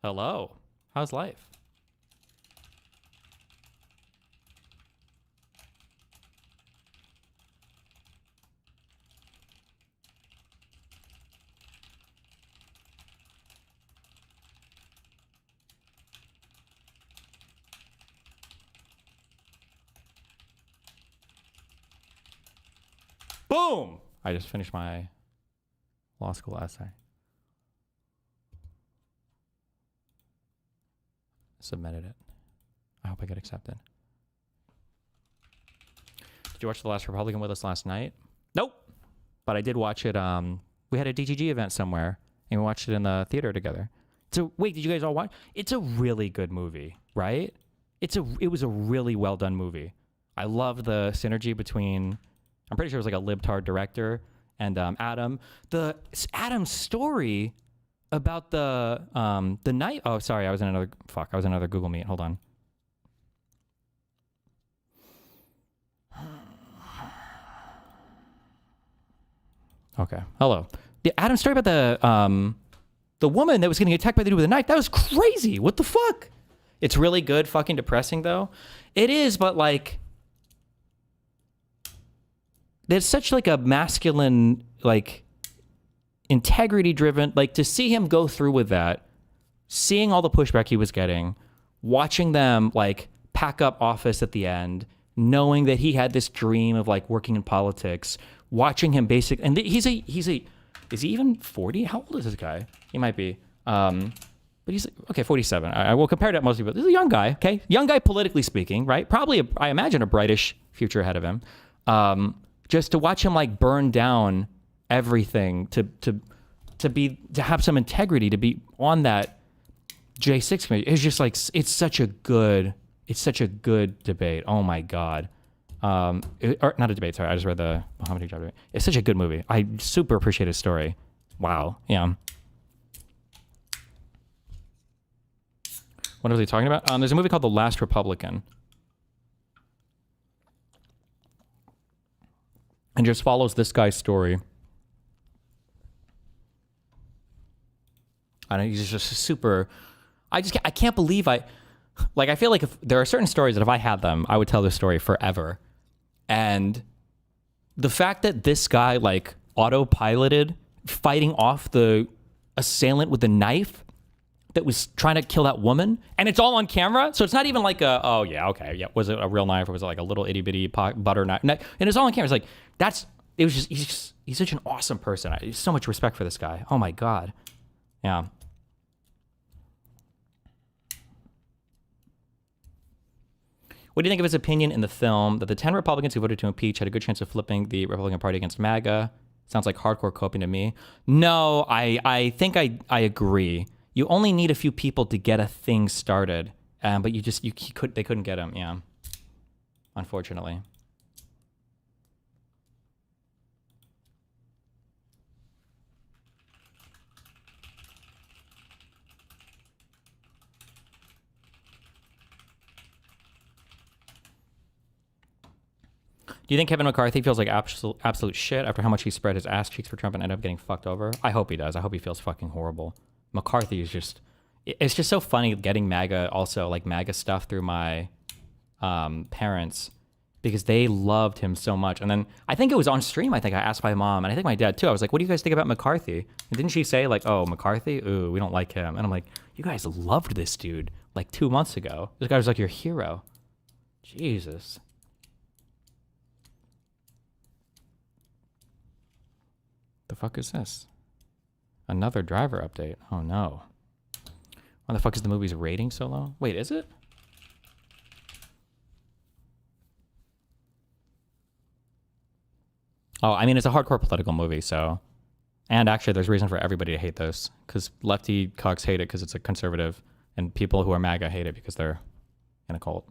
Hello. How's life? Boom! I just finished my law school essay. Submitted it. I hope I get accepted. Did you watch The Last Republican with us last night? Nope. But I did watch it. We had a DGG event somewhere, and we watched it in the theater together. So wait, did you guys all watch? It's a really good movie, right? It was a really well done movie. I love the synergy between. I'm pretty sure it was like a libtard director and Adam. Adam's story about the night. Oh, sorry, I was in another Google Meet. Hold on. Okay. Hello. The Adam's story about the woman that was getting attacked by the dude with a knife. That was crazy. What the fuck? It's really good. Fucking depressing though. It is, but like. There's such like a masculine, like integrity driven, like to see him go through with that, seeing all the pushback he was getting, watching them like pack up office at the end, knowing that he had this dream of like working in politics, watching him basically, and is he even 40? How old is this guy? He might be. But he's, okay, 47. I will compare it to most people. This is a young guy, okay? Young guy politically speaking, right? Probably, I imagine, a brightish future ahead of him. Just to watch him like burn down everything, to have some integrity, to be on that J6 committee, it's just like it's such a good debate. Oh my god, or not a debate. Sorry, I just read the Muhammad Hijab debate. It's such a good movie. I super appreciate his story. Wow, yeah. What was he talking about? There's a movie called The Last Republican. And just follows this guy's story. I know he's just super. I can't believe I feel like if there are certain stories that if I had them, I would tell this story forever. And the fact that this guy like autopiloted fighting off the assailant with a knife that was trying to kill that woman, and it's all on camera, so it's not even like was it a real knife or was it like a little itty bitty butter knife? And it's all on camera. It's like he's such an awesome person. I have so much respect for this guy. Oh my god, yeah. What do you think of his opinion in the film that the 10 Republicans who voted to impeach had a good chance of flipping the Republican Party against MAGA? Sounds like hardcore coping to me. No, I think I agree. You only need a few people to get a thing started, but they couldn't get them, yeah. Unfortunately. Do you think Kevin McCarthy feels like absolute shit after how much he spread his ass cheeks for Trump and ended up getting fucked over? I hope he does. I hope he feels fucking horrible. McCarthy is just, it's just so funny getting MAGA stuff through my parents because they loved him so much. And then I think it was on stream. I think I asked my mom and I think my dad too. I was like, what do you guys think about McCarthy? And didn't she say like, oh, McCarthy? Ooh, we don't like him. And I'm like, you guys loved this dude like 2 months ago. This guy was like your hero. Jesus. The fuck is this? Another driver update. Oh no. Why the fuck is the movie's rating so low? Wait, is it? Oh, I mean, it's a hardcore political movie, so. And actually, there's reason for everybody to hate this. Because lefty cucks hate it because it's a conservative. And people who are MAGA hate it because they're in a cult.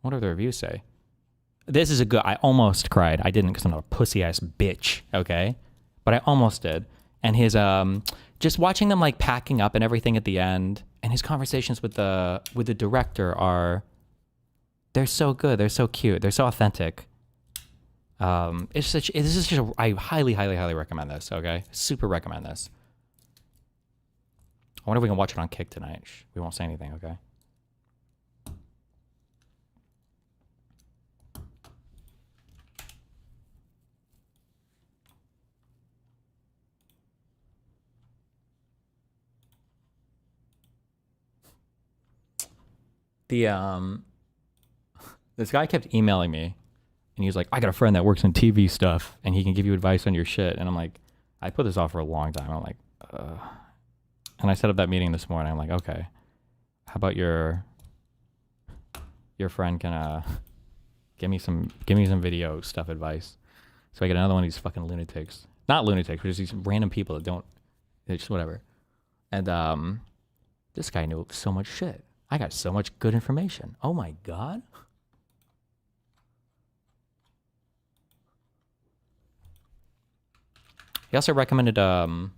What do the reviews say? This is a good. I almost cried. I didn't because I'm not a pussy ass bitch, okay? But I almost did. And his just watching them like packing up and everything at the end, and his conversations with the director they're so good. They're so cute. They're so authentic. I highly recommend this. Okay, super recommend this. I wonder if we can watch it on Kick tonight. Shh, we won't say anything, okay? This guy kept emailing me, and he was like, I got a friend that works in TV stuff, and he can give you advice on your shit. And I'm like, I put this off for a long time. I'm like, and I set up that meeting this morning. I'm like, okay, how about your friend can give me some video stuff advice. So I get another one of these fucking lunatics. Not lunatics, but just these random people that don't, it's just whatever. And this guy knew so much shit. I got so much good information. Oh my God. He also recommended a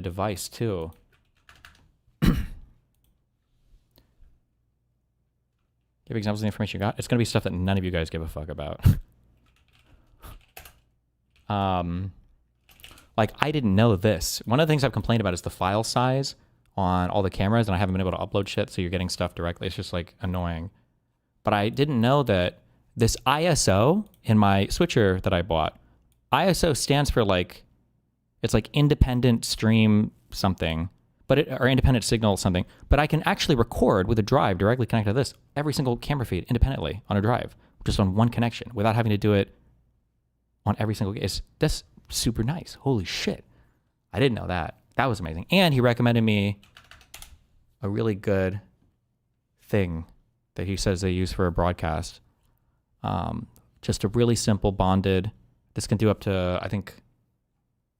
device too. Give examples of the information you got. It's gonna be stuff that none of you guys give a fuck about. Like I didn't know this. One of the things I've complained about is the file size on all the cameras, and I haven't been able to upload shit, so you're getting stuff directly. It's just like annoying. But I didn't know that this ISO in my switcher that I bought, ISO stands for like, it's like independent stream something, or independent signal something. But I can actually record with a drive directly connected to this, every single camera feed independently on a drive, just on one connection, without having to do it on every single case. That's super nice. Holy shit. I didn't know that. That was amazing. And he recommended me a really good thing that he says they use for a broadcast. Just a really simple bonded. This can do up to, I think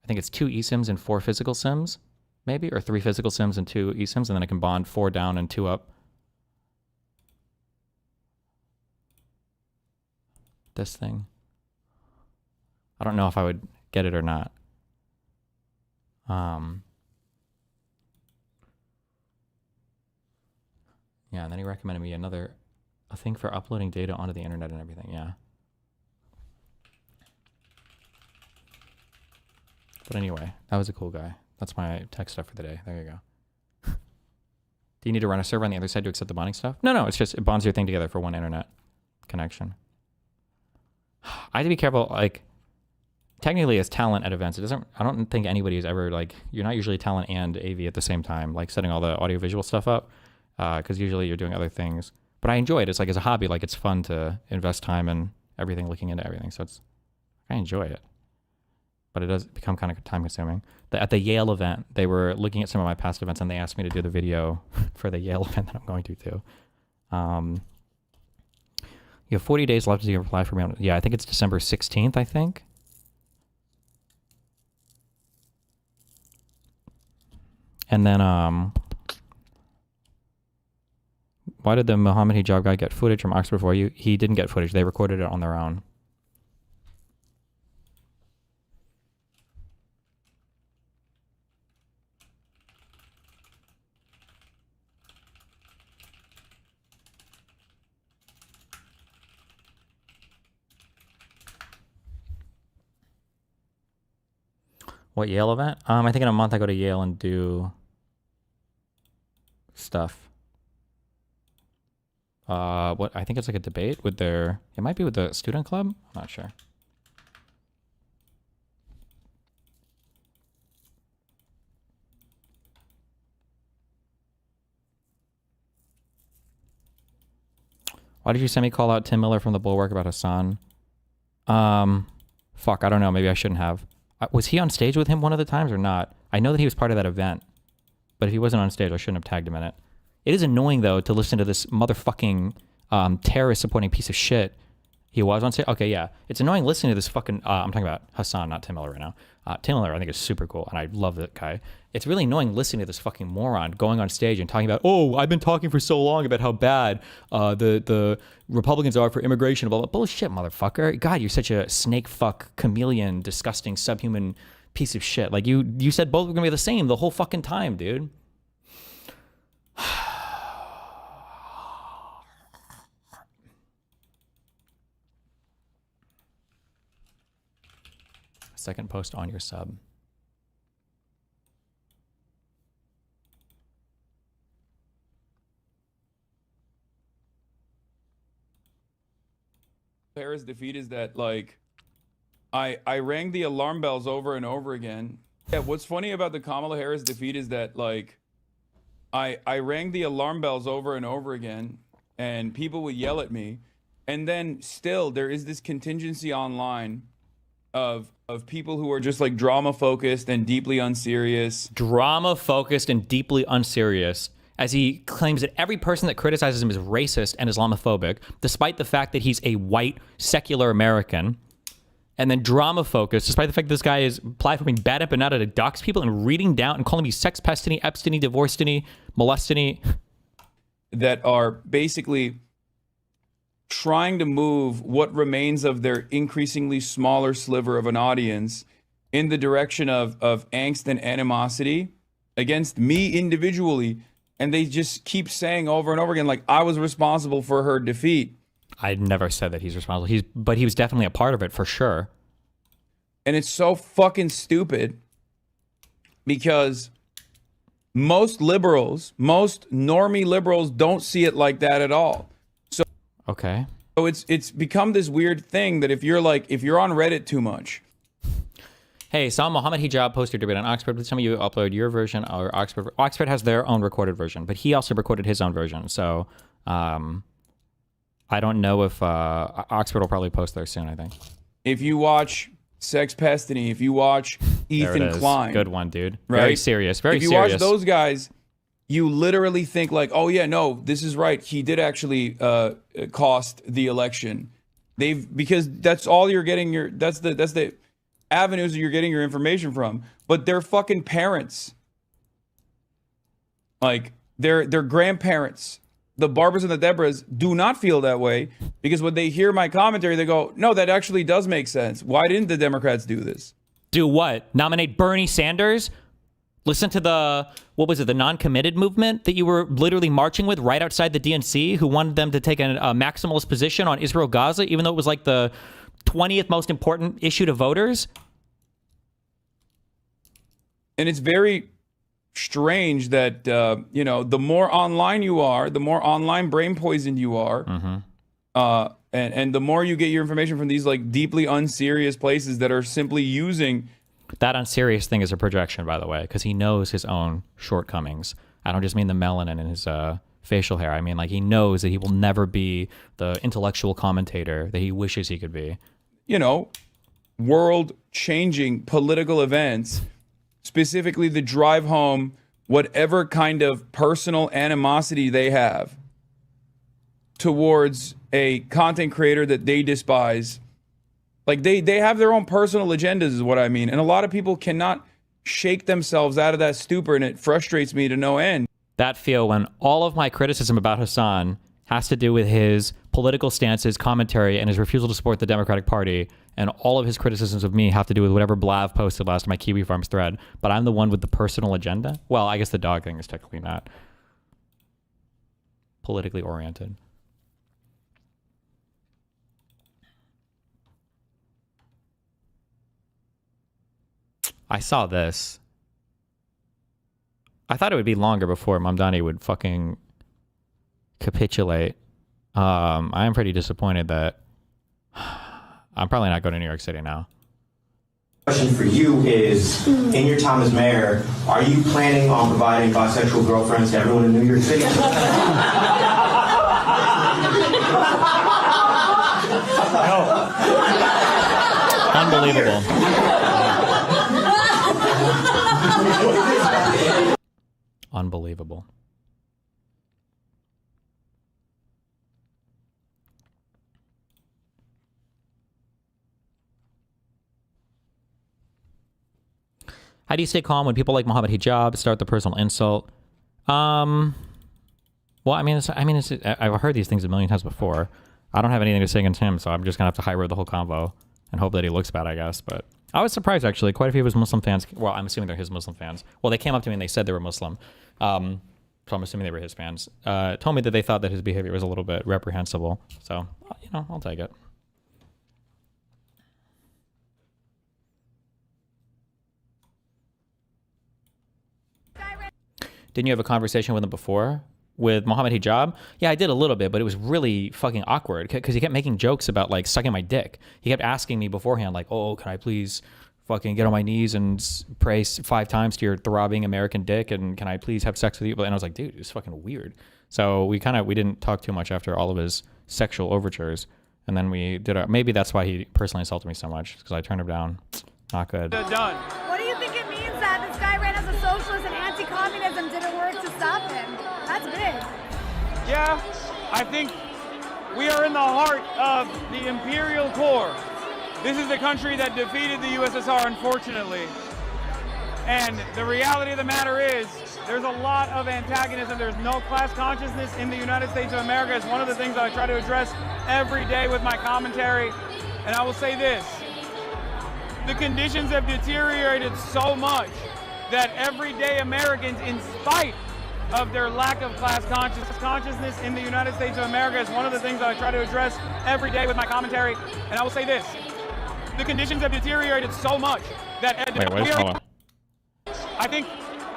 it's 2 eSIMs and 4 physical SIMs, maybe, or 3 physical SIMs and 2 eSIMs, and then it can bond 4 down and 2 up. This thing. I don't know if I would get it or not. Yeah, and then he recommended me a thing for uploading data onto the internet and everything, yeah. But anyway, that was a cool guy. That's my tech stuff for the day. There you go. Do you need to run a server on the other side to accept the bonding stuff? No, it's just, it bonds your thing together for one internet connection. I have to be careful, like, technically as talent at events, I don't think anybody is ever, like, you're not usually talent and AV at the same time, like setting all the audio-visual stuff up, because usually you're doing other things. But I enjoy it. It's like, as a hobby, like, it's fun to invest time and everything, looking into everything. So I enjoy it. But it does become kind of time-consuming. At the Yale event, they were looking at some of my past events, and they asked me to do the video for the Yale event that I'm going to too. You have 40 days left to apply for me. Yeah, I think it's December 16th, I think. And then, why did the Mohammed Hijab guy get footage from Oxford for you? He didn't get footage. They recorded it on their own. What Yale event? I think in a month I go to Yale and do stuff. What I think it's like a debate with it might be with the student club. I'm not sure. Why did you send me call out Tim Miller from the Bulwark about Hassan? Fuck, I don't know. Maybe I shouldn't have. Was he on stage with him one of the times or not? I know that he was part of that event, but if he wasn't on stage, I shouldn't have tagged him in it. It is annoying, though, to listen to this motherfucking terrorist-supporting piece of shit. He was on stage? Okay, yeah. It's annoying listening to this fucking... I'm talking about Hassan, not Tim Miller right now. Tim Miller, I think, is super cool, and I love that guy. It's really annoying listening to this fucking moron going on stage and talking about, oh, I've been talking for so long about how bad the Republicans are for immigration. Blah, blah. Bullshit, motherfucker. God, you're such a snake fuck, chameleon, disgusting, subhuman piece of shit. Like, you said both were going to be the same the whole fucking time, dude. Second post on your sub. Harris defeat is that, like, I rang the alarm bells over and over again. Yeah, what's funny about the Kamala Harris defeat is that, like, I rang the alarm bells over and over again, and people would yell at me, and then still there is this contingency online of people who are just like drama focused and deeply unserious. Drama focused and deeply unserious, as he claims that every person that criticizes him is racist and Islamophobic, despite the fact that he's a white secular American. And then drama focused, despite the fact that this guy is platforming bad up and out to dox people and reading down and calling me sex pestiny, Epsteiny, divorcediny, molestiny. That are basically trying to move what remains of their increasingly smaller sliver of an audience in the direction of angst and animosity against me individually. And they just keep saying over and over again, like, I was responsible for her defeat. I never said that he's responsible. But he was definitely a part of it for sure. And it's so fucking stupid because most liberals, most normie liberals don't see it like that at all. Okay. So it's become this weird thing that if you're on Reddit too much. Hey, saw Mohammed Hijab post your debate on Oxford. Please tell me you upload your version or Oxford. Oxford has their own recorded version, but he also recorded his own version. So I don't know if Oxford will probably post theirs soon, I think. If you watch Sex Pestiny, if you watch Ethan Klein. Good one, dude. Right? Very serious. Very serious. If you watch those guys, you literally think like, oh yeah, no, this is right. He did actually cost the election. Because that's all you're getting that's the avenues that you're getting your information from. But their fucking parents, like their grandparents, the Barbers and the Deborahs do not feel that way, because when they hear my commentary, they go, no, that actually does make sense. Why didn't the Democrats do this? Do what? Nominate Bernie Sanders? Listen to the non-committed movement that you were literally marching with right outside the DNC, who wanted them to take a maximalist position on Israel-Gaza, even though it was like the 20th most important issue to voters? And it's very strange that, the more online you are, the more online brain poisoned you are, and the more you get your information from these like deeply unserious places that are simply using... That unserious thing is a projection, by the way, because he knows his own shortcomings. I don't just mean the melanin in his facial hair. I mean, like, he knows that he will never be the intellectual commentator that he wishes he could be. World-changing political events, specifically the drive home whatever kind of personal animosity they have towards a content creator that they despise. Like, they have their own personal agendas is what I mean. And a lot of people cannot shake themselves out of that stupor, and it frustrates me to no end. That feel when all of my criticism about Hassan has to do with his political stances, commentary, and his refusal to support the Democratic Party, and all of his criticisms of me have to do with whatever Blav posted last in my Kiwi Farms thread, but I'm the one with the personal agenda? Well, I guess the dog thing is technically not politically oriented. I saw this. I thought it would be longer before Mamdani would fucking capitulate. I am pretty disappointed that I'm probably not going to New York City now. Question for you is, in your time as mayor, are you planning on providing bisexual girlfriends to everyone in New York City? Unbelievable. Unbelievable. How do you stay calm when people like Mohammed Hijab start the personal insult? Well, I've heard these things a million times before. I don't have anything to say against him, so I'm just gonna have to high road the whole convo and hope that he looks bad, I guess. But I was surprised, actually. Quite a few of his Muslim fans, well, I'm assuming they're his Muslim fans. Well, they came up to me and they said they were Muslim. So I'm assuming they were his fans. Told me that they thought that his behavior was a little bit reprehensible. So, I'll take it. Didn't you have a conversation with him before? with Mohammed Hijab, yeah, I did a little bit, but it was really fucking awkward because he kept making jokes about like sucking my dick. He kept asking me beforehand, like, "Oh, can I please fucking get on my knees and pray 5 times to your throbbing American dick? And can I please have sex with you?" And I was like, dude, it's fucking weird. So we didn't talk too much after all of his sexual overtures, and then we did maybe that's why he personally insulted me so much, because I turned him down. Not good. Done. What do you think it means that this guy ran as a socialist and anti-communism didn't work to stop him? That's big. Yeah, I think we are in the heart of the imperial core. This is the country that defeated the USSR, unfortunately. And the reality of the matter is, there's a lot of antagonism. There's no class consciousness in the United States of America. It's one of the things that I try to address every day with my commentary. And I will say this: the conditions have deteriorated so much that everyday Americans, in spite of their lack of class consciousness in the United States of America, is one of the things that I try to address every day with my commentary. And I will say this: the conditions have deteriorated so much that I think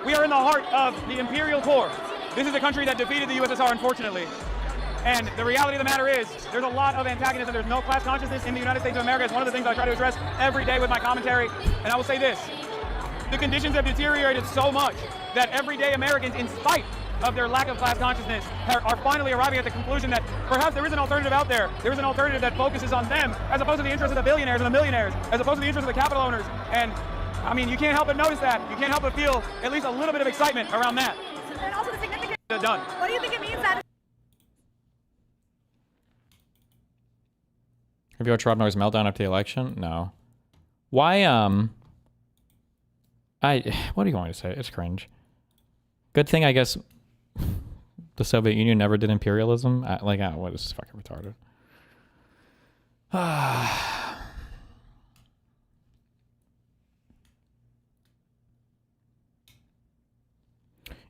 we are in the heart of the imperial core. This is the country that defeated the USSR, unfortunately. And the reality of the matter is, there's a lot of antagonism. There's no class consciousness in the United States of America. It's one of the things I try to address every day with my commentary. And I will say this: the conditions have deteriorated so much that everyday Americans, in spite of their lack of class consciousness, are finally arriving at the conclusion that perhaps there is an alternative out there. There is an alternative that focuses on them, as opposed to the interests of the billionaires and the millionaires, as opposed to the interests of the capital owners. And I mean, you can't help but notice that. You can't help but feel at least a little bit of excitement around that. And also the significance. Done. What do you think it means that? Have you watched Rob Noah's meltdown after the election? No. Why, what do you want me to say? It's cringe. Good thing, I guess, the Soviet Union never did imperialism. What is this fucking retarded?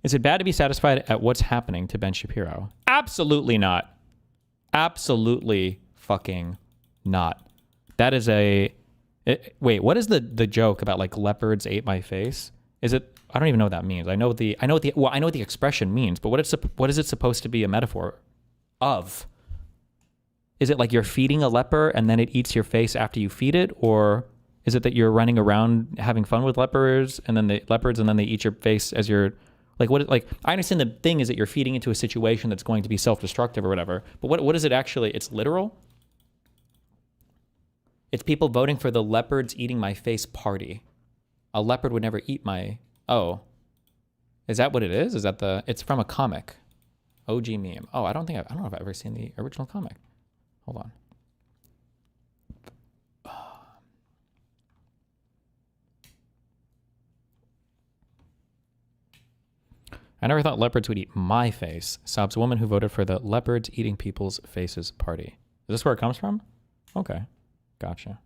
Is it bad to be satisfied at what's happening to Ben Shapiro? Absolutely not. Absolutely fucking not. That is wait, what is the joke about like leopards ate my face? Is it? I don't even know what that means. I know what the expression means, but what is it supposed to be a metaphor of? Is it like you're feeding a leper and then it eats your face after you feed it, or is it that you're running around having fun with leopards and then they eat your face as you're like what? Like, I understand the thing is that you're feeding into a situation that's going to be self-destructive or whatever, but what is it actually? It's literal. It's people voting for the leopards eating my face party. A leopard would never eat my... Oh. Is that what it is? Is that the... It's from a comic. OG meme. Oh, I don't know if I've ever seen the original comic. Hold on. I never thought leopards would eat my face. Sobs woman who voted for the leopards eating people's faces party. Is this where it comes from? Okay. Gotcha.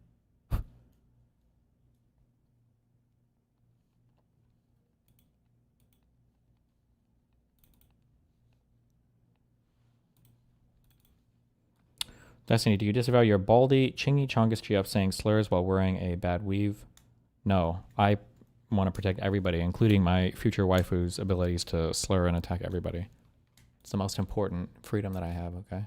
Destiny, do you disavow your baldy chingy chongus GF saying slurs while wearing a bad weave? No, I want to protect everybody, including my future waifu's abilities to slur and attack everybody. It's the most important freedom that I have, okay?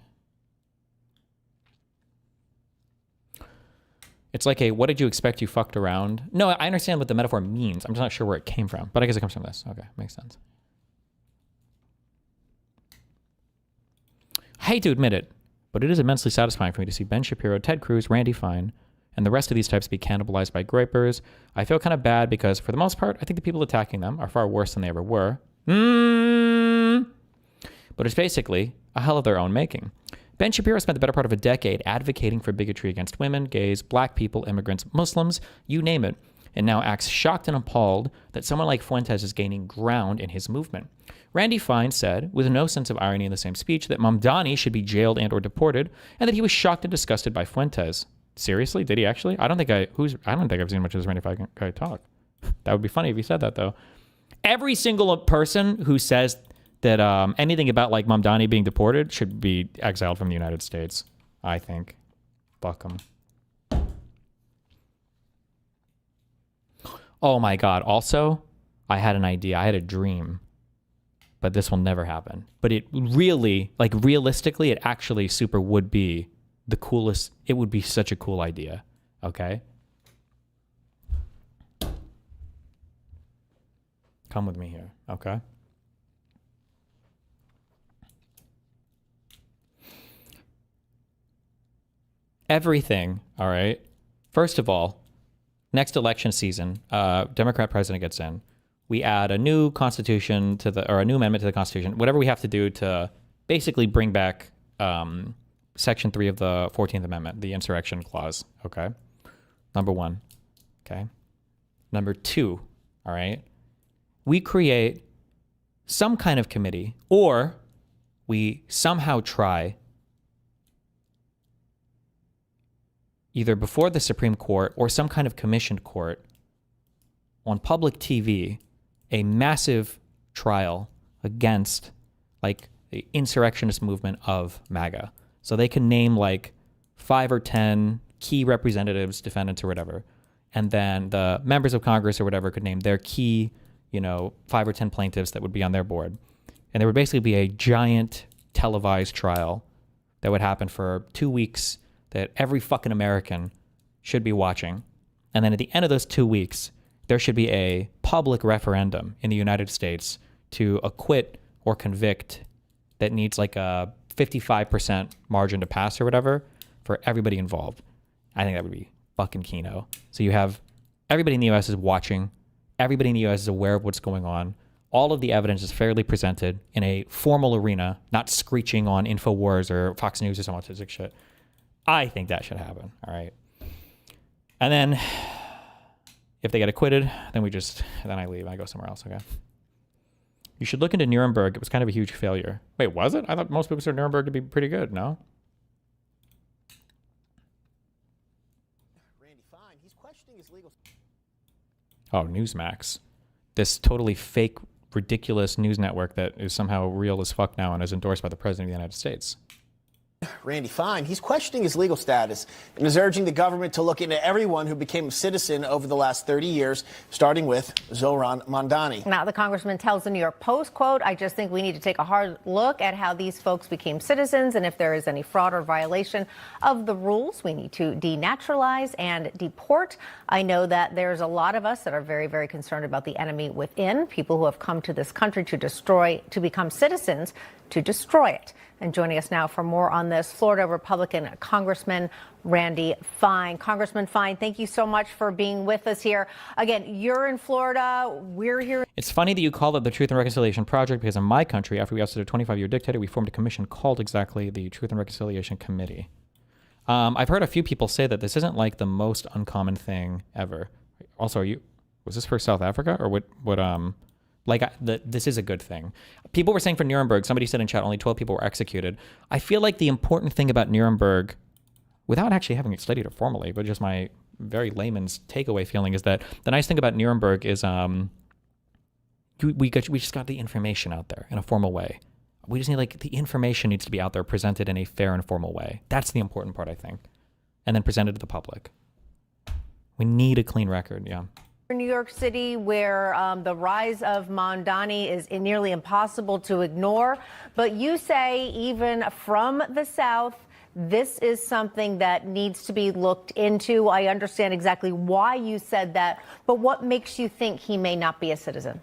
It's like what did you expect, you fucked around? No, I understand what the metaphor means. I'm just not sure where it came from, but I guess it comes from this. Okay, makes sense. I hate to admit it, but it is immensely satisfying for me to see Ben Shapiro, Ted Cruz, Randy Fine, and the rest of these types be cannibalized by gripers. I feel kind of bad because, for the most part, I think the people attacking them are far worse than they ever were. But it's basically a hell of their own making. Ben Shapiro spent the better part of a decade advocating for bigotry against women, gays, black people, immigrants, Muslims, you name it, and now acts shocked and appalled that someone like Fuentes is gaining ground in his movement. Randy Fine said, with no sense of irony in the same speech, that Mamdani should be jailed and or deported, and that he was shocked and disgusted by Fuentes. Seriously? Did he actually? I don't think I've seen much of this Randy Fine guy talk. That would be funny if he said that, though. Every single person who says that anything about like Mamdani being deported should be exiled from the United States, I think. Fuck them. Oh my God. Also, I had an idea. I had a dream. but this will never happen. But it really, like realistically, it actually super would be the coolest. It would be such a cool idea. Okay. Come with me here. Okay. Everything. All right. First of all, next election season, Democrat president gets in. We add a new constitution or a new amendment to the Constitution, whatever we have to do to basically bring back Section 3 of the 14th Amendment, the insurrection clause. Okay. Number one. Okay. Number two. All right. We create some kind of committee, or we somehow try, either before the Supreme Court or some kind of commissioned court, on public TV, a massive trial against like the insurrectionist movement of MAGA. So they can name like 5 or 10 key representatives, defendants or whatever. And then the members of Congress or whatever could name their key, 5 or 10 plaintiffs that would be on their board. And there would basically be a giant televised trial that would happen for 2 weeks that every fucking American should be watching. And then at the end of those 2 weeks, there should be a public referendum in the United States to acquit or convict that needs like a 55% margin to pass or whatever for everybody involved. I think that would be fucking keynote. So you have everybody in the U.S. is watching. Everybody in the U.S. is aware of what's going on. All of the evidence is fairly presented in a formal arena, not screeching on InfoWars or Fox News or some autistic shit. I think that should happen. All right. And then if they get acquitted, then I leave. I go somewhere else. Okay. You should look into Nuremberg. It was kind of a huge failure. Wait, was it? I thought most people consider Nuremberg to be pretty good. No? Randy Fine, he's questioning his legal. Oh, Newsmax. This totally fake, ridiculous news network that is somehow real as fuck now and is endorsed by the President of the United States. Randy Fine, he's questioning his legal status and is urging the government to look into everyone who became a citizen over the last 30 years, starting with Zohran Mamdani. Now, the congressman tells the New York Post, quote, "I just think we need to take a hard look at how these folks became citizens, and if there is any fraud or violation of the rules, we need to denaturalize and deport. I know that there's a lot of us that are very, very concerned about the enemy within, people who have come to this country to become citizens, to destroy it." And joining us now for more on this, Florida Republican Congressman Randy Fine. Congressman Fine, thank you so much for being with us here. Again, you're in Florida. We're here. It's funny that you call it the Truth and Reconciliation Project, because in my country, after we ousted a 25-year dictator, we formed a commission called exactly the Truth and Reconciliation Committee. I've heard a few people say that this isn't like the most uncommon thing ever. Also, was this for South Africa or this is a good thing. People were saying for Nuremberg, somebody said in chat only 12 people were executed. I feel like the important thing about Nuremberg, without actually having studied it formally, but just my very layman's takeaway feeling, is that the nice thing about Nuremberg is we just got the information out there in a formal way. We just need the information needs to be out there presented in a fair and formal way. That's the important part, I think. And then presented to the public. We need a clean record, yeah. New York City, where the rise of Mamdani is nearly impossible to ignore. But you say, even from the South, this is something that needs to be looked into. I understand exactly why you said that, but what makes you think he may not be a citizen?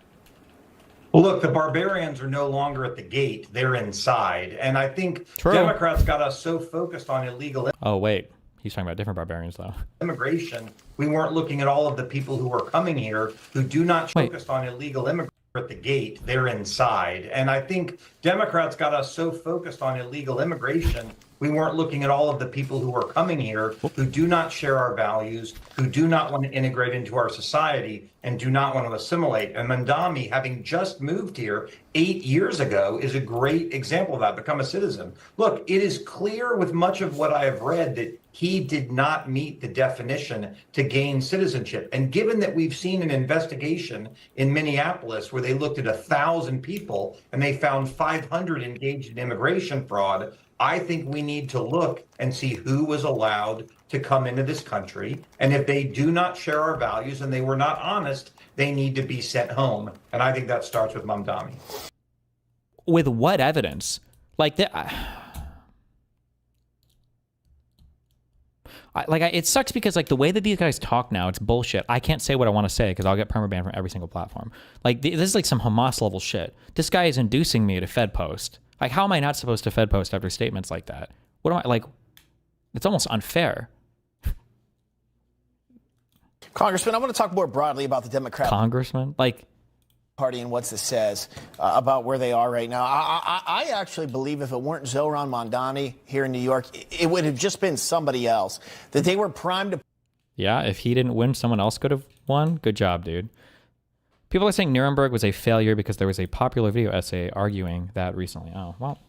Well, look, the barbarians are no longer at the gate. They're inside. And I think True. Democrats got us so focused on illegal Oh, wait. He's talking about different barbarians, though. immigration. We weren't looking at all of the people who are coming here who do not focus on illegal immigrants at the gate. They're inside. And I think Democrats got us so focused on illegal immigration, we weren't looking at all of the people who are coming here who do not share our values, who do not want to integrate into our society, and do not want to assimilate. And Mamdani, having just moved here 8 years ago, is a great example of that, become a citizen. Look, it is clear with much of what I have read that he did not meet the definition to gain citizenship. And given that we've seen an investigation in Minneapolis where they looked at 1,000 people and they found 500 engaged in immigration fraud, I think we need to look and see who was allowed to come into this country. And if they do not share our values and they were not honest, they need to be sent home. And I think that starts with Mamdani. with what evidence? Like it sucks because like the way that these guys talk now, it's bullshit. I can't say what I want to say because I'll get permabanned from every single platform. Like this is like some Hamas level shit. This guy is inducing me to Fed post. Like how am I not supposed to Fed post after statements like that? What am I like? It's almost unfair. Congressman, I want to talk more broadly about the Democrat Party and what this says about where they are right now. I actually believe if it weren't Zohran Mamdani here in New York, it would have just been somebody else. That they were primed to... Yeah, if he didn't win, someone else could have won. Good job, dude. People are saying Nuremberg was a failure because there was a popular video essay arguing that recently. Oh, well,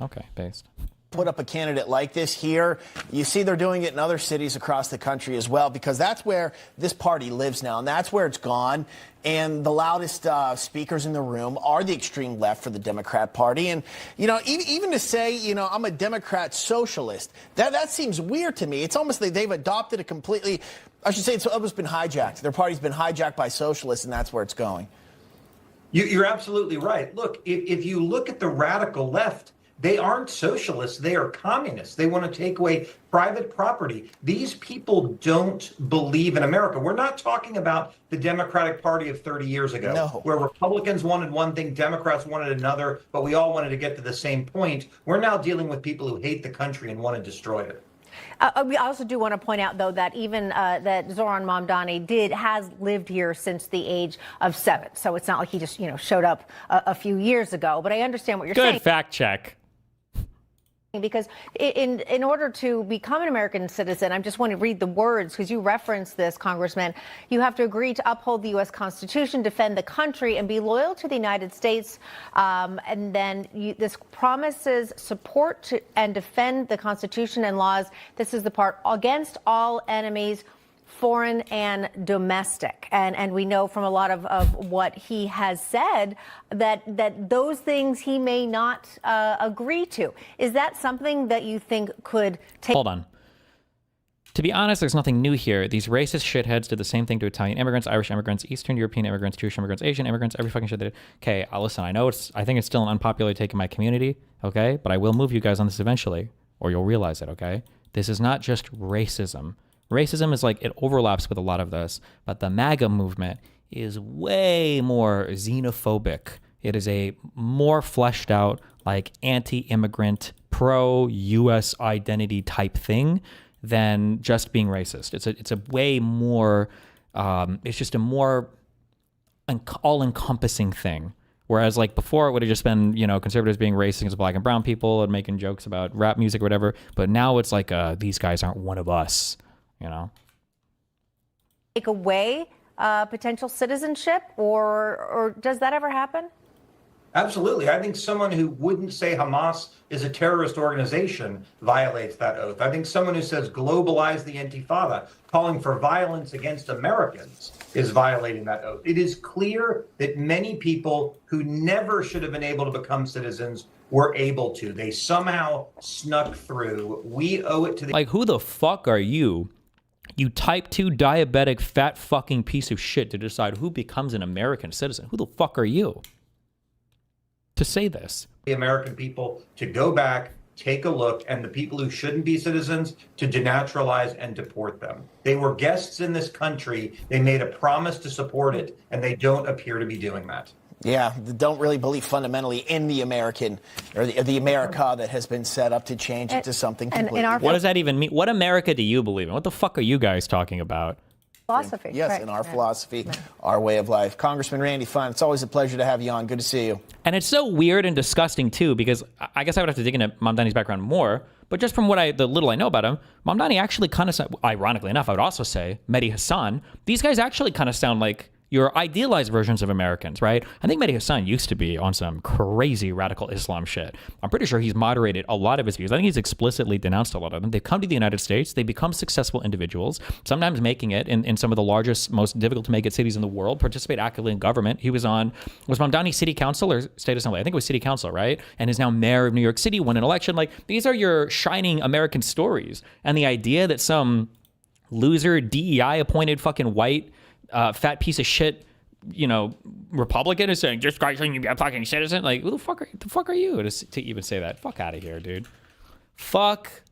okay, based. Put up a candidate like this here. You see they're doing it in other cities across the country as well, because that's where this party lives now, and that's where it's gone. And the loudest speakers in the room are the extreme left for the Democrat Party. And, you know, even to say, you know, I'm a Democrat socialist, that seems weird to me. It's almost like they've adopted a completely, I should say it's almost been hijacked. Their party's been hijacked by socialists, and that's where it's going. You're absolutely right. Look, if you look at the radical left, they aren't socialists. They are communists. They want to take away private property. These people don't believe in America. We're not talking about the Democratic Party of 30 years ago, where Republicans wanted one thing, Democrats wanted another, but we all wanted to get to the same point. We're now dealing with people who hate the country and want to destroy it. We also do want to point out, though, that even that Zohran Mamdani has lived here since the age of 7. So it's not like he just, you know, showed up a few years ago. But I understand what you're saying. Good fact check. Because in order to become an American citizen, I just want to read the words because you referenced this, Congressman. You have to agree to uphold the U.S. Constitution, defend the country, and be loyal to the United States. And then this promises support to, and defend the Constitution and laws. This is the part against all enemies, foreign and domestic. And we know from a lot of what he has said that those things he may not agree to. Is that something that you think could take... Hold on. To be honest, there's nothing new here. These racist shitheads did the same thing to Italian immigrants, Irish immigrants, Eastern European immigrants, Jewish immigrants, Asian immigrants, every fucking shit they did. Okay, listen, I think it's still an unpopular take in my community, okay? But I will move you guys on this eventually, or you'll realize it, okay? This is not just racism. Racism is like, it overlaps with a lot of this, but the MAGA movement is way more xenophobic. It is a more fleshed out, like anti-immigrant, pro-US identity type thing than just being racist. It's a way more, it's just a more all-encompassing thing. Whereas like before it would have just been, you know, conservatives being racist against black and brown people and making jokes about rap music or whatever. But now it's like, these guys aren't one of us. You know, take away potential citizenship, or does that ever happen? Absolutely. I think someone who wouldn't say Hamas is a terrorist organization violates that oath. I think someone who says globalize the Intifada, calling for violence against Americans, is violating that oath. It is clear that many people who never should have been able to become citizens were able to. They somehow snuck through. We owe it to the... Like, who the fuck are you? You type 2 diabetic fat fucking piece of shit to decide who becomes an American citizen. Who the fuck are you to say this? The American people to go back, take a look, and the people who shouldn't be citizens to denaturalize and deport them. They were guests in this country. They made a promise to support it, and they don't appear to be doing that. Yeah, they don't really believe fundamentally in the American or the America that has been set up to change it to something completely different. What does that even mean? What America do you believe in? What the fuck are you guys talking about? Philosophy. Yes, right. in our philosophy, our way of life. Congressman Randy Fine, it's always a pleasure to have you on. Good to see you. And it's so weird and disgusting, too, because I guess I would have to dig into Mamdani's background more. But just from the little I know about him, Mamdani actually kind of, ironically enough, I would also say, Mehdi Hassan, these guys actually kind of sound like your idealized versions of Americans, right? I think Mehdi Hassan used to be on some crazy radical Islam shit. I'm pretty sure he's moderated a lot of his views. I think he's explicitly denounced a lot of them. They've come to the United States. They become successful individuals, sometimes making it in some of the largest, most difficult to make it cities in the world, participate actively in government. He was Mamdani city council or state assembly? I think it was city council, right? And is now mayor of New York City, won an election. Like, these are your shining American stories. And the idea that some loser DEI appointed fucking white fat piece of shit you know, Republican is saying, "This guy shouldn't be a fucking citizen." Like, who the fuck are you to even say that? Fuck out of here, dude. Fuck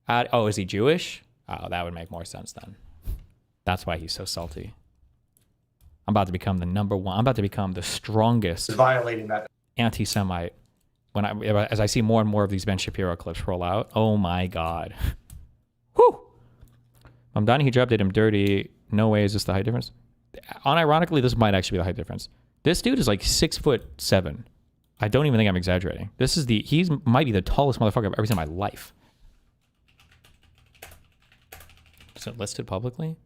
out. Oh, is he Jewish? Oh, that would make more sense then. That's why he's so salty. I'm about to become the number one. I'm about to become the strongest Violating that. anti-Semite. As I see more and more of these Ben Shapiro clips roll out. Oh my God. Whew. Mamdani hijab did him dirty. No way is this the height difference. Unironically, this might actually be the height difference. This dude is like 6'7". I don't even think I'm exaggerating. He's might be the tallest motherfucker I've ever seen in my life. Is it listed publicly?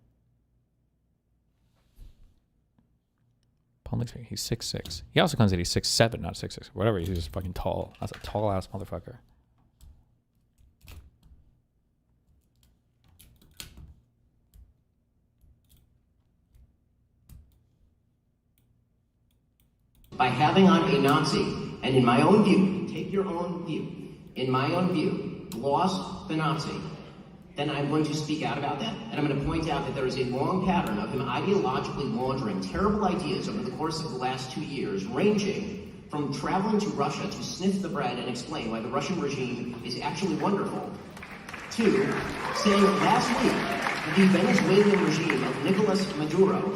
He's 6'6". He also claims that he's 6'7", not 6'6". Whatever, he's just fucking tall. That's a tall ass motherfucker. By having on a Nazi, and in my own view, take your own view, in my own view, lost the Nazi, then I'm going to speak out about that, and I'm going to point out that there is a long pattern of him ideologically laundering terrible ideas over the course of the last 2 years, ranging from traveling to Russia to sniff the bread and explain why the Russian regime is actually wonderful, to saying last week that the Venezuelan regime of Nicolas Maduro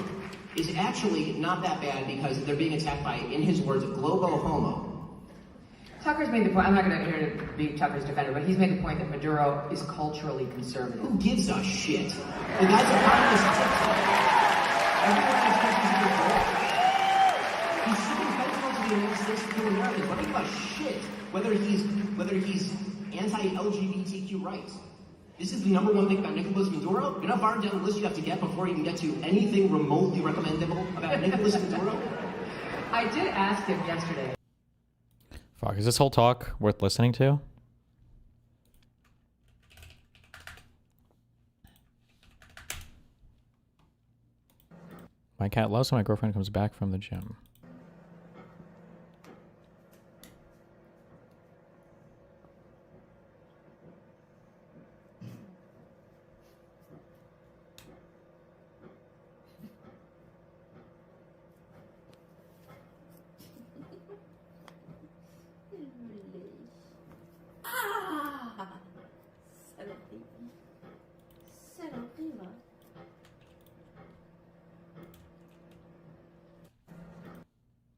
is actually not that bad because they're being attacked by, in his words, globo homo. Tucker's made the point, I'm not going to here to be Tucker's defender, but he's made the point that Maduro is culturally conservative. Who gives a shit? The guy's a communist dictator. Everyone expects him to be a He's shooting fentanyl to the United States to kill Americans. What do you give a shit whether he's anti-LGBTQ rights? This is the number one thing about Nicolas Maduro? You know how far down the list you have to get before you can get to anything remotely recommendable about Nicolas Maduro? I did ask him yesterday. Fuck, is this whole talk worth listening to? My cat loves when my girlfriend comes back from the gym.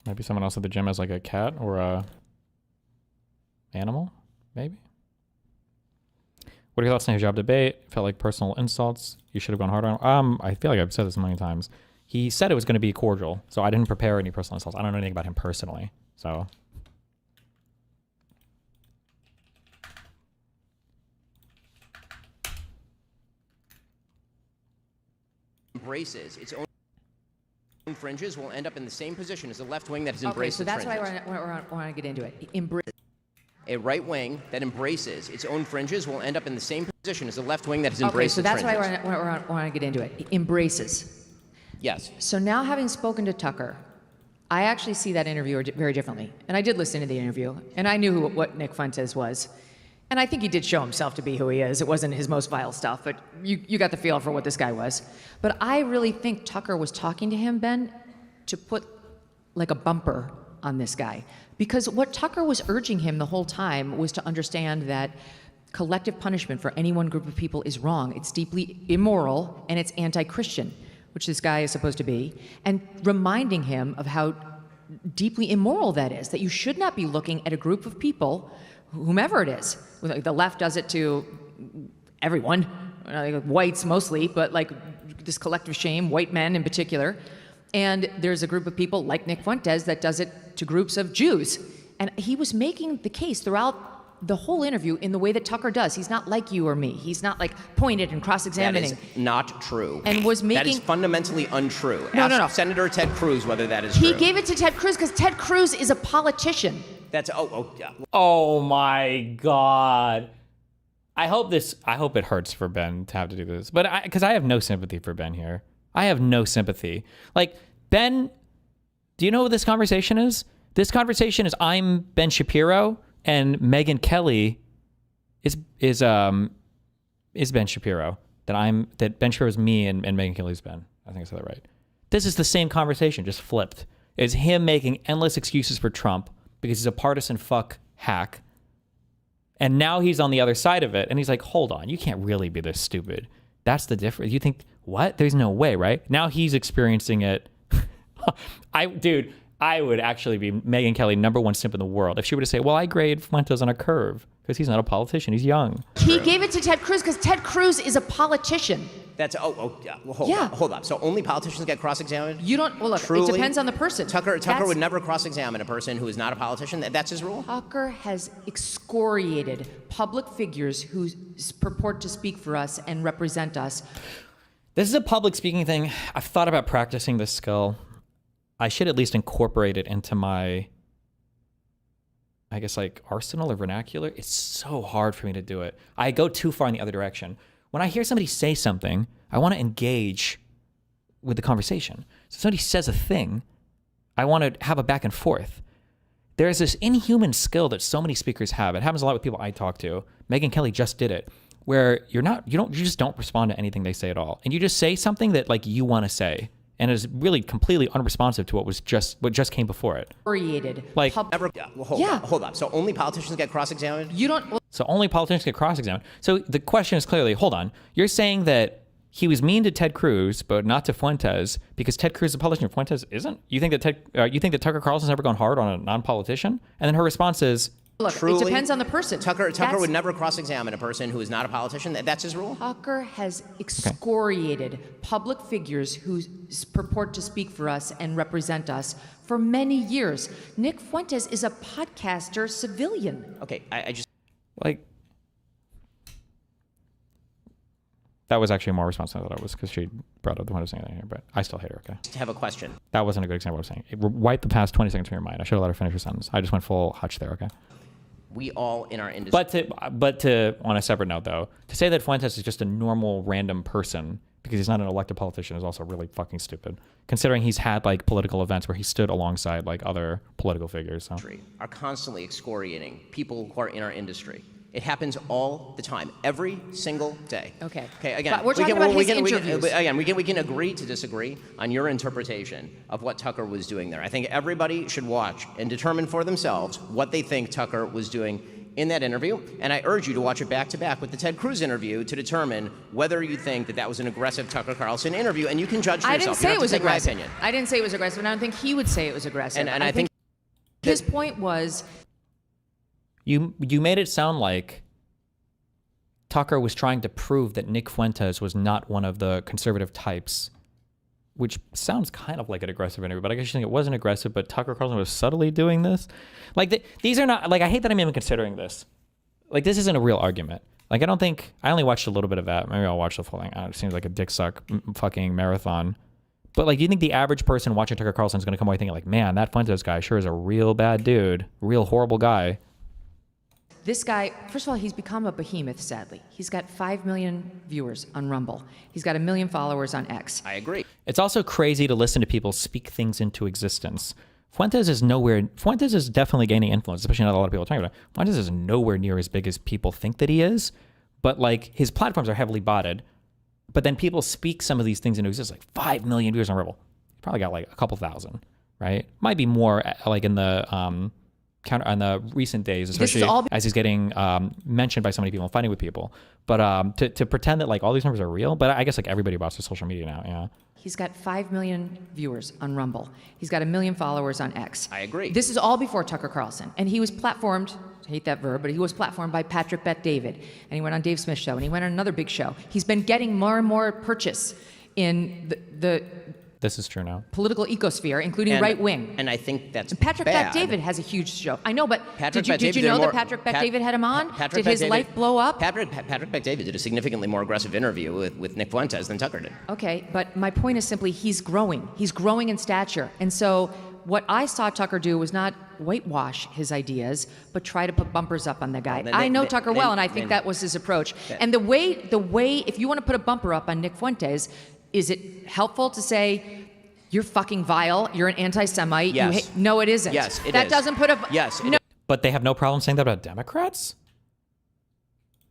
Maybe someone else at the gym has like a cat or a animal, maybe. What are your thoughts on his job debate? Felt like personal insults. You should have gone harder on him. I feel like I've said this a million times. He said it was going to be cordial, so I didn't prepare any personal insults. I don't know anything about him personally, so. Embraces its own fringes will end up in the same position as the left wing that has embraced Okay, so its that's fringes. why I want to get into it. A right wing that embraces its own fringes will end up in the same position as the left wing that has embraced its fringes. Okay, so that's why I want to get into it. Embraces. Yes. So now, having spoken to Tucker, I actually see that interview very differently. And I did listen to the interview, and I knew what Nick Fuentes was. And I think he did show himself to be who he is. It wasn't his most vile stuff, but you got the feel for what this guy was. But I really think Tucker was talking to him, Ben, to put like a bumper on this guy. Because what Tucker was urging him the whole time was to understand that collective punishment for any one group of people is wrong. It's deeply immoral, and it's anti-Christian, which this guy is supposed to be, and reminding him of how deeply immoral that is, that you should not be looking at a group of people, whomever it is. The left does it to everyone, whites mostly, but like this collective shame, white men in particular. And there's a group of people like Nick Fuentes that does it to groups of Jews. And he was making the case throughout the whole interview in the way that Tucker does. He's not like you or me. He's not like pointed and cross-examining. That is not true. And was making... That is fundamentally untrue. No, Ask Senator Ted Cruz whether that is true. He gave it to Ted Cruz because Ted Cruz is a politician. That's, yeah. Oh my God. I hope it hurts for Ben to have to do this, but because I have no sympathy for Ben here. I have no sympathy. Like, Ben, do you know what this conversation is? This conversation is I'm Ben Shapiro and Megyn Kelly is Ben Shapiro. That Ben Shapiro is me and Megyn Kelly's Ben. I think I said that right. This is the same conversation, just flipped. It's him making endless excuses for Trump because he's a partisan fuck hack. And now he's on the other side of it. And he's like, hold on, you can't really be this stupid. That's the difference. You think, what? There's no way, right? Now he's experiencing it. Dude, I would actually be Megyn Kelly #1 simp in the world if she were to say, well, I grade Fuentes on a curve because he's not a politician. He's young. He gave it to Ted Cruz because Ted Cruz is a politician. That's hold up. So only politicians get cross-examined? You don't. Well, look, Truly? It depends on the person. Tucker would never cross-examine a person who is not a politician. That's his rule. Tucker has excoriated public figures who purport to speak for us and represent us. This is a public speaking thing. I've thought about practicing this skill. I should at least incorporate it into my, I guess, like arsenal or vernacular. It's so hard for me to do it. I go too far in the other direction. When I hear somebody say something, I want to engage with the conversation. So if somebody says a thing, I want to have a back and forth. There's this inhuman skill that so many speakers have. It happens a lot with people I talk to. Megyn Kelly just did it, where you just don't respond to anything they say at all. And you just say something that like you want to say. And is really completely unresponsive to what just came before it. Like, Hold up. So only politicians get cross-examined? So only politicians get cross-examined. So the question is clearly, hold on, you're saying that he was mean to Ted Cruz, but not to Fuentes because Ted Cruz is a politician, Fuentes isn't? You think that Tucker Carlson's never gone hard on a non-politician? And then her response is, look, Truly? It depends on the person. Tucker would never cross-examine a person who is not a politician. That's his rule? Tucker has excoriated public figures who purport to speak for us and represent us for many years. Nick Fuentes is a podcaster civilian. Okay, I just... Like, that was actually more responsive than I was because she brought up the one I was saying that here, but I still hate her, okay? I have a question. That wasn't a good example of what I was saying. Wipe the past 20 seconds from your mind. I should have let her finish her sentence. I just went full hutch there, okay? We all in our industry... But to on a separate note, though, to say that Fuentes is just a normal random person because he's not an elected politician is also really fucking stupid, considering he's had like political events where he stood alongside like other political figures. So. Are constantly excoriating people who are in our industry. It happens all the time, every single day. Okay. Again, but we're talking about his interviews. We can agree to disagree on your interpretation of what Tucker was doing there. I think everybody should watch and determine for themselves what they think Tucker was doing in that interview. And I urge you to watch it back to back with the Ted Cruz interview to determine whether you think that was an aggressive Tucker Carlson interview, and you can judge for yourself. I didn't say it was aggressive. My opinion. I didn't say it was aggressive, and I don't think he would say it was aggressive. And I think his point was... You made it sound like Tucker was trying to prove that Nick Fuentes was not one of the conservative types, which sounds kind of like an aggressive interview, but I guess you think it wasn't aggressive, but Tucker Carlson was subtly doing this. Like, these are not, like, I hate that I'm even considering this. Like, this isn't a real argument. Like, I only watched a little bit of that. Maybe I'll watch the full thing. It seems like a dick suck fucking marathon. But, like, do you think the average person watching Tucker Carlson is going to come away thinking, like, man, that Fuentes guy sure is a real bad dude, real horrible guy? This guy, first of all, he's become a behemoth, sadly. He's got 5 million viewers on Rumble. He's got 1 million followers on X. I agree. It's also crazy to listen to people speak things into existence. Fuentes is definitely gaining influence, especially now that a lot of people are talking about it. Fuentes is nowhere near as big as people think that he is, but like his platforms are heavily botted. But then people speak some of these things into existence, like 5 million viewers on Rumble. He probably got like a couple thousand, right? Might be more like in the on the recent days, especially as he's getting mentioned by so many people and fighting with people. But to pretend that like all these numbers are real, but I guess like everybody watches social media now, yeah. He's got 5 million viewers on Rumble. He's got 1 million followers on X. I agree. This is all before Tucker Carlson. And he was platformed, I hate that verb, but he was platformed by Patrick Bet-David. And he went on Dave Smith's show, and he went on another big show. He's been getting more and more purchase in the this is true now. Political ecosphere, including right wing. And I think that's Patrick bad. Bet-David has a huge show. I know, but did you know that Patrick Bet-David had him on? Did his life blow up? Patrick Bet-David did a significantly more aggressive interview with Nick Fuentes than Tucker did. Okay, but my point is simply he's growing. He's growing in stature. And so what I saw Tucker do was not whitewash his ideas, but try to put bumpers up on the guy. I know Tucker well, and I think that was his approach. And the way, if you want to put a bumper up on Nick Fuentes, is it helpful to say, you're fucking vile, you're an anti-Semite? Yes. No, it isn't. Yes, it is. That doesn't put a... Yes, no. But they have no problem saying that about Democrats?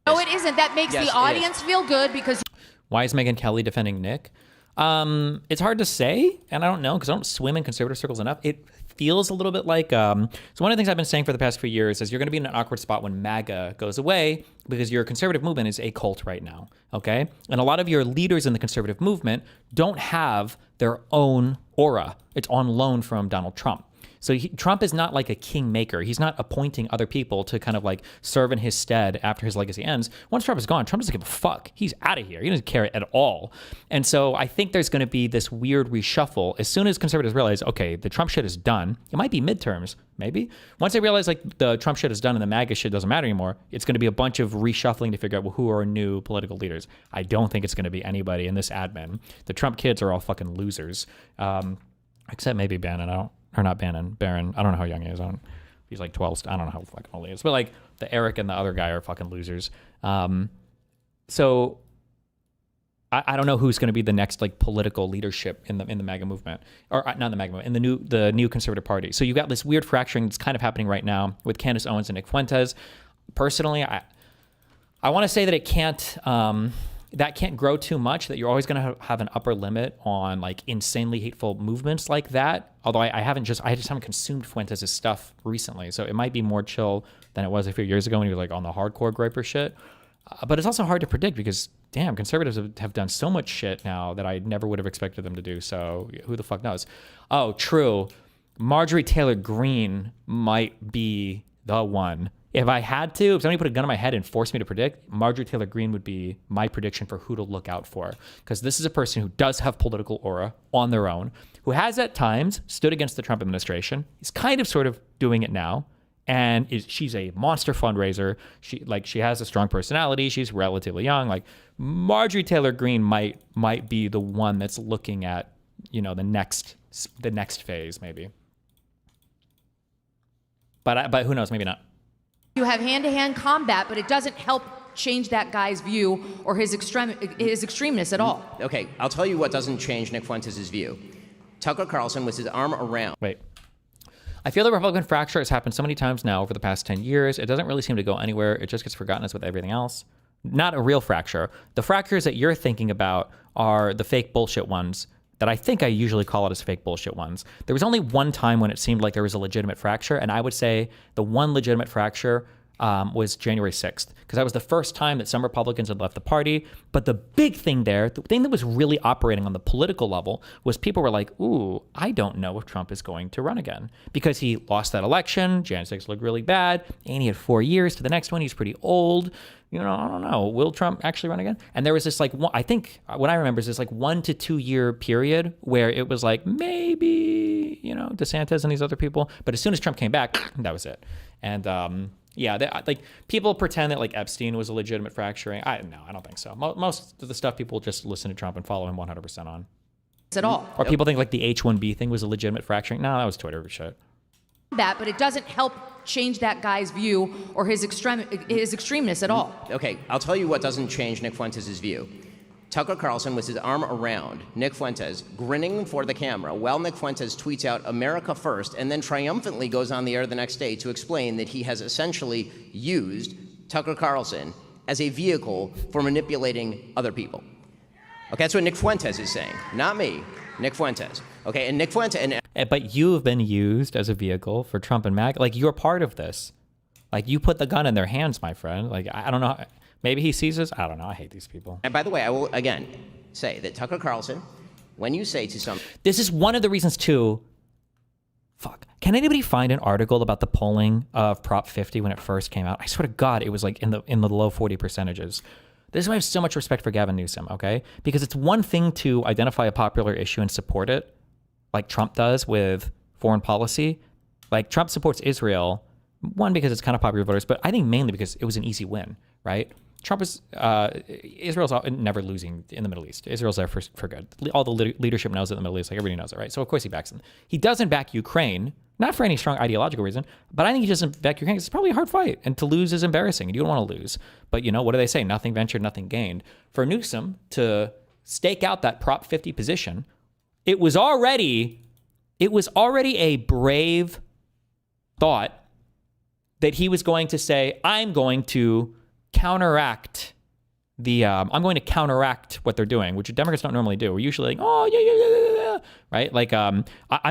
No, it isn't. That makes the audience feel good because... Why is Megyn Kelly defending Nick? It's hard to say, and I don't know because I don't swim in conservative circles enough. It feels a little bit like so one of the things I've been saying for the past few years is you're going to be in an awkward spot when MAGA goes away because your conservative movement is a cult right now, okay? And a lot of your leaders in the conservative movement don't have their own aura. It's on loan from Donald Trump. So Trump is not like a kingmaker. He's not appointing other people to kind of like serve in his stead after his legacy ends. Once Trump is gone, Trump doesn't give a fuck. He's out of here. He doesn't care at all. And so I think there's going to be this weird reshuffle as soon as conservatives realize, okay, the Trump shit is done. It might be midterms, maybe. Once they realize like the Trump shit is done and the MAGA shit doesn't matter anymore, it's going to be a bunch of reshuffling to figure out, well, who are new political leaders. I don't think it's going to be anybody in this admin. The Trump kids are all fucking losers. Except maybe Bannon. Barron. I don't know how young he is. He's like 12. I don't know how fucking old he is. But like the Eric and the other guy are fucking losers. So I don't know who's going to be the next like political leadership in the MAGA movement, or not the MAGA movement, in the new conservative party. So you've got this weird fracturing that's kind of happening right now with Candace Owens and Nick Fuentes. Personally, I want to say that it can't. That can't grow too much, that you're always going to have an upper limit on like insanely hateful movements like that. Although I just haven't consumed Fuentes' stuff recently. So it might be more chill than it was a few years ago when he was like on the hardcore griper shit. But it's also hard to predict because damn, conservatives have done so much shit now that I never would have expected them to do. So who the fuck knows? Oh, true. Marjorie Taylor Greene might be the one. If I had to, if somebody put a gun in my head and forced me to predict, Marjorie Taylor Greene would be my prediction for who to look out for. Because this is a person who does have political aura on their own, who has at times stood against the Trump administration. He's kind of sort of doing it now. And she's a monster fundraiser. She has a strong personality. She's relatively young. Like Marjorie Taylor Greene might be the one that's looking at, you know, the next phase maybe. But who knows? Maybe not. You have hand-to-hand combat, but it doesn't help change that guy's view or his extremeness at all. Okay, I'll tell you what doesn't change Nick Fuentes' view. Tucker Carlson was his arm around. Wait. I feel the Republican fracture has happened so many times now over the past 10 years. It doesn't really seem to go anywhere. It just gets forgotten as with everything else. Not a real fracture. The fractures that you're thinking about are the fake bullshit ones that I think I usually call it as fake bullshit ones. There was only one time when it seemed like there was a legitimate fracture, and I would say the one legitimate fracture was January 6th, because that was the first time that some Republicans had left the party. But the big thing there, the thing that was really operating on the political level, was people were like, ooh, I don't know if Trump is going to run again, because he lost that election. Jan 6 looked really bad, and he had 4 years to the next one. He's pretty old. You know, I don't know. Will Trump actually run again? And there was this like, I think what I remember is this like 1 to 2 year period where it was like maybe, you know, DeSantis and these other people. But as soon as Trump came back, that was it. And yeah, like people pretend that like Epstein was a legitimate fracturing. I don't think so. Most of the stuff people just listen to Trump and follow him 100% on. At all. Or people think like the H-1B thing was a legitimate fracturing. No, that was Twitter shit. That, but it doesn't help change that guy's view or his extremeness at all. Okay, I'll tell you what doesn't change Nick Fuentes' view. Tucker Carlson was his arm around Nick Fuentes, grinning for the camera, while Nick Fuentes tweets out America first, and then triumphantly goes on the air the next day to explain that he has essentially used Tucker Carlson as a vehicle for manipulating other people. Okay, that's what Nick Fuentes is saying, not me, Nick Fuentes. Okay, and Nick Fuentes... But you've been used as a vehicle for Trump and MAGA. Like, you're part of this. Like, you put the gun in their hands, my friend. Like, I don't know. Maybe he sees us. I don't know. I hate these people. And by the way, I will, again, say that Tucker Carlson, when you say to some... This is one of the reasons, too... Fuck. Can anybody find an article about the polling of Prop 50 when it first came out? I swear to God, it was like in the low 40 percentages. This is why I have so much respect for Gavin Newsom, okay? Because it's one thing to identify a popular issue and support it, like Trump does with foreign policy. Like, Trump supports Israel, one, because it's kind of popular voters, but I think mainly because it was an easy win, right? Trump is, Israel's never losing in the Middle East. Israel's there for good. All the leadership knows it in the Middle East, like everybody knows it, right? So of course he backs them. He doesn't back Ukraine, not for any strong ideological reason, but I think he doesn't back Ukraine because it's probably a hard fight, and to lose is embarrassing, and you don't want to lose. But you know, what do they say? Nothing ventured, nothing gained. For Newsom to stake out that Prop 50 position, it was already a brave thought that he was going to say, I'm going to counteract I'm going to counteract what they're doing, which Democrats don't normally do. We're usually like, oh yeah, right? Like I'm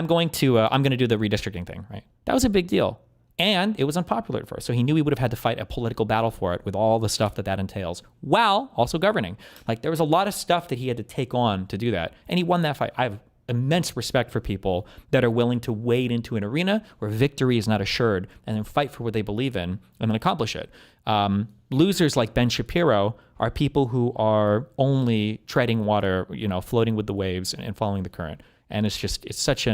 going to do the redistricting thing, right? That was a big deal, and it was unpopular at first. So he knew he would have had to fight a political battle for it with all the stuff that entails, while also governing. Like there was a lot of stuff that he had to take on to do that, and he won that fight. I have immense respect for people that are willing to wade into an arena where victory is not assured and then fight for what they believe in and then accomplish it. Losers like Ben Shapiro are people who are only treading water, floating with the waves and following the current. And it's such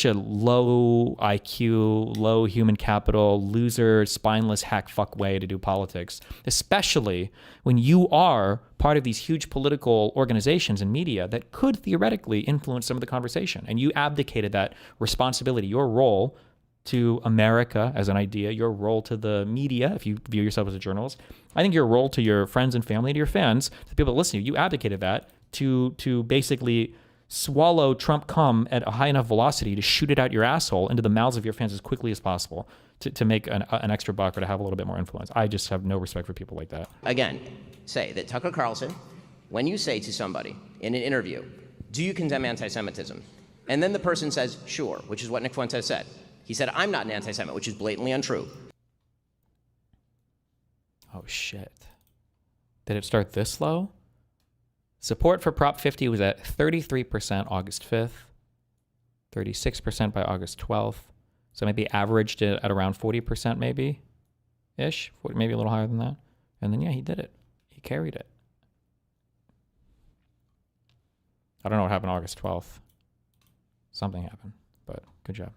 a low IQ, low human capital, loser, spineless hack fuck way to do politics, especially when you are part of these huge political organizations and media that could theoretically influence some of the conversation. And you abdicated that responsibility, your role to America as an idea, your role to the media, if you view yourself as a journalist. I think your role to your friends and family, to your fans, to the people that listen to you, you abdicated that to basically swallow Trump cum at a high enough velocity to shoot it out your asshole into the mouths of your fans as quickly as possible to make an extra buck or to have a little bit more influence. I just have no respect for people like that. Again, say that Tucker Carlson, when you say to somebody in an interview, do you condemn anti-Semitism? And then the person says, sure, which is what Nick Fuentes said. He said, I'm not an anti-Semite, which is blatantly untrue. Oh, shit. Did it start this low? Support for Prop 50 was at 33% August 5th, 36% by August 12th. So maybe averaged it at around 40% maybe-ish, maybe a little higher than that. And then, yeah, he did it. He carried it. I don't know what happened August 12th. Something happened, but good job.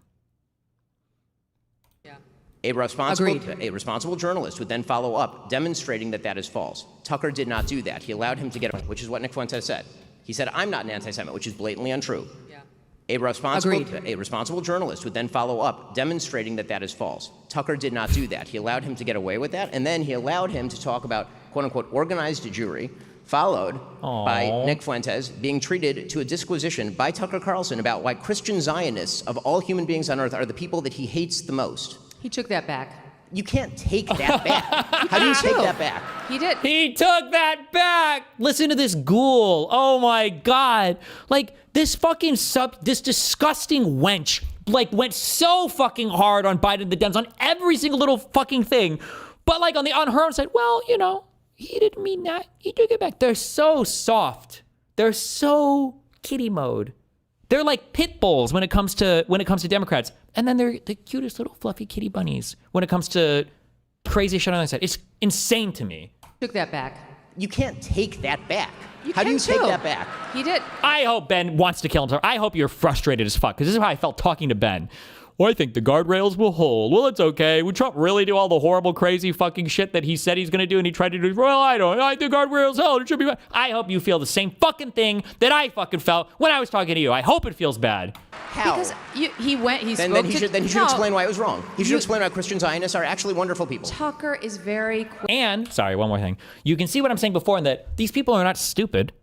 A responsible journalist would then follow up, demonstrating that that is false. Tucker did not do that. He allowed him to get away, which is what Nick Fuentes said. He said, I'm not an anti-Semite, which is blatantly untrue. Yeah. A responsible journalist would then follow up, demonstrating that that is false. Tucker did not do that. He allowed him to get away with that, and then he allowed him to talk about, quote-unquote, organized Jewry, followed by Nick Fuentes being treated to a disquisition by Tucker Carlson about why Christian Zionists of all human beings on earth are the people that he hates the most. He took that back. You can't take that back. How do you take that back? He did. He took that back. Listen to this ghoul. Oh my God. Like this fucking this disgusting wench went so fucking hard on Biden and the Dems on every single little fucking thing. But on her own side, well, he didn't mean that. He took it back. They're so soft. They're so kitty mode. They're like pit bulls when it comes to Democrats, and then they're the cutest little fluffy kitty bunnies when it comes to crazy shit on the side. It's insane to me. Took that back. You can't take that back. How do you take that back? He did. I hope Ben wants to kill himself. I hope you're frustrated as fuck, because this is how I felt talking to Ben. Well, I think the guardrails will hold. Well, it's okay. Would Trump really do all the horrible, crazy fucking shit that he said he's going to do and he tried to do? Well, I think the guardrails held. It should be bad. I hope you feel the same fucking thing that I fucking felt when I was talking to you. I hope it feels bad. How? Because he spoke then he should explain why it was wrong. He should explain why Christian Zionists are actually wonderful people. Tucker is very quick. And, sorry, one more thing. You can see what I'm saying before in that these people are not stupid.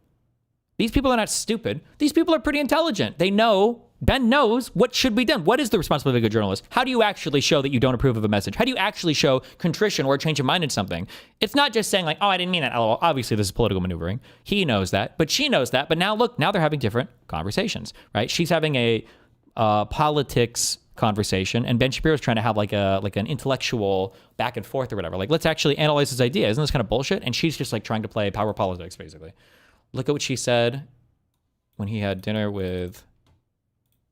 These people are not stupid. These people are pretty intelligent. They know. Ben knows what should be done. What is the responsibility of a good journalist? How do you actually show that you don't approve of a message? How do you actually show contrition or a change of mind in something? It's not just saying oh, I didn't mean that. LOL. Obviously, this is political maneuvering. He knows that, but she knows that. But now look, now they're having different conversations, right? She's having a politics conversation, and Ben Shapiro's trying to have an intellectual back and forth or whatever. Let's actually analyze his idea. Isn't this kind of bullshit? And she's just trying to play power politics, basically. Look at what she said when he had dinner with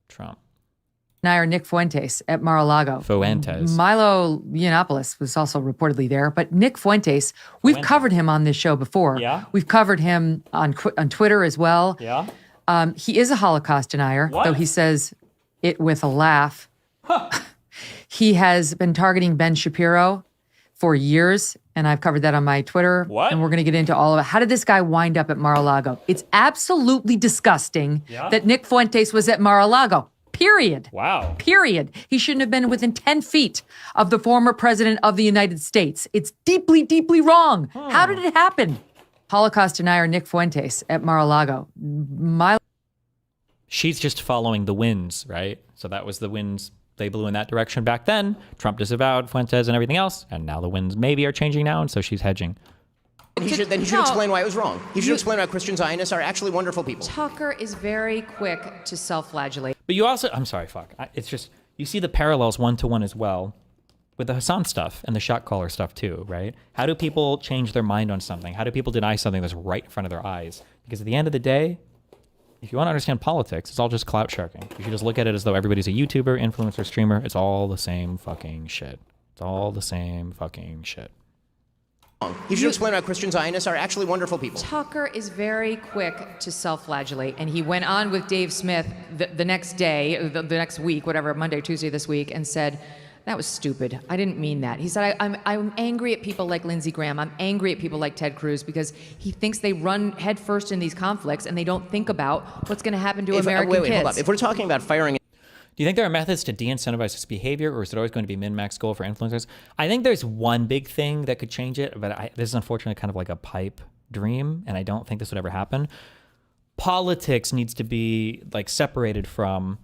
Trump. And I are Nick Fuentes at Mar-a-Lago. Fuentes. Milo Yiannopoulos was also reportedly there, but Nick Fuentes, we've covered him on this show before. Yeah. We've covered him on Twitter as well. Yeah. He is a Holocaust denier, though he says it with a laugh. Huh. He has been targeting Ben Shapiro for years, and I've covered that on my Twitter. What? And we're going to get into all of it. How did this guy wind up at Mar-a-Lago? It's absolutely disgusting that Nick Fuentes was at Mar-a-Lago. Period. Wow. Period. He shouldn't have been within 10 feet of the former president of the United States. It's deeply, deeply wrong. How did it happen? Holocaust denier Nick Fuentes at Mar-a-Lago. She's just following the winds, right? So that was the winds. They blew in that direction back then. Trump disavowed Fuentes and everything else. And now the winds maybe are changing now. And so she's hedging. He should explain why it was wrong. He should explain why Christian Zionists are actually wonderful people. Tucker is very quick to self-flagellate. But you also, I'm sorry, it's just, you see the parallels one-to-one as well with the Hassan stuff and the shot caller stuff too, right? How do people change their mind on something? How do people deny something that's right in front of their eyes? Because at the end of the day, if you want to understand politics, it's all just clout sharking. You should just look at it as though everybody's a YouTuber, influencer, streamer. It's all the same fucking shit. It's all the same fucking shit. He should explain why Christian Zionists are actually wonderful people. Tucker is very quick to self-flagellate, and he went on with Dave Smith the next day, the next week, whatever, Monday, Tuesday this week, and said, that was stupid. I didn't mean that. He said, I'm angry at people like Lindsey Graham. I'm angry at people like Ted Cruz because he thinks they run headfirst in these conflicts and they don't think about what's going to happen to American kids. Hold up. If we're talking about firing... Do you think there are methods to de-incentivize this behavior, or is it always going to be min-max goal for influencers? I think there's one big thing that could change it, but this is unfortunately kind of like a pipe dream, and I don't think this would ever happen. Politics needs to be like separated from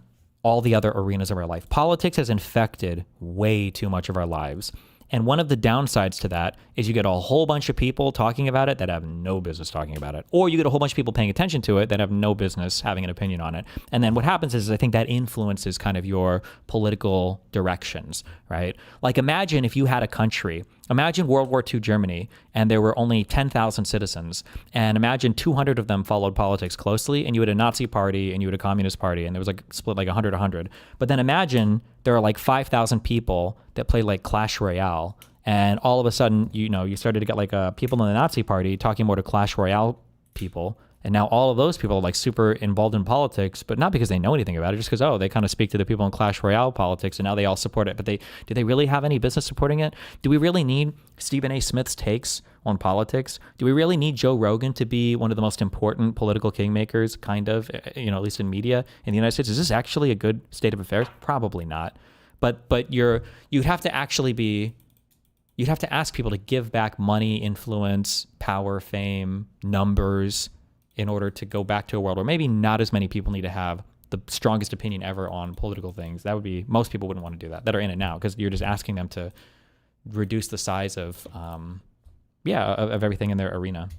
all the other arenas of our life. Politics has infected way too much of our lives. And one of the downsides to that is you get a whole bunch of people talking about it that have no business talking about it. Or you get a whole bunch of people paying attention to it that have no business having an opinion on it. And then what happens is I think that influences kind of your political directions, right? Like imagine if you had a country, imagine World War II Germany, and there were only 10,000 citizens. And imagine 200 of them followed politics closely, and you had a Nazi party and you had a communist party, and there was like split like 100-100. But then imagine there are like 5,000 people that play like Clash Royale, and all of a sudden, you started to get like people in the Nazi party talking more to Clash Royale people, and now all of those people are like super involved in politics, but not because they know anything about it, just because, they kind of speak to the people in Clash Royale politics, and now they all support it. But do they really have any business supporting it? Do we really need Stephen A. Smith's takes on politics? Do we really need Joe Rogan to be one of the most important political kingmakers, kind of, at least in media in the United States? Is this actually a good state of affairs? Probably not. But you'd have to ask people to give back money, influence, power, fame, numbers, in order to go back to a world where maybe not as many people need to have the strongest opinion ever on political things. That would be, most people wouldn't want to do that are in it now, because you're just asking them to reduce the size of everything in their arena.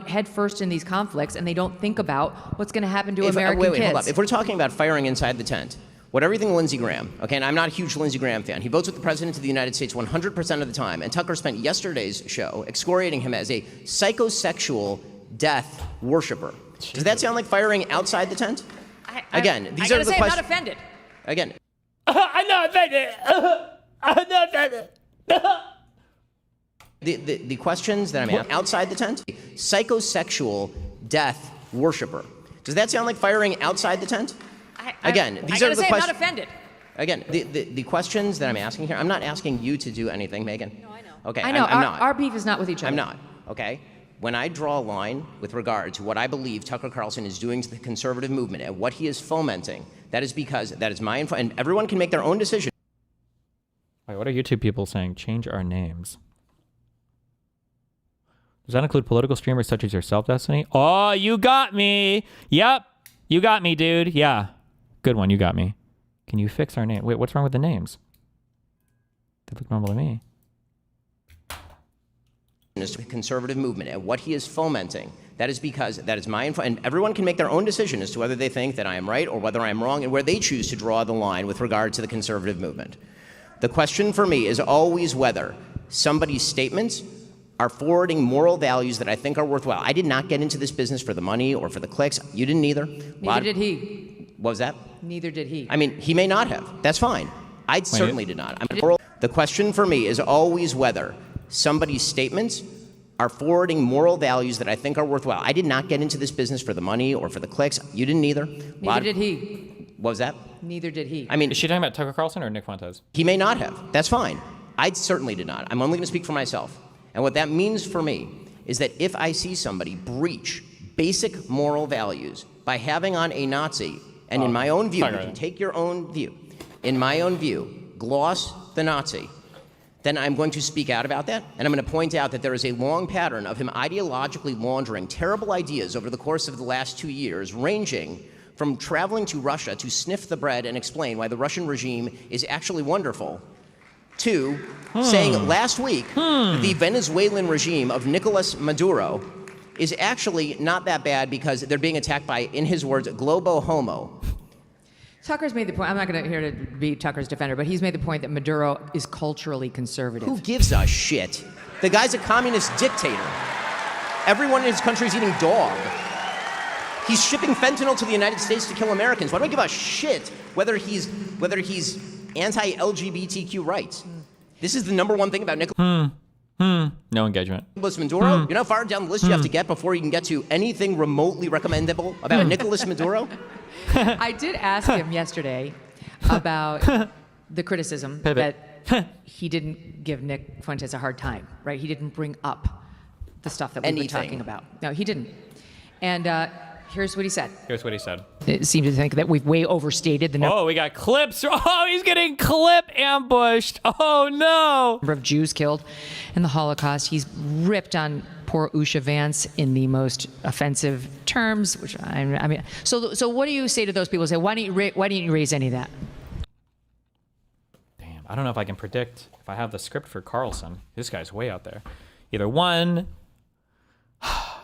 Head first in these conflicts, and they don't think about what's going to happen to American kids. Hold up. If we're talking about firing inside the tent, everything Lindsey Graham, okay, and I'm not a huge Lindsey Graham fan. He votes with the President of the United States 100% of the time, and Tucker spent yesterday's show excoriating him as a psychosexual death worshiper. Does that sound like firing outside the tent? Again, these are the questions. I'm not offended. Again. I'm not offended. I'm not offended. The questions that I'm asking outside the tent, psychosexual death worshiper. Does that sound like firing outside the tent? Again, these are the questions. I'm not offended. Again, the questions that I'm asking here, I'm not asking you to do anything, Megan. No, I know. Okay, I know. I'm not. Our beef is not with each other. I'm not, okay? When I draw a line with regard to what I believe Tucker Carlson is doing to the conservative movement and what he is fomenting, that is because that is my info, and everyone can make their own decision. Wait, what are YouTube people saying? Change our names. Does that include political streamers such as yourself, Destiny? Oh, you got me. Yep. You got me, dude. Yeah. Good one. You got me. Can you fix our name? Wait, what's wrong with the names? They look normal to me. The conservative movement and what he is fomenting, that is because that is my info, and everyone can make their own decision as to whether they think that I am right or whether I am wrong, and where they choose to draw the line with regard to the conservative movement. The question for me is always whether somebody's statements are forwarding moral values that I think are worthwhile. I did not get into this business for the money or for the clicks. You didn't either. Neither did he. What was that? Neither did he. I mean, he may not have. That's fine. I certainly did not. The question for me is always whether somebody's statements are forwarding moral values that I think are worthwhile. I did not get into this business for the money or for the clicks. You didn't either. Neither did he. What was that? Neither did he. I mean, is she talking about Tucker Carlson or Nick Fuentes? He may not have. That's fine. I certainly did not. I'm only going to speak for myself. And what that means for me is that if I see somebody breach basic moral values by having on a Nazi, and in my own view, you can take your own view, in my own view, gloss the Nazi, then I'm going to speak out about that, and I'm going to point out that there is a long pattern of him ideologically laundering terrible ideas over the course of the last 2 years, ranging from traveling to Russia to sniff the bread and explain why the Russian regime is actually wonderful, to saying last week that the Venezuelan regime of Nicolas Maduro is actually not that bad because they're being attacked by, in his words, globo homo. Tucker's made the point, I'm not going to here to be Tucker's defender, but he's made the point that Maduro is culturally conservative. Who gives a shit? The guy's a communist dictator. Everyone in his country is eating dog. He's shipping fentanyl to the United States to kill Americans. Why do I give a shit whether he's anti-LGBTQ rights? This is the number one thing about Nicolas No engagement. Maduro. You know how far down the list you have to get before you can get to anything remotely recommendable about Nicolas Maduro? I did ask him yesterday about the criticism that he didn't give Nick Fuentes a hard time, right? He didn't bring up the stuff that we've been talking about. No, he didn't. And here's what he said. It seemed to think that we've way overstated the number. Oh, we got clips. Oh, he's getting clip ambushed. Oh, no. Number of Jews killed in the Holocaust. He's ripped on poor Usha Vance in the most offensive terms, which I mean, so what do you say to those people who say, why didn't you raise any of that? Damn, I don't know if I can predict if I have the script for Carlson. This guy's way out there. Either one,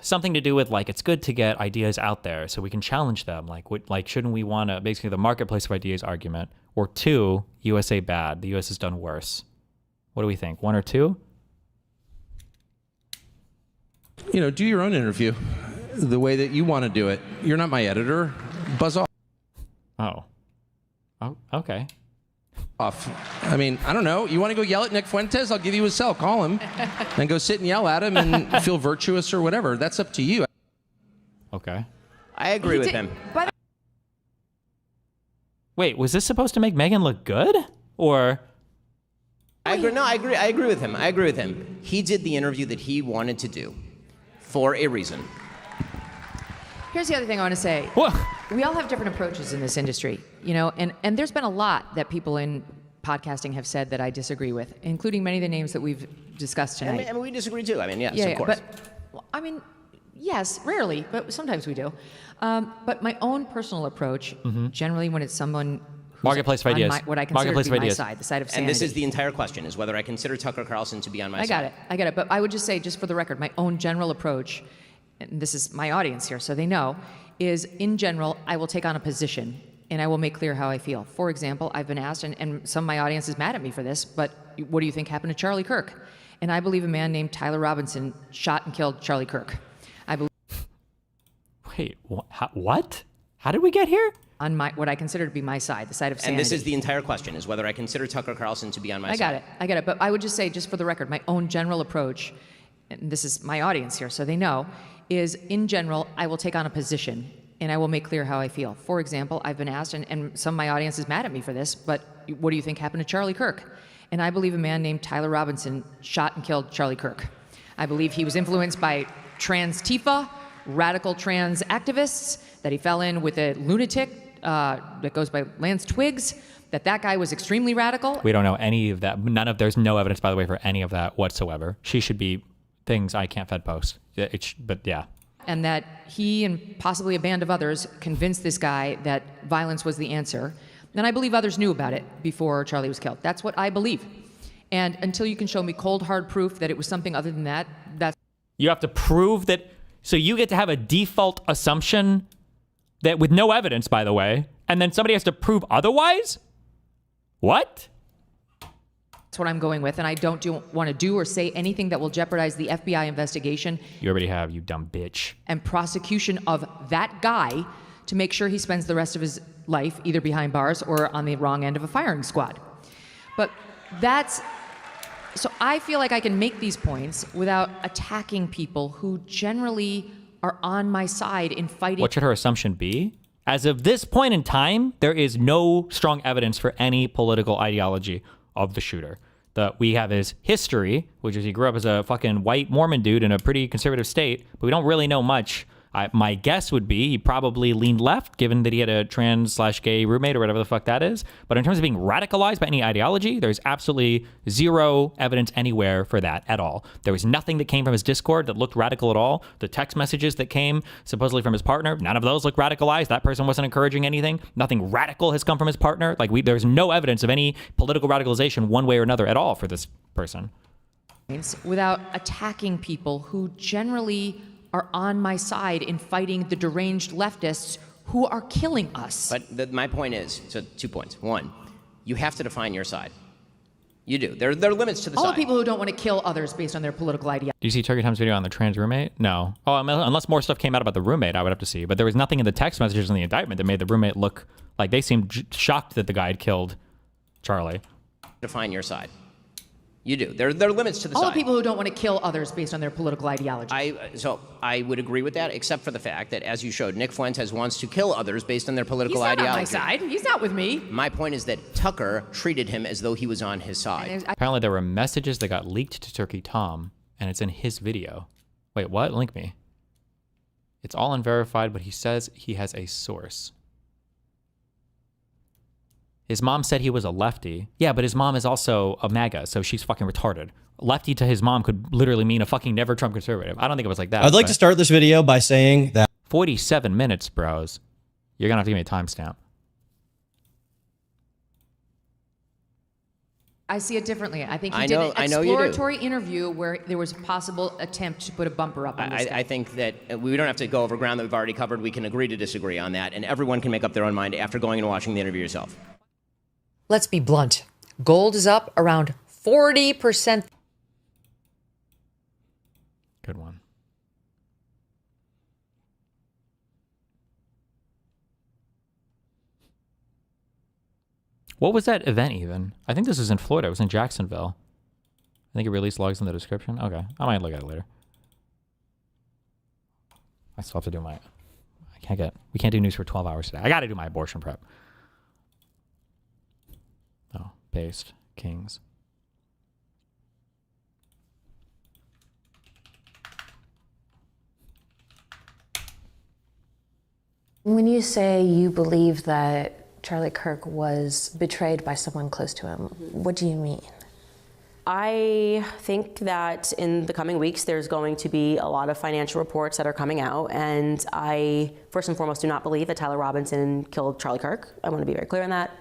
something to do with like it's good to get ideas out there so we can challenge them. Like shouldn't we want to basically the marketplace of ideas argument? Or two, USA bad. The US has done worse. What do we think? One or two? You know, do your own interview the way that you want to do it. You're not my editor. Buzz off. Oh, okay. I mean, I don't know. You want to go yell at Nick Fuentes? I'll give you his cell. Call him and go sit and yell at him and feel virtuous or whatever. That's up to you. Okay. I agree with him. Wait, was this supposed to make Megan look good? Or... I agree with him. He did the interview that he wanted to do for a reason. Here's the other thing I want to say. What? We all have different approaches in this industry, you know, and there's been a lot that people in podcasting have said that I disagree with, including many of the names that we've discussed tonight. And we disagree too. I mean, yes, yeah, of course. But, I mean, yes, rarely, but sometimes we do. But my own personal approach, generally when it's someone who's marketplace of ideas. what I consider to be my side, the side of sanity. And this is the entire question, is whether I consider Tucker Carlson to be on my side. I got it. But I would just say, just for the record, my own general approach, and this is my audience here, so they know, is in general, I will take on a position and I will make clear how I feel. For example, I've been asked, and some of my audience is mad at me for this, but what do you think happened to Charlie Kirk? And I believe a man named Tyler Robinson shot and killed Charlie Kirk. I believe. Wait, what? How did we get here? On what I consider to be my side, the side of sanity. And this is the entire question, is whether I consider Tucker Carlson to be on my side. I got it. But I would just say, just for the record, my own general approach, and this is my audience here, so they know, is in general, I will take on a position and I will make clear how I feel. For example, I've been asked, and some of my audience is mad at me for this, but what do you think happened to Charlie Kirk? And I believe a man named Tyler Robinson shot and killed Charlie Kirk. I believe he was influenced by trans Tifa, radical trans activists, that he fell in with a lunatic that goes by Lance Twiggs, that guy was extremely radical. We don't know any of that. There's no evidence, by the way, for any of that whatsoever. She should be things I can't Fed post. But yeah. And that he and possibly a band of others convinced this guy that violence was the answer. And I believe others knew about it before Charlie was killed. That's what I believe. And until you can show me cold, hard proof that it was something other than that, that's... You have to prove that... So you get to have a default assumption that with no evidence, by the way, and then somebody has to prove otherwise? What? That's what I'm going with, and I don't want to do or say anything that will jeopardize the FBI investigation. You already have, you dumb bitch. And prosecution of that guy to make sure he spends the rest of his life either behind bars or on the wrong end of a firing squad. But that's... So I feel like I can make these points without attacking people who generally are on my side in fighting. What should her assumption be? As of this point in time, there is no strong evidence for any political ideology of the shooter. That we have his history, which is he grew up as a fucking white Mormon dude in a pretty conservative state, but we don't really know much My guess would be he probably leaned left, given that he had a trans/gay roommate or whatever the fuck that is. But in terms of being radicalized by any ideology, there's absolutely zero evidence anywhere for that at all. There was nothing that came from his Discord that looked radical at all. The text messages that came supposedly from his partner, none of those look radicalized. That person wasn't encouraging anything. Nothing radical has come from his partner. Like, there's no evidence of any political radicalization one way or another at all for this person. Without attacking people who generally are on my side in fighting the deranged leftists who are killing us. But my point is, so 2 points. One, you have to define your side. You do. There are limits to the All side. the people who don't want to kill others based on their political ideology. Do you see Turkey Time's video on the trans roommate? No. Oh, unless more stuff came out about the roommate, I would have to see. But there was nothing in the text messages in the indictment that made the roommate look like they seemed shocked that the guy had killed Charlie. Define your side. You do. There are limits to the All side. the people who don't want to kill others based on their political ideology. So I would agree with that, except for the fact that, as you showed, Nick Fuentes wants to kill others based on their political He's not ideology. on my side. He's not with me. My point is that Tucker treated him as though he was on his side. Apparently there were messages that got leaked to Turkey Tom, and it's in his video. Wait, what? Link me. It's all unverified, but he says he has a source. His mom said he was a lefty. Yeah, but his mom is also a MAGA, so she's fucking retarded. Lefty to his mom could literally mean a fucking never Trump conservative. I don't think it was like that. I'd like to start this video by saying that 47 minutes, bros. You're gonna have to give me a timestamp. I see it differently. I think he I did know- an I know you do. exploratory interview where there was a possible attempt to put a bumper up on this guy. I think that we don't have to go over ground that we've already covered. We can agree to disagree on that, and everyone can make up their own mind after going and watching the interview yourself. Let's be blunt. Gold is up around 40%. Good one. What was that event even? I think this was in Florida. It was in Jacksonville. I think it released logs in the description. Okay. I might look at it later. I still have to do my... We can't do news for 12 hours today. I got to do my abortion prep. Oh, paste. Kings. When you say you believe that Charlie Kirk was betrayed by someone close to him, what do you mean? I think that in the coming weeks, there's going to be a lot of financial reports that are coming out. And I, first and foremost, do not believe that Tyler Robinson killed Charlie Kirk. I want to be very clear on that.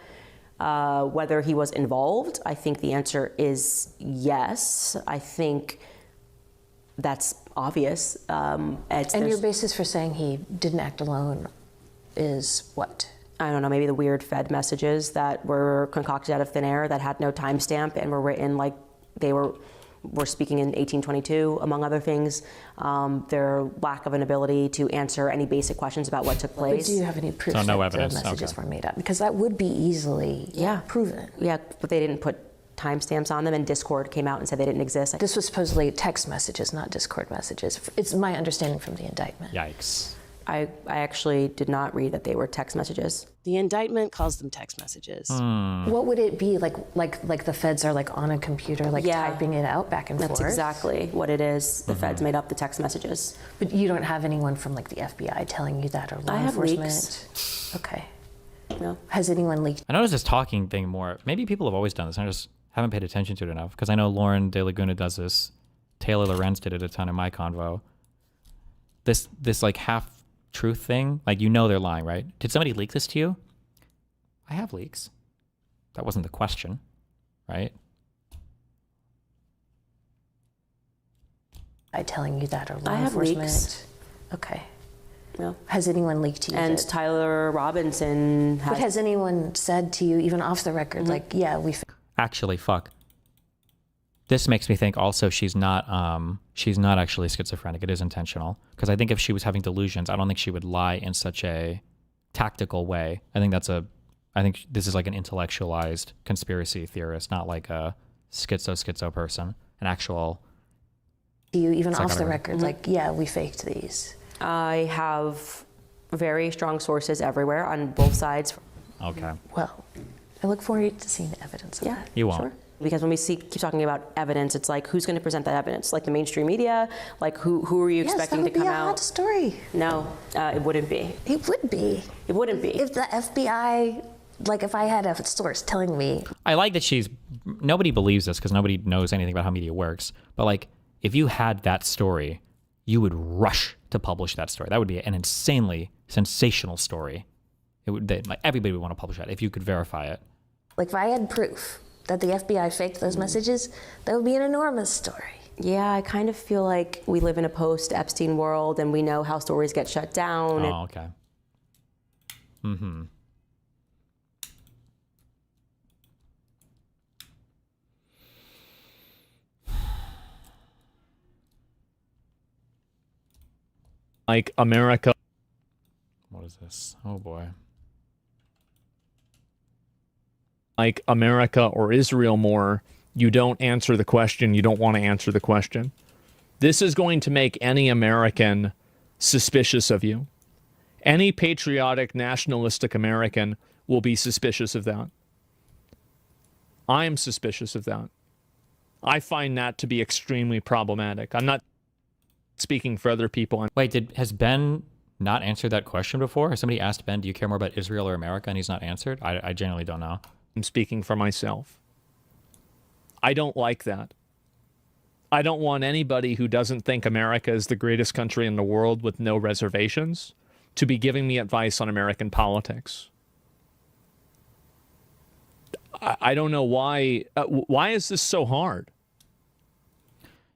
Whether he was involved, I think the answer is yes. I think that's obvious. And your basis for saying he didn't act alone is what? I don't know, maybe the weird Fed messages that were concocted out of thin air that had no timestamp and were written like they were speaking in 1822, among other things. Their lack of an ability to answer any basic questions about what took place. But do you have any proof that the messages were made up? Because that would be easily proven. Yeah, but they didn't put timestamps on them, and Discord came out and said they didn't exist. This was supposedly text messages, not Discord messages. It's my understanding from the indictment. Yikes. I actually did not read that they were text messages. The indictment calls them text messages. What would it be like the feds are like on a computer, typing it out back and forth? That's exactly what it is. The feds made up the text messages. But you don't have anyone from like the FBI telling you that or law I have enforcement? leaks. Okay. No. Has anyone leaked? I noticed this talking thing more. Maybe people have always done this. I just haven't paid attention to it enough because I know Lauren De Laguna does this. Taylor Lorenz did it a ton in my convo. This like half truth thing, like they're lying, right? Did somebody leak this to you? I have leaks. That wasn't the question, right? I telling you that or law I have enforcement? leaks. Okay. No. Has anyone leaked to you? And Tyler Robinson But has anyone said to you, even off the record, like, yeah, we... Actually, fuck. This makes me think also she's not actually schizophrenic. It is intentional. Because I think if she was having delusions, I don't think she would lie in such a tactical way. I think this is like an intellectualized conspiracy theorist, not like a schizo person, an actual... You even off the record, like, yeah, we faked these. I have very strong sources everywhere on both sides. Okay. Well, I look forward to seeing the evidence of that. You won't. Sure. Because when we keep talking about evidence, it's like, who's going to present that evidence? Like the mainstream media? Like who are you expecting to come out? Yes, that would be a hot story. No, it wouldn't be. It would be. It wouldn't be. If the FBI, like if I had a source telling me. I like that nobody believes this because nobody knows anything about how media works. But like, if you had that story, you would rush to publish that story. That would be an insanely sensational story. Like everybody would want to publish that if you could verify it. Like if I had proof that the FBI faked those messages, that would be an enormous story. Yeah, I kind of feel like we live in a post-Epstein world and we know how stories get shut down. Oh, okay. Mm-hmm. Like America. What is this? Oh boy. Like America or Israel more, you don't answer the question, you don't want to answer the question. This is going to make any American suspicious of you. Any patriotic, nationalistic American will be suspicious of that. I am suspicious of that. I find that to be extremely problematic. I'm not speaking for other people. Wait, has Ben not answered that question before? Has somebody asked Ben, do you care more about Israel or America? And he's not answered? I genuinely don't know. I'm speaking for myself. I don't like that. I don't want anybody who doesn't think America is the greatest country in the world with no reservations to be giving me advice on American politics. I don't know why. Why is this so hard?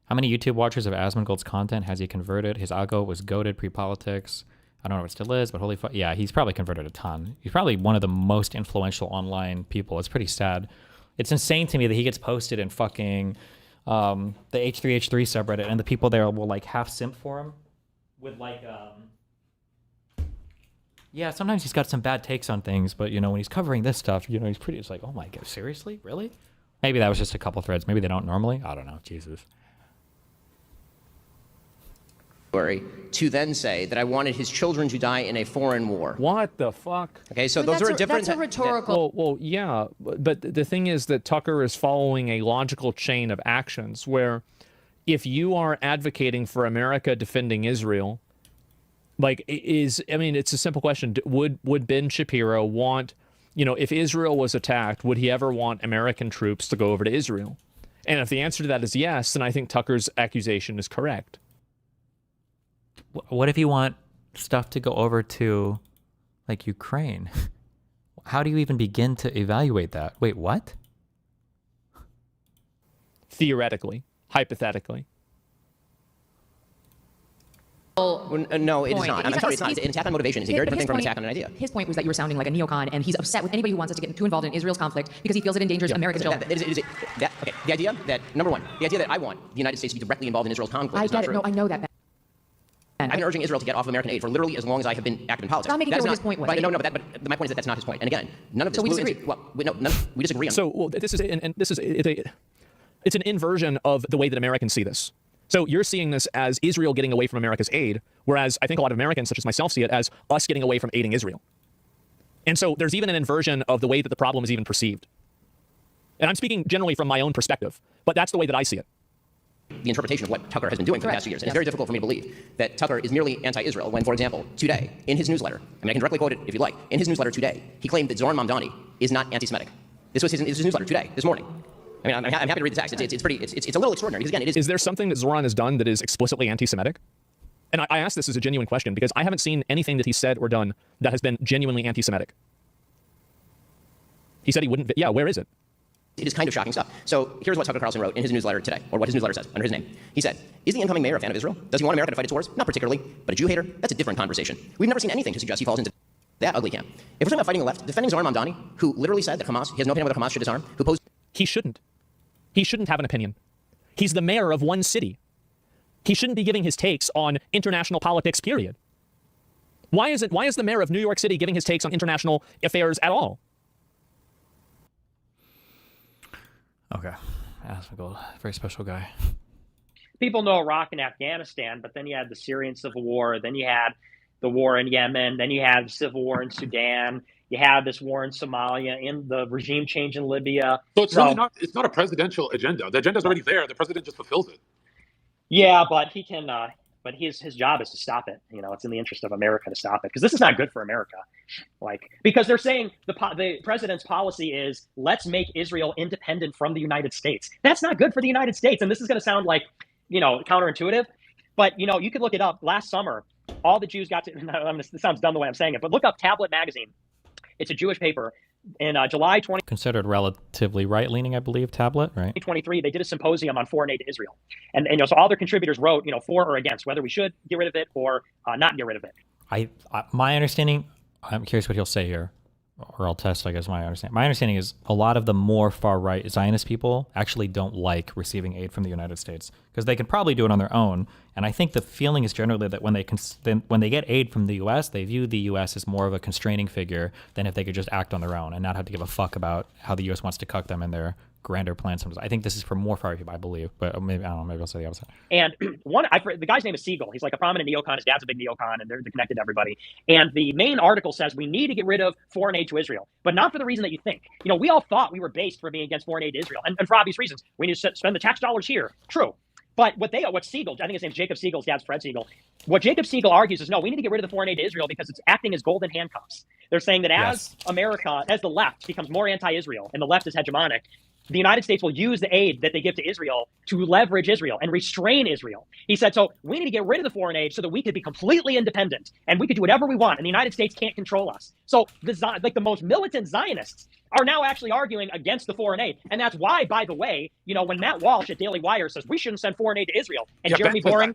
How many YouTube watchers of Asmongold's content has he converted? His algo was goated pre-politics. I don't know if it still is, but holy fuck. Yeah, he's probably converted a ton. He's probably one of the most influential online people. It's pretty sad. It's insane to me that he gets posted in fucking the H3H3 subreddit and the people there will like half simp for him with like, yeah, sometimes he's got some bad takes on things, but you know, when he's covering this stuff, you know, it's like, oh my God, seriously? Really? Maybe that was just a couple threads. Maybe they don't normally. I don't know. Jesus. To then say that I wanted his children to die in a foreign war. What the fuck? Okay, so those are different. That's a rhetorical. Well, yeah, but the thing is that Tucker is following a logical chain of actions where if you are advocating for America defending Israel, like it's a simple question. Would Ben Shapiro want, you know, if Israel was attacked, would he ever want American troops to go over to Israel? And if the answer to that is yes, then I think Tucker's accusation is correct. What if you want stuff to go over to, like, Ukraine? How do you even begin to evaluate that? Wait, what? Theoretically, hypothetically. No, it is not. I'm sorry, it's not. An attack on motivation is a very different thing from an attack on an idea. His point was that you were sounding like a neocon, and he's upset with anybody who wants us to get too involved in Israel's conflict because he feels it endangers American children. Okay, the idea that, number one, the idea that I want the United States to be directly involved in Israel's conflict is not true. No, I know that. I've been urging Israel to get off of American aid for literally as long as I have been active in politics. I'm making clear what his point was. But my point is that that's not his point. And again, none of this. So we disagree. We disagree on. So it's an inversion of the way that Americans see this. So you're seeing this as Israel getting away from America's aid, whereas I think a lot of Americans, such as myself, see it as us getting away from aiding Israel. And so there's even an inversion of the way that the problem is even perceived. And I'm speaking generally from my own perspective, but that's the way that I see it. The interpretation of what Tucker has been doing for the past 2 years. And it's very difficult for me to believe that Tucker is merely anti-Israel when, for example, today, in his newsletter, I mean, I can directly quote it if you like, in his newsletter today, he claimed that Zoran Mamdani is not anti-Semitic. This was his newsletter today, this morning. I mean, I'm happy to read the text. It's a little extraordinary because, again, it is... Is there something that Zoran has done that is explicitly anti-Semitic? And I ask this as a genuine question because I haven't seen anything that he said or done that has been genuinely anti-Semitic. He said he wouldn't... Yeah, where is it? It is kind of shocking stuff. So here's what Tucker Carlson wrote in his newsletter today, or what his newsletter says under his name. He said, is the incoming mayor a fan of Israel? Does he want America to fight its wars? Not particularly. But a Jew hater? That's a different conversation. We've never seen anything to suggest he falls into that ugly camp. If we're talking about fighting the left, defending Zoran Mamdani, who literally said that Hamas, he has no opinion whether Hamas should disarm, who posed... He shouldn't. He shouldn't have an opinion. He's the mayor of one city. He shouldn't be giving his takes on international politics, period. Why is the mayor of New York City giving his takes on international affairs at all? Okay. Asmongold, very special guy. People know Iraq and Afghanistan, but then you had the Syrian civil war, then you had the war in Yemen, then you had the civil war in Sudan, You have this war in Somalia, in the regime change in Libya. So it's really not. It's not a presidential agenda. The agenda's already there. The president just fulfills it. Yeah, but he can. But his job is to stop it. You know, it's in the interest of America to stop it because this is not good for America. Like, because they're saying the president's policy is let's make Israel independent from the United States. That's not good for the United States. And this is going to sound like, you know, counterintuitive, but you know, you could look it up. Last summer, all the Jews got to. This sounds dumb the way I'm saying it, but look up Tablet magazine. It's a Jewish paper. In July 20. Considered relatively right-leaning, I believe, Tablet, right? 2023, they did a symposium on foreign aid to Israel, and you know, so all their contributors wrote, you know, for or against whether we should get rid of it or not get rid of it. My understanding, I'm curious what he'll say here, or I'll test, I guess, my understanding. My understanding is a lot of the more far-right Zionist people actually don't like receiving aid from the United States because they can probably do it on their own. And I think the feeling is generally that when they get aid from the U.S., they view the U.S. as more of a constraining figure than if they could just act on their own and not have to give a fuck about how the U.S. wants to cuck them in their grander plans. I think this is for more far-right people, I believe, but maybe, I don't know, maybe I'll say the opposite. And the guy's name is Siegel. He's like a prominent neocon. His dad's a big neocon, and they're connected to everybody. And the main article says we need to get rid of foreign aid to Israel, but not for the reason that you think. You know, we all thought we were based for being against foreign aid to Israel, and for obvious reasons. We need to spend the tax dollars here. True. But what Siegel, I think his name's Jacob Siegel's dad's Fred Siegel. What Jacob Siegel argues is, no, we need to get rid of the foreign aid to Israel because it's acting as golden handcuffs. They're saying that as America, as the left becomes more anti-Israel and the left is hegemonic, the United States will use the aid that they give to Israel to leverage Israel and restrain Israel. He said, so we need to get rid of the foreign aid so that we could be completely independent and we could do whatever we want and the United States can't control us. So the most militant Zionists are now actually arguing against the foreign aid. And that's why, by the way, you know, when Matt Walsh at Daily Wire says we shouldn't send foreign aid to Israel, and Jeremy Boring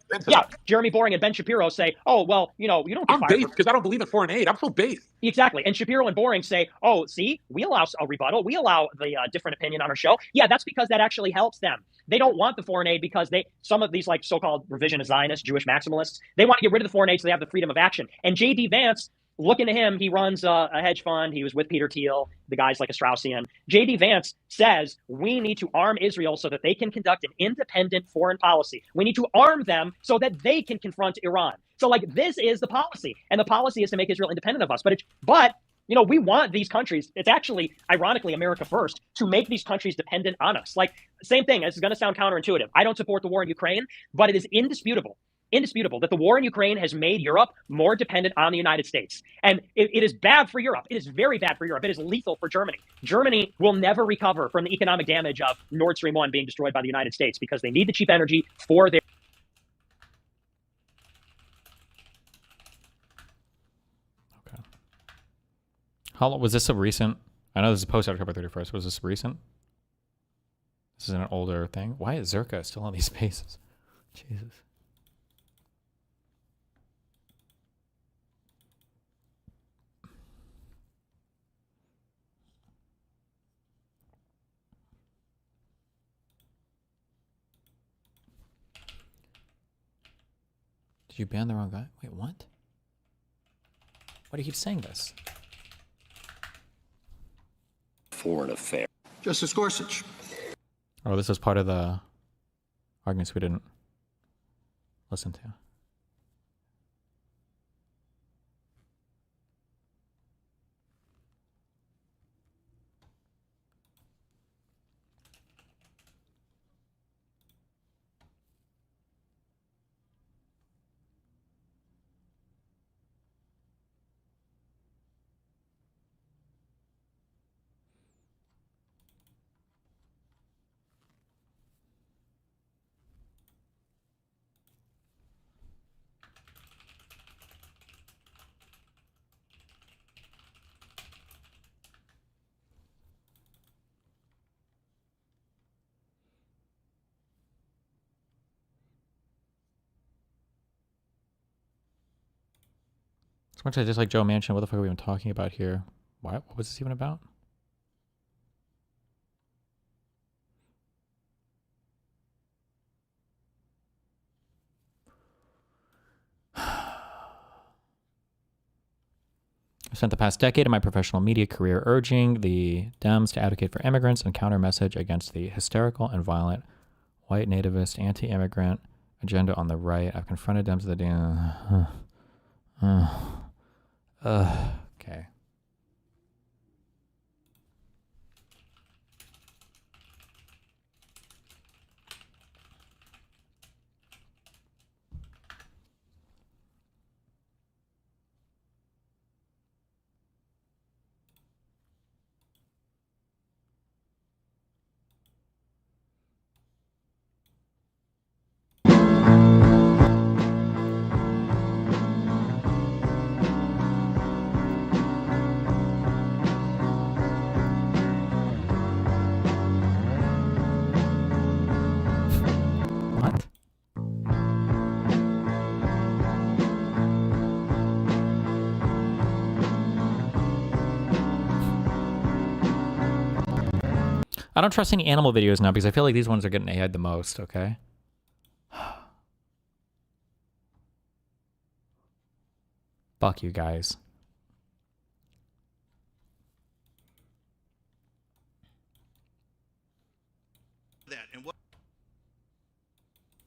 and Ben Shapiro say, oh, well, you know, you don't get I'm based because I don't believe in foreign aid. I'm so based. Exactly. And Shapiro and Boring say, oh, see, we allow a rebuttal. We allow the different opinion on our show. Yeah, that's because that actually helps them. They don't want the foreign aid because some of these like so-called revisionist Zionists, Jewish maximalists, they want to get rid of the foreign aid so they have the freedom of action. And J.D. Vance, look into him. He runs a hedge fund. He was with Peter Thiel. The guy's like a Straussian. J.D. Vance says we need to arm Israel so that they can conduct an independent foreign policy. We need to arm them so that they can confront Iran. So like this is the policy. And the policy is to make Israel independent of us. But you know, we want these countries, it's actually, ironically, America first, to make these countries dependent on us. Like, same thing, this is going to sound counterintuitive. I don't support the war in Ukraine, but it is indisputable that the war in Ukraine has made Europe more dependent on the United States. And it is bad for Europe. It is very bad for Europe. It is lethal for Germany. Germany will never recover from the economic damage of Nord Stream 1 being destroyed by the United States because they need the cheap energy for their... How long was this a recent? I know this is post October 31st. Was this recent? This is an older thing. Why is Zerka still on these spaces? Jesus. Did you ban the wrong guy? Wait, what? Why do you keep saying this? Foreign affair. Justice Gorsuch. Oh, this was part of the arguments we didn't listen to. As much as I dislike Joe Manchin, what the fuck are we even talking about here? What was this even about? I spent the past decade of my professional media career urging the Dems to advocate for immigrants and counter message against the hysterical and violent white nativist anti-immigrant agenda on the right. I've confronted Dems with the okay. I don't trust any animal videos now because I feel like these ones are getting AI'd the most, okay? Fuck you guys.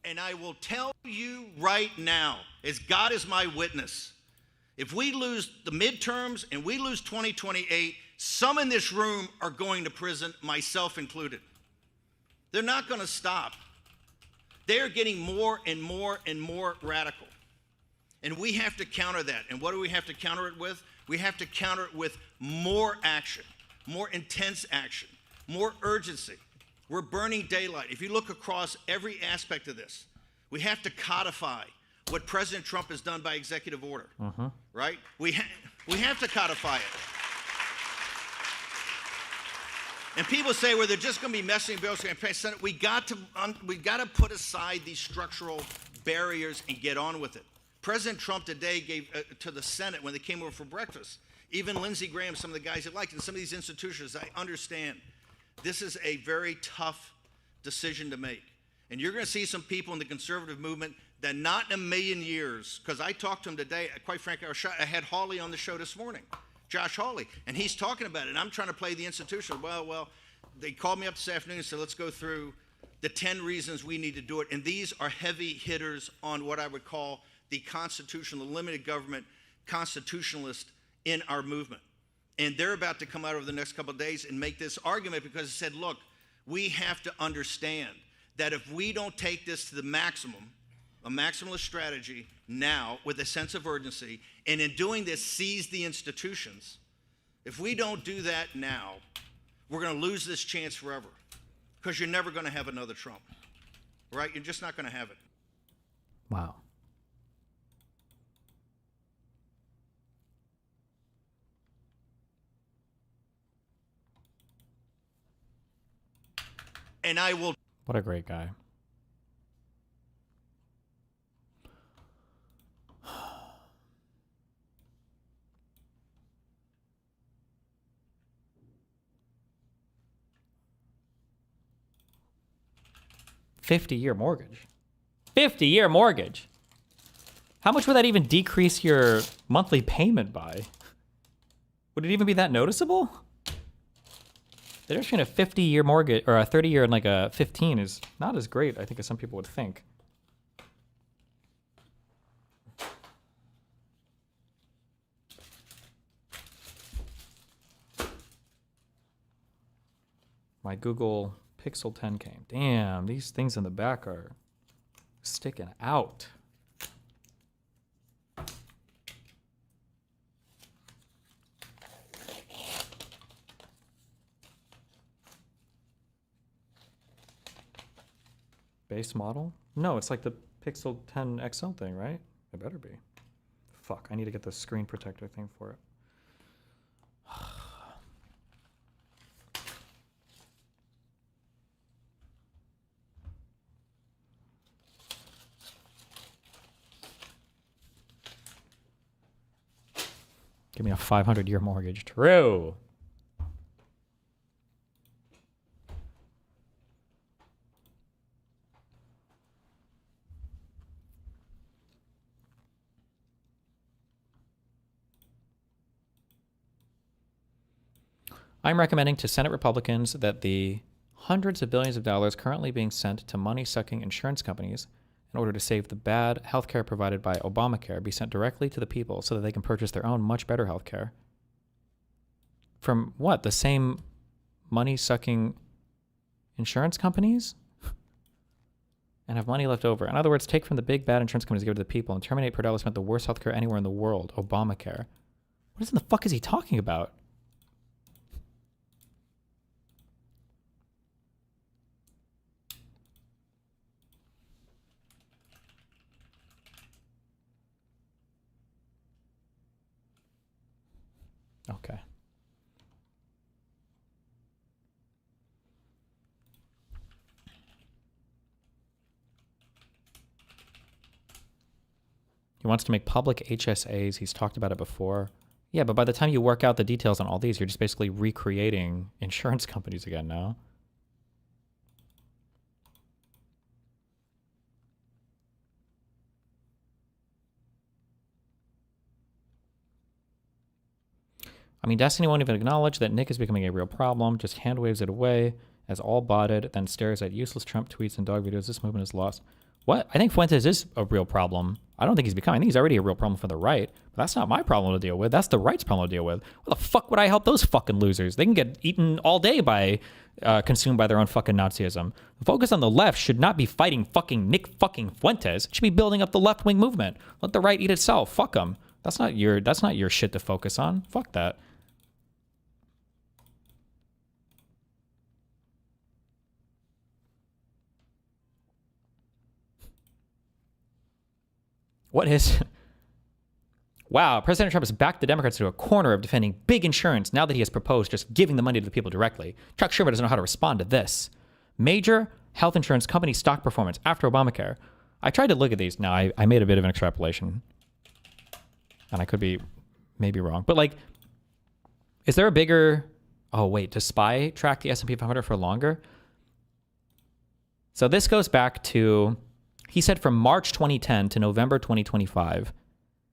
And I will tell you right now, as God is my witness, if we lose the midterms and we lose 2028, some in this room are going to prison, myself included. They're not going to stop. They're getting more and more and more radical. And we have to counter that. And what do we have to counter it with? We have to counter it with more action, more intense action, more urgency. We're burning daylight. If you look across every aspect of this, we have to codify what President Trump has done by executive order, right? We have to codify it. And people say, well, they're just going to be messing bills in the Senate. We got to put aside these structural barriers and get on with it. President Trump today gave to the Senate when they came over for breakfast. Even Lindsey Graham, some of the guys that liked it, and some of these institutions, I understand. This is a very tough decision to make. And you're going to see some people in the conservative movement that not in a million years, because I talked to him today, quite frankly, I had Hawley on the show this morning, Josh Hawley, and he's talking about it, and I'm trying to play the institution. Well, they called me up this afternoon and said, let's go through the 10 reasons we need to do it. And these are heavy hitters on what I would call the constitutional, limited government constitutionalist in our movement. And they're about to come out over the next couple of days and make this argument because it said, look, we have to understand that if we don't take this to the maximum, a maximalist strategy now with a sense of urgency, and in doing this, seize the institutions, if we don't do that now, we're going to lose this chance forever because you're never going to have another Trump, right? You're just not going to have it. Wow. And I will. What a great guy. $50-year mortgage. 50-year mortgage. How much would that even decrease your monthly payment by? Would it even be that noticeable? The difference between a 50-year mortgage or a 30-year and like a 15 is not as great, I think, as some people would think. My Google Pixel 10 came. Damn, these things in the back are sticking out. Base model? No, it's like the Pixel 10 XL thing, right? It better be. Fuck, I need to get the screen protector thing for it. Give me a 500-year mortgage. True. I'm recommending to Senate Republicans that the hundreds of billions of dollars currently being sent to money-sucking insurance companies in order to save the bad healthcare provided by Obamacare be sent directly to the people so that they can purchase their own much better healthcare. From what? The same money-sucking insurance companies? And have money left over. In other words, take from the big bad insurance companies, give it to the people, and terminate per dollar spent the worst healthcare anywhere in the world, Obamacare. What in the fuck is he talking about? Okay. He wants to make public HSAs. He's talked about it before. Yeah, but by the time you work out the details on all these, you're just basically recreating insurance companies again now. I mean, Destiny won't even acknowledge that Nick is becoming a real problem, just hand waves it away as all botted, then stares at useless Trump tweets and dog videos. This movement is lost. What? I think Fuentes is a real problem. I don't think he's becoming. I think he's already a real problem for the right. But that's not my problem to deal with. That's the right's problem to deal with. What the fuck would I help those fucking losers? They can get eaten all day by, consumed by their own fucking Nazism. The focus on the left should not be fighting fucking Nick fucking Fuentes. It should be building up the left-wing movement. Let the right eat itself. Fuck them. That's not your shit to focus on. Fuck that. What is... Wow, President Trump has backed the Democrats to a corner of defending big insurance now that he has proposed just giving the money to the people directly. Chuck Schumer doesn't know how to respond to this. Major health insurance company stock performance after Obamacare. I tried to look at these. Now, I made a bit of an extrapolation. And I could be maybe wrong. But, like, is there a bigger... Oh, wait, does SPY track the S&P 500 for longer? So this goes back to... He said from March 2010 to November 2025.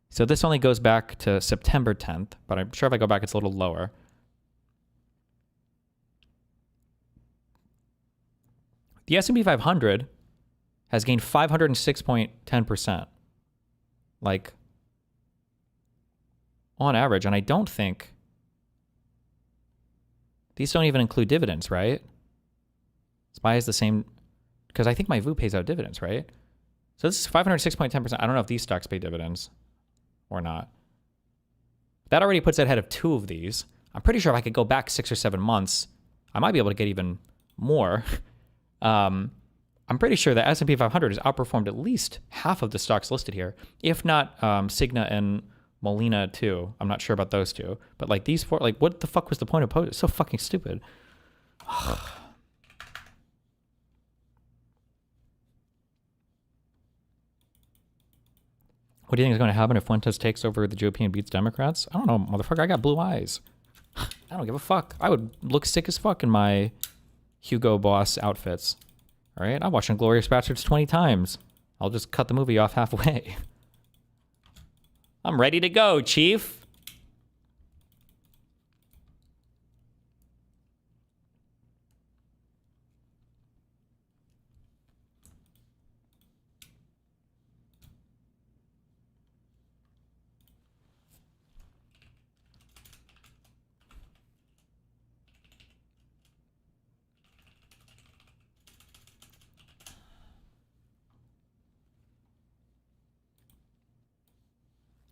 So this only goes back to September 10th, but I'm sure if I go back, it's a little lower. The S&P 500 has gained 506.10%. Like, on average, and I don't think... These don't even include dividends, right? SPY is the same... Because I think my VU pays out dividends, right? So this is 506.10%. I don't know if these stocks pay dividends or not. That already puts it ahead of two of these. I'm pretty sure if I could go back 6 or 7 months, I might be able to get even more. I'm pretty sure the S&P 500 has outperformed at least half of the stocks listed here, if not Cigna and Molina too. I'm not sure about those two, but like these four, like what the fuck was the point of post? It's so fucking stupid. What do you think is going to happen if Fuentes takes over the GOP and beats Democrats? I don't know, motherfucker. I got blue eyes. I don't give a fuck. I would look sick as fuck in my Hugo Boss outfits. All right? I'm watching Glorious Bastards 20 times. I'll just cut the movie off halfway. I'm ready to go, Chief.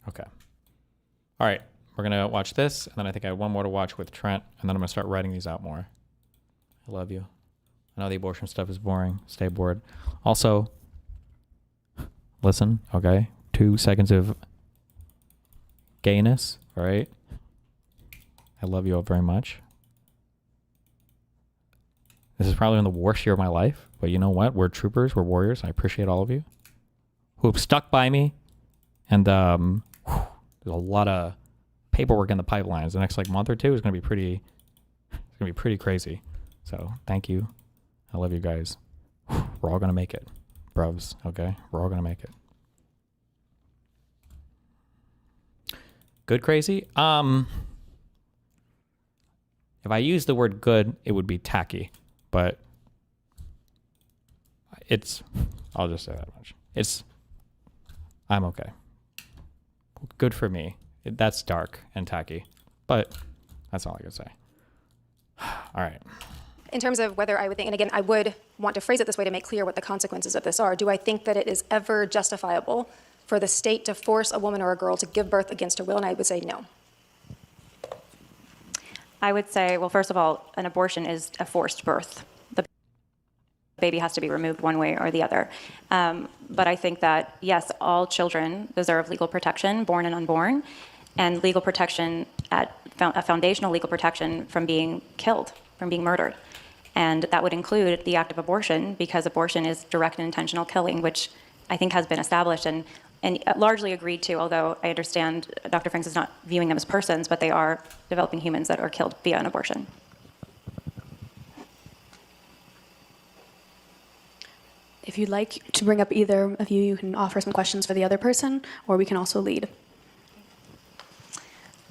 Okay. All right. We're going to watch this, and then I think I have one more to watch with Trent, and then I'm going to start writing these out more. I love you. I know the abortion stuff is boring. Stay bored. Also, listen, okay? 2 seconds of gayness, all right? I love you all very much. This is probably the worst year of my life, but you know what? We're troopers. We're warriors. I appreciate all of you who have stuck by me, and there's a lot of paperwork in the pipelines. The next like month or two is going to be pretty. It's going to be pretty crazy. So thank you. I love you guys. We're all going to make it, bruvs. Okay, we're all going to make it. Good crazy. If I use the word good, it would be tacky, but it's. I'll just say that much. I'm okay. Good for me. That's dark and tacky, but that's all I can say. All right. In terms of whether I would think, and again, I would want to phrase it this way to make clear what the consequences of this are. Do I think that it is ever justifiable for the state to force a woman or a girl to give birth against her will? And I would say no. I would say, well, first of all, an abortion is a forced birth. The baby has to be removed one way or the other. But I think that, yes, all children deserve legal protection, born and unborn, and legal protection, a foundational legal protection from being killed, from being murdered. And that would include the act of abortion, because abortion is direct and intentional killing, which I think has been established and largely agreed to, although I understand Dr. Franks is not viewing them as persons, but they are developing humans that are killed via an abortion. If you'd like to bring up either of you, you can offer some questions for the other person, or we can also lead.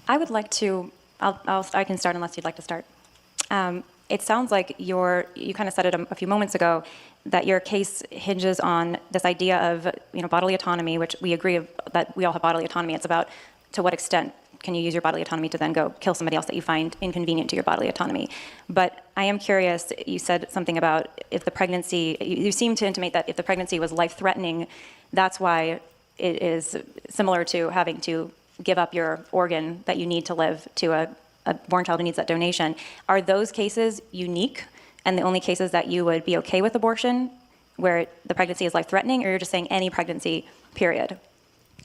I would like to I can start unless you'd like to start. It sounds like you kind of said it a few moments ago, that your case hinges on this idea of bodily autonomy, which we agree that we all have bodily autonomy. It's about to what extent can you use your bodily autonomy to then go kill somebody else that you find inconvenient to your bodily autonomy. But I am curious, you said something about if the pregnancy, you seem to intimate that if the pregnancy was life-threatening, that's why it is similar to having to give up your organ that you need to live to a born child who needs that donation. Are those cases unique and the only cases that you would be okay with abortion where the pregnancy is life-threatening, or you're just saying any pregnancy, period?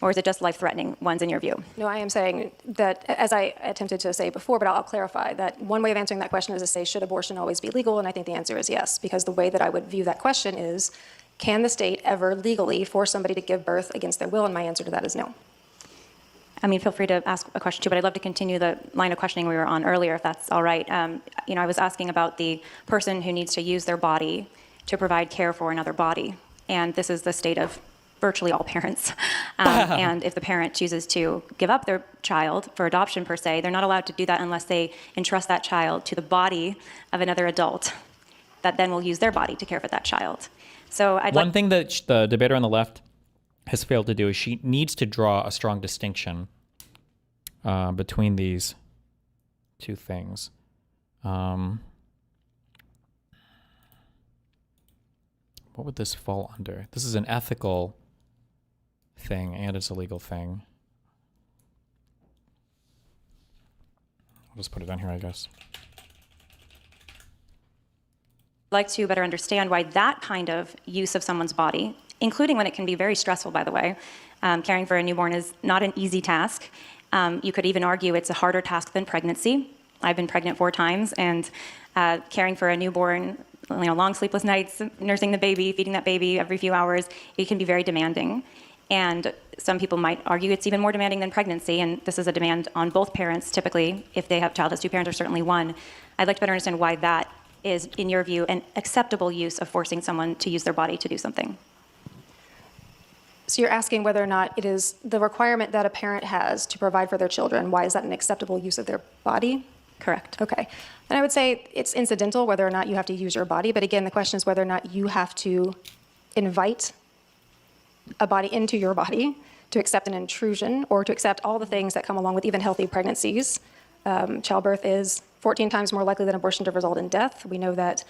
Or is it just life-threatening ones in your view? No, I am saying that, as I attempted to say before, but I'll clarify, that one way of answering that question is to say, should abortion always be legal? And I think the answer is yes, because the way that I would view that question is, can the state ever legally force somebody to give birth against their will? And my answer to that is no. I mean, feel free to ask a question too, but I'd love to continue the line of questioning we were on earlier, if that's all right. I was asking about the person who needs to use their body to provide care for another body. And this is the state of virtually all parents. And if the parent chooses to give up their child for adoption per se, they're not allowed to do that unless they entrust that child to the body of another adult that then will use their body to care for that child. So One thing that the debater on the left has failed to do is she needs to draw a strong distinction between these two things. What would this fall under? This is an ethical thing and it's a legal thing. I'll just put it down here, I guess. I'd like to better understand why that kind of use of someone's body, including when it can be very stressful, by the way. Caring for a newborn is not an easy task. You could even argue it's a harder task than pregnancy. I've been pregnant 4 times, and caring for a newborn, long sleepless nights, nursing the baby, feeding that baby every few hours, it can be very demanding. And some people might argue it's even more demanding than pregnancy, and this is a demand on both parents, typically, if they have a child has 2 parents, or certainly 1. I'd like to better understand why that is, in your view, an acceptable use of forcing someone to use their body to do something. So you're asking whether or not it is the requirement that a parent has to provide for their children. Why is that an acceptable use of their body? Correct. Okay. And I would say it's incidental whether or not you have to use your body. But again, the question is whether or not you have to invite a body into your body to accept an intrusion or to accept all the things that come along with even healthy pregnancies. Childbirth is 14 times more likely than abortion to result in death. We know that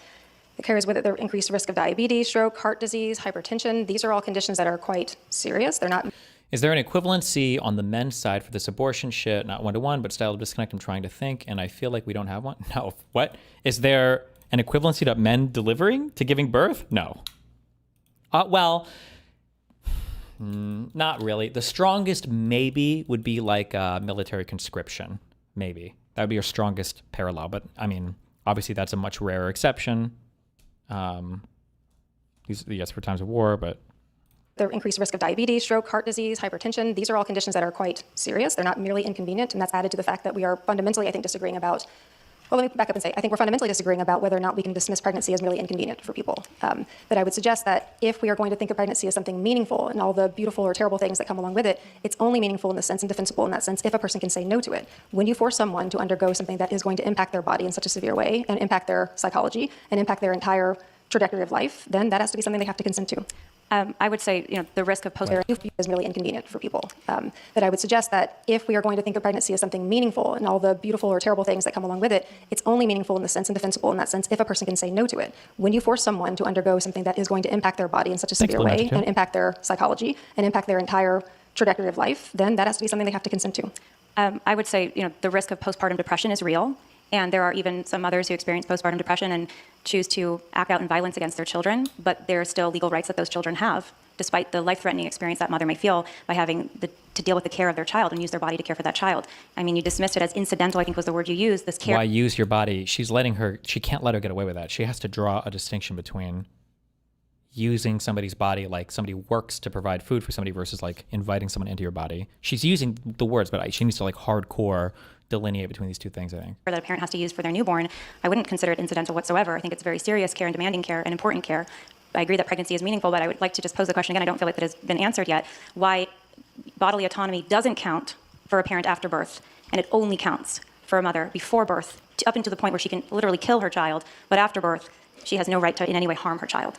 it carries with it the increased risk of diabetes, stroke, heart disease, hypertension. These are all conditions that are quite serious. They're not. Is there an equivalency on the men's side for this abortion shit? Not one-to-one, but style of disconnect. I'm trying to think, and I feel like we don't have one. No. What? Is there an equivalency to men delivering, to giving birth? No. Well, not really. The strongest maybe would be like military conscription. Maybe. That would be your strongest parallel. But, I mean, obviously that's a much rarer exception. Yes, for times of war, but The increased risk of diabetes, stroke, heart disease, hypertension. These are all conditions that are quite serious. They're not merely inconvenient, and that's added to the fact that we are fundamentally, I think, disagreeing about. Well, let me back up and say, I think we're fundamentally disagreeing about whether or not we can dismiss pregnancy as merely inconvenient for people. That I would suggest that if we are going to think of pregnancy as something meaningful and all the beautiful or terrible things that come along with it, it's only meaningful in the sense and defensible in that sense if a person can say no to it. When you force someone to undergo something that is going to impact their body in such a severe way and impact their psychology and impact their entire trajectory of life, then that has to be something they have to consent to. I would say, the risk of postpartum is really inconvenient for people. That I would suggest that if we are going to think of pregnancy as something meaningful and all the beautiful or terrible things that come along with it, it's only meaningful in the sense and defensible in that sense if a person can say no to it. When you force someone to undergo something that is going to impact their body in such a severe way and impact their psychology and impact their entire trajectory of life, then that has to be something they have to consent to. I would say, the risk of postpartum depression is real. And there are even some mothers who experience postpartum depression and choose to act out in violence against their children, but there are still legal rights that those children have, despite the life-threatening experience that mother may feel by having to deal with the care of their child and use their body to care for that child. I mean, you dismissed it as incidental, I think was the word you used, this care. Why use your body? She can't let her get away with that. She has to draw a distinction between using somebody's body, like somebody works to provide food for somebody, versus like inviting someone into your body. She's using the words, but she needs to like hardcore delineate between these two things, I think. That a parent has to use for their newborn, I wouldn't consider it incidental whatsoever. I think it's very serious care and demanding care and important care. I agree that pregnancy is meaningful, but I would like to just pose the question again. I don't feel like that has been answered yet. Why bodily autonomy doesn't count for a parent after birth, and it only counts for a mother before birth, up until the point where she can literally kill her child, but after birth, she has no right to in any way harm her child.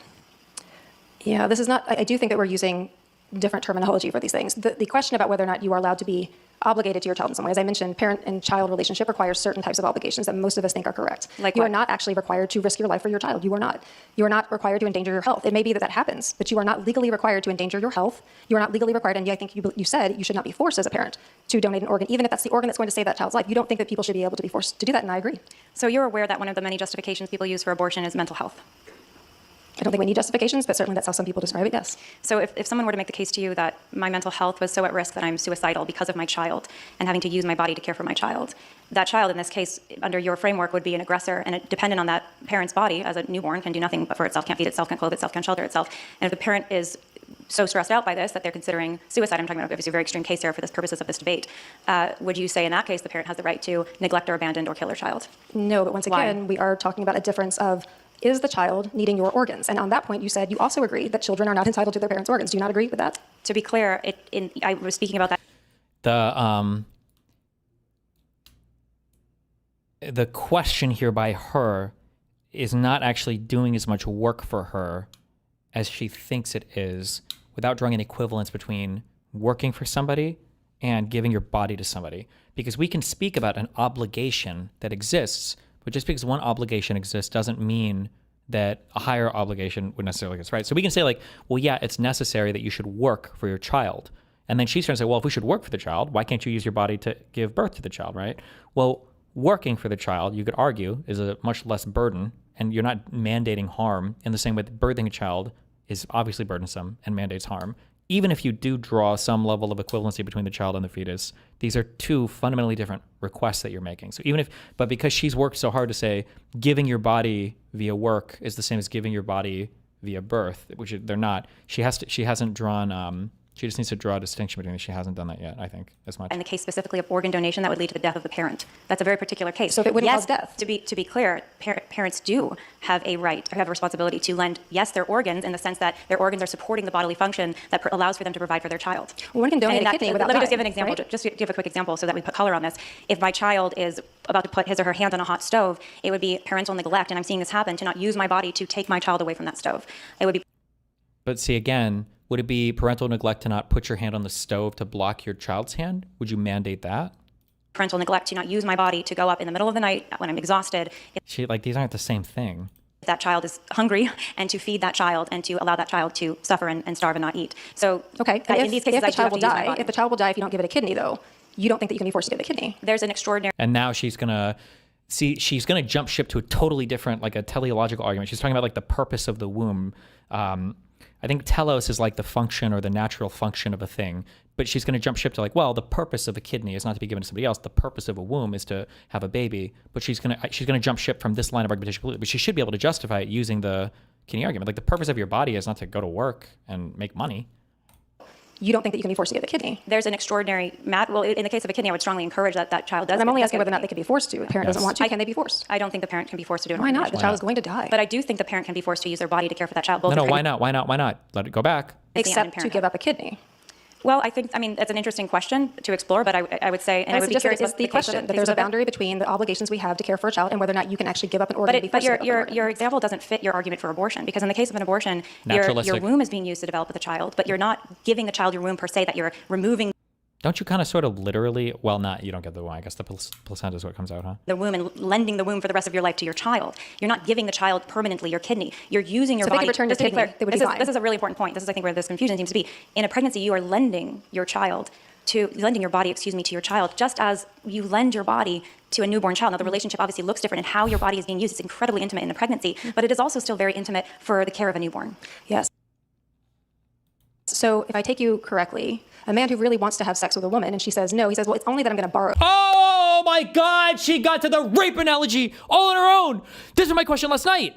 Yeah, this is not, I do think that we're using different terminology for these things. The question about whether or not you are allowed to be obligated to your child in some way, as I mentioned, parent and child relationship requires certain types of obligations that most of us think are correct. Like you what? are not actually required to risk your life for your child. You are not. You are not required to endanger your health. It may be that that happens, but you are not legally required to endanger your health. You are not legally required, and I think you said you should not be forced as a parent to donate an organ, even if that's the organ that's going to save that child's life. You don't think that people should be able to be forced to do that, and I agree. So you're aware that one of the many justifications people use for abortion is mental health? I don't think we need justifications, but certainly that's how some people describe it, yes. So if someone were to make the case to you that my mental health was so at risk that I'm suicidal because of my child and having to use my body to care for my child, that child in this case, under your framework, would be an aggressor, and dependent on that parent's body as a newborn, can do nothing but for itself, can't feed itself, can't clothe itself, can't shelter itself. And if the parent is so stressed out by this that they're considering suicide, I'm talking about obviously a very extreme case here for the purposes of this debate, would you say in that case the parent has the right to neglect or abandon or kill their child? No, but once again, we are talking about a difference of, is the child needing your organs? And on that point, you said you also agree that children are not entitled to their parents' organs. Do you not agree with that? To be clear, I was speaking about that. The question here by her is not actually doing as much work for her as she thinks it is, without drawing an equivalence between working for somebody and giving your body to somebody. Because we can speak about an obligation that exists, but just because one obligation exists doesn't mean that a higher obligation would necessarily exist, right? So we can say like, well, yeah, it's necessary that you should work for your child. And then she's trying to say, well, if we should work for the child, why can't you use your body to give birth to the child, right? Well, working for the child, you could argue, is a much less burden, and you're not mandating harm in the same way that birthing a child is obviously burdensome and mandates harm. Even if you do draw some level of equivalency between the child and the fetus, these are two fundamentally different requests that you're making. So but because she's worked so hard to say giving your body via work is the same as giving your body via birth, which they're not, she hasn't drawn, she just needs to draw a distinction between them. She hasn't done that yet, I think, as much. In the case specifically of organ donation, that would lead to the death of the parent. That's a very particular case. So if it wouldn't yes, cause death? To be clear, parents do have a right, or have a responsibility to lend, yes, their organs, in the sense that their organs are supporting the bodily function that allows for them to provide for their child. Well, one can donate a kidney without Let me just give dying, an example, right? just to give a quick example so that we put color on this. If my child is about to put his or her hand on a hot stove, it would be parental neglect, and I'm seeing this happen, to not use my body to take my child away from that stove. It would be. But see, again, would it be parental neglect to not put your hand on the stove to block your child's hand? Would you mandate that? Parental neglect to not use my body to go up in the middle of the night when I'm exhausted. These aren't the same thing. If that child is hungry, and to feed that child and to allow that child to suffer and starve and not eat. So okay, in these cases, if the child will die, if the child will die if you don't give it a kidney, though, you don't think that you can be forced to give a kidney? There's an extraordinary. And now she's gonna jump ship to a totally different, like a teleological argument. She's talking about like the purpose of the womb. I think telos is like the function or the natural function of a thing, but she's going to jump ship to like, well, the purpose of a kidney is not to be given to somebody else. The purpose of a womb is to have a baby. But she's going to jump ship from this line of argumentation completely. But she should be able to justify it using the kidney argument. Like the purpose of your body is not to go to work and make money. You don't think that you can be forced to give a kidney? There's an extraordinary well, in the case of a kidney, I would strongly encourage that child does. And I'm only asking whether or not they can be forced to. If a parent doesn't want to, can they be forced? I don't think the parent can be forced to do it. Why not? The child is going to die. But I do think the parent can be forced to use their body to care for that child. No, why not? Why not? Let it go back. Except to give up a kidney. Well, I mean, that's an interesting question to explore, but I would say, and I would be curious is the question that there's a boundary between the obligations we have to care for a child and whether or not you can actually give up an organ. But your example doesn't fit your argument for abortion, because in the case of an abortion, your womb is being used to develop with the child, but you're not giving the child your womb per se, that you're removing. Don't you kind of sort of literally, well, you don't get the womb. I guess the placenta is what comes out, huh? The womb and lending the womb for the rest of your life to your child. You're not giving the child permanently your kidney. You're using your body. So if they could return the kidney, they would be fine. This is a really important point. This is, I think, where this confusion seems to be. In a pregnancy, you are lending your body, to your child, just as you lend your body to a newborn child. Now, the relationship obviously looks different, and how your body is being used is incredibly intimate in a pregnancy, but it is also still very intimate for the care of a newborn. Yes. So if I take you correctly, a man who really wants to have sex with a woman and she says no, he says, well, it's only that I'm going to borrow. Oh my God, she got to the rape analogy all on her own. This was my question last night.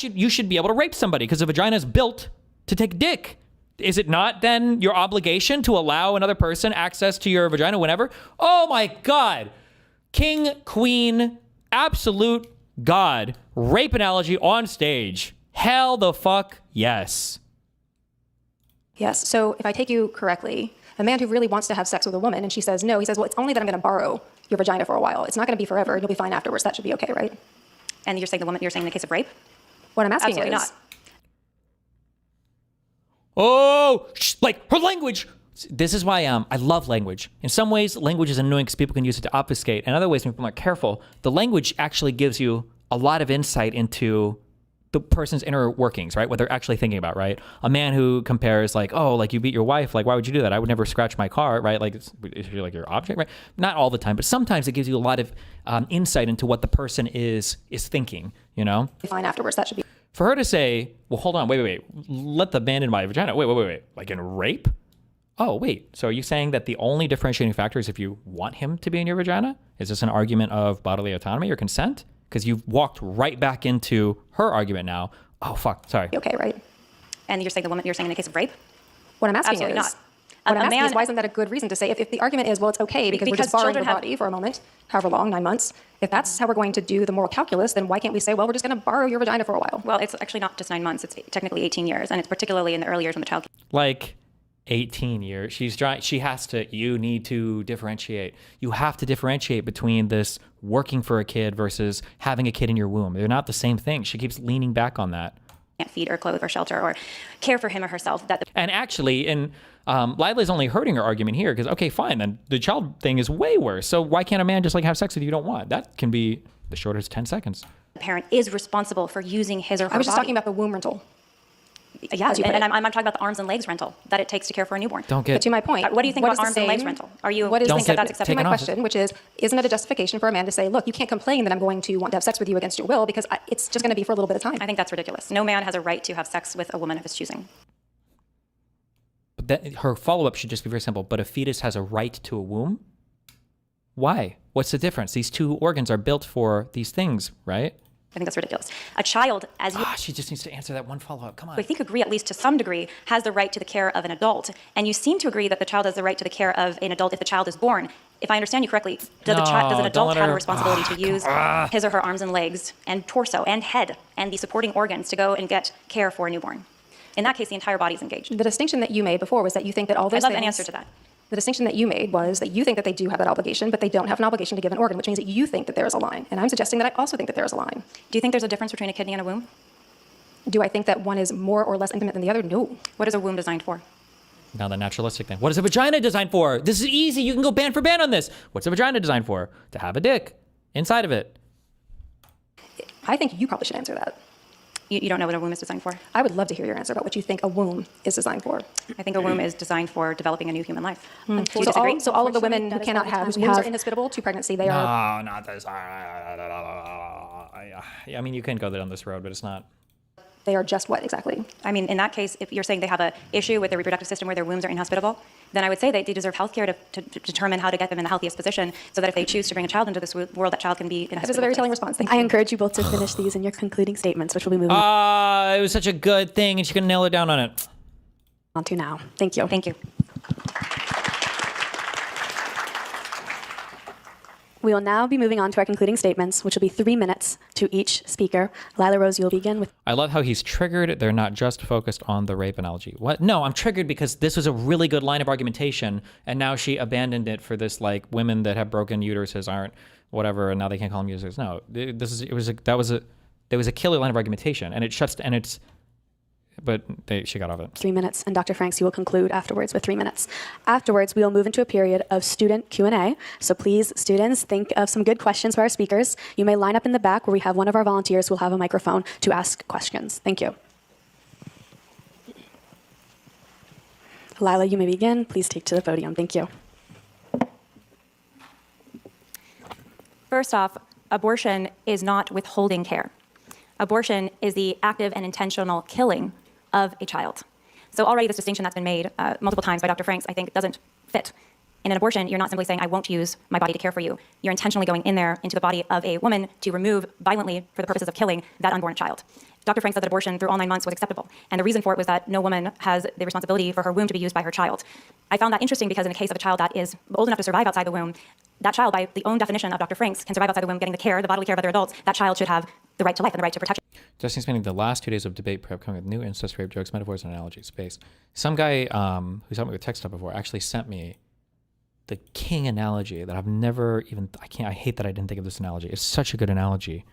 You should be able to rape somebody because the vagina is built to take dick. Is it not then your obligation to allow another person access to your vagina whenever? Oh my God. King, queen, absolute God. Rape analogy on stage. Hell the fuck yes. Yes. So if I take you correctly, a man who really wants to have sex with a woman and she says no, he says, well, it's only that I'm going to borrow your vagina for a while. It's not going to be forever. You'll be fine afterwards. That should be okay, right? And you're saying in the case of rape? What I'm asking Absolutely is... not. Oh, like her language. This is why I love language. In some ways, language is annoying because people can use it to obfuscate. In other ways, when people aren't careful, the language actually gives you a lot of insight into the person's inner workings, right? What they're actually thinking about, right? A man who compares like, oh, like you beat your wife, like why would you do that? I would never scratch my car, right? Like is she like your object, right? Not all the time, but sometimes it gives you a lot of insight into what the person is thinking, you know? Fine afterwards. That should be... For her to say, well, hold on, wait, let the man in my vagina. Wait. Like in rape? Oh, wait. So are you saying that the only differentiating factor is if you want him to be in your vagina? Is this an argument of bodily autonomy or consent? Because you've walked right back into her argument now. Oh, fuck. Sorry. Okay, right? And you're saying in the case of rape? What I'm asking Absolutely is... not. What I'm A asking man- is, why isn't that a good reason to say, if the argument is, well, it's okay because we're just borrowing your body for a moment, however long, 9 months, if that's how we're going to do the moral calculus, then why can't we say, well, we're just going to borrow your vagina for a while? Well, it's actually not just 9 months. It's technically 18 years, and it's particularly in the early years when the child... Like 18 years. You need to differentiate. You have to differentiate between this working for a kid versus having a kid in your womb. They're not the same thing. She keeps leaning back on that. Can't feed or clothe or shelter or care for him or herself. And actually, Lila's only hurting her argument here because, okay, fine, then the child thing is way worse. So why can't a man just like have sex with you don't want? That can be the shortest 10 seconds. The parent is responsible for using his or her I was just body. talking about the womb rental. Yeah, As you put and it. I'm talking about the arms and legs rental that it takes to care for a newborn. Don't get... But to my point, What do you think what about is the arms and legs same- rental? What is do you the think that same- that's acceptable? To my question, which is, isn't it a justification for a man to say, look, you can't complain that I'm going to want to have sex with you against your will because it's just going to be for a little bit of time? I think that's ridiculous. No man has a right to have sex with a woman of his choosing. But her follow-up should just be very simple. But a fetus has a right to a womb? Why? What's the difference? These two organs are built for these things, right? I think that's ridiculous. A child, as you... She just needs to answer that one follow-up. Come on. I think agree, at least to some degree, has the right to the care of an adult. And you seem to agree that the child has the right to the care of an adult if the child is born. If I understand you correctly, does an don't adult let have her- a responsibility to use his or her arms and legs and torso and head and the supporting organs to go and get care for a newborn? In that case, the entire body is engaged. The distinction that you made before was that you think that all those I'd love things... an answer to that. The distinction that you made was that you think that they do have that obligation, but they don't have an obligation to give an organ, which means that you think that there is a line. And I'm suggesting that I also think that there is a line. Do you think there's a difference between a kidney and a womb? Do I think that one is more or less intimate than the other? No. What is a womb designed for? Now the naturalistic thing. What is a vagina designed for? This is easy. You can go band for band on this. What's a vagina designed for? To have a dick inside of it. I think you probably should answer that. You don't know what a womb is designed for? I would love to hear your answer about what you think a womb is designed for. I think a womb is designed for developing a new human life. Do you So disagree? all of the women who cannot have, whose wombs are inhospitable to pregnancy, they are... No, not this. I mean, you can go down this road, but it's not. They are just what exactly? I mean, in that case, if you're saying they have an issue with their reproductive system where their wombs are inhospitable, then I would say they deserve health care to determine how to get them in the healthiest position so that if they choose to bring a child into this world, that child can be in a That is a very telling response. Thank I you. encourage you both to finish these in your concluding statements, which will be moving It was such a good thing, and she could nail it down on it. on to now. Thank you. Thank you. We will now be moving on to our concluding statements, which will be 3 minutes to each speaker. Lila Rose, you'll begin with... I love how he's triggered. They're not just focused on the rape analogy. What? No, I'm triggered because this was a really good line of argumentation, and now she abandoned it for this, like, women that have broken uteruses aren't whatever, and now they can't call them uteruses. No, there was a killer line of argumentation, and it shuts, and it's, but she got off it. 3 minutes, and Dr. Franks, you will conclude afterwards with 3 minutes. Afterwards, we will move into a period of student Q&A. So please, students, think of some good questions for our speakers. You may line up in the back where we have one of our volunteers who will have a microphone to ask questions. Thank you. Lila, you may begin. Please take to the podium. Thank you. First off, abortion is not withholding care. Abortion is the active and intentional killing of a child. So already this distinction that's been made multiple times by Dr. Franks, I think, doesn't fit. In an abortion, you're not simply saying, I won't use my body to care for you. You're intentionally going in there into the body of a woman to remove violently, for the purposes of killing, that unborn child. Dr. Franks said that abortion through all 9 months was acceptable. And the reason for it was that no woman has the responsibility for her womb to be used by her child. I found that interesting because in the case of a child that is old enough to survive outside the womb, that child, by the own definition of Dr. Franks, can survive outside the womb, getting the care, the bodily care of other adults. That child should have the right to life and the right to protection. Justin spending the last 2 days of debate prep coming with new incest, rape jokes, metaphors, and analogies. Space. Some guy who's helped me with tech stuff before actually sent me the king analogy that I've never even, I hate that I didn't think of this analogy. It's such a good analogy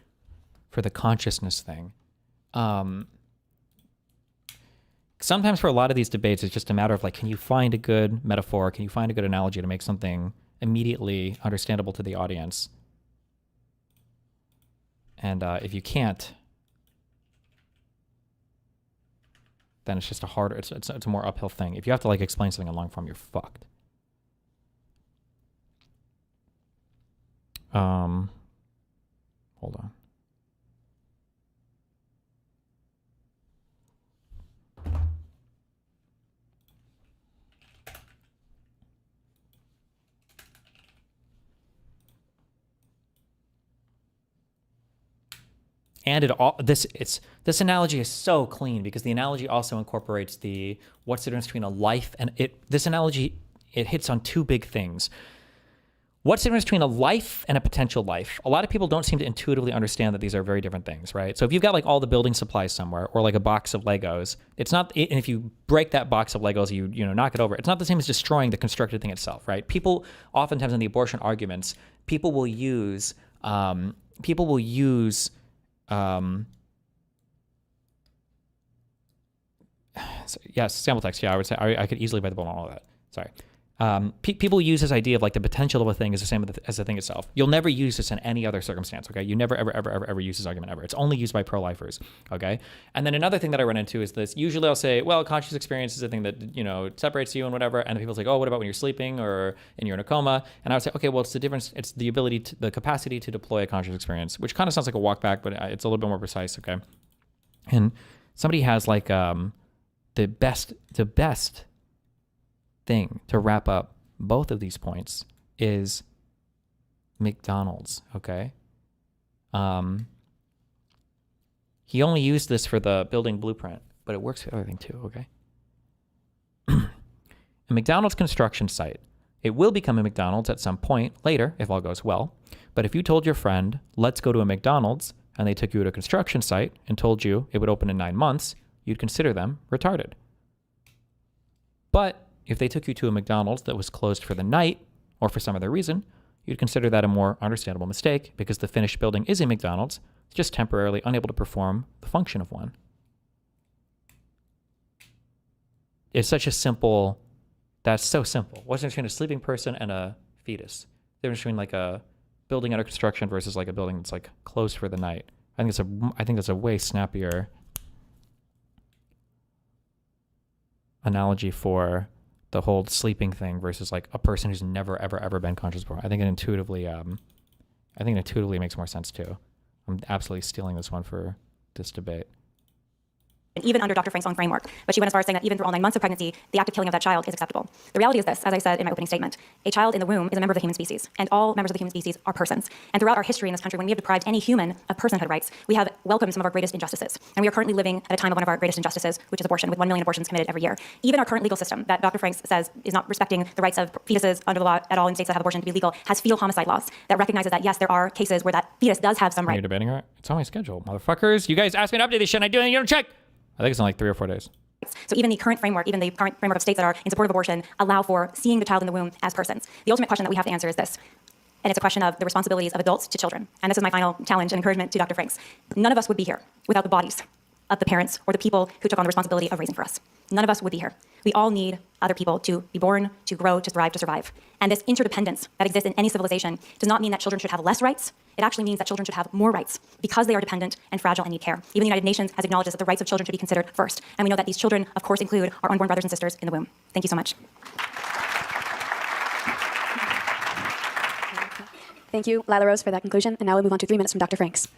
for the consciousness thing. Sometimes for a lot of these debates, it's just a matter of like, can you find a good metaphor? Can you find a good analogy to make something immediately understandable to the audience? And if you can't, then it's just a harder, it's a more uphill thing. If you have to like explain something in long form, you're fucked. Hold on. And this analogy is so clean because the analogy also incorporates what's the difference between a life and this analogy, it hits on two big things. What's the difference between a life and a potential life? A lot of people don't seem to intuitively understand that these are very different things, right? So if you've got like all the building supplies somewhere or like a box of Legos, it's not, and if you break that box of Legos, you knock it over, it's not the same as destroying the constructed thing itself, right? People oftentimes in the abortion arguments, people will use yes, sample text. Yeah, I would say I could easily bite the bullet on all of that. Sorry. People use this idea of like the potential of a thing is the same as the thing itself. You'll never use this in any other circumstance, okay? You never, ever use this argument ever. It's only used by pro-lifers, okay? And then another thing that I run into is this. Usually I'll say, well, conscious experience is a thing that, separates you and whatever. And then people say, oh, what about when you're sleeping or you're in a coma? And I would say, okay, well, it's the difference. It's the ability, the capacity to deploy a conscious experience, which kind of sounds like a walk back, but it's a little bit more precise, okay? And somebody has like the best thing to wrap up both of these points is McDonald's, okay? He only used this for the building blueprint, but it works for everything too, okay? A McDonald's construction site. It will become a McDonald's at some point later, if all goes well. But if you told your friend, let's go to a McDonald's, and they took you to a construction site and told you it would open in 9 months, you'd consider them retarded. But if they took you to a McDonald's that was closed for the night or for some other reason, you'd consider that a more understandable mistake because the finished building is a McDonald's, it's just temporarily unable to perform the function of one. It's such a simple, that's so simple. What's the difference between a sleeping person and a fetus? The difference between like a building under construction versus like a building that's like closed for the night. I think that's a way snappier analogy for the whole sleeping thing versus like a person who's never ever been conscious before. I think it intuitively makes more sense too. I'm absolutely stealing this one for this debate. Even under Dr. Frank's own framework. But she went as far as saying that even through all 9 months of pregnancy, the act of killing of that child is acceptable. The reality is this, as I said in my opening statement, a child in the womb is a member of the human species, and all members of the human species are persons. And throughout our history in this country, when we have deprived any human of personhood rights, we have welcomed some of our greatest injustices. And we are currently living at a time of one of our greatest injustices, which is abortion, with 1 million abortions committed every year. Even our current legal system that Dr. Franks says is not respecting the rights of fetuses under the law at all in states that have abortion to be legal, has fetal homicide laws that recognizes that, yes, there are cases where that fetus does have some right. You're debating it? It's on my schedule, motherfuckers. You guys asked me to update this shit and I do it and you don't check. I think it's in like 3 or 4 days. So even the current framework of states that are in support of abortion allow for seeing the child in the womb as persons. The ultimate question that we have to answer is this, and it's a question of the responsibilities of adults to children. And this is my final challenge and encouragement to Dr. Franks. None of us would be here without the bodies of the parents or the people who took on the responsibility of raising for us. None of us would be here. We all need other people to be born, to grow, to thrive, to survive. And this interdependence that exists in any civilization does not mean that children should have less rights. It actually means that children should have more rights because they are dependent and fragile and need care. Even the United Nations has acknowledged that the rights of children should be considered first. And we know that these children, of course, include our unborn brothers and sisters in the womb. Thank you so much. Thank you, Lila Rose, for that conclusion. And now we'll move on to 3 minutes from Dr. Franks.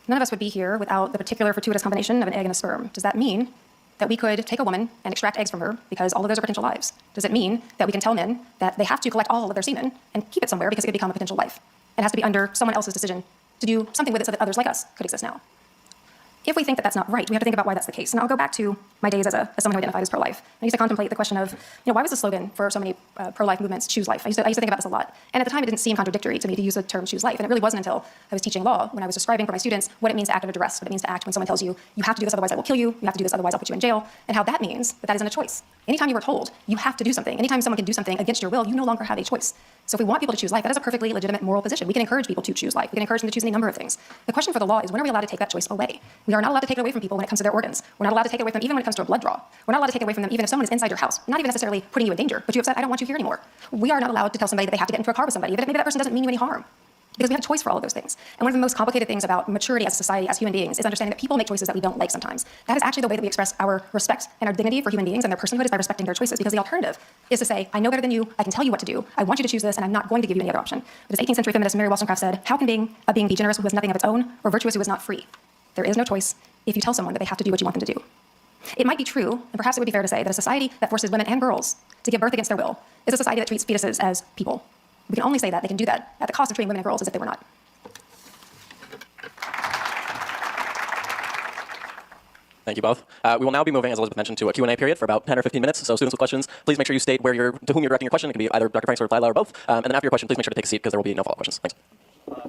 None of us would be here without the particular fortuitous combination of an egg and a sperm. Does that mean that we could take a woman and extract eggs from her because all of those are potential lives? Does it mean that we can tell men that they have to collect all of their semen and keep it somewhere because it could become a potential life? It has to be under someone else's decision to do something with it so that others like us could exist now. If we think that that's not right, we have to think about why that's the case. And I'll go back to my days as someone who identified as pro-life. I used to contemplate the question of, why was the slogan for so many pro-life movements choose life? I used to think about this a lot. And at the time, it didn't seem contradictory to me to use the term choose life. And it really wasn't until I was teaching law, when I was describing for my students what it means to act under duress, what it means to act when someone tells you, you have to do this, otherwise I will kill you, you have to do this, otherwise I'll put you in jail, and how that means that that isn't a choice. Anytime you were told you have to do something, anytime someone can do something against your will, you no longer have a choice. So if we want people to choose life, that is a perfectly legitimate moral position. We can encourage people to choose life. We can encourage them to choose any number of things. The question for the law is, when are we allowed to take that choice away? We are not allowed to take it away from people when it comes to their organs. We're not allowed to take it away from them even when it comes to a blood draw. We're not allowed to take it away from them even if someone is inside your house, not even necessarily putting you in danger, but you have said, I don't want you here anymore. We are not allowed to tell somebody that they have to get into a car with somebody, even if maybe that person doesn't mean you any harm. Because we have a choice for all of those things. And one of the most complicated things about maturity as a society, as human beings, is understanding that people make choices that we don't like sometimes. That is actually the way that we express our respect and our dignity for human beings and their personhood, is by respecting their choices. Because the alternative is to say, I know better than you, I can tell you what to do, I want you to choose this, and I'm not going to give you any other option. But as 18th century feminist Mary Wollstonecraft said, how can a being be generous who has nothing of its own, or virtuous who is not free? There is no choice if you tell someone that they have to do what you want them to do. It might be true, and perhaps it would be fair to say, that a society that forces women and girls to give birth against their will is a society that treats fetuses as people. We can only say that they can do that at the cost of treating women and girls as if they were not. Thank you both. We will now be moving, as Elizabeth mentioned, to a Q&A period for about 10 or 15 minutes. So students with questions, please make sure you state to whom you're directing your question. It can be either Dr. Franks or Lila or both. And then after your question, please make sure to take a seat because there will be no follow-up questions. Thanks.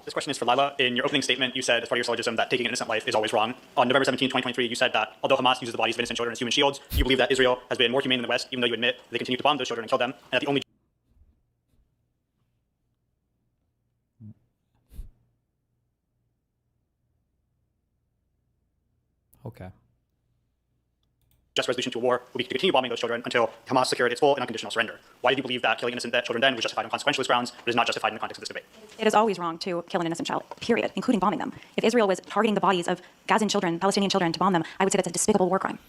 This question is for Lila. In your opening statement, you said, as part of your syllogism, that taking an innocent life is always wrong. On November 17, 2023, you said that although Hamas uses the bodies of innocent children as human shields, you believe that Israel has been more humane than the West, even though you admit they continue to bomb those children and kill them, and that the only Okay. just resolution to a war will be to continue bombing those children until Hamas secured its full and unconditional surrender. Why did you believe that killing innocent children then was justified on consequentialist grounds, but is not justified in the context of this debate? It is always wrong to kill an innocent child, period, including bombing them. If Israel was targeting the bodies of Gazan children, Palestinian children, to bomb them, I would say that's a despicable war crime.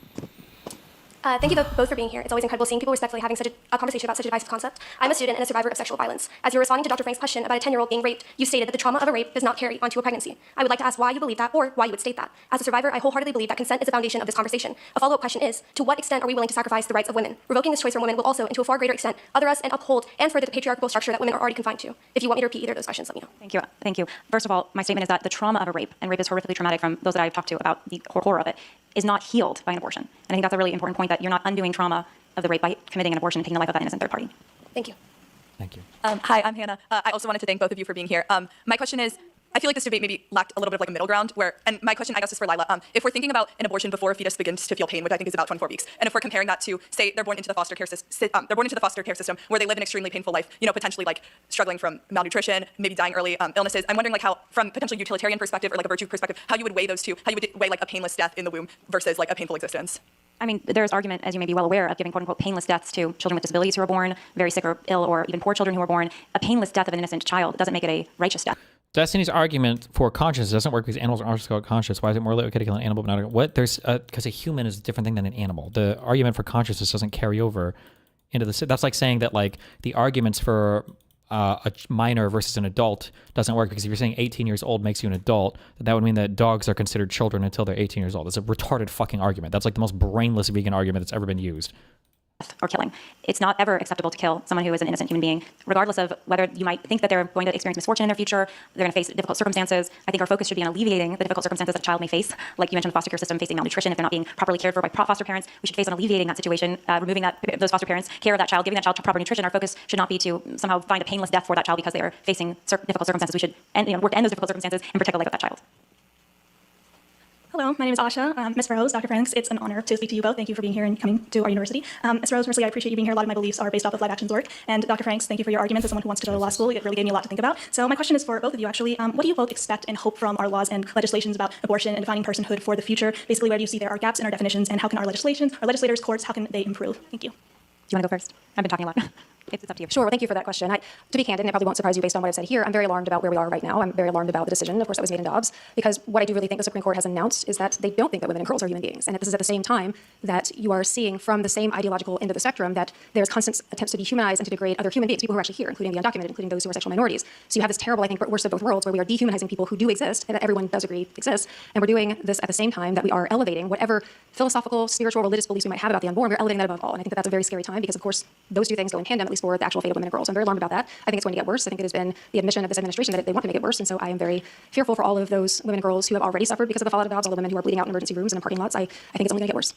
Thank you both for being here. It's always incredible seeing people respectfully having such a conversation about such a divisive concept. I'm a student and a survivor of sexual violence. As you were responding to Dr. Frank's question about a 10-year-old being raped, you stated that the trauma of a rape does not carry onto a pregnancy. I would like to ask why you believe that, or why you would state that. As a survivor, I wholeheartedly believe that consent is the foundation of this conversation. A follow-up question is, to what extent are we willing to sacrifice the rights of women? Revoking this choice from women will also, and to a far greater extent, other us and uphold and further the patriarchal structure that women are already confined to. If you want me to repeat either of those questions, let me know. Thank you. Thank you. First of all, my statement is that the trauma of a rape, and rape is horrifically traumatic from those that I've talked to about the horror of it, is not healed by an abortion. And I think that's a really important point, that you're not undoing trauma of the rape by committing an abortion and taking the life of that innocent third party. Thank you. Thank you. Hi, I'm Hannah. I also wanted to thank both of you for being here. My question is, I feel like this debate maybe lacked a little bit of like a middle ground and my question, I guess, is for Lila. If we're thinking about an abortion before a fetus begins to feel pain, which I think is about 24 weeks, and if we're comparing that to, say, they're born into the foster care system, where they live an extremely painful life, potentially like struggling from malnutrition, maybe dying early, illnesses. I'm wondering like how, from potentially utilitarian perspective or like a virtue perspective, how you would weigh those two, how you would weigh like a painless death in the womb versus like a painful existence. I mean, there's argument, as you may be well aware, of giving quote-unquote painless deaths to children with disabilities who are born, very sick or ill, or even poor children who are born. A painless death of an innocent child doesn't make it a righteous death. Destiny's argument for conscience doesn't work because animals are also conscious. Why is it more likely to kill an animal but not what? There's because a human is a different thing than an animal. The argument for consciousness doesn't carry over into the. That's like saying that like the arguments for a minor versus an adult doesn't work, because if you're saying 18 years old makes you an adult, that would mean that dogs are considered children until they're 18 years old. It's a retarded fucking argument. That's like the most brainless vegan argument that's ever been used. Or killing. It's not ever acceptable to kill someone who is an innocent human being, regardless of whether you might think that they're going to experience misfortune in their future, they're going to face difficult circumstances. I think our focus should be on alleviating the difficult circumstances that a child may face. Like you mentioned, the foster care system facing malnutrition if they're not being properly cared for by foster parents. We should face on alleviating that situation, removing those foster parents, care of that child, giving that child proper nutrition. Our focus should not be to somehow find a painless death for that child because they are facing difficult circumstances. We should work to end those difficult circumstances and protect the life of that child. Hello, my name is Asha. Ms. Rose, Dr. Franks, it's an honor to speak to you both. Thank you for being here and coming to our university. Ms. Rose, firstly, I appreciate you being here. A lot of my beliefs are based off of live actions work. And Dr. Franks, thank you for your arguments. As someone who wants to go to law school, it really gave me a lot to think about. So my question is for both of you, actually. What do you both expect and hope from our laws and legislations about abortion and defining personhood for the future? Basically, where do you see there are gaps in our definitions, and how can our legislators, courts, how can they improve? Thank you. Do you want to go first? I've been talking a lot. It's up to you. Sure. Well, thank you for that question. To be candid, and it probably won't surprise you based on what I've said here, I'm very alarmed about where we are right now. I'm very alarmed about the decision, of course, that was made in Dobbs, because what I do really think the Supreme Court has announced is that they don't think that women and girls are human beings. And this is at the same time that you are seeing from the same ideological end of the spectrum that there's constant attempts to dehumanize and to degrade other human beings, people who are actually here, including the undocumented, including those who are sexual minorities. So you have this terrible, I think, worst of both worlds, where we are dehumanizing people who do exist, and that everyone does agree exists. And we're doing this at the same time that we are elevating whatever philosophical, spiritual, religious beliefs we might have about the unborn. We're elevating that above all. And I think that that's a very scary time, because, of course, those two things go in tandem, at least consequences for the actual fate of women and girls. I'm very alarmed about that. I think it's going to get worse. I think it has been the admission of this administration that they want to make it worse. And so I am very fearful for all of those women and girls who have already suffered because of the fallout of jobs, all the women who are bleeding out in emergency rooms and in parking lots. I think it's only going to get worse.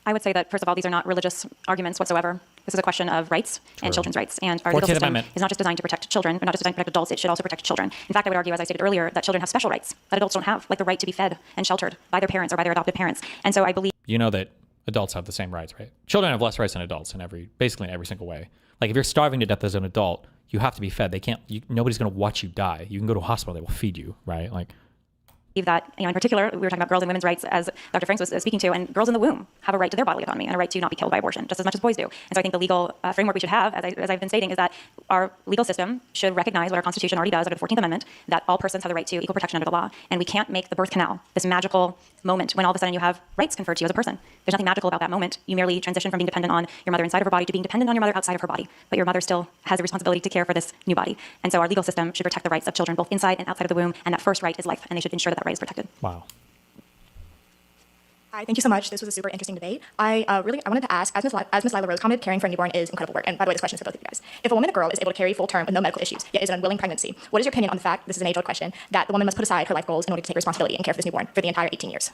I would say that, first of all, these are not religious arguments whatsoever. This is a question of rights and children's rights. And our legal system is not just designed to protect children, or not just designed to protect adults, it should also protect children. In fact, I would argue, as I stated earlier, that children have special rights that adults don't have, like the right to be fed and sheltered by their parents or by their adopted parents. And so I believe... You know that adults have the same rights, right? Children have less rights than adults basically in every single way. Like if you're starving to death as an adult, you have to be fed. Nobody's going to watch you die. You can go to a hospital, they will feed you, right? Like... that, in particular, we were talking about girls and women's rights, as Dr. Franks was speaking to, and girls in the womb have a right to their bodily autonomy and a right to not be killed by abortion, just as much as boys do. And so I think the legal framework we should have, as I've been stating, is that our legal system should recognize what our Constitution already does under the 14th Amendment, that all persons have the right to equal protection under the law. And we can't make the birth canal this magical moment when all of a sudden you have rights conferred to you as a person. There's nothing magical about that moment. You merely transition from being dependent on your mother inside of her body to being dependent on your mother outside of her body. But your mother still has a responsibility to care for this new body. And so our legal system should protect the rights of children both inside and outside of the womb, and that first right is life, and they should ensure that that right is protected. Wow. Hi, thank you so much. This was a super interesting debate. I wanted to ask, as Ms. Lila Rose commented, caring for a newborn is incredible work. And by the way, this question is for both of you guys. If a woman or girl is able to carry full term with no medical issues, yet is an unwilling pregnancy, what is your opinion on the fact, this is an age-old question, that the woman must put aside her life goals in order to take responsibility and care for this newborn for the entire 18 years?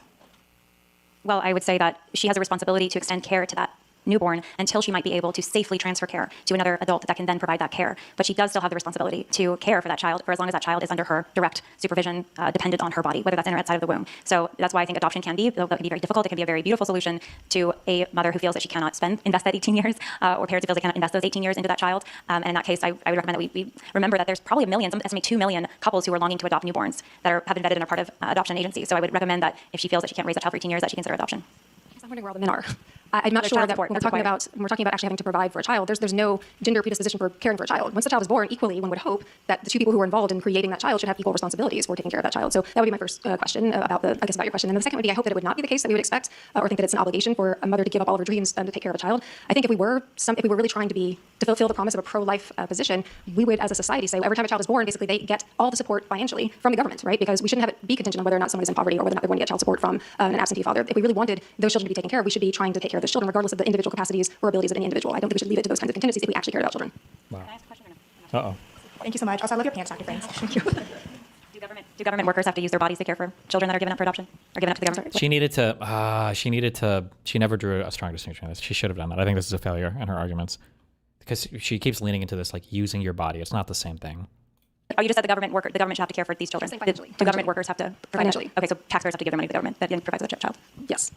Well, I would say that she has a responsibility to extend care to that newborn until she might be able to safely transfer care to another adult that can then provide that care. But she does still have the responsibility to care for that child for as long as that child is under her direct supervision, dependent on her body, whether that's in or outside of the womb. So that's why I think adoption can be, though that can be very difficult, it can be a very beautiful solution to a mother who feels that she cannot invest that 18 years, or parents who feel they cannot invest those 18 years into that child. And in that case, I would recommend that we remember that there's probably a million, some estimate 2 million couples who are longing to adopt newborns that have been vetted and are part of adoption agencies. So I would recommend that if she feels that she can't raise that child for 18 years, that she consider adoption. I'm wondering where all the men are. I'm not sure that when we're talking about actually having to provide for a child, there's no gender predisposition for caring for a child. Once the child is born, equally, one would hope that the two people who are involved in creating that child should have equal responsibilities for taking care of that child. So that would be my first question about your question. And then the second would be, I hope that it would not be the case that we would expect or think that it's an obligation for a mother to give up all of her dreams to take care of a child. I think if we were really trying to fulfill the promise of a pro-life position, we would, as a society, say every time a child is born, basically they get all the support financially from the government, right? Because we shouldn't have it be contingent on whether or not someone is in poverty or whether or not they're going to get child support from an absentee father. If we really wanted those children to be taken care of, we should be trying to take care of those children, regardless of the individual capacities or abilities of any individual. I don't think we should leave it to those kinds of contingencies if we actually care about children. Wow. Uh-oh. Thank you so much. Also, I love your pants, Dr. Franks. Thank you. Do government workers have to use their bodies to care for children that are given up for adoption or given up to the government? She never drew a strong distinction on this. She should have done that. I think this is a failure in her arguments because she keeps leaning into this, like using your body. It's not the same thing. Oh, you just said the government should have to care for these children. Do government workers have to financially? Okay, so taxpayers have to give their money to the government that then provides the child. Yes.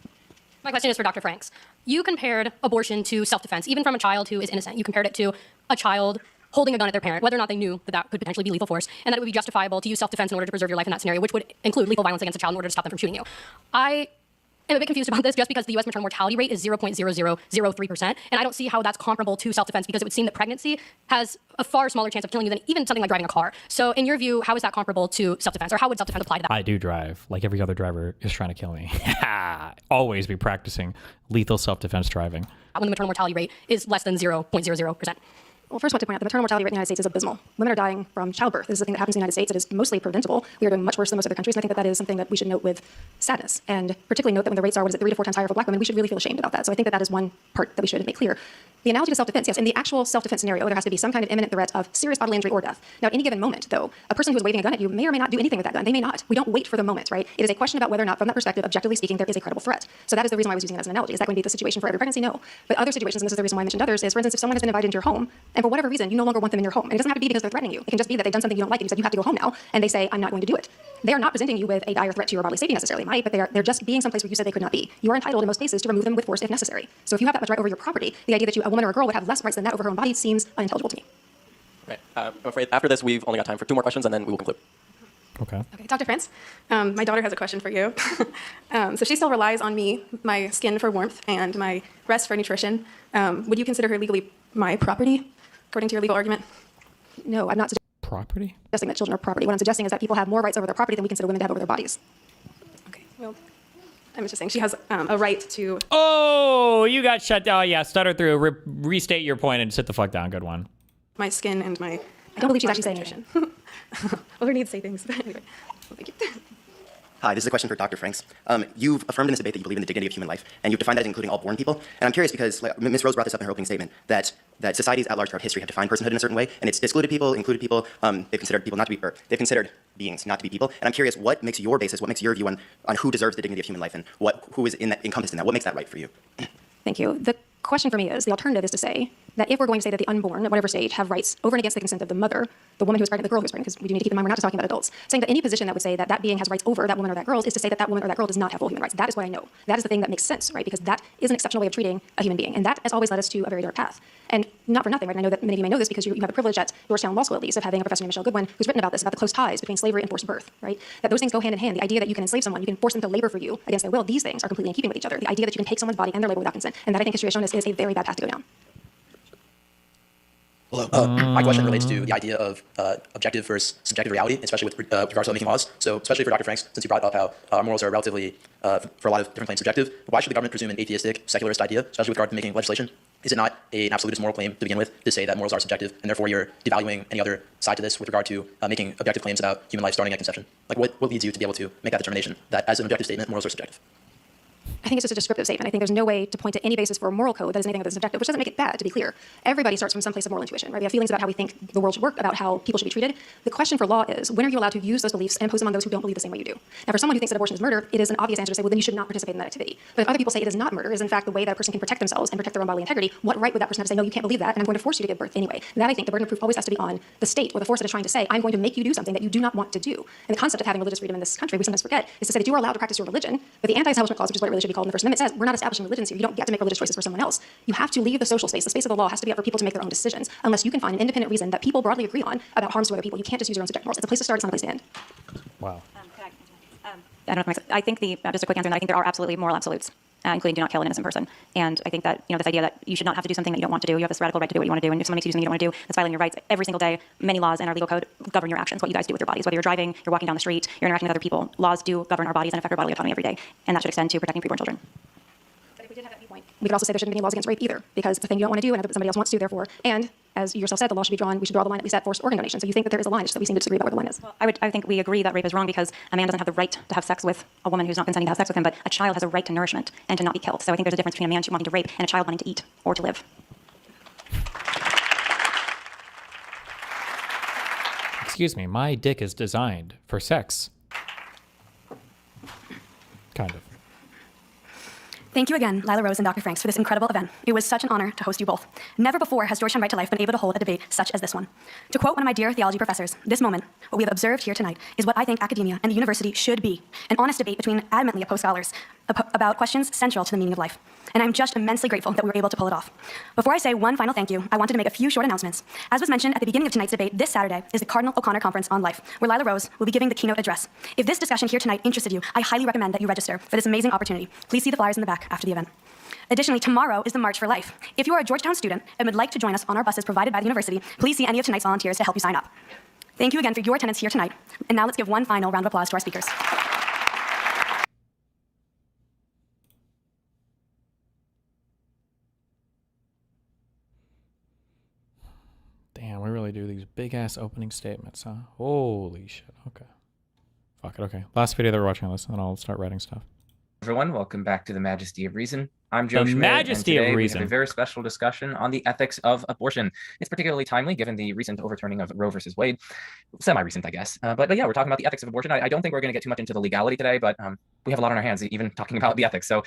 My question is for Dr. Franks. You compared abortion to self-defense, even from a child who is innocent. You compared it to a child holding a gun at their parent, whether or not they knew that that could potentially be lethal force, and that it would be justifiable to use self-defense in order to preserve your life in that scenario, which would include lethal violence against a child in order to stop them from shooting you. I am a bit confused about this just because the U.S. maternal mortality rate is 0.0003%, and I don't see how that's comparable to self-defense because it would seem that pregnancy has a far smaller chance of killing you than even something like driving a car. So in your view, how is that comparable to self-defense, or how would self-defense apply to that? I do drive. Like every other driver is trying to kill me. Always be practicing lethal self-defense driving. When the maternal mortality rate is less than 0.00%. Well, first I want to point out the maternal mortality rate in the United States is abysmal. Women are dying from childbirth. This is a thing that happens in the United States. It is mostly preventable. We are doing much worse than most other countries, and I think that that is something that we should note with sadness. And particularly note that when the rates are, 3 to 4 times higher for black women, we should really feel ashamed about that. So I think that that is one part that we should make clear. The analogy to self-defense, yes, in the actual self-defense scenario, there has to be some kind of imminent threat of serious bodily injury or death. Now, at any given moment, though, a person who is waving a gun at you may or may not do anything with that gun. They may not. We don't wait for the moment, right? It is a question about whether or not, from that perspective, objectively speaking, there is a credible threat. So that is the reason why I was using it as an analogy. Is that going to be the situation for every pregnancy? No. But other situations, and this is the reason why I mentioned others, is, for instance, if someone has been invited into your home, and for whatever reason, you no longer want them in your home. And it doesn't have to be because they're threatening you. It can just be that they've done something you don't like, and you said you have to go home now, and they say, I'm not going to do it. They are not presenting you with a dire threat to your bodily safety necessarily, might, but they're just being someplace where you said they could not be. You are entitled in most cases to remove them with force if necessary. So if you have that much right over your property, the idea that a woman or a girl would have less rights than that over her own body seems unintelligible to me. Right. I'm afraid after this, we've only got time for 2 more questions, and then we will conclude. Okay. Okay, Dr. Franks, my daughter has a question for you. So she still relies on me, my skin for warmth, and my breast for nutrition. Would you consider her legally my property, according to your legal argument? No, I'm not property? suggesting that children are property. What I'm suggesting is that people have more rights over their property than we consider women to have over their bodies. Okay, well, I'm just saying she has a right to... Oh, you got shut down. Yeah, stutter through. Restate your point and sit the fuck down. Good one. My skin and my... I don't believe she's actually saying anything. Well, her needs say things, but anyway. Well, thank you. Hi, this is a question for Dr. Franks. You've affirmed in this debate that you believe in the dignity of human life, and you've defined that as including all born people. And I'm curious because Ms. Rose brought this up in her opening statement, that societies at large throughout history have defined personhood in a certain way, and it's excluded people, included people. They've considered people not to be, or they've considered beings not to be people. And I'm curious, what makes your basis, what makes your view on who deserves the dignity of human life, and who is encompassed in that? What makes that right for you? Thank you. The question for me is, the alternative is to say that if we're going to say that the unborn, at whatever stage, have rights over and against the consent of the mother, the woman who is pregnant, the girl who is pregnant, because we do need to keep in mind we're not just talking about adults, saying that any position that would say that that being has rights over that woman or that girl is to say that that woman or that girl does not have full human rights. That is what I know. That is the thing that makes sense, right? Because that is an exceptional way of treating a human being. And that has always led us to a very dark path. And not for nothing, right? I know that many of you may know this because you have the privilege at Georgetown Law School, at least, of having a professor named Michelle Goodwin who's written about this, about the close ties between slavery and forced birth, right? That those things go hand in hand. The idea that you can enslave someone, you can force them to labor for you against their will, these things are completely in keeping with each other. The idea that you can take someone's body and their labor without consent. And that, I think, history has shown us is a very bad path to go down. Hello. My question relates to the idea of objective versus subjective reality, especially with regards to making laws. So, especially for Dr. Franks, since you brought up how our morals are relatively, for a lot of different claims, subjective, why should the government presume an atheistic, secularist idea, especially with regard to making legislation? Is it not an absolutist moral claim to begin with to say that morals are subjective, and therefore you're devaluing any other side to this with regard to making objective claims about human life starting at conception? Like, what leads you to be able to make that determination that, as an objective statement, morals are subjective? I think it's just a descriptive statement. I think there's no way to point to any basis for a moral code that is anything other than subjective, which doesn't make it bad, to be clear. Everybody starts from some place of moral intuition, right? We have feelings about how we think the world should work, about how people should be treated. The question for law is, when are you allowed to use those beliefs and impose them on those who don't believe the same way you do? Now, for someone who thinks that abortion is murder, it is an obvious answer to say, well, then you should not participate in that activity. But if other people say it is not murder, it is in fact the way that a person can protect themselves and protect their own bodily integrity, what right would that person have to say, no, you can't believe that, and I'm going to force you to give birth anyway? That, I think, the burden of proof always has to be on the state or the force that is trying to say, I'm going to make you do something that you do not want to do. And the concept of having religious freedom in this country, we sometimes forget, is to say that you are allowed to practice your religion, but the anti-establishment clause, which is what it really should be called in the First Amendment, says we're not establishing religions here. You don't get to make religious choices for someone else. You have to leave the social space. The space of the law has to be up for people to make their own decisions, unless you can find an independent reason that people broadly agree on about harms to other people. You can't just use your own subjective morals. It's a place to start, it's not a place to end. Wow. I don't know if just a quick answer, and I think there are absolutely moral absolutes, including do not kill an innocent person. And I think that, this idea that you should not have to do something that you don't want to do, you have this radical right to do what you want to do, and if someone makes you do something you don't want to do, that's violating your rights. Every single day, many laws in our legal code govern your actions, what you guys do with your bodies. Whether you're driving, you're walking down the street, you're interacting with other people, laws do govern our bodies and affect our bodily autonomy every day, and that should extend to protecting preborn children. We could also say there shouldn't be any laws against rape either, because it's a thing you don't want to do and somebody else wants to, therefore. And as you yourself said, the law should be drawn, we should draw the line at least at forced organ donation. So you think that there is a line, it's just that we seem to disagree about where the line is. Well, I think we agree that rape is wrong because a man doesn't have the right to have sex with a woman who's not consenting to have sex with him, but a child has a right to nourishment and to not be killed. So I think there's a difference between a man wanting to rape and a child wanting to eat or to live. Excuse me, my dick is designed for sex. Kind of. Thank you again, Lila Rose and Dr. Franks, for this incredible event. It was such an honor to host you both. Never before has Georgetown Right to Life been able to hold a debate such as this one. To quote one of my dear theology professors, this moment, what we have observed here tonight, is what I think academia and the university should be, an honest debate between adamantly opposed scholars about questions central to the meaning of life. And I'm just immensely grateful that we were able to pull it off. Before I say one final thank you, I wanted to make a few short announcements. As was mentioned at the beginning of tonight's debate, this Saturday is the Cardinal O'Connor Conference on Life, where Lila Rose will be giving the keynote address. If this discussion here tonight interested you, I highly recommend that you register for this amazing opportunity. Please see the flyers in the back after the event. Additionally, tomorrow is the March for Life. If you are a Georgetown student and would like to join us on our buses provided by the university, please see any of tonight's volunteers to help you sign up. Thank you again for your attendance here tonight. And now let's give one final round of applause to our speakers. Damn, we really do these big ass opening statements, huh? Holy shit. Okay. Fuck it. Okay. Last video that we're watching on this, and then I'll start writing stuff. Everyone, welcome back to the Majesty of Reason. I'm Joe The Schmidt, Majesty and of today Reason. We have a very special discussion on the ethics of abortion. It's particularly timely given the recent overturning of Roe versus Wade. Semi-recent, I guess. But yeah, we're talking about the ethics of abortion. I don't think we're going to get too much into the legality today, but we have a lot on our hands, even talking about the ethics. So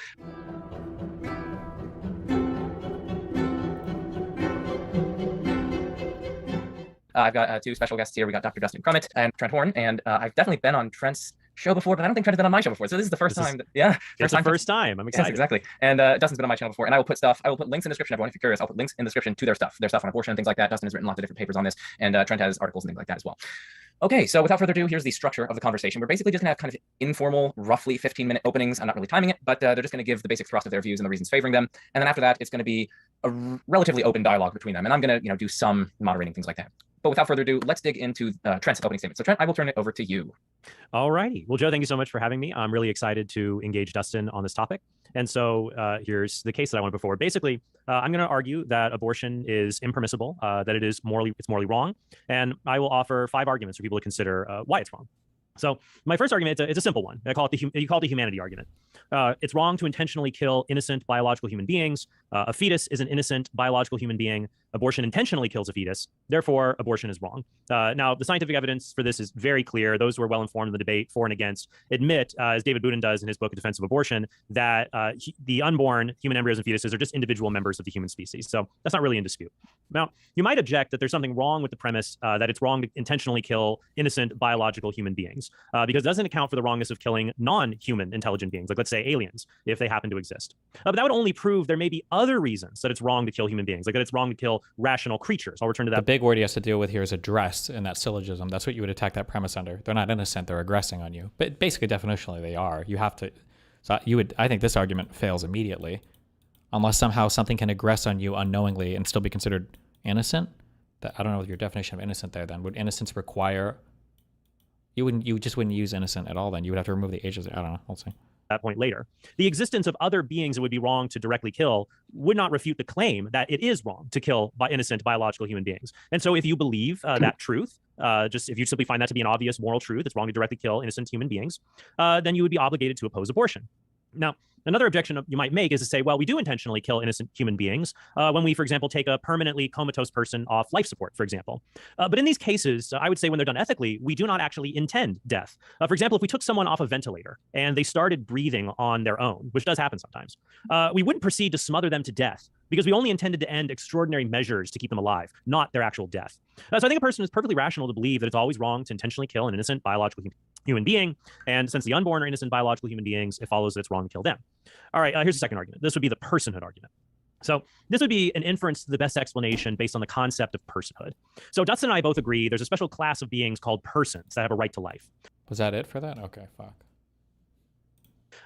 I've got two special guests here. We got Dr. Dustin Crummett and Trent Horn, and I've definitely been on Trent's show before, but I don't think Trent has been on my show before. So this is the first time. It's the first time. I'm excited. Yes, exactly. And Dustin's been on my channel before, and I will put links in the description, everyone, if you're curious. I'll put links in the description to their stuff on abortion and things like that. Dustin has written lots of different papers on this, and Trent has articles and things like that as well. Okay, so without further ado, here's the structure of the conversation. We're basically just gonna have kind of informal, roughly 15-minute openings. I'm not really timing it, but they're just gonna give the basic thrust of their views and the reasons favoring them. And then after that, it's gonna be a relatively open dialogue between them. And I'm gonna, do some moderating, things like that. But without further ado, let's dig into Trent's opening statement. So Trent, I will turn it over to you. All righty. Well, Joe, thank you so much for having me. I'm really excited to engage Dustin on this topic. And so here's the case that I want to put forward. Basically, I'm going to argue that abortion is impermissible, that it's morally wrong. And I will offer 5 arguments for people to consider why it's wrong. So my first argument, it's a simple one. I call it the humanity argument. It's wrong to intentionally kill innocent biological human beings. A fetus is an innocent biological human being. Abortion intentionally kills a fetus. Therefore, abortion is wrong. Now, the scientific evidence for this is very clear. Those who are well informed in the debate for and against admit, as David Boudin does in his book, A Defense of Abortion, that the unborn human embryos and fetuses are just individual members of the human species. So that's not really in dispute. Now, you might object that there's something wrong with the premise that it's wrong to intentionally kill innocent biological human beings because it doesn't account for the wrongness of killing non-human intelligent beings, like let's say aliens, if they happen to exist. But that would only prove there may be other reasons that it's wrong to kill human beings, like that it's wrong to kill rational creatures. I'll return to that. The big word he has to deal with here is address in that syllogism. That's what you would attack that premise under. They're not innocent, they're aggressing on you. But basically, definitionally, they are. You have to, so I think this argument fails immediately, unless somehow something can aggress on you unknowingly and still be considered innocent. I don't know your definition of innocent there then. Would innocence require, you just wouldn't use innocent at all then. You would have to remove the ages. I don't know, we'll see. That point later. The existence of other beings it would be wrong to directly kill would not refute the claim that it is wrong to kill innocent biological human beings. And so if you believe that truth, just if you simply find that to be an obvious moral truth, it's wrong to directly kill innocent human beings, then you would be obligated to oppose abortion. Now, another objection you might make is to say, well, we do intentionally kill innocent human beings when we, for example, take a permanently comatose person off life support, for example. But in these cases, I would say when they're done ethically, we do not actually intend death. For example, if we took someone off a ventilator and they started breathing on their own, which does happen sometimes, we wouldn't proceed to smother them to death because we only intended to end extraordinary measures to keep them alive, not their actual death. So I think a person is perfectly rational to believe that it's always wrong to intentionally kill an innocent biological human being. And since the unborn are innocent biological human beings, it follows that it's wrong to kill them. All right, here's the second argument. This would be the personhood argument. So this would be an inference to the best explanation based on the concept of personhood. So Dustin and I both agree there's a special class of beings called persons that have a right to life. Was that it for that? Okay, fuck.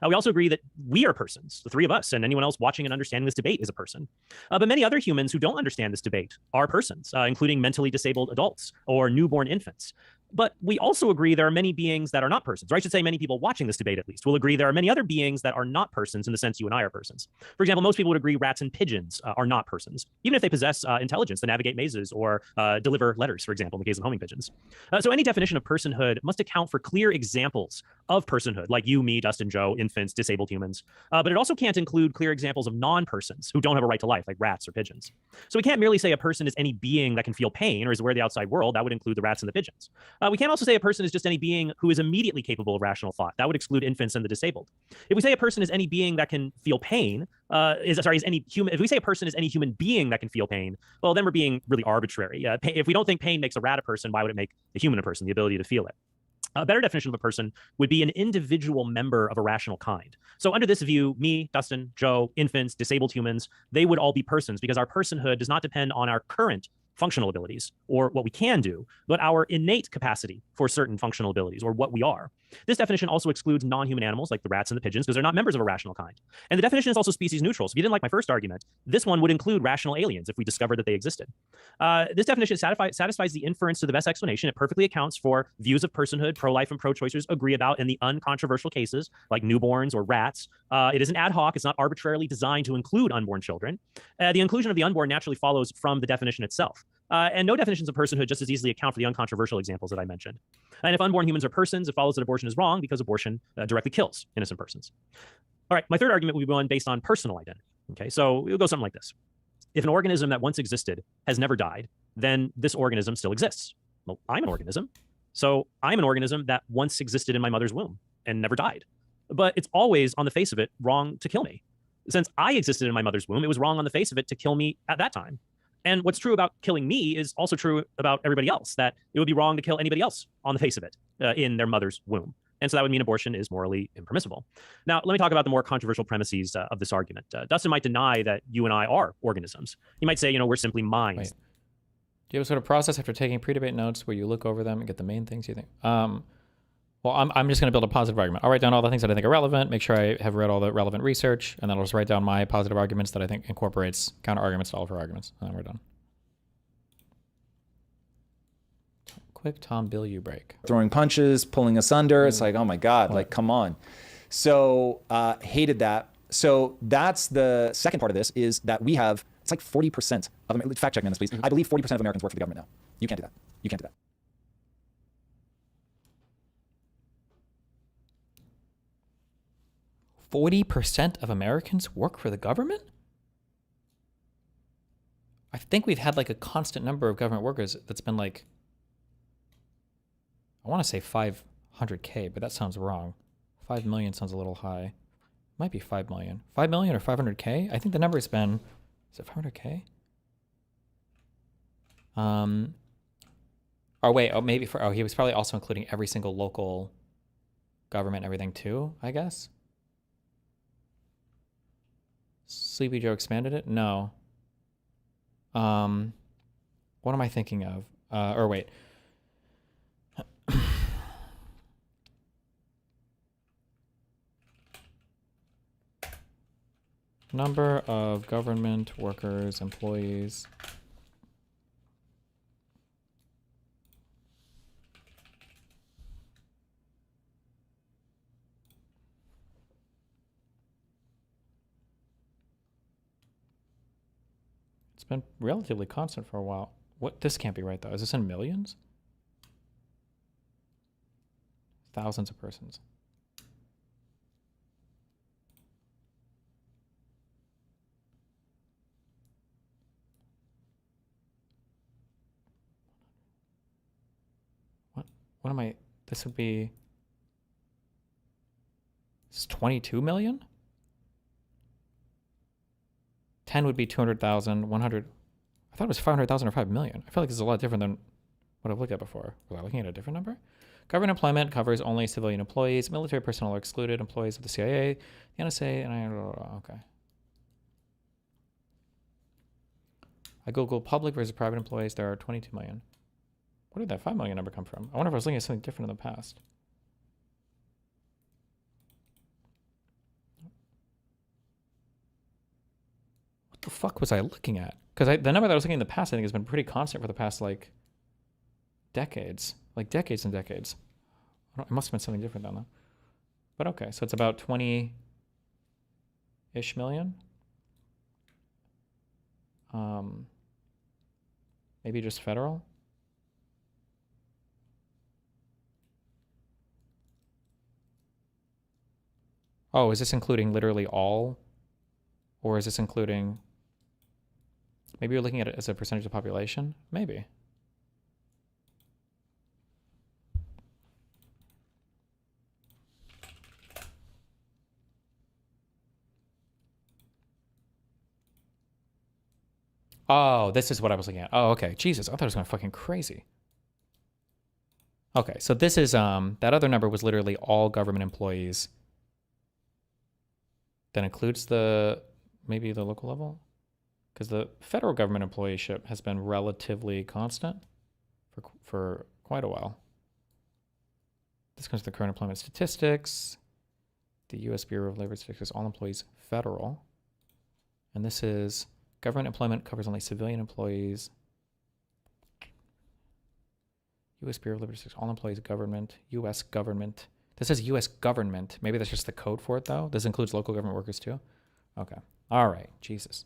We also agree that we are persons, the three of us, and anyone else watching and understanding this debate is a person. But many other humans who don't understand this debate are persons, including mentally disabled adults or newborn infants. But we also agree there are many beings that are not persons, or I should say many people watching this debate at least will agree there are many other beings that are not persons in the sense you and I are persons. For example, most people would agree rats and pigeons are not persons, even if they possess intelligence to navigate mazes or deliver letters, for example, in the case of homing pigeons. So any definition of personhood must account for clear examples of personhood, like you, me, Dustin, Joe, infants, disabled humans. But it also can't include clear examples of non-persons who don't have a right to life, like rats or pigeons. So we can't merely say a person is any being that can feel pain or is aware of the outside world. That would include the rats and the pigeons. We can't also say a person is just any being who is immediately capable of rational thought. That would exclude infants and the disabled. If we say a person is any being that can feel pain, if we say a person is any human being that can feel pain, well, then we're being really arbitrary. If we don't think pain makes a rat a person, why would it make a human a person, the ability to feel it? A better definition of a person would be an individual member of a rational kind. So under this view, me, Dustin, Joe, infants, disabled humans, they would all be persons because our personhood does not depend on our current functional abilities or what we can do, but our innate capacity for certain functional abilities or what we are. This definition also excludes non-human animals like the rats and the pigeons because they're not members of a rational kind. And the definition is also species neutral. So if you didn't like my first argument, this one would include rational aliens if we discovered that they existed. This definition satisfies the inference to the best explanation. It perfectly accounts for views of personhood pro-life and pro-choicers agree about in the uncontroversial cases like newborns or rats. It isn't ad hoc. It's not arbitrarily designed to include unborn children. The inclusion of the unborn naturally follows from the definition itself. And no definitions of personhood just as easily account for the uncontroversial examples that I mentioned. And if unborn humans are persons, it follows that abortion is wrong because abortion directly kills innocent persons. All right, my third argument will be one based on personal identity. Okay, so it'll go something like this. If an organism that once existed has never died, then this organism still exists. Well, I'm an organism. So I'm an organism that once existed in my mother's womb and never died. But it's always, on the face of it, wrong to kill me. Since I existed in my mother's womb, it was wrong on the face of it to kill me at that time. And what's true about killing me is also true about everybody else, that it would be wrong to kill anybody else on the face of it in their mother's womb. And so that would mean abortion is morally impermissible. Now, let me talk about the more controversial premises of this argument. Dustin might deny that you and I are organisms. He might say, we're simply minds. Wait. Do you have a sort of process after taking pre-debate notes where you look over them and get the main things you think? Well, I'm just going to build a positive argument. I'll write down all the things that I think are relevant, make sure I have read all the relevant research, and then I'll just write down my positive arguments that I think incorporates counter-arguments to all of her arguments. And then we're done. Quick Tom Bilyeu break. Throwing punches, pulling us under. It's like, oh my God, like, come on. So hated that. So that's the second part of this is that we have, it's like 40% of, fact check me on this, please. I believe 40% of Americans work for the government now. You can't do that. You can't do that. 40% of Americans work for the government? I think we've had like a constant number of government workers that's been like, I want to say 500K, but that sounds wrong. 5 million sounds a little high. Might be 5 million. 5 million or 500K? I think the number has been, is it 500K? Or wait, oh, maybe for, oh, he was probably also including every single local government and everything too, I guess. Sleepy Joe expanded it? No. What am I thinking of? Or wait. Number of government workers, employees. It's been relatively constant for a while. What? This can't be right though. Is this in millions? Thousands of persons. What am I? This would be. This is 22 million? 10 would be 200,000, 100. I thought it was 500,000 or 5 million. I feel like this is a lot different than what I've looked at before. Was I looking at a different number? Government employment covers only civilian employees. Military personnel are excluded. Employees of the CIA, the NSA, and okay. I Googled public versus private employees. There are 22 million. Where did that 5 million number come from? I wonder if I was looking at something different in the past. What the fuck was I looking at? Because the number that I was looking at in the past, I think, has been pretty constant for the past, like, decades. Like, decades and decades. It must have been something different then, though. But okay, so it's about 20-ish million. Maybe just federal. Oh, is this including literally all? Or is this including... Maybe you're looking at it as a percentage of population? Maybe. Oh, this is what I was looking at. Oh, okay. Jesus, I thought it was going fucking crazy. Okay, so this is, that other number was literally all government employees. That includes maybe the local level? Because the federal government employeeship has been relatively constant for quite a while. This comes to the current employment statistics. The U.S. Bureau of Labor Statistics, all employees federal. And this is government employment covers only civilian employees. U.S. Bureau of Labor Statistics, all employees government, U.S. government. This is U.S. government. Maybe that's just the code for it, though. This includes local government workers, too. Okay. All right. Jesus.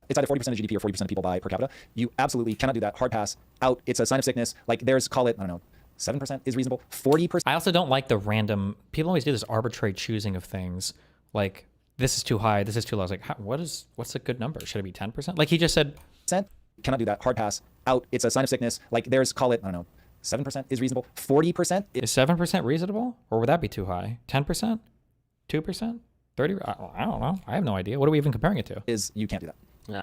It's either 40% of GDP or 40% of people by per capita. You absolutely cannot do that. Hard pass. Out. It's a sign of sickness. Like there's, call it, I don't know, 7% is reasonable. 40%. I also don't like the random, people always do this arbitrary choosing of things. Like, this is too high, this is too low. I was like, what's a good number? Should it be 10%? Like he just said. Cannot do that. Hard pass. Out. It's a sign of sickness. Like there's, call it, I don't know, 7% is reasonable. 40%. Is 7% reasonable? Or would that be too high? 10%? 2%? 30? I don't know. I have no idea. What are we even comparing it to? You can't do that.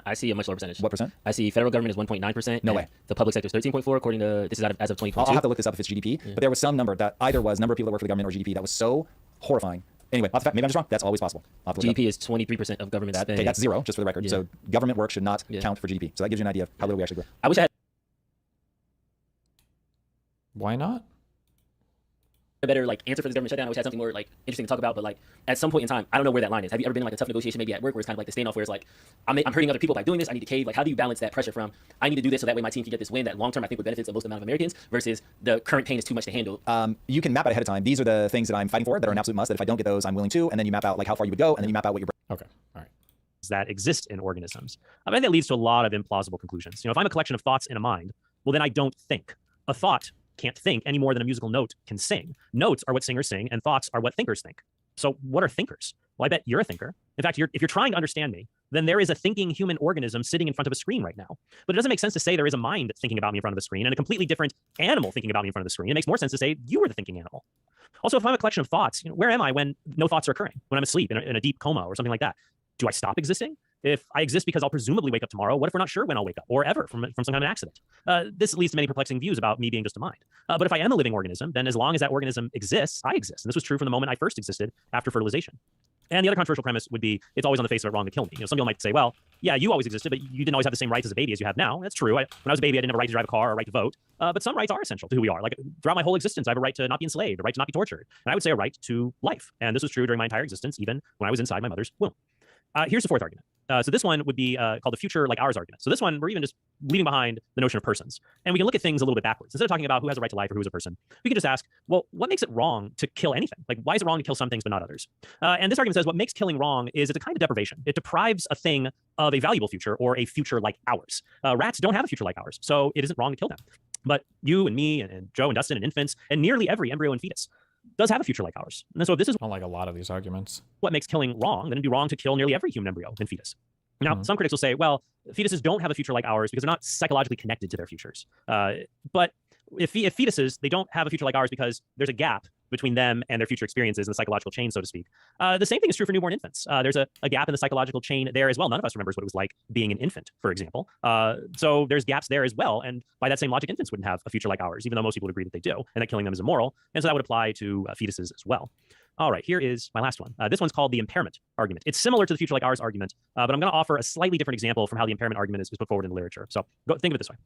I see a much lower percentage. What percent? I see federal government is 1.9%. No way. The public sector is 13.4%, according to, this is as of 2022. I'll have to look this up if it's GDP, but there was some number that either was number of people that work for the government or GDP that was so horrifying. Anyway, maybe I'm just wrong. That's always possible. GDP is 23% of government spending. Okay, that's zero, just for the record. So government work should not count for GDP. So that gives you an idea of how little we actually grow. I wish I had Why not? a better answer for this government shutdown. I wish I had something more interesting to talk about, but at some point in time, I don't know where that line is. Have you ever been in a tough negotiation maybe at work where it's kind of the standoff where it's I'm hurting other people by doing this, I need to cave. How do you balance that pressure from I need to do this so that way my team can get this win that long term I think would benefit the most amount of Americans versus the current pain is too much to handle? You can map out ahead of time. These are the things that I'm fighting for that are an absolute must, that if I don't get those, I'm willing to, and then you map out how far you would go, and then you map out what you're... Okay, all right. That exist in organisms. And that leads to a lot of implausible conclusions. If I'm a collection of thoughts in a mind, well, then I don't think. A thought can't think any more than a musical note can sing. Notes are what singers sing, and thoughts are what thinkers think. So what are thinkers? Well, I bet you're a thinker. In fact, if you're trying to understand me, then there is a thinking human organism sitting in front of a screen right now. But it doesn't make sense to say there is a mind thinking about me in front of the screen and a completely different animal thinking about me in front of the screen. It makes more sense to say you are the thinking animal. Also, if I'm a collection of thoughts, where am I when no thoughts are occurring? When I'm asleep in a deep coma or something like that? Do I stop existing? If I exist because I'll presumably wake up tomorrow, what if we're not sure when I'll wake up or ever from some kind of accident? This leads to many perplexing views about me being just a mind. But if I am a living organism, then as long as that organism exists, I exist. And this was true from the moment I first existed after fertilization. And the other controversial premise would be it's always on the face of it wrong to kill me. Some people might say, well, yeah, you always existed, but you didn't always have the same rights as a baby as you have now. That's true. When I was a baby, I didn't have a right to drive a car or a right to vote. But some rights are essential to who we are. Like throughout my whole existence, I have a right to not be enslaved, a right to not be tortured. And I would say a right to life. And this was true during my entire existence, even when I was inside my mother's womb. Here's the fourth argument. So this one would be called the future like ours argument. So this one, we're even just leaving behind the notion of persons. And we can look at things a little bit backwards. Instead of talking about who has a right to life or who is a person, we can just ask, well, what makes it wrong to kill anything? Like, why is it wrong to kill some things but not others? And this argument says what makes killing wrong is it's a kind of deprivation. It deprives a thing of a valuable future or a future like ours. Rats don't have a future like ours, so it isn't wrong to kill them. But you and me and Joe and Dustin and infants and nearly every embryo and fetus does have a future like ours. And so if this is like a lot of these arguments, what makes killing wrong, then it'd be wrong to kill nearly every human embryo and fetus. Now, some critics will say, well, fetuses don't have a future like ours because they're not psychologically connected to their futures. But if fetuses, they don't have a future like ours because there's a gap between them and their future experiences in the psychological chain, so to speak. The same thing is true for newborn infants. There's a gap in the psychological chain there as well. None of us remembers what it was like being an infant, for example. So there's gaps there as well. And by that same logic, infants wouldn't have a future like ours, even though most people would agree that they do, and that killing them is immoral. And so that would apply to fetuses as well. All right, here is my last one. This one's called the impairment argument. It's similar to the future like ours argument, but I'm going to offer a slightly different example from how the impairment argument is put forward in the literature. So think of it this way.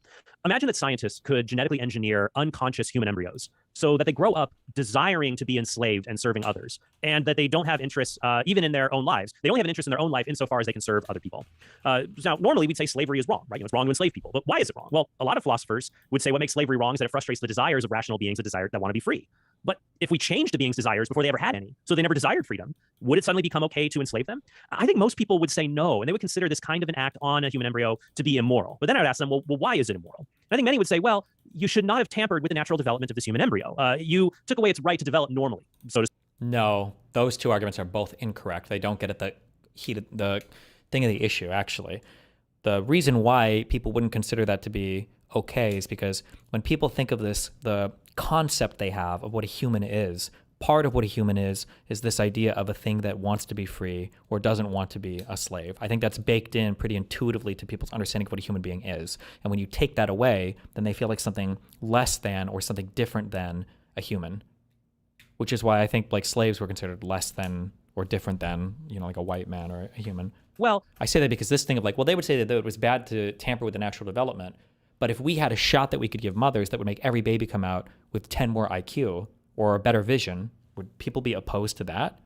Imagine that scientists could genetically engineer unconscious human embryos so that they grow up desiring to be enslaved and serving others, and that they don't have interests even in their own lives. They only have an interest in their own life insofar as they can serve other people. Now, normally we'd say slavery is wrong, right? It's wrong to enslave people. But why is it wrong? Well, a lot of philosophers would say what makes slavery wrong is that it frustrates the desires of rational beings that want to be free. But if we change the being's desires before they ever had any, so they never desired freedom, would it suddenly become okay to enslave them? I think most people would say no, and they would consider this kind of an act on a human embryo to be immoral. But then I would ask them, well, why is it immoral? And I think many would say, well, you should not have tampered with the natural development of this human embryo. You took away its right to develop normally. So no, those two arguments are both incorrect. They don't get at the thing of the issue, actually. The reason why people wouldn't consider that to be okay is because when people think of this, the concept they have of what a human is, part of what a human is this idea of a thing that wants to be free or doesn't want to be a slave. I think that's baked in pretty intuitively to people's understanding of what a human being is. And when you take that away, then they feel like something less than or something different than a human, which is why I think like slaves were considered less than or different than, like a white man or a human. Well, I say that because this thing of like, well, they would say that it was bad to tamper with the natural development. But if we had a shot that we could give mothers that would make every baby come out with 10 more IQ or a better vision, would people be opposed to that?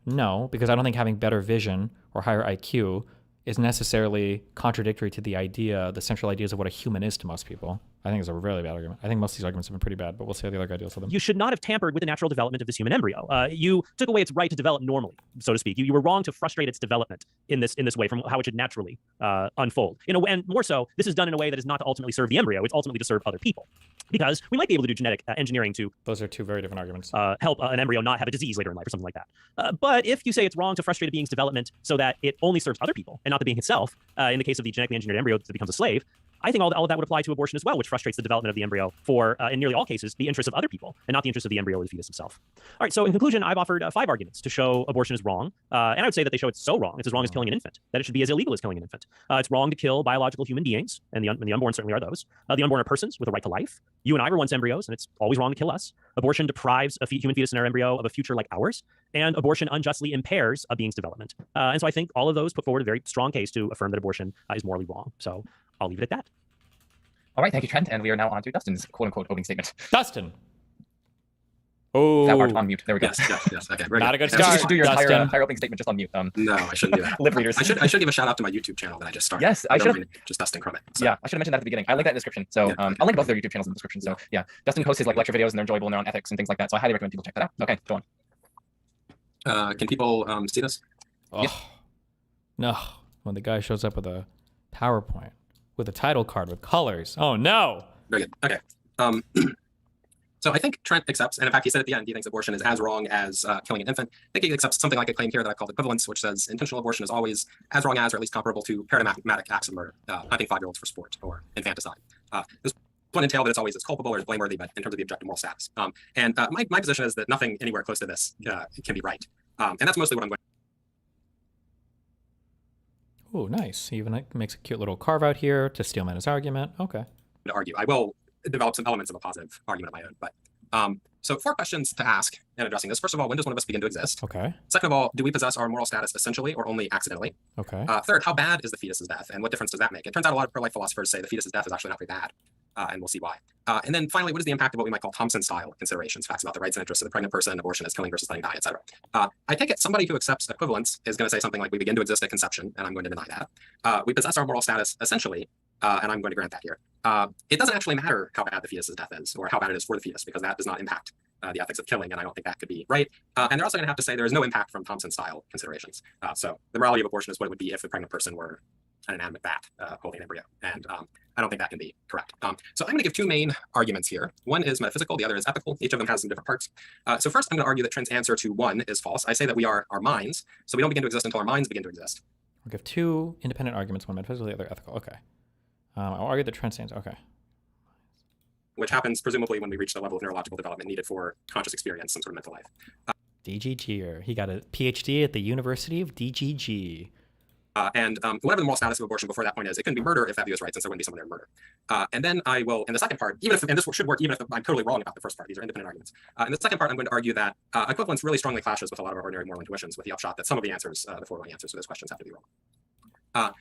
No, because I don't think having better vision or higher IQ is necessarily contradictory to the central ideas of what a human is to most people. I think it's a really bad argument. I think most of these arguments have been pretty bad, but we'll see how the other guy deals with them. You should not have tampered with the natural development of this human embryo. You took away its right to develop normally, so to speak. You were wrong to frustrate its development in this way from how it should naturally unfold. And more so, this is done in a way that is not to ultimately serve the embryo. It's ultimately to serve other people. Because we might be able to do genetic engineering to... Those are two very different arguments. Help an embryo not have a disease later in life or something like that. But if you say it's wrong to frustrate a being's development so that it only serves other people and not the being itself, in the case of the genetically engineered embryo that becomes a slave, I think all of that would apply to abortion as well, which frustrates the development of the embryo for, in nearly all cases, the interests of other people and not the interests of the embryo or the fetus himself. All right, so in conclusion, I've offered 5 arguments to show abortion is wrong. And I would say that they show it's so wrong, it's as wrong as killing an infant, that it should be as illegal as killing an infant. It's wrong to kill biological human beings, and the unborn certainly are those. The unborn are persons with a right to life. You and I were once embryos, and it's always wrong to kill us. Abortion deprives a human fetus in our embryo of a future like ours, and abortion unjustly impairs a being's development. And so I think all of those put forward a very strong case to affirm that abortion is morally wrong. So I'll leave it at that. All right, thank you, Trent. And we are now on to Dustin's quote-unquote opening statement. Dustin. Oh. That part on mute. There we go. Yes. Okay. Very Not a good You start. should do your Dustin. entire opening statement just on mute. No, I shouldn't do that. Lip readers. I should give a shout out to my YouTube channel that I just started. Yes, I should. Just Dustin Crummett. So. Yeah, I should have mentioned that at the beginning. I link that in the description. So I'll link both their YouTube channels in the description. So yeah, Dustin posts his lecture videos and they're enjoyable and they're on ethics and things like that. So I highly recommend people check that out. Okay, go on. Can people see this? Oh. Yeah. No. When the guy shows up with a PowerPoint with a title card with colors. Oh no. Very good. Okay. So I think Trent accepts, and in fact, he said at the end he thinks abortion is as wrong as killing an infant. I think he accepts something like a claim here that I called equivalence, which says intentional abortion is always as wrong as, or at least comparable to, paradigmatic acts of murder, hunting 5-year-olds for sport or infanticide. This wouldn't entail that it's always as culpable or as blameworthy, but in terms of the objective moral status. My position is that nothing anywhere close to this can be right, and that's mostly what I'm going. Oh, nice. He even makes a cute little carve out here to steelman his argument. Okay. To argue. I will develop some elements of a positive argument of my own, but so 4 questions to ask in addressing this. First of all, when does one of us begin to exist? Okay. Second of all, do we possess our moral status essentially or only accidentally? Okay. Third, how bad is the fetus's death, and what difference does that make? It turns out a lot of pro-life philosophers say the fetus's death is actually not very bad, and we'll see why. And then finally, what is the impact of what we might call Thompson-style considerations, facts about the rights and interests of the pregnant person, abortion is killing versus letting die, etc. I take it somebody who accepts equivalence is going to say something like we begin to exist at conception, and I'm going to deny that. We possess our moral status essentially, and I'm going to grant that here. It doesn't actually matter how bad the fetus's death is or how bad it is for the fetus, because that does not impact the ethics of killing, and I don't think that could be right. And they're also going to have to say there is no impact from Thompson-style considerations. So the morality of abortion is what it would be if the pregnant person were an inanimate bat holding an embryo, and I don't think that can be correct. So I'm going to give 2 main arguments here. One is metaphysical, the other is ethical. Each of them has some different parts. So first, I'm going to argue that Trent's answer to 1 is false. I say that we are our minds, so we don't begin to exist until our minds begin to exist. I'll give 2 independent arguments, one metaphysical, the other ethical. Okay. I'll argue that Trent's answer. Okay. Which happens presumably when we reach the level of neurological development needed for conscious experience, some sort of mental life. DGG. He got a PhD at the University of DGG. Whatever the moral status of abortion before that point is, it couldn't be murder if that view is right, since there wouldn't be someone there to murder. And then I will, in the second part, and this should work even if I'm totally wrong about the first part, these are independent arguments. In the second part, I'm going to argue that equivalence really strongly clashes with a lot of our ordinary moral intuitions, with the upshot that some of the answers, the foregoing answers to those questions have to be wrong.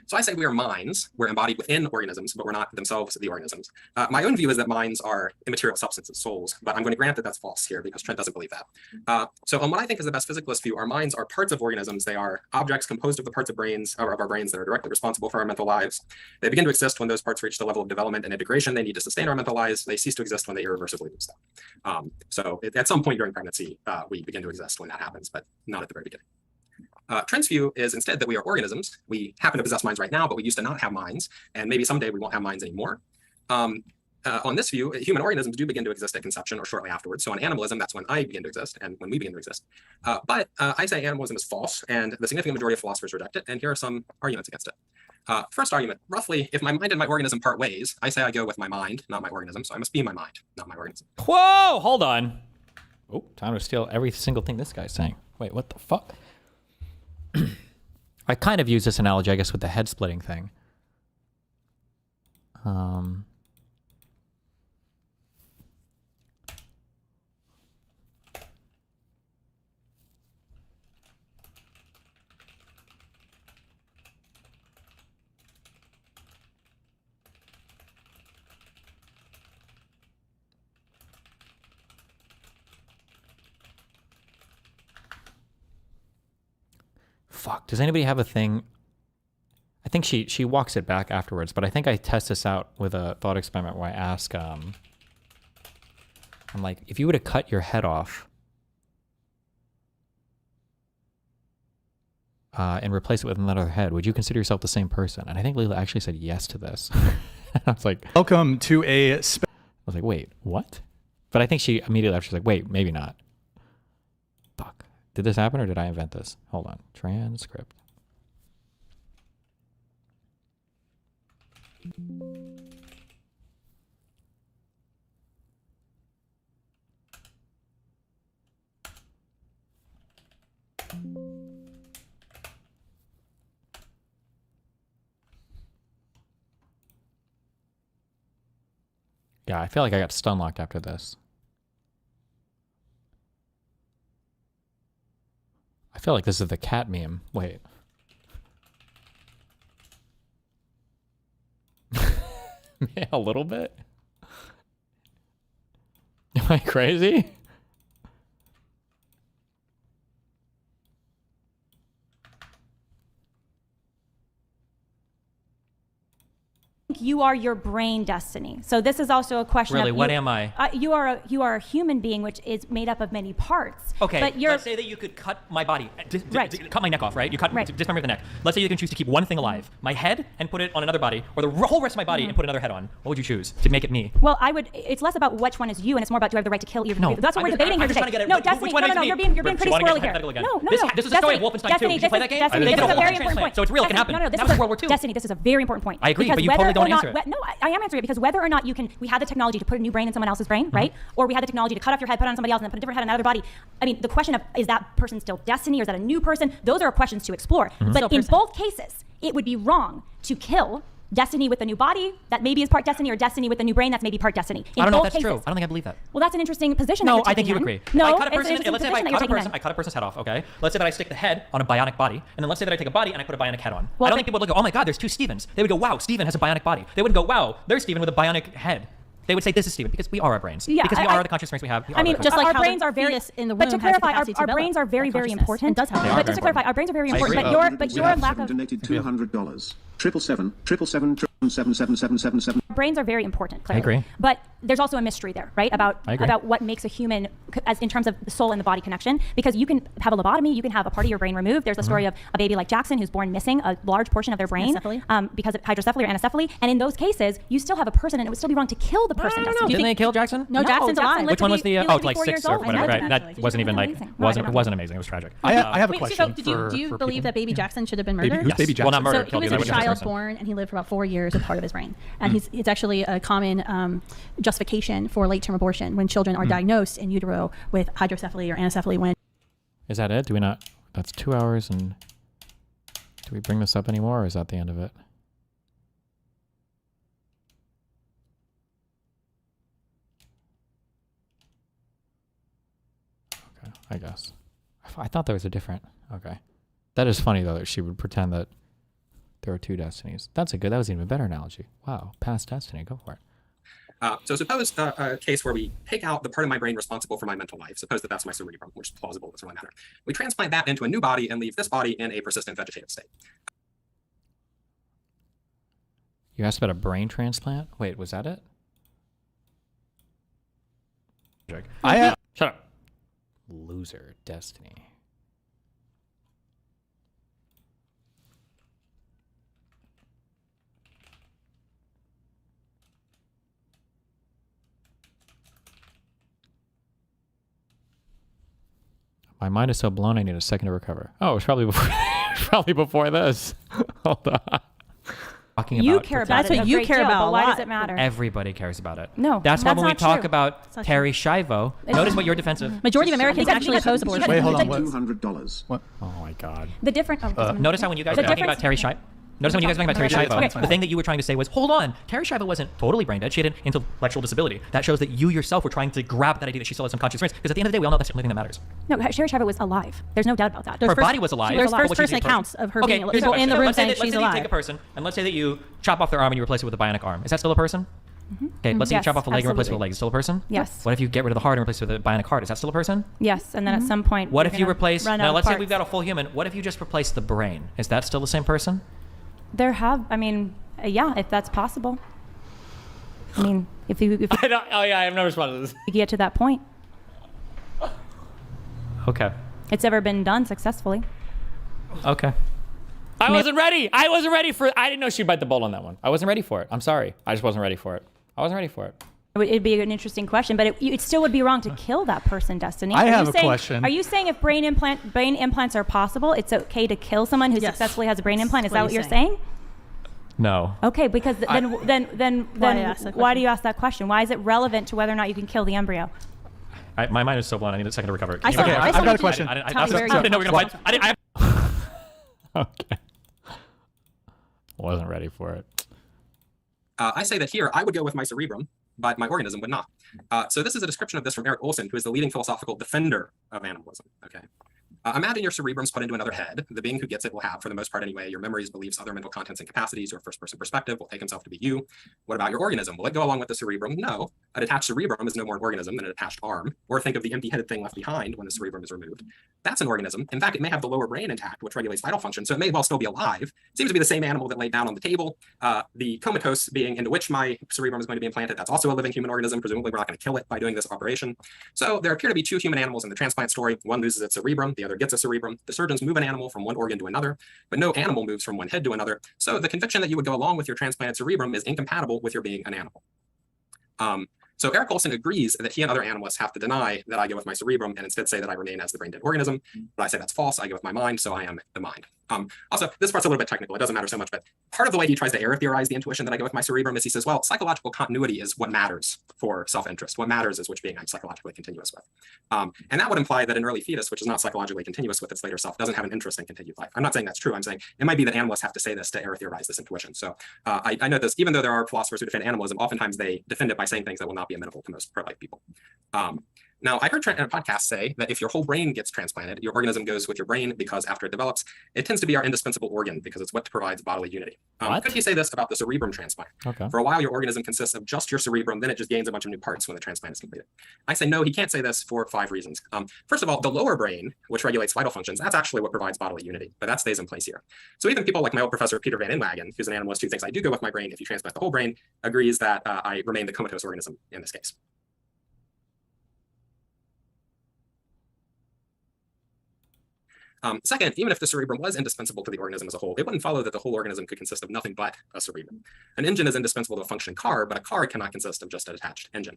So I say we are minds. We're embodied within organisms, but we're not themselves the organisms. My own view is that minds are immaterial substances, souls, but I'm going to grant that that's false here because Trent doesn't believe that. So on what I think is the best physicalist view, our minds are parts of organisms. They are objects composed of the parts of our brains that are directly responsible for our mental lives. They begin to exist when those parts reach the level of development and integration they need to sustain our mental lives. They cease to exist when they irreversibly lose them. At some point during pregnancy, we begin to exist when that happens, but not at the very beginning. Trent's view is instead that we are organisms. We happen to possess minds right now, but we used to not have minds, and maybe someday we won't have minds anymore. On this view, human organisms do begin to exist at conception or shortly afterwards. So in animalism, that's when I begin to exist and when we begin to exist. But I say animalism is false, and the significant majority of philosophers reject it, and here are some arguments against it. First argument, roughly, if my mind and my organism part ways, I say I go with my mind, not my organism, so I must be my mind, not my organism. Whoa, hold on. Oh, time to steal every single thing this guy's saying. Wait, what the fuck? I kind of use this analogy, I guess, with the head splitting thing. Fuck, does anybody have a thing? I think she walks it back afterwards, but I think I test this out with a thought experiment where I ask, I'm like, if you were to cut your head off and replace it with another head, would you consider yourself the same person? And I think Leila actually said yes to this. I was like, welcome to I was like, wait, what? But I think she immediately after she's like, wait, maybe not. Fuck. Did this happen or did I invent this? Hold on. Transcript. Yeah, I feel like I got stun locked after this. I feel like this is the cat meme. Wait. Yeah, a little bit. Am I crazy? think you are your brain destiny. So this is also a question Really, of what am I? You are a human being, which is made up of many parts. Okay, but you're let's say that you could cut my body, Right. cut my neck off, right? You cut, Right. dismember the neck. Let's say you can choose to keep one thing alive, my head, and put it on another body, or the whole rest of my body and put another head on. What would you choose to make it me? Well, it's less about which one is you, and it's more about do I have the right to kill either. No, That's what we're debating I'm here just today. trying to get No, it. Destiny, Which one no, is me? you're being pretty You wanna get squirrely here. hypothetical again? No, This is the story of Wolfenstein 2. Did you play that game? Destiny, They this did is a a very whole important point. so it's real. It can happen. No, That this was is World War II. Destiny, this is a very important point. I agree, because but you whether totally don't or not, answer it. No, I am answering it because whether or not we have the technology to put a new brain in someone else's brain, right? Or we have the technology to cut off your head, put it on somebody else, and then put a different head on another body. I mean, the question of is that person still Destiny or is that a new person? Those are questions to explore. But in both cases, it would be wrong to kill Destiny with a new body that maybe is part Destiny, or Destiny with a new brain that's maybe part Destiny. I don't know if that's true. I don't think I believe that. Well, that's an interesting position. No, that you're I think you taking agree. then. No, I cut a it's an person, interesting let's say if position that I you're cut a taking person, then. I cut a person's head off, okay? Let's say that I stick the head on a bionic body, and then let's say that I take a body and I put a bionic head on. Well, I don't think people would go, oh my God, there's two Stevens. They would go, wow, Steven has a bionic body. They wouldn't go, wow, there's Steven with a bionic head. They would say this is Steven because we are our brains. Yeah, because we are the conscious brains we have. I mean, just our brains are very. in the but womb to has the clarify, capacity to our develop brains are very, that very consciousness important. and does have They that. are But very just to clarify, our brains are very I important. agree. But your lack of donated $200. 777 brains are very important. Clearly. I agree. But there's also a mystery there, right? About what makes a human, as in terms of the soul and the body connection. Because you can have a lobotomy, you can have a part of your brain removed. There's a story of a baby like Jackson who's born missing a large portion of their brain because of hydrocephaly or anencephaly. And in those cases, you still have a person, and it would still be wrong to kill the person. Didn't they kill Jackson? No, Jackson's alive. Which one was the? He Oh, lived to be like 4 years 6 or old. whatever. Right. That Exactly. wasn't even like Amazing. wasn't amazing. It was tragic. I have a Wait, question. so do you believe that baby Jackson should have been murdered? Who's Baby Jackson? Well, not murdered. So he was killed. a child born, and he lived for about 4 years with part of his brain. And it's actually a common justification for late-term abortion when children are diagnosed in utero with hydrocephaly or anencephaly. When Is that it? Do we not? That's 2 hours, and do we bring this up anymore, or is that the end of it? Okay, I guess. I thought there was a different. Okay, that is funny though that she would pretend that there are two destinies. That was an even better analogy. Wow, past destiny. Go for it. So suppose a case where we take out the part of my brain responsible for my mental life. Suppose that that's my cerebrum, which is plausible. Doesn't really matter. We transplant that into a new body and leave this body in a persistent vegetative state. You asked about a brain transplant? Wait, was that it? Shut up. Loser destiny. My mind is so blown I need a second to recover. Oh, it was probably before probably before this. Hold on. Talking You about care about That's it. what a you great care deal, about but a why lot. does it matter? Everybody cares about it. No, that's why that's when we not talk true. about Terry Schiavo, notice what your defensive. Majority of Americans actually oppose abortion. Wait, hold on. $200. What? Oh my God. The different. Notice how when you guys were talking about Terry Schiavo. Notice when you guys were talking about Terry Schiavo, the thing that you were trying to say was, hold on, Terry Schiavo wasn't totally brain dead. She had an intellectual disability. That shows that you yourself were trying to grab that idea that she still has some conscious brains. Because at the end of the day, we all know that's the only thing that matters. No, Terry Schiavo was alive. There's no doubt about that. Her body was alive. There's but was first-person she a accounts of her okay, being here's so the in the question. room Let's say saying that, she's let's say alive. you take a person, and let's say that you chop off their arm and you replace it with a bionic arm. Is that still a person? Okay, let's say you Yes, chop off a leg and replace it with a absolutely. leg. Is it still a person? Yes. What if you get rid of the heart and replace it with a bionic heart? Is that still a person? Yes, and then at some point. What we're if you gonna replace, run out now of let's say parts. we've got a full human. What if you just replace the brain? Is that still the same person? Yeah, if that's possible. I mean, if you I have no response to this. get to that point, Okay. it's ever been done successfully. Okay. I wasn't ready. I didn't know she'd bite the bullet on that one. I wasn't ready for it. I'm sorry. I just wasn't ready for it. I wasn't ready for it. It'd be an interesting question, but it still would be wrong to kill that person, Destiny. I Are have you a saying, question. Are you saying if brain implants are possible, it's okay to kill someone who successfully has a brain implant? Is that what you're saying? No. Okay, because then why do you ask that question? Why is it relevant to whether or not you can kill the embryo? My mind is so blown. I need a second to recover. I've got a question. I didn't know we were going to fight. Okay. Wasn't ready for it. I say that here I would go with my cerebrum, but my organism would not. So this is a description of this from Eric Olson, who is the leading philosophical defender of animalism. Okay. Imagine your cerebrum's put into another head. The being who gets it will have, for the most part anyway, your memories, beliefs, other mental contents and capacities, or first-person perspective will take himself to be you. What about your organism? Will it go along with the cerebrum? No. A detached cerebrum is no more an organism than a detached arm. Or think of the empty-headed thing left behind when the cerebrum is removed. That's an organism. In fact, it may have the lower brain intact, which regulates vital function, so it may well still be alive. It seems to be the same animal that laid down on the table. The comatose being into which my cerebrum is going to be implanted, that's also a living human organism. Presumably, we're not going to kill it by doing this operation. So there appear to be two human animals in the transplant story. One loses its cerebrum, the other gets a cerebrum. The surgeons move an animal from one organ to another, but no animal moves from one head to another. So the conviction that you would go along with your transplanted cerebrum is incompatible with your being an animal. So Eric Olson agrees that he and other animalists have to deny that I go with my cerebrum and instead say that I remain as the brain-dead organism. But I say that's false. I go with my mind, so I am the mind. Also, this part's a little bit technical. It doesn't matter so much, but part of the way he tries to error theorize the intuition that I go with my cerebrum is he says, well, psychological continuity is what matters for self-interest. What matters is which being I'm psychologically continuous with. And that would imply that an early fetus, which is not psychologically continuous with its later self, doesn't have an interest in continued life. I'm not saying that's true. I'm saying it might be that animalists have to say this to error theorize this intuition. So I know this, even though there are philosophers who defend animalism, oftentimes they defend it by saying things that will not be amenable to most pro-life people. Now, I heard Trent in a podcast say that if your whole brain gets transplanted, your organism goes with your brain because after it develops, it tends to be our indispensable organ because it's what provides bodily unity. Could he say this about the cerebrum transplant? Okay. For a while, your organism consists of just your cerebrum, then it just gains a bunch of new parts when the transplant is completed. I say no, he can't say this for 5 reasons. First of all, the lower brain, which regulates vital functions, that's actually what provides bodily unity, but that stays in place here. So even people like my old professor, Peter Van Inwagen, who's an animalist who thinks I do go with my brain if you transplant the whole brain, agrees that I remain the comatose organism in this case. Second, even if the cerebrum was indispensable to the organism as a whole, it wouldn't follow that the whole organism could consist of nothing but a cerebrum. An engine is indispensable to a functioning car, but a car cannot consist of just a detached engine.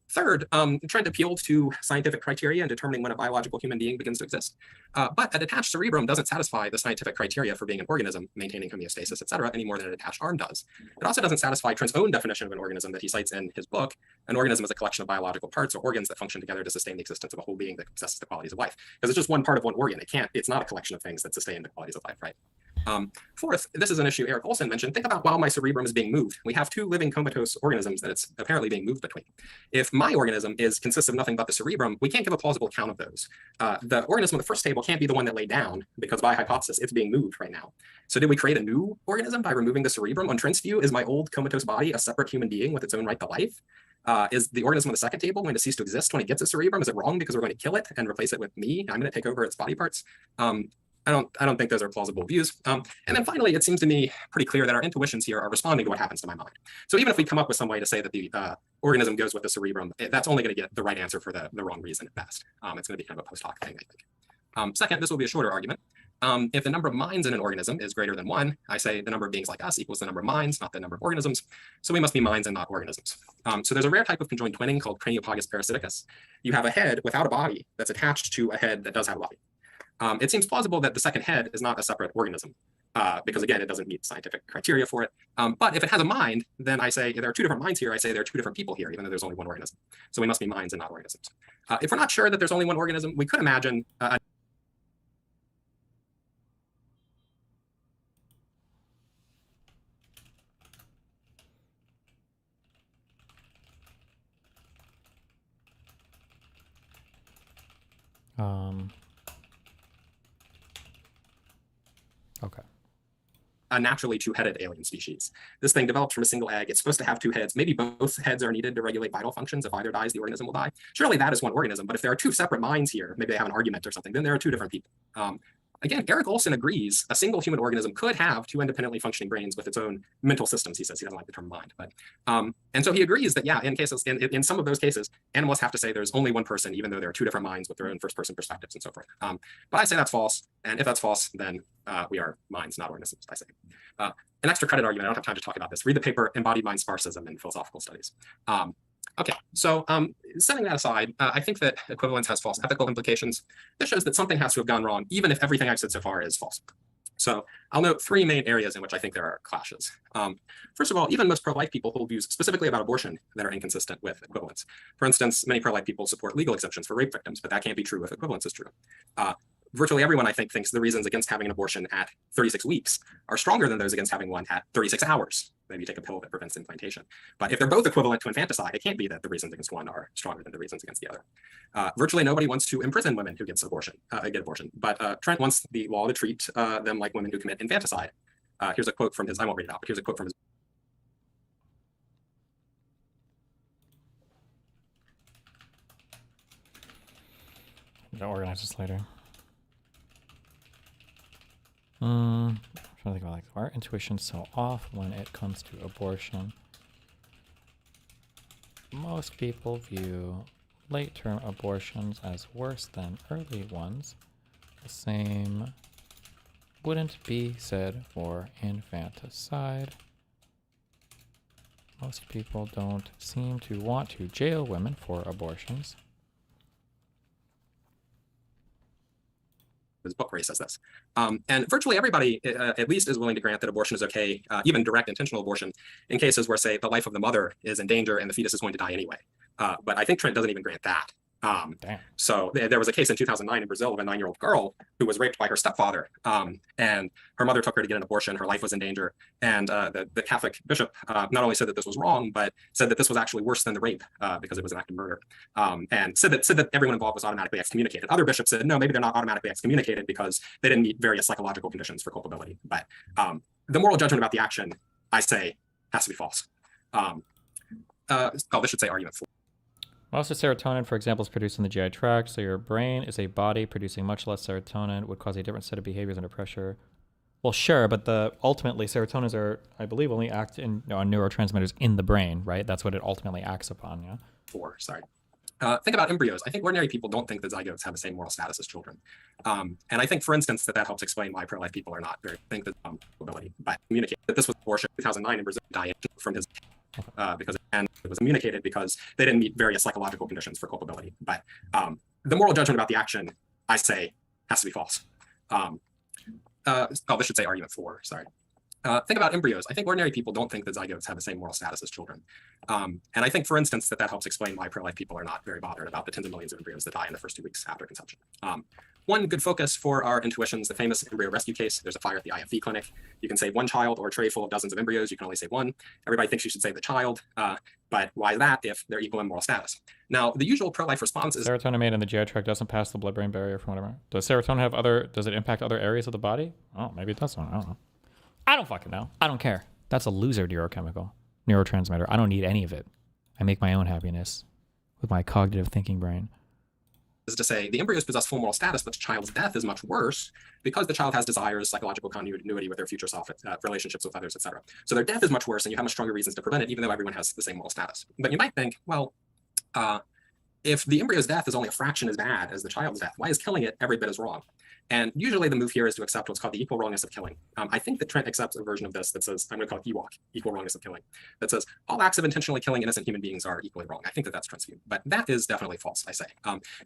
Third, trying to appeal to scientific criteria in determining when a biological human being begins to exist. But a detached cerebrum doesn't satisfy the scientific criteria for being an organism, maintaining homeostasis, et cetera, any more than a detached arm does. It also doesn't satisfy Trent's own definition of an organism that he cites in his book. An organism is a collection of biological parts or organs that function together to sustain the existence of a whole being that possesses the qualities of life. Because it's just one part of one organ. It's not a collection of things that sustain the qualities of life, right? Fourth, this is an issue Eric Olson mentioned. Think about while my cerebrum is being moved. We have 2 living comatose organisms that it's apparently being moved between. If my organism consists of nothing but the cerebrum, we can't give a plausible account of those. The organism on the first table can't be the one that laid down because by hypothesis, it's being moved right now. So did we create a new organism by removing the cerebrum? On Trent's view, is my old comatose body a separate human being with its own right to life? Is the organism on the second table going to cease to exist when it gets a cerebrum? Is it wrong because we're going to kill it and replace it with me? I'm going to take over its body parts. I don't think those are plausible views. And then finally, it seems to me pretty clear that our intuitions here are responding to what happens to my mind. So even if we come up with some way to say that the organism goes with the cerebrum, that's only going to get the right answer for the wrong reason at best. It's going to be kind of a post hoc thing, I think. Second, this will be a shorter argument. If the number of minds in an organism is greater than 1, I say the number of beings like us equals the number of minds, not the number of organisms. So we must be minds and not organisms. So there's a rare type of conjoined twinning called craniopagus parasiticus. You have a head without a body that's attached to a head that does have a body. It seems plausible that the second head is not a separate organism because, again, it doesn't meet scientific criteria for it. But if it has a mind, then I say there are 2 different minds here. I say there are 2 different people here, even though there's only one organism. So we must be minds and not organisms. If we're not sure that there's only one organism, we could imagine Okay. a naturally 2-headed alien species. This thing develops from a single egg. It's supposed to have 2 heads. Maybe both heads are needed to regulate vital functions. If either dies, the organism will die. Surely that is one organism. But if there are 2 separate minds here, maybe they have an argument or something, then there are 2 different people. Again, Eric Olson agrees a single human organism could have 2 independently functioning brains with its own mental systems. He says he doesn't like the term mind, but and so he agrees that yeah, in some of those cases, animals have to say there's only one person, even though there are 2 different minds with their own first-person perspectives and so forth. But I say that's false, and if that's false, then we are minds, not organisms. I say. An extra credit argument. I don't have time to talk about this. Read the paper "Embodied Mind Sparcism in Philosophical Studies." Okay, so setting that aside, I think that equivalence has false ethical implications. This shows that something has to have gone wrong, even if everything I've said so far is false. So I'll note 3 main areas in which I think there are clashes. First of all, even most pro-life people hold views specifically about abortion that are inconsistent with equivalence. For instance, many pro-life people support legal exemptions for rape victims, but that can't be true if equivalence is true. virtually everyone, I think, thinks the reasons against having an abortion at 36 weeks are stronger than those against having one at 36 hours. Maybe you take a pill that prevents implantation. But if they're both equivalent to infanticide, it can't be that the reasons against one are stronger than the reasons against the other. Virtually nobody wants to imprison women who get abortion, but Trent wants the law to treat them like women who commit infanticide. Here's a quote from his, I won't read it out, but here's a quote from his. I'll organize this later. I'm trying to think about, like, our intuition's so off when it comes to abortion. Most people view late-term abortions as worse than early ones. The same wouldn't be said for infanticide. Most people don't seem to want to jail women for abortions. His book where he says this. And virtually everybody, at least, is willing to grant that abortion is okay, even direct intentional abortion, in cases where, say, the life of the mother is in danger and the fetus is going to die anyway. But I think Trent doesn't even grant that. So there was a case in 2009 in Brazil of a 9-year-old girl who was raped by her stepfather, and her mother took her to get an abortion. Her life was in danger, and the Catholic bishop not only said that this was wrong, but said that this was actually worse than the rape because it was an act of murder, and said that everyone involved was automatically excommunicated. Other bishops said no, maybe they're not automatically excommunicated because they didn't meet various psychological conditions for culpability. But the moral judgment about the action, I say, has to be false. This should say argument 4. Most of serotonin, for example, is produced in the GI tract, so your brain is a body producing much less serotonin would cause a different set of behaviors under pressure. Well, sure, but ultimately serotonins are, I believe, only act on neurotransmitters in the brain, right? That's what it ultimately acts upon, yeah? 4, sorry. Think about embryos. I think ordinary people don't think that zygotes have the same moral status as children. And I think, for instance, that helps explain why pro-life people are not very think that ability. But communicate that this was abortion 2009 in Brazil, died from his because it was communicated because they didn't meet various psychological conditions for culpability. But the moral judgment about the action, I say, has to be false. This should say argument 4, sorry. Think about embryos. I think ordinary people don't think that zygotes have the same moral status as children. And I think, for instance, that helps explain why pro-life people are not very bothered about the tens of millions of embryos that die in the first 2 weeks after conception. One good focus for our intuitions, the famous embryo rescue case. There's a fire at the IFV clinic. You can save one child or a tray full of dozens of embryos. You can only save one. Everybody thinks you should save the child. But why is that if they're equal in moral status? Now, the usual pro-life response is serotonin made in the GI tract doesn't pass the blood-brain barrier from whatever. Does serotonin does it impact other areas of the body? Oh, maybe it does. I don't know. I don't fucking know. I don't care. That's a loser neurotransmitter. I don't need any of it. I make my own happiness with my cognitive thinking brain. Is to say the embryos possess full moral status, but the child's death is much worse because the child has desires, psychological continuity with their future self, relationships with others, etc. So their death is much worse, and you have much stronger reasons to prevent it, even though everyone has the same moral status. But you might think, well, if the embryo's death is only a fraction as bad as the child's death, why is killing it every bit as wrong? And usually the move here is to accept what's called the equal wrongness of killing. I think that Trent accepts a version of this that says, I'm going to call it EWOC, equal wrongness of killing, that says all acts of intentionally killing innocent human beings are equally wrong. I think that that's Trent's view, but that is definitely false, I say.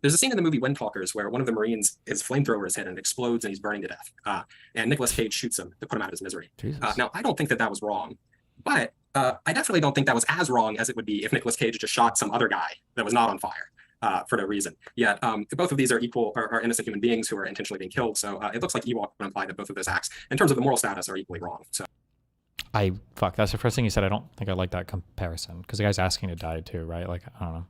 There's a scene in the movie Wind Talkers where one of the Marines, his flamethrower is hit and it explodes and he's burning to death. And Nicolas Cage shoots him to put him out of his misery. Now, I don't think that that was wrong, but I definitely don't think that was as wrong as it would be if Nicolas Cage just shot some other guy that was not on fire. For no reason. Yet both of these are innocent human beings who are intentionally being killed. So it looks like EWOC would imply that both of those acts, in terms of the moral status, are equally wrong. So that's the first thing you said. I don't think I like that comparison because the guy's asking to die too, right? Like, I don't know.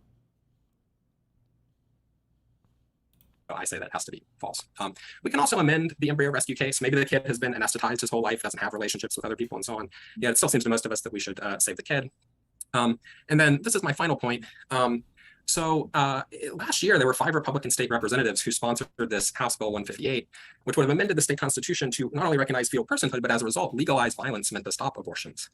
I say that has to be false. We can also amend the embryo rescue case. Maybe the kid has been anesthetized his whole life, doesn't have relationships with other people and so on. Yeah, it still seems to most of us that we should save the kid. And then this is my final point. So last year, there were 5 Republican state representatives who sponsored this House Bill 158, which would have amended the state constitution to not only recognize fetal personhood, but as a result, legalize violence meant to stop abortions.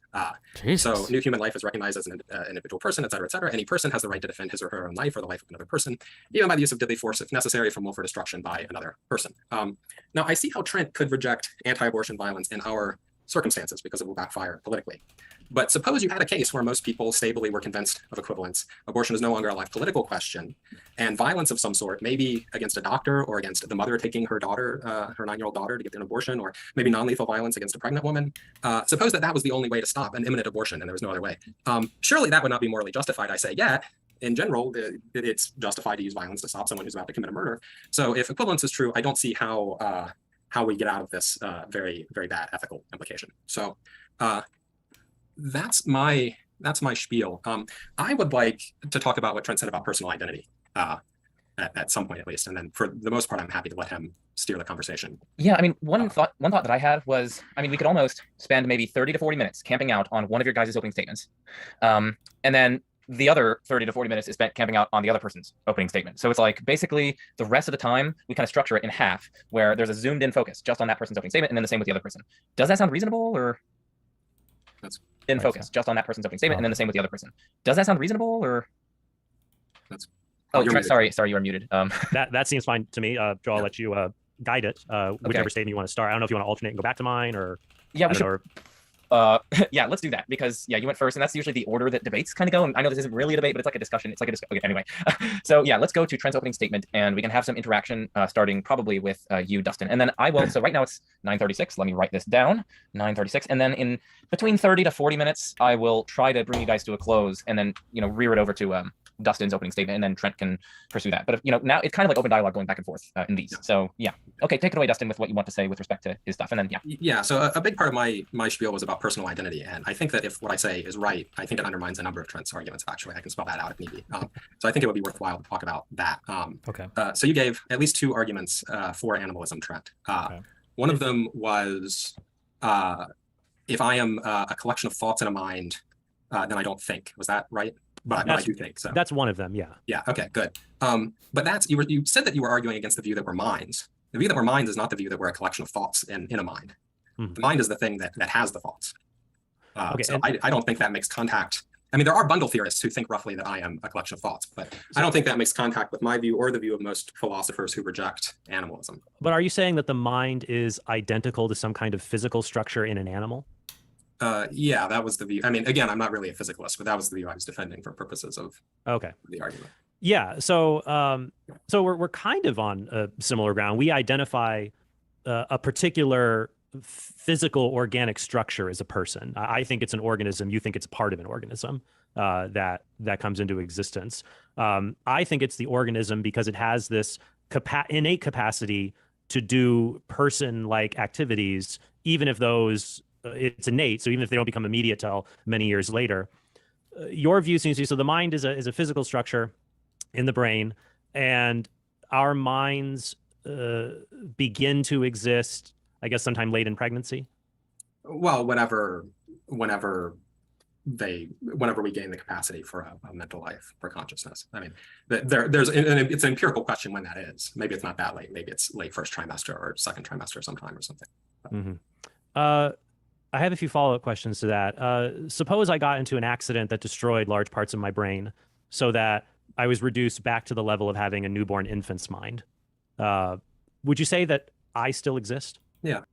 So new human life is recognized as an individual person, et cetera, et cetera. Any person has the right to defend his or her own life or the life of another person, even by the use of deadly force if necessary from willful destruction by another person. Now, I see how Trent could reject anti-abortion violence in our circumstances because it will backfire politically. But suppose you had a case where most people stably were convinced of equivalence, abortion is no longer a life political question, and violence of some sort, maybe against a doctor or against the mother taking her daughter, her 9-year-old daughter to get an abortion, or maybe non-lethal violence against a pregnant woman. Suppose that was the only way to stop an imminent abortion and there was no other way. Surely that would not be morally justified, I say, yet in general, it's justified to use violence to stop someone who's about to commit a murder. So if equivalence is true, I don't see how we get out of this very, very bad ethical implication. So that's my spiel. I would like to talk about what Trent said about personal identity at some point at least, and then for the most part, I'm happy to let him steer the conversation. Yeah, I mean, one thought that I had was, I mean, we could almost spend maybe 30 to 40 minutes camping out on one of your guys' opening statements, and then the other 30 to 40 minutes is spent camping out on the other person's opening statement. So it's like basically the rest of the time we kind of structure it in half, where there's a zoomed in focus just on that person's opening statement, and then the same with the other person. Does that sound reasonable, or? That's in focus just on that person's opening statement, and then the same with the other person. Does that sound reasonable, or? That's. Oh, sorry, you are muted. That seems fine to me. Joe, I'll let you guide it. Whichever statement you want to start. I don't know if you want to alternate and go back to mine, or yeah, we should. Yeah, let's do that, because yeah, you went first, and that's usually the order that debates kind of go. And I know this isn't really a debate, but it's like a discussion. It's like a discussion. Okay, anyway. So yeah, let's go to Trent's opening statement, and we can have some interaction, starting probably with you, Dustin, and then I will. So right now it's 9:36. Let me write this down. 9:36, and then in between 30 to 40 minutes, I will try to bring you guys to a close, and then rear it over to Dustin's opening statement, and then Trent can pursue that. But if, now it's kind of like open dialogue going back and forth in these. So yeah, okay, take it away, Dustin, with what you want to say with respect to his stuff, and then yeah. Yeah. So a big part of my spiel was about personal identity, and I think that if what I say is right, I think it undermines a number of Trent's arguments. Actually, I can spell that out if need be. So I think it would be worthwhile to talk about that. Okay. So you gave at least two arguments for animalism, Trent. Okay. One of them was if I am a collection of thoughts in a mind, then I don't think. Was that right? But I do think so. That's one of them, yeah. Yeah. Okay. Good. But that's you said that you were arguing against the view that we're minds. The view that we're minds is not the view that we're a collection of thoughts in a mind. Mm-hmm. The mind is the thing that has the thoughts. Okay. So I don't think that makes contact. I mean, there are bundle theorists who think roughly that I am a collection of thoughts, but I don't think that makes contact with my view or the view of most philosophers who reject animalism. But are you saying that the mind is identical to some kind of physical structure in an animal? Yeah, that was the view. I mean, again, I'm not really a physicalist, but that was the view I was defending for purposes of the argument. Yeah. So, so we're kind of on a similar ground. We identify a particular physical organic structure as a person. I think it's an organism. You think it's part of an organism that comes into existence. I think it's the organism because it has this innate capacity to do person-like activities, even if those it's innate. So even if they don't become immediate till many years later, your view seems to be, so the mind is a physical structure in the brain, and our minds begin to exist, I guess, sometime late in pregnancy. Well, whenever we gain the capacity for a mental life, for consciousness. I mean, it's an empirical question when that is. Maybe it's not that late. Maybe it's late first trimester or second trimester sometime or something. Mm-hmm. I have a few follow-up questions to that. Suppose I got into an accident that destroyed large parts of my brain so that I was reduced back to the level of having a newborn infant's mind. Would you say that I still exist? Yeah. I'm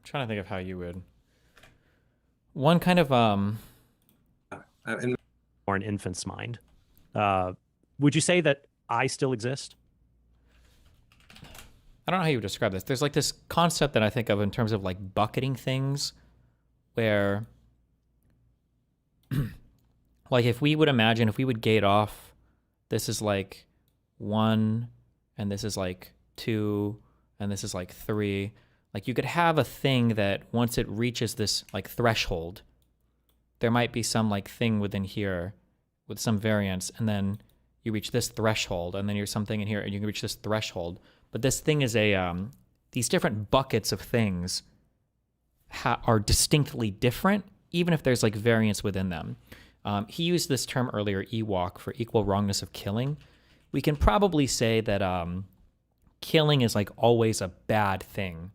trying to think of how you would. One kind of or an infant's mind. Would you say that I still exist? I don't know how you would describe this. There's like this concept that I think of in terms of like bucketing things, where like if we would gate off, this is like 1, and this is like 2, and this is like 3. Like you could have a thing that once it reaches this like threshold, there might be some like thing within here with some variance, and then you reach this threshold, and then you're something in here, and you can reach this threshold. But this thing is these different buckets of things are distinctly different, even if there's like variance within them. He used this term earlier, EWOC, for equal wrongness of killing. We can probably say that killing is like always a bad thing,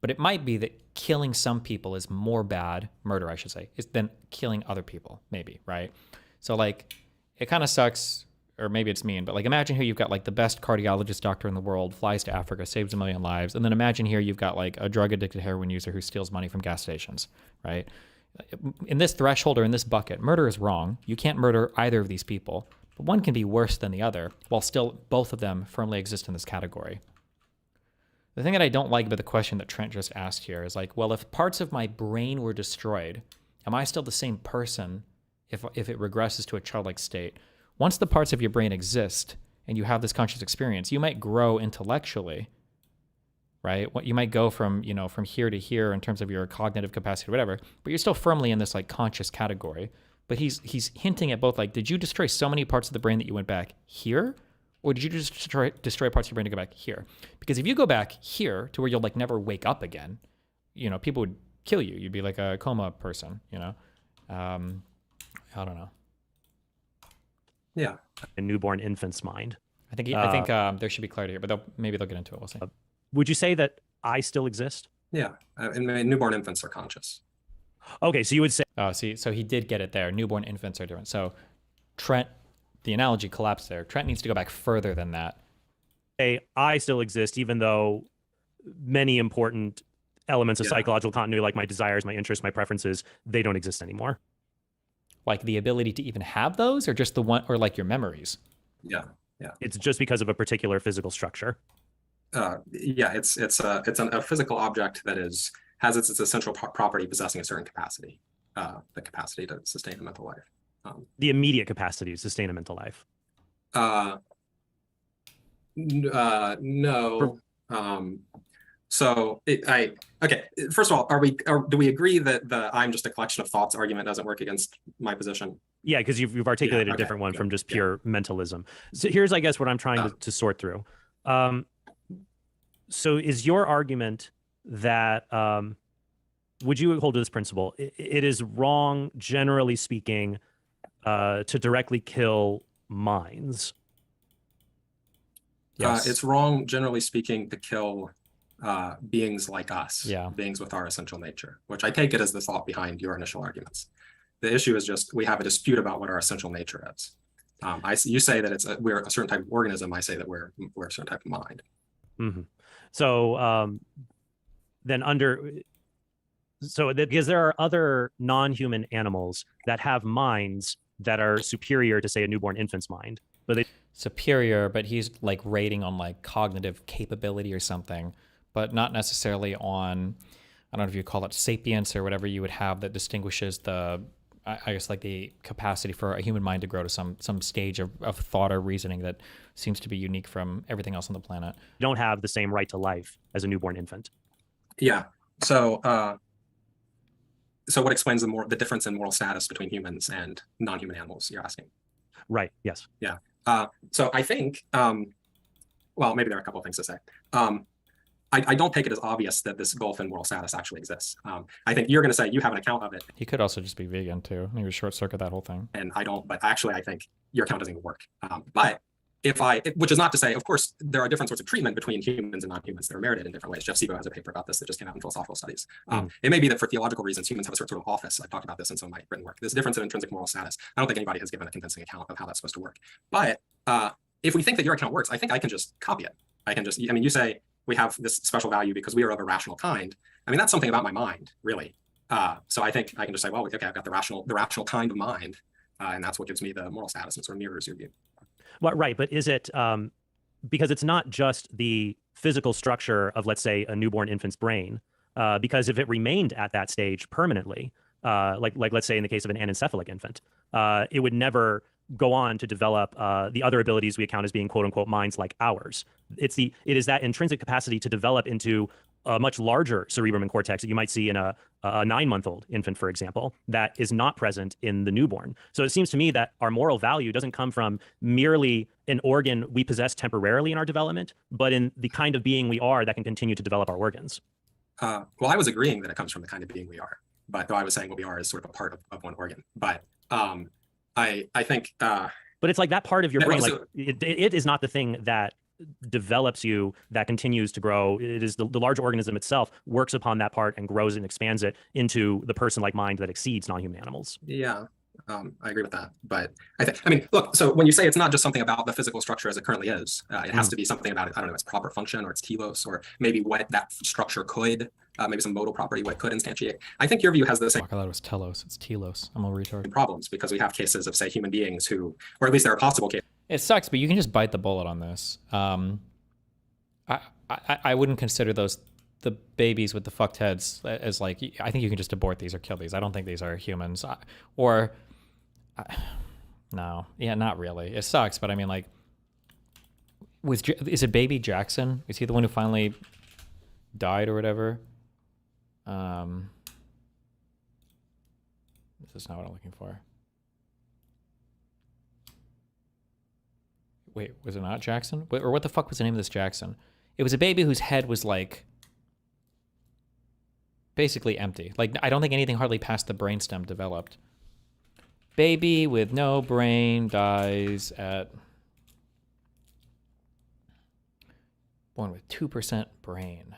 but it might be that killing some people is more bad, murder I should say, than killing other people, maybe, right? So like, it kind of sucks, or maybe it's mean, but like imagine here you've got like the best cardiologist doctor in the world, flies to Africa, saves 1 million lives, and then imagine here you've got like a drug-addicted heroin user who steals money from gas stations, right? In this threshold or in this bucket, murder is wrong. You can't murder either of these people, But one can be worse than the other, while still both of them firmly exist in this category. The thing that I don't like about the question that Trent just asked here is like, well, if parts of my brain were destroyed, am I still the same person if it regresses to a childlike state? Once the parts of your brain exist and you have this conscious experience, you might grow intellectually, right? What you might go from, from here to here in terms of your cognitive capacity or whatever, but you're still firmly in this like conscious category. But he's hinting at both, like, did you destroy so many parts of the brain that you went back here? Or did you just destroy parts of your brain to go back here? Because if you go back here to where you'll like never wake up again, people would kill you. You'd be like a coma person, I don't know. Yeah. A newborn infant's mind. I think there should be clarity here, but maybe they'll get into it. We'll see. Would you say that I still exist? Yeah. And newborn infants are conscious. Okay, so you would say... Oh, see, so he did get it there. Newborn infants are different. So Trent, the analogy collapsed there. Trent needs to go back further than that. I still exist, even though many important elements of psychological continuity, like my desires, my interests, my preferences, they don't exist anymore. Like the ability to even have those, or just the one, or like your memories? Yeah. It's just because of a particular physical structure. It's a physical object that has its essential property possessing a certain capacity, the capacity to sustain a mental life. The immediate capacity to sustain a mental life. No. Okay. First of all, do we agree that the "I'm just a collection of thoughts" argument doesn't work against my position? Yeah, because you've articulated a different one from just pure mentalism. So here's, I guess, what I'm trying to sort through. So is your argument that would you hold to this principle? It is wrong, generally speaking, to directly kill minds. Yes. It's wrong, generally speaking, to kill beings like us, beings with our essential nature, which I take it as the thought behind your initial arguments. The issue is just we have a dispute about what our essential nature is. You say that we're a certain type of organism. I say that we're a certain type of mind. Mm-hmm. So because there are other non-human animals that have minds that are superior to, say, a newborn infant's mind, but superior, but he's like rating on like cognitive capability or something, but not necessarily on, I don't know if you call it sapience or whatever you would have that distinguishes I guess like the capacity for a human mind to grow to some stage of thought or reasoning that seems to be unique from everything else on the planet. You don't have the same right to life as a newborn infant. Yeah. So what explains the difference in moral status between humans and non-human animals, you're asking? Right. Yes. Yeah. So I think, well, maybe there are a couple of things to say. I don't take it as obvious that this gulf in moral status actually exists. I think you're going to say you have an account of it. He could also just be vegan too. Maybe short circuit that whole thing. And I don't, but actually I think your account doesn't even work. But which is not to say, of course, there are different sorts of treatment between humans and non-humans that are merited in different ways. Jeff Sebo has a paper about this that just came out in Philosophical Studies. It may be that for theological reasons, humans have a certain sort of office. I've talked about this in some of my written work. There's a difference in intrinsic moral status. I don't think anybody has given a convincing account of how that's supposed to work. But if we think that your account works, I think I can just copy it. You say we have this special value because we are of a rational kind. I mean, that's something about my mind, really. So I think I can just say, well, okay, I've got the rational kind of mind, and that's what gives me the moral status and sort of mirrors your view. Well, right, but is it because it's not just the physical structure of, let's say, a newborn infant's brain? Because if it remained at that stage permanently, like let's say in the case of an anencephalic infant, it would never go on to develop the other abilities we account as being "quote unquote" minds like ours. It is that intrinsic capacity to develop into a much larger cerebrum and cortex that you might see in a 9-month-old infant, for example, that is not present in the newborn. So it seems to me that our moral value doesn't come from merely an organ we possess temporarily in our development, but in the kind of being we are that can continue to develop our organs. Well, I was agreeing that it comes from the kind of being we are, but though I was saying what we are is sort of a part of one organ. But I think. But it's like that part of your brain, like it is not the thing that develops you, that continues to grow. It is the large organism itself works upon that part and grows and expands it into the person-like mind that exceeds non-human animals. Yeah, I agree with that. But I mean, look, so when you say it's not just something about the physical structure as it currently is, it has to be something about it. I don't know, its proper function or its telos, or maybe what that structure could maybe some modal property what could instantiate. I think your view has the same. I thought it was telos. It's telos. I'm a retard. Problems because we have cases of, say, human beings who, or at least there are possible cases. It sucks, but you can just bite the bullet on this. I wouldn't consider the babies with the fucked heads as like, I think you can just abort these or kill these. I don't think these are humans. No, yeah, not really. It sucks, but I mean, like, is it baby Jackson? Is he the one who finally died or whatever? This is not what I'm looking for. Wait, was it not Jackson? Or what the fuck was the name of this Jackson? It was a baby whose head was like basically empty. Like, I don't think anything hardly past the brainstem developed. Baby with no brain dies at... Born with 2% brain.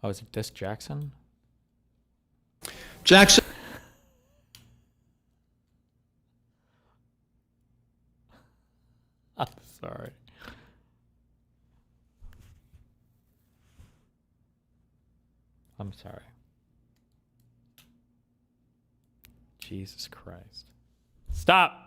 Oh, is it this Jackson? Jackson. I'm sorry. I'm sorry. Jesus Christ. Stop!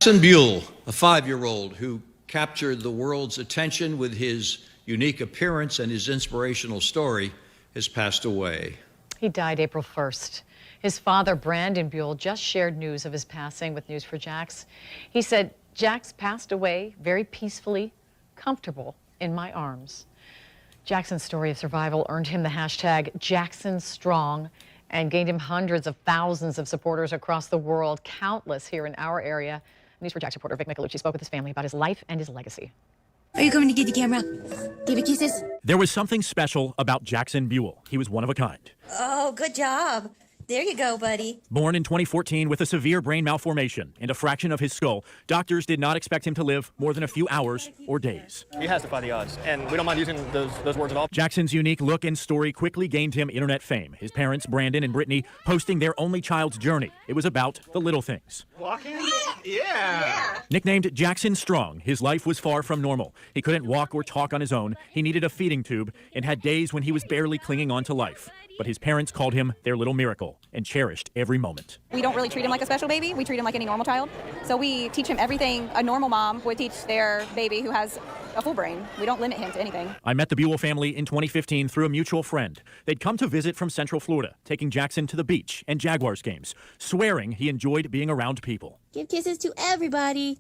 Jackson Buell, a 5-year-old who captured the world's attention with his unique appearance and his inspirational story, has passed away. He died April 1st. His father, Brandon Buell, just shared news of his passing with News4Jax. He said, "Jax passed away very peacefully, comfortable in my arms." Jackson's story of survival earned him the hashtag #JacksonStrong and gained him hundreds of thousands of supporters across the world, countless here in our area. News4Jax reporter Vic Micolucci spoke with his family about his life and his legacy. Are you coming to get the camera? David kisses? There was something special about Jackson Buell. He was one of a kind. Oh, good job. There you go, buddy. Born in 2014 with a severe brain malformation and a fraction of his skull, doctors did not expect him to live more than a few hours or days. He has to fight the odds, and we don't mind using those words at all. Jackson's unique look and story quickly gained him internet fame. His parents, Brandon and Brittany, posting their only child's journey. It was about the little things. Walking? Yeah. Nicknamed Jackson Strong, his life was far from normal. He couldn't walk or talk on his own. He needed a feeding tube and had days when he was barely clinging on to life. But his parents called him their little miracle and cherished every moment. We don't really treat him like a special baby. We treat him like any normal child. So we teach him everything a normal mom would teach their baby who has a full brain. We don't limit him to anything. I met the Buell family in 2015 through a mutual friend. They'd come to visit from Central Florida, taking Jackson to the beach and Jaguars games, swearing he enjoyed being around people. Give kisses to everybody.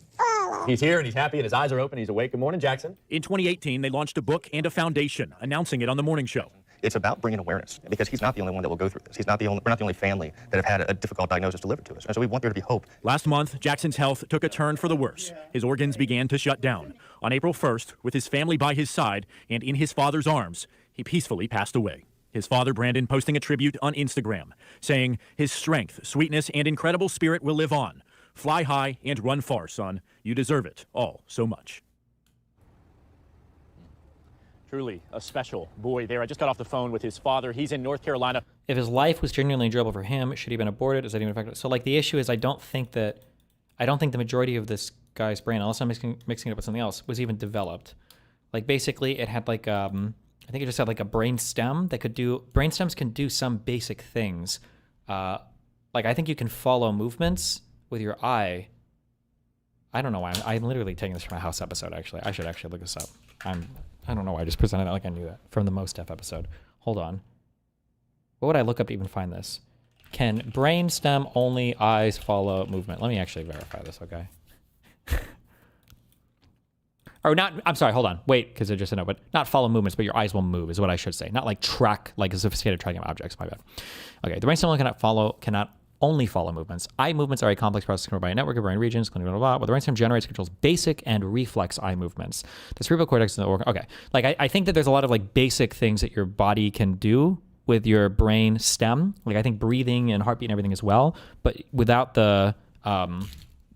He's here and he's happy and his eyes are open. He's awake. Good morning, Jackson. In 2018, they launched a book and a foundation, announcing it on the morning show. It's about bringing awareness, because he's not the only one that will go through this. We're not the only family that have had a difficult diagnosis delivered to us. And so we want there to be hope. Last month, Jackson's health took a turn for the worse. His organs began to shut down. On April 1st, with his family by his side and in his father's arms, he peacefully passed away. His father, Brandon, posting a tribute on Instagram, saying, "His strength, sweetness, and incredible spirit will live on. Fly high and run far, son. You deserve it all so much." Truly a special boy there. I just got off the phone with his father. He's in North Carolina. If his life was genuinely enjoyable for him, should he have been aborted? Is that even effective? So, like, the issue is I don't think the majority of this guy's brain, unless I'm mixing it up with something else, was even developed. Like, basically, it had like I think it just had like a brain stem that could do. Brain stems can do some basic things. Like, I think you can follow movements with your eye. I don't know why. I'm literally taking this from a House episode. Actually, I should actually look this up. I don't know why I just presented that like I knew that from the Most Def episode. Hold on. What would I look up to even find this? Can brain stem only eyes follow movement? Let me actually verify this, okay? Or not, I'm sorry, hold on. Wait, because I just said no, but not follow movements, but your eyes will move is what I should say. Not like track, like a sophisticated tracking of objects, my bad. Okay, the brain stem cannot only follow movements. Eye movements are a complex process controlled by a network of brain regions, blah, blah, blah, but the brainstem generates and controls basic and reflex eye movements. The cerebral cortex is the organ. Okay, like I think that there's a lot of like basic things that your body can do with your brain stem. Like I think breathing and heartbeat and everything as well, but without the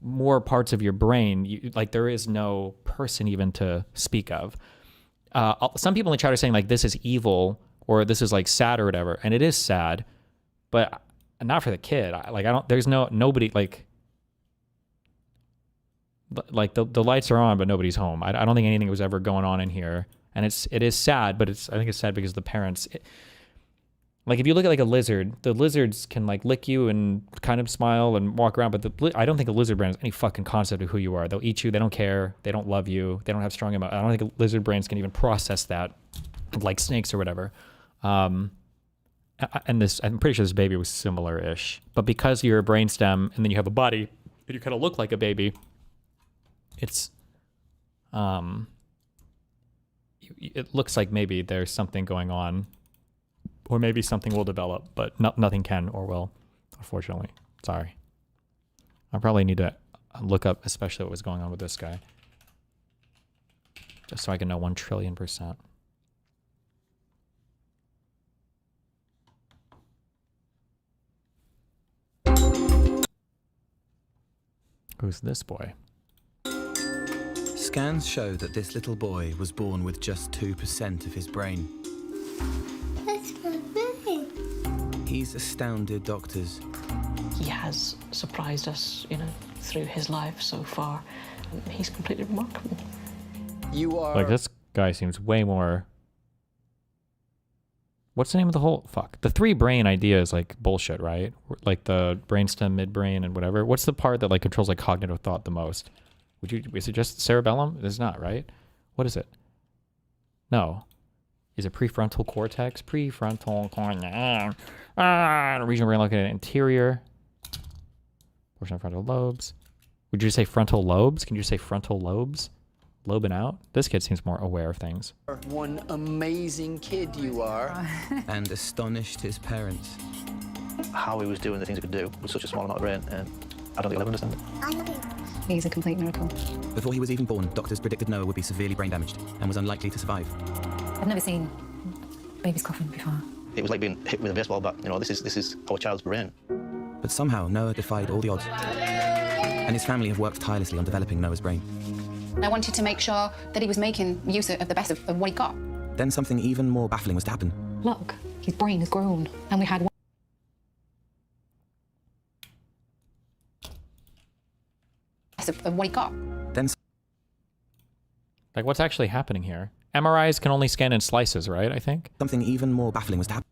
more parts of your brain, like there is no person even to speak of. Some people in the chat are saying like this is evil or this is like sad or whatever, and it is sad, but like the lights are on, but nobody's home. I don't think anything was ever going on in here. And it is sad, but I think it's sad because the parents, like if you look at like a lizard, the lizards can like lick you and kind of smile and walk around, but I don't think a lizard brain has any fucking concept of who you are. They'll eat you. They don't care. They don't love you. They don't have strong emotions. I don't think lizard brains can even process that, like snakes or whatever. And I'm pretty sure this baby was similar-ish, but because you're a brainstem and then you have a body and you kind of look like a baby, it's it looks like maybe there's something going on, or maybe something will develop, but nothing can or will, unfortunately. Sorry. I probably need to look up especially what was going on with this guy, just so I can know 1,000,000,000%. Who's this boy? Scans show that this little boy was born with just 2% of his brain. That's my brain. He's astounded doctors. He has surprised us, through his life so far. He's completely remarkable. You are... Like, this guy seems way more... What's the name of the whole... Fuck. The 3 brain idea is, like, bullshit, right? Like, the brainstem, midbrain, and whatever. What's the part that, like, controls, like, cognitive thought the most? Is it just cerebellum? It's not, right? What is it? No. Is it prefrontal cortex? Prefrontal cortex. Regional brain located in anterior. Portion of frontal lobes. Would you say frontal lobes? Can you say frontal lobes? Lobing out? This kid seems more aware of things. One amazing kid you are. And astonished his parents. How he was doing the things he could do with such a small amount of brain, and I don't think I'll ever understand it. He's a complete miracle. Before he was even born, doctors predicted Noah would be severely brain damaged and was unlikely to survive. I've never seen babies coughing before. It was like being hit with a baseball bat. This is our child's brain. But somehow Noah defied all the odds. And his family have worked tirelessly on developing Noah's brain. I wanted to make sure that he was making use of the best of what he got. Then something even more baffling was to happen. Look, his brain has grown, and we had one. Of what he got. Then like, what's actually happening here? MRIs can only scan in slices, right? I think. Something even more baffling was to happen.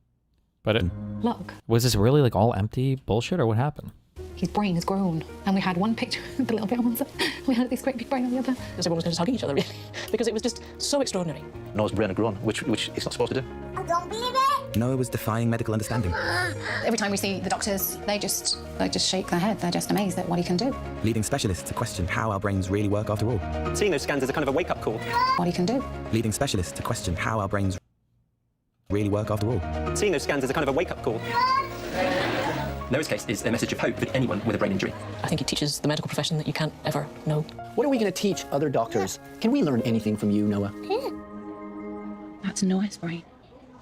But Look. Was this really like all empty bullshit, or what happened? His brain has grown, and we had one picture of the little bit on one side. We had this great big brain on the other. Because everyone was just hugging each other, really, because it was just so extraordinary. Noah's brain had grown, which it's not supposed to do. I don't believe it. Noah was defying medical understanding. Every time we see the doctors, they just shake their head. They're just amazed at what he can do. Leading specialists to question how our brains really work after all. Seeing those scans is a kind of a wake-up call. What he can do. Leading specialists to question how our brains really work after all. Seeing those scans is a kind of a wake-up call. Noah's case is a message of hope for anyone with a brain injury. I think it teaches the medical profession that you can't ever know. What are we going to teach other doctors? Can we learn anything from you, Noah? That's Noah's brain,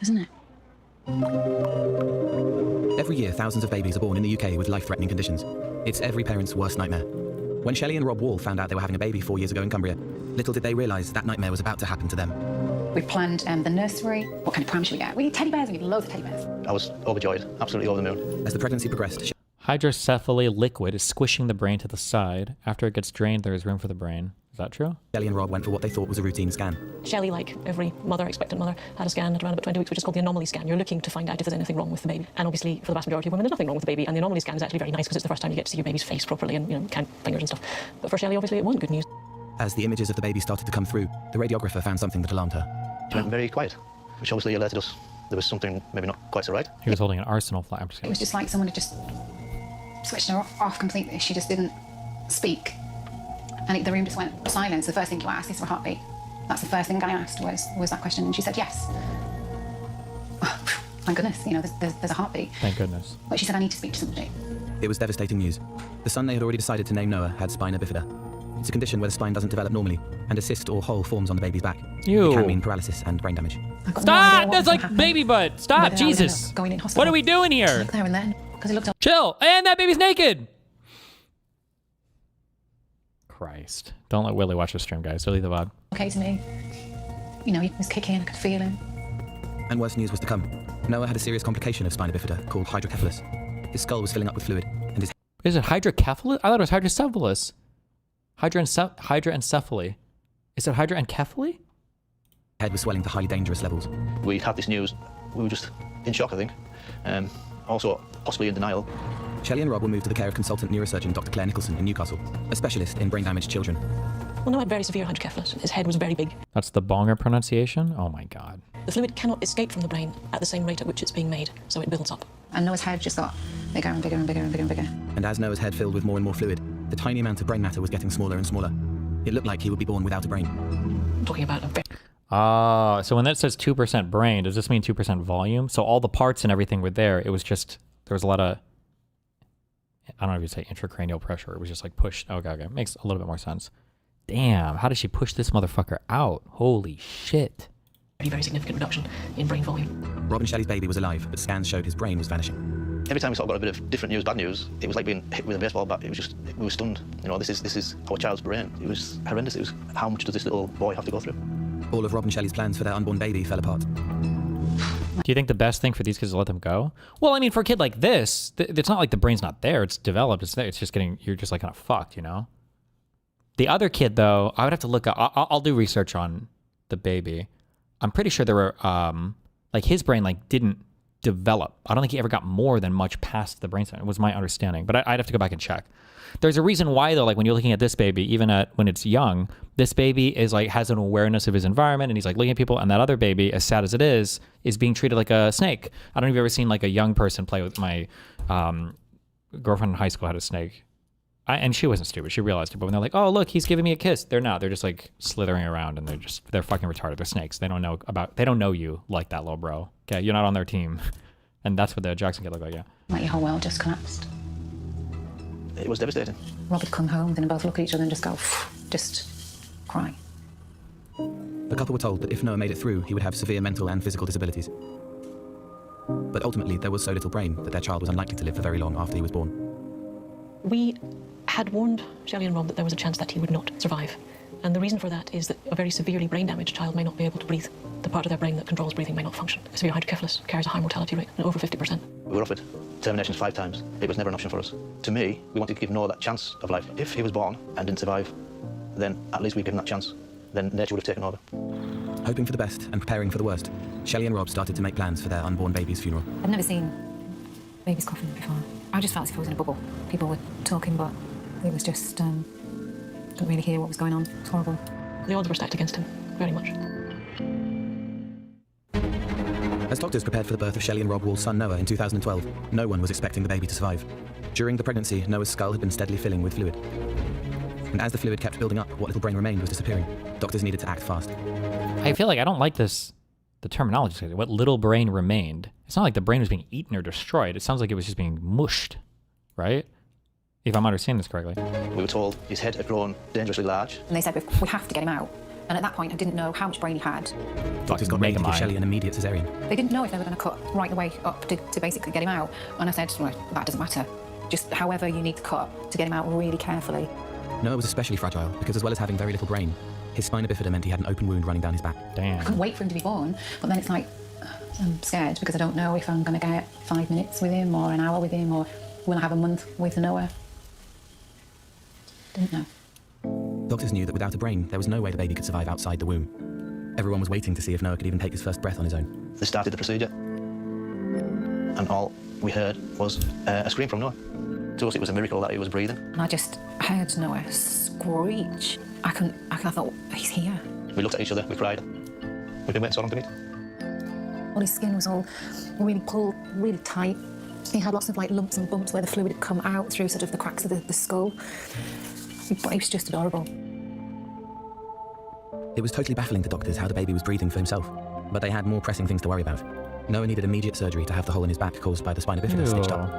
isn't it? Every year, thousands of babies are born in the UK with life-threatening conditions. It's every parent's worst nightmare. When Shelley and Rob Wall found out they were having a baby 4 years ago in Cumbria, little did they realise that nightmare was about to happen to them. We planned the nursery. What kind of pram should we get? We need teddy bears. We need loads of teddy bears. I was overjoyed, absolutely over the moon. As the pregnancy progressed, Hydrocephaly liquid is squishing the brain to the side. After it gets drained, there is room for the brain. Is that true? Shelley and Rob went for what they thought was a routine scan. Shelley, like every expectant mother, had a scan at around about 20 weeks, which is called the anomaly scan. You're looking to find out if there's anything wrong with the baby. And obviously, for the vast majority of women, there's nothing wrong with the baby. And the anomaly scan is actually very nice because it's the first time you get to see your baby's face properly and, count fingers and stuff. But for Shelley, obviously, it wasn't good news. As the images of the baby started to come through, the radiographer found something that alarmed her. She went very quiet, which obviously alerted us there was something maybe not quite so right. He was holding an arsenal flag. It was just like someone had just switched her off completely. She just didn't speak. And the room just went silent. The first thing you asked is her heartbeat. That's the first thing I asked was that question. And she said yes. Oh, thank goodness, there's a heartbeat. Thank goodness. But she said, I need to speak to somebody. It was devastating news. The son they had already decided to name Noah had spina bifida. It's a condition where the spine doesn't develop normally, and a cyst or hole forms on the baby's back. Ew. It can mean paralysis and brain damage. Stop! That's like baby butt. Stop, Jesus. Going in hospital. What are we doing here? Look there and then, because it looked up. Chill. And that baby's naked. Christ. Don't let Willie watch the stream, guys. Delete the VOD. Okay to me. He was kicking. I could feel him. And worse news was to come. Noah had a serious complication of spina bifida called hydrocephalus. His skull was filling up with fluid, and his... Is it hydrocephalus? I thought it was hydrocephalus. Hydranencephaly. Is it hydranencephaly? Head was swelling to highly dangerous levels. We had this news. We were just in shock, I think. Also, possibly in denial. Shelley and Rob were moved to the care of consultant neurosurgeon Dr. Claire Nicholson in Newcastle, a specialist in brain-damaged children. Well, Noah had very severe hydrocephalus. His head was very big. That's the Bonger pronunciation? Oh my God. The fluid cannot escape from the brain at the same rate at which it's being made, so it builds up. And Noah's head just got bigger and bigger and bigger and bigger and bigger. And as Noah's head filled with more and more fluid, the tiny amount of brain matter was getting smaller and smaller. It looked like he would be born without a brain. I'm talking about a very... So when that says 2% brain, does this mean 2% volume? So all the parts and everything were there. It was just, there was a lot of, I don't know if you say intracranial pressure. It was just like pushed. Okay. Makes a little bit more sense. Damn, how did she push this motherfucker out? Holy shit. very, very significant reduction in brain volume. Rob and Shelley's baby was alive, but scans showed his brain was vanishing. Every time we sort of got a bit of different news, bad news, it was like being hit with a baseball bat. It was just, we were stunned. You know, this is our child's brain. It was horrendous. It was, how much does this little boy have to go through? All of Rob and Shelley's plans for their unborn baby fell apart. Do you think the best thing for these kids is to let them go? Well, I mean, for a kid like this, it's not like the brain's not there. It's developed. It's there. It's just getting, you're just like kind of fucked, you know? The other kid, though, I would have to look up. I'll do research on the baby. I'm pretty sure there were, like his brain like didn't develop. I don't think he ever got more than much past the brainstem. It was my understanding, but I'd have to go back and check. There's a reason why though, like when you're looking at this baby, even when it's young, this baby is like, has an awareness of his environment and he's like looking at people, and that other baby, as sad as it is being treated like a snake. I don't know if you've ever seen like a young person play with my girlfriend in high school had a snake. And she wasn't stupid. She realized it. But when they're like, oh, look, he's giving me a kiss. They're not. They're just like slithering around and they're fucking retarded. They're snakes. They don't know you like that, little bro. Okay. You're not on their team. And that's what the Jackson kid looked like. Yeah. Like your whole world just collapsed. It was devastating. Rob would come home, then both look at each other and just go, just cry. The couple were told that if Noah made it through, he would have severe mental and physical disabilities. But ultimately, there was so little brain that their child was unlikely to live for very long after he was born. We had warned Shelley and Rob that there was a chance that he would not survive. And the reason for that is that a very severely brain-damaged child may not be able to breathe. The part of their brain that controls breathing may not function. Severe hydrocephalus carries a high mortality rate, over 50%. We were offered terminations 5 times. It was never an option for us. To me, we wanted to give Noah that chance of life. If he was born and didn't survive, then at least we'd give him that chance. Then nature would have taken over. Hoping for the best and preparing for the worst, Shelley and Rob started to make plans for their unborn baby's funeral. I've never seen baby's coffin before. I just felt as if I was in a bubble. People were talking, but it was just, couldn't really hear what was going on. It was horrible. The odds were stacked against him, very much. As doctors prepared for the birth of Shelley and Rob Wall's son Noah in 2012, no one was expecting the baby to survive. During the pregnancy, Noah's skull had been steadily filling with fluid. And as the fluid kept building up, what little brain remained was disappearing. Doctors needed to act fast. I feel like I don't like the terminology. What little brain remained. It's not like the brain was being eaten or destroyed. It sounds like it was just being mushed, right? If I'm understanding this correctly. We were told his head had grown dangerously large. And they said, we have to get him out. And at that point, I didn't know how much brain he had. Doctors got ready to give Shelley an immediate cesarean. They didn't know if they were going to cut right the way up to basically get him out. And I said, well, that doesn't matter. Just however you need to cut to get him out really carefully. Noah was especially fragile because as well as having very little brain, his spina bifida meant he had an open wound running down his back. Damn. I couldn't wait for him to be born, but then it's like, I'm scared because I don't know if I'm going to get 5 minutes with him or an hour with him, or will I have a month with Noah? Didn't know. Doctors knew that without a brain, there was no way the baby could survive outside the womb. Everyone was waiting to see if Noah could even take his first breath on his own. They started the procedure, and all we heard was a scream from Noah. To us, it was a miracle that he was breathing. And I just heard Noah screech. I thought, he's here. We looked at each other, we cried. We've been waiting so long to meet. Well, his skin was all really pulled, really tight. He had lots of like lumps and bumps where the fluid had come out through sort of the cracks of the skull. But he was just adorable. It was totally baffling to doctors how the baby was breathing for himself, but they had more pressing things to worry about. Noah needed immediate surgery to have the hole in his back caused by the spina bifida stitched up.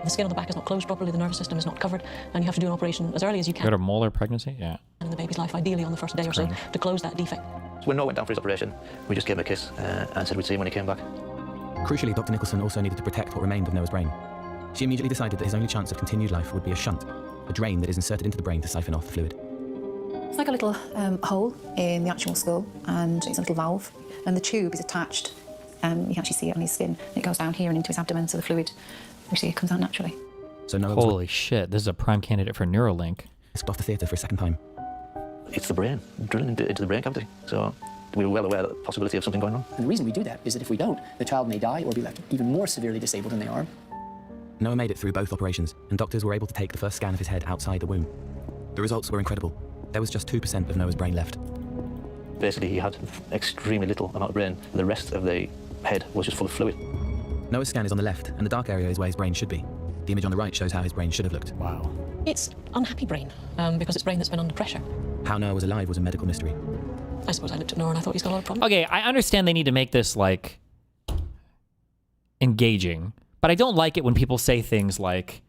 The skin on the back is not closed properly, the nervous system is not covered, and you have to do an operation as early as you can. You got a molar pregnancy? Yeah. In the baby's life, ideally on the first day or so, to close that defect. So when Noah went down for his operation, we just gave him a kiss and said we'd see him when he came back. Crucially, Dr. Nicholson also needed to protect what remained of Noah's brain. She immediately decided that his only chance of continued life would be a shunt, a drain that is inserted into the brain to siphon off the fluid. It's like a little hole in the actual skull, and it's a little valve, and the tube is attached. You can actually see it on his skin. It goes down here and into his abdomen, so the fluid, we see it comes out naturally. So Noah Holy shit, this is a prime candidate for Neuralink. off the theatre for a second time. It's the brain, drilling into the brain cavity. So we were well aware of the possibility of something going on. And the reason we do that is that if we don't, the child may die or be left even more severely disabled than they are. Noah made it through both operations, and doctors were able to take the first scan of his head outside the womb. The results were incredible. There was just 2% of Noah's brain left. Basically, he had extremely little amount of brain. The rest of the head was just full of fluid. Noah's scan is on the left, and the dark area is where his brain should be. The image on the right shows how his brain should have looked. Wow. It's unhappy brain, because it's brain that's been under pressure. How Noah was alive was a medical mystery. I suppose I looked at Noah and I thought he's got a lot of problems. Okay, I understand they need to make this, like, engaging, but I don't like it when people say things like,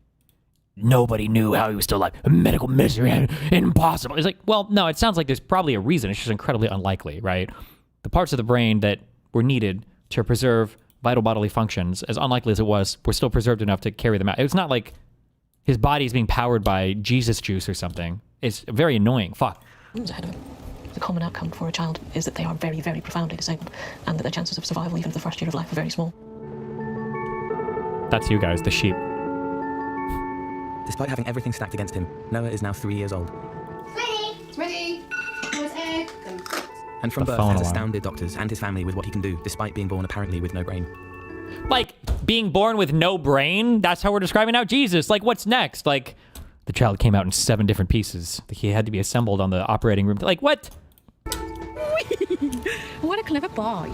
nobody knew how he was still alive. A medical mystery, impossible. It's like, well, no, it sounds like there's probably a reason. It's just incredibly unlikely, right? The parts of the brain that were needed to preserve vital bodily functions, as unlikely as it was, were still preserved enough to carry them out. It's not like his body is being powered by Jesus juice or something. It's very annoying. Fuck. Ahead of him. The common outcome for a child is that they are very, very profoundly disabled, and that their chances of survival, even for the first year of life, are very small. That's you guys, the sheep. Despite having everything stacked against him, Noah is now 3 years old. It's ready. Noah's egg. And from The birth phone has alarm. astounded doctors and his family with what he can do, despite being born apparently with no brain. Like, being born with no brain? That's how we're describing now Jesus. Like, what's next? Like, the child came out in 7 different pieces. He had to be assembled on the operating room. Like, what? What a clever boy.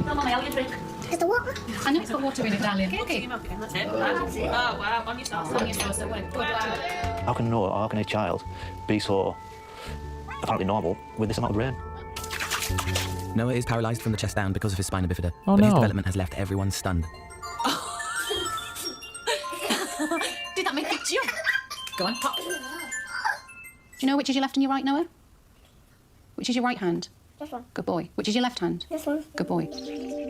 Is the water? I know it's got water in it, darling. Okay. That's it. Oh, wow. On your sauce. On your sauce. How can Noah, or how can a child be so apparently normal with this amount of brain? Noah is paralysed from the chest down because of his spina bifida, Oh, but his no. development has left everyone stunned. Did that make you jump? Go on, pop. Do you know which is your left and your right, Noah? Which is your right hand? This one. Good boy. Which is your left hand? This one. Good boy.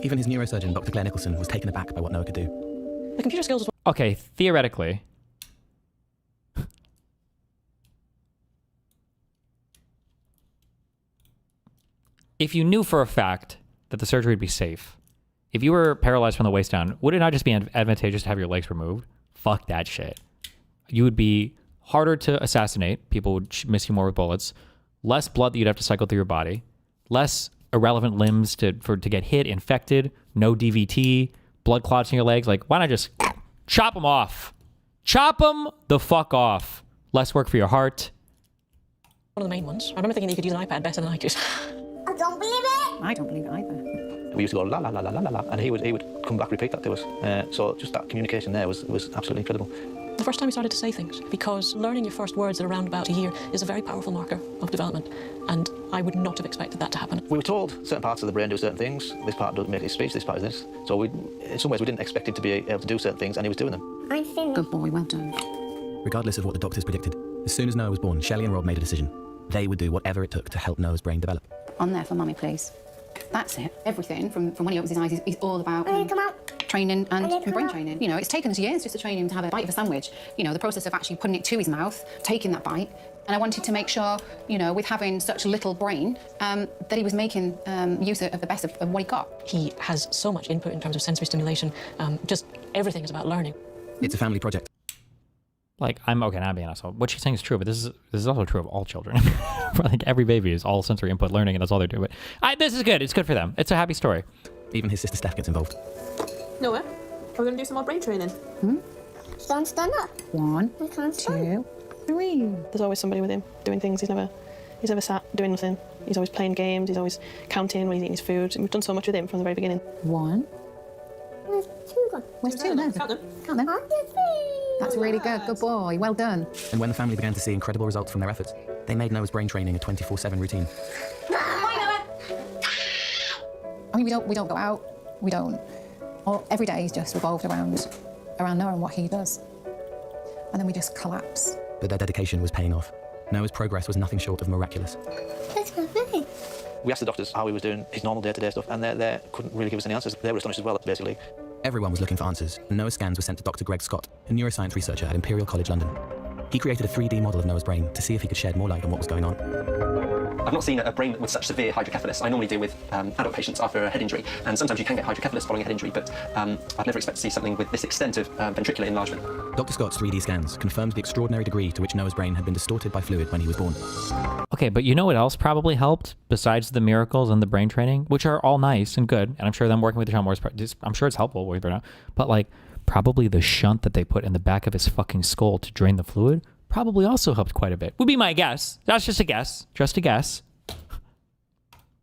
Even his neurosurgeon, Dr. Claire Nicholson, was taken aback by what Noah could do. The computer skills as well. Okay, theoretically. If you knew for a fact that the surgery would be safe, if you were paralyzed from the waist down, would it not just be advantageous to have your legs removed? Fuck that shit. You would be harder to assassinate. People would miss you more with bullets. Less blood that you'd have to cycle through your body. Less irrelevant limbs to get hit, infected. No DVT. Blood clots in your legs. Like, why not just chop them off? Chop them the fuck off. Less work for your heart. One of the main ones. I remember thinking that you could use an iPad better than I could. I don't believe it. I don't believe it either. We used to go la la la la la la la, and he would come back, repeat that to us. So just that communication there was absolutely incredible. The first time he started to say things, because learning your first words at around about a year is a very powerful marker of development, and I would not have expected that to happen. We were told certain parts of the brain do certain things. This part doesn't make his speech, this part is this. So in some ways we didn't expect him to be able to do certain things, and he was doing them. I've seen Good boy, well done. Regardless of what the doctors predicted, as soon as Noah was born, Shelley and Rob made a decision. They would do whatever it took to help Noah's brain develop. On there for mummy, please. That's it. Everything from when he opens his eyes is all about come out. training and come brain out. training. You know, it's taken us years just to train him to have a bite of a sandwich. You know, the process of actually putting it to his mouth, taking that bite. And I wanted to make sure, you know, with having such a little brain, that he was making use of the best of what he got. He has so much input in terms of sensory stimulation. Just everything is about learning. It's a family project. Like, I'm okay, not being an asshole. What she's saying is true, but this is also true of all children. Like, every baby is all sensory input learning, and that's all they're doing. But this is good. It's good for them. It's a happy story. Even his sister Steph gets involved. Noah, we're going to do some more brain training. Stand up. 1, I can't stand. 2, 3. There's always somebody with him doing things. He's never sat doing nothing. He's always playing games. He's always counting when he's eating his food. And we've done so much with him from the very beginning. 1. Where's 2 gone? Where's 2 now? Count them. Count them. That's really good. Good boy. Well done. And when the family began to see incredible results from their efforts, they made Noah's brain training a 24/7 routine. I mean, we don't go out. We don't. Every day is just revolved around Noah and what he does. And then we just collapse. But their dedication was paying off. Noah's progress was nothing short of miraculous. That's my thing. We asked the doctors how he was doing his normal day-to-day stuff, and they couldn't really give us any answers. They were astonished as well, basically. Everyone was looking for answers, and Noah's scans were sent to Dr. Greg Scott, a neuroscience researcher at Imperial College London. He created a 3D model of Noah's brain to see if he could shed more light on what was going on. I've not seen a brain with such severe hydrocephalus. I normally deal with adult patients after a head injury, and sometimes you can get hydrocephalus following a head injury, but I've never expected to see something with this extent of ventricular enlargement. Dr. Scott's 3D scans confirmed the extraordinary degree to which Noah's brain had been distorted by fluid when he was born. Okay, but you know what else probably helped besides the miracles and the brain training, which are all nice and good, and I'm sure them working with the child more is, I'm sure it's helpful, whether or not, but like probably the shunt that they put in the back of his fucking skull to drain the fluid probably also helped quite a bit. Would be my guess. That's just a guess. Just a guess.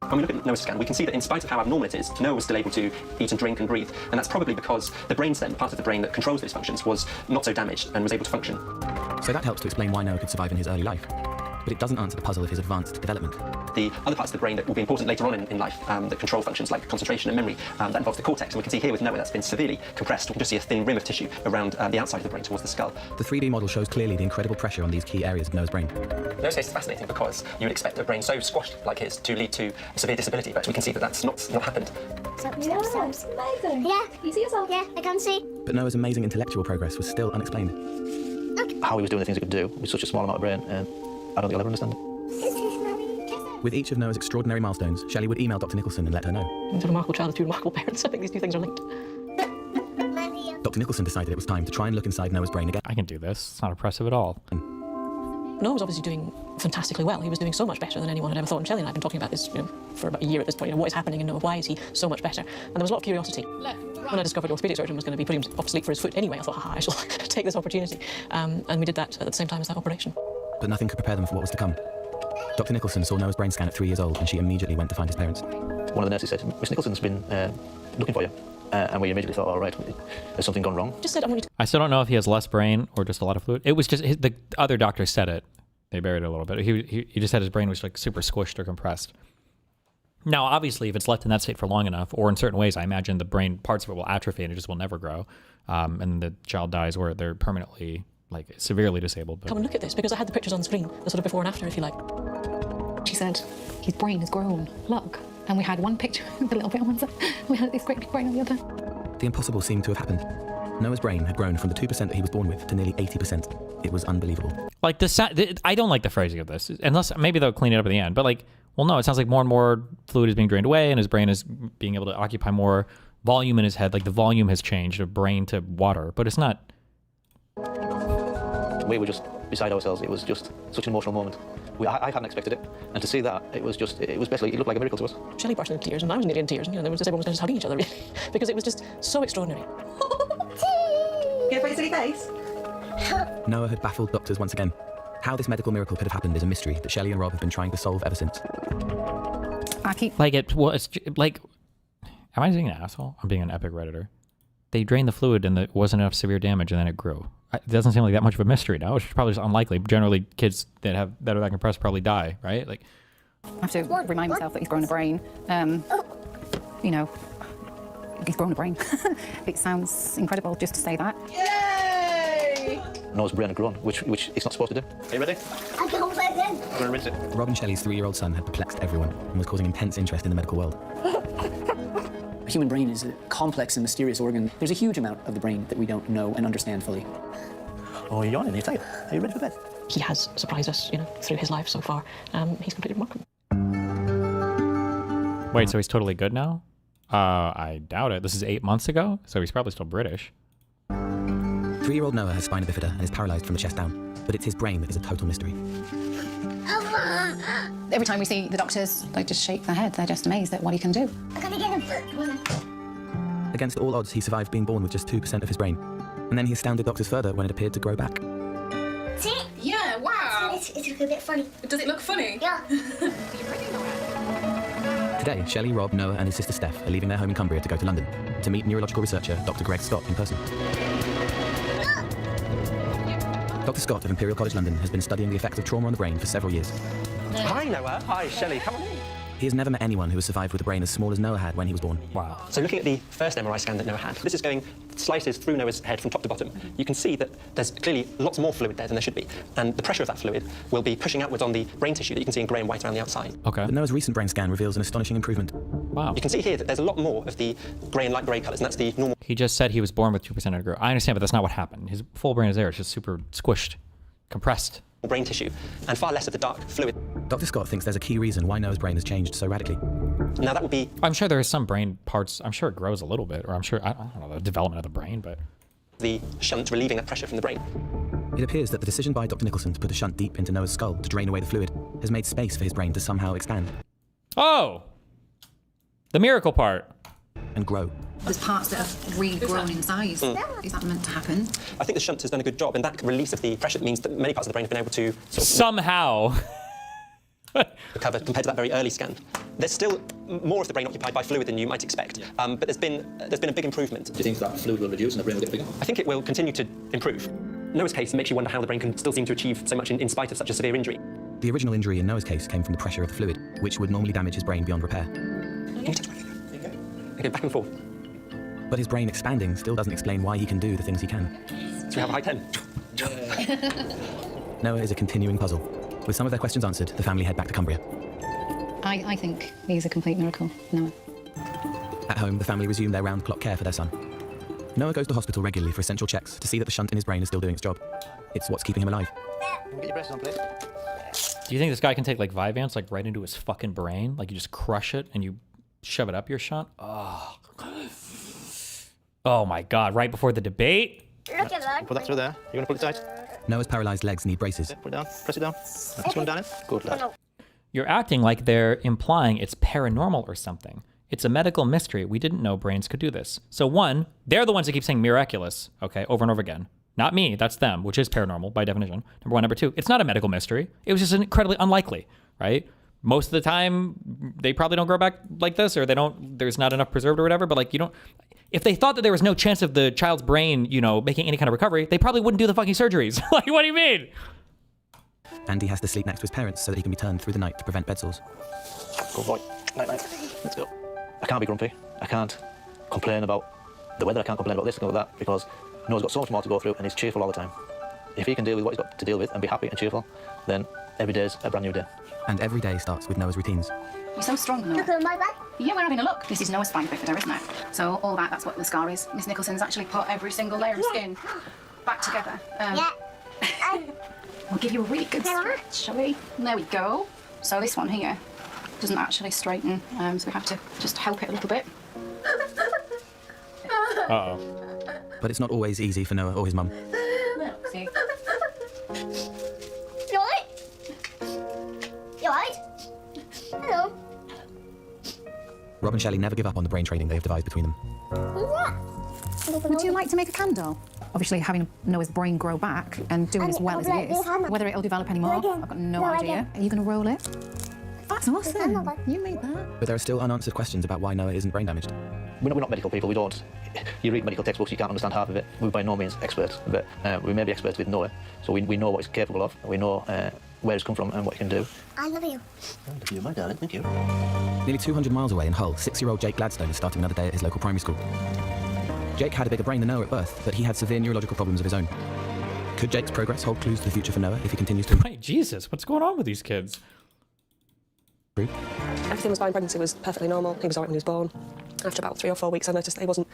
When we look at Noah's scan, we can see that in spite of how abnormal it is, Noah was still able to eat and drink and breathe, and that's probably because the brainstem, the part of the brain that controls those functions, was not so damaged and was able to function. So that helps to explain why Noah could survive in his early life. But it doesn't answer the puzzle of his advanced development. The other parts of the brain that will be important later on in life, that control functions like concentration and memory, that involves the cortex, and we can see here with Noah that's been severely compressed. We can just see a thin rim of tissue around the outside of the brain towards the skull. The 3D model shows clearly the incredible pressure on these key areas of Noah's brain. Noah's case is fascinating because you would expect a brain so squashed like his to lead to severe disability, but we can see that that's not happened. Amazing. Yeah. You see yourself? Yeah, I can see. But Noah's amazing intellectual progress was still unexplained. How he was doing the things he could do with such a small amount of brain, I don't think I'll ever understand it. With each of Noah's extraordinary milestones, Shelley would email Dr. Nicholson and let her know. He's a remarkable child of two remarkable parents. I think these two things are linked. Dr. Nicholson decided it was time to try and look inside Noah's brain again. I can do this. It's not oppressive at all. Noah was obviously doing fantastically well. He was doing so much better than anyone had ever thought. And Chillin and I have been talking about this for about a year at this point. What is happening in Noah? Why is he so much better? And there was a lot of curiosity. When I discovered the orthopedic surgeon was going to be putting him off to sleep for his foot anyway, I thought, I shall take this opportunity. And we did that at the same time as that operation. But nothing could prepare them for what was to come. Dr. Nicholson saw Noah's brain scan at 3 years old, and she immediately went to find his parents. One of the nurses said, Miss Nicholson's been looking for you. And we immediately thought, all right, has something gone wrong? Just said, I want you to... I still don't know if he has less brain or just a lot of fluid. It was just, the other doctor said it. They buried it a little bit. He just said his brain was like super squished or compressed. Now, obviously, if it's left in that state for long enough, or in certain ways, I imagine the brain, parts of it will atrophy and it just will never grow. And the child dies where they're permanently, like, severely disabled. But... Come and look at this, because I had the pictures on the screen, the sort of before and after, if you like. She said, his brain has grown. Look. And we had one picture with a little bit on one side. We had this great big brain on the other. The impossible seemed to have happened. Noah's brain had grown from the 2% that he was born with to nearly 80%. It was unbelievable. Like, I don't like the phrasing of this, unless maybe they'll clean it up at the end. But, like, well, no, it sounds like more and more fluid is being drained away and his brain is being able to occupy more volume in his head. Like, the volume has changed of brain to water, but it's not. We were just beside ourselves. It was just such an emotional moment. I hadn't expected it, and to see that, it was basically, it looked like a miracle to us. Shelley burst into tears, and I was nearly in tears. You know, there was just everyone was just hugging each other, really, because it was just so extraordinary. Get a pretty silly face. Noah had baffled doctors once again. How this medical miracle could have happened is a mystery that Shelley and Rob have been trying to solve ever since. Like, it was, like, am I being an asshole? I'm being an epic Redditor. They drained the fluid and there wasn't enough severe damage, and then it grew. It doesn't seem like that much of a mystery now, which is probably just unlikely. Generally, kids that are that compressed probably die, right? Like, I have to remind myself that he's grown a brain. You know, he's grown a brain. It sounds incredible just to say that. Yay! Noah's brain had grown, which it's not supposed to do. Are you ready? I can't play again. I'm going to rinse it. Rob and Shelley's 3-year-old son had perplexed everyone and was causing intense interest in the medical world. The human brain is a complex and mysterious organ. There's a huge amount of the brain that we don't know and understand fully. Oh, you're yawning. You're tired. Are you ready for bed? He has surprised us, you know, through his life so far. He's completely remarkable. wait, so he's totally good now? I doubt it. This is 8 months ago, so he's probably still British. 3-year-old Noah has spina bifida and is paralyzed from the chest down, but it's his brain that is a total mystery. Every time we see the doctors, they just shake their head. They're just amazed at what he can do. Against all odds, he survived being born with just 2% of his brain. And then he astounded doctors further when it appeared to grow back. See? Yeah, wow. It's looking a bit funny. Does it look funny? Yeah. Today, Shelley, Rob, Noah and his sister Steph are leaving their home in Cumbria to go to London to meet neurological researcher Dr. Greg Scott in person. Dr. Scott of Imperial College London has been studying the effects of trauma on the brain for several years. Hi, Noah. Hi, Shelley. Come on in. He has never met anyone who has survived with a brain as small as Noah had when he was born. Wow. So looking at the first MRI scan that Noah had, this is going slices through Noah's head from top to bottom. You can see that there's clearly lots more fluid there than there should be. And the pressure of that fluid will be pushing outwards on the brain tissue that you can see in grey and white around the outside. Okay. But Noah's recent brain scan reveals an astonishing improvement. Wow. You can see here that there's a lot more of the grey and light grey colours, and that's the normal. He just said he was born with 2% of growth. I understand, but that's not what happened. His full brain is there. It's just super squished, compressed. Brain tissue, and far less of the dark fluid. Dr. Scott thinks there's a key reason why Noah's brain has changed so radically. Now that would be... I'm sure there are some brain parts, I'm sure it grows a little bit, or I'm sure, I don't know, the development of the brain, but... the shunt relieving that pressure from the brain. It appears that the decision by Dr. Nicholson to put a shunt deep into Noah's skull to drain away the fluid has made space for his brain to somehow expand. Oh! The miracle part. And grow. There's parts that have regrown in size. Is that meant to happen? I think the shunt has done a good job, and that release of the pressure means that many parts of the brain have been able to somehow recover compared to that very early scan. There's still more of the brain occupied by fluid than you might expect, but there's been a big improvement. Do you think that fluid will reduce and the brain will get bigger? I think it will continue to improve. Noah's case makes you wonder how the brain can still seem to achieve so much in spite of such a severe injury. The original injury in Noah's case came from the pressure of the fluid, which would normally damage his brain beyond repair. Okay, back and forth. But his brain expanding still doesn't explain why he can do the things he can. So we have a high 10. Noah is a continuing puzzle. With some of their questions answered, the family head back to Cumbria. I think he's a complete miracle, Noah. At home, the family resume their round-the-clock care for their son. Noah goes to hospital regularly for essential checks to see that the shunt in his brain is still doing its job. It's what's keeping him alive. Get your breasts on, please. Do you think this guy can take like Vyvanse like right into his fucking brain? Like you just crush it and you shove it up your shunt? Oh my God, right before the debate? Look at that. Put that through there. You want to pull it tight? Noah's paralyzed legs need braces. Put it down. Press it down. This one down it. Good lad. You're acting like they're implying it's paranormal or something. It's a medical mystery. We didn't know brains could do this. So one, they're the ones that keep saying miraculous, okay, over and over again. Not me, that's them, which is paranormal by definition. Number one. Number two, it's not a medical mystery. It was just incredibly unlikely, right? Most of the time, they probably don't grow back like this, or there's not enough preserved or whatever, but like if they thought that there was no chance of the child's brain, making any kind of recovery, they probably wouldn't do the fucking surgeries. Like, what do you mean? Andy has to sleep next to his parents so that he can be turned through the night to prevent bed sores. Good boy. Night, night. Let's go. I can't be grumpy. I can't complain about the weather. I can't complain about this and about that because Noah's got so much more to go through and he's cheerful all the time. If he can deal with what he's got to deal with and be happy and cheerful, then every day's a brand new day. And every day starts with Noah's routines. You're so strong, Noah. Look at my back. Yeah, we're having a look. This is Noah's spine bifida, isn't it? So all that's what the scar is. Miss Nicholson's actually put every single layer of skin back together. Yeah. We'll give you a really good stretch, shall we? There we go. So this one here doesn't actually straighten, so we have to just help it a little bit. Uh-oh. But it's not always easy for Noah or his mum. See? You alright? You alright? Hello. Rob and Shelley never give up on the brain training they have devised between them. What's that? Would you like to make a candle? Obviously, having Noah's brain grow back and doing as well as it is, whether it'll develop anymore, I've got no idea. Are you going to roll it? That's awesome. You made that. But there are still unanswered questions about why Noah isn't brain damaged. We're not medical people. We don't. You read medical textbooks, you can't understand half of it. We're by no means experts, but we may be experts with Noah. So we know what he's capable of. We know where he's come from and what he can do. I love you. I love you, my darling. Thank you. Nearly 200 miles away in Hull, 6-year-old Jake Gladstone is starting another day at his local primary school. Jake had a bigger brain than Noah at birth, but he had severe neurological problems of his own. Could Jake's progress hold clues to the future for Noah if he continues to... Wait, Jesus, what's going on with these kids? Everything was fine. Pregnancy was perfectly normal. He was alright when he was born. After about 3 or 4 weeks, I noticed that he wasn't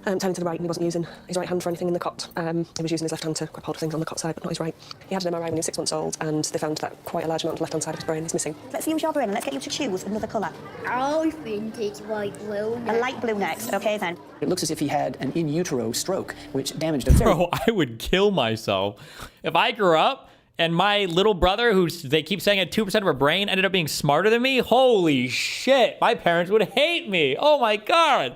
turning to the right and he wasn't using his right hand for anything in the cot. He was using his left hand to grab hold of things on the cot side, but not his right. He had an MRI when he was 6 months old, and they found that quite a large amount of the left hand side of his brain is missing. Let's use your brain and let's get you to choose another colour. I think it's white blue. A light blue next, okay then. It looks as if he had an in utero stroke, which damaged a very... Bro, I would kill myself. If I grew up and my little brother, who they keep saying had 2% of her brain, ended up being smarter than me, holy shit, my parents would hate me. Oh my God.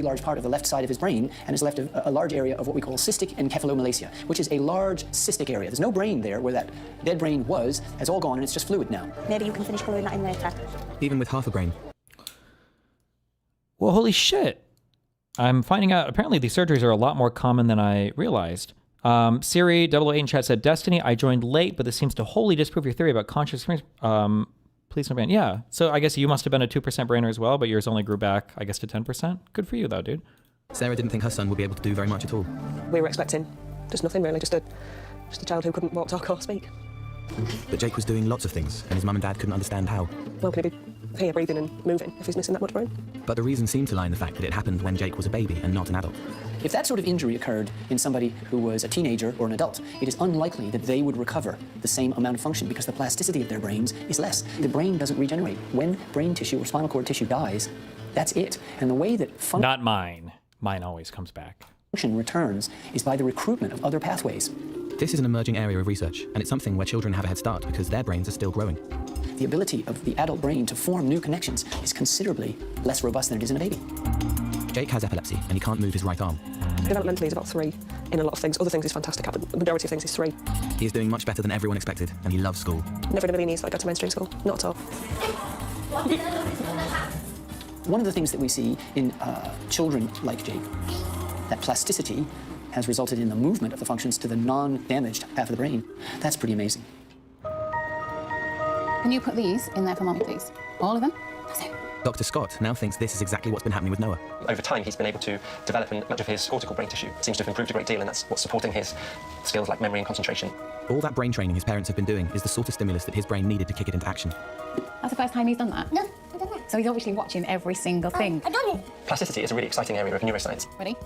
A large part of the left side of his brain, and has left a large area of what we call cystic encephalomalacia, which is a large cystic area. There's no brain there where that dead brain was. It's all gone and it's just fluid now. Maybe you can finish colouring that in later. Even with half a brain. Well, holy shit. I'm finding out, apparently these surgeries are a lot more common than I realized. Siri 008 in chat said, Destiny, I joined late, but this seems to wholly disprove your theory about conscious experience. Please no ban. Yeah. So I guess you must have been a 2% brainer as well, but yours only grew back, I guess, to 10%. Good for you, though, dude. Sarah didn't think her son would be able to do very much at all. We were expecting just nothing really, just a child who couldn't walk, talk, or speak. But Jake was doing lots of things, and his mum and dad couldn't understand how. Well, can he be hear breathing and moving if he's missing that much brain. But the reason seemed to lie in the fact that it happened when Jake was a baby and not an adult. If that sort of injury occurred in somebody who was a teenager or an adult, it is unlikely that they would recover the same amount of function because the plasticity of their brains is less. The brain doesn't regenerate. When brain tissue or spinal cord tissue dies, that's it. And the way that Not mine. Mine always comes back. function returns is by the recruitment of other pathways. This is an emerging area of research, and it's something where children have a head start because their brains are still growing. The ability of the adult brain to form new connections is considerably less robust than it is in a baby. Jake has epilepsy, and he can't move his right arm. Developmentally, he's about 3 in a lot of things. Other things he's fantastic at, but the majority of things he's 3. He is doing much better than everyone expected, and he loves school. Never in a million years like go to mainstream school. Not at all. One of the things that we see in children like Jake, that plasticity has resulted in the movement of the functions to the non-damaged half of the brain. That's pretty amazing. Can you put these in there for mommy, please? All of them? Dr. Scott now thinks this is exactly what's been happening with Noah. Over time, he's been able to develop much of his cortical brain tissue. It seems to have improved a great deal, and that's what's supporting his skills like memory and concentration. All that brain training his parents have been doing is the sort of stimulus that his brain needed to kick it into action. That's the first time he's done that? No, I've done that. So he's obviously watching every single thing. I've done it. Plasticity is a really exciting area of neuroscience. Ready?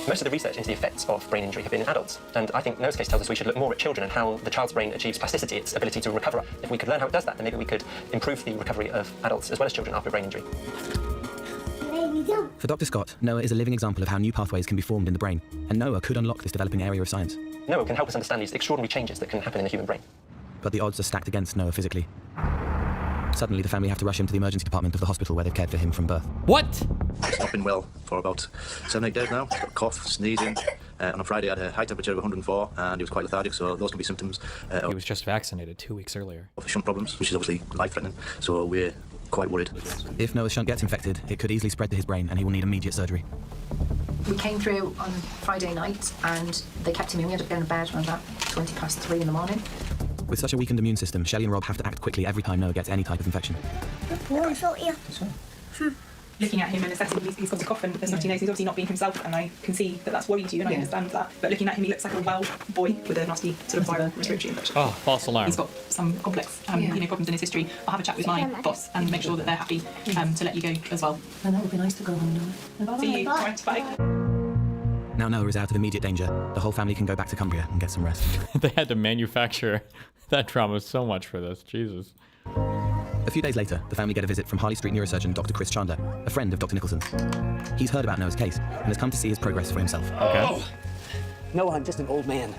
Most of the research into the effects of brain injury have been in adults, and I think Noah's case tells us we should look more at children and how the child's brain achieves plasticity, its ability to recover. If we could learn how it does that, then maybe we could improve the recovery of adults as well as children after brain injury. For Dr. Scott, Noah is a living example of how new pathways can be formed in the brain, and Noah could unlock this developing area of science. Noah can help us understand these extraordinary changes that can happen in the human brain. But the odds are stacked against Noah physically. Suddenly, the family have to rush him to the emergency department of the hospital where they've cared for him from birth. What? He's not been well for about 7-8 days now. He's got a cough, sneezing. On a Friday, I had a high temperature of 104, and he was quite lethargic, so those can be symptoms. He was just vaccinated 2 weeks earlier. Of shunt problems, which is obviously life-threatening, so we're quite worried. If Noah's shunt gets infected, it could easily spread to his brain, and he will need immediate surgery. We came through on Friday night, and they kept him in. We ended up getting to bed around about 3:20 in the morning. With such a weakened immune system, Shelley and Rob have to act quickly every time Noah gets any type of infection. Looking at him and assessing, he's got a cough and there's nothing else. He's obviously not being himself, and I can see that that's worried you, and I understand that. But looking at him, he looks like a well boy with a nasty sort of viral respiratory infection. Oh, false alarm. He's got some complex problems in his history. I'll have a chat with my boss and make sure that they're happy to let you go as well. And that would be nice to go home now. See you. Right, bye. Now Noah is out of immediate danger. The whole family can go back to Cumbria and get some rest. They had to manufacture that trauma so much for this. Jesus. A few days later, the family get a visit from Harley Street neurosurgeon Dr. Chris Chandler, a friend of Dr. Nicholson's. He's heard about Noah's case and has come to see his progress for himself. Okay. No, I'm just an old man.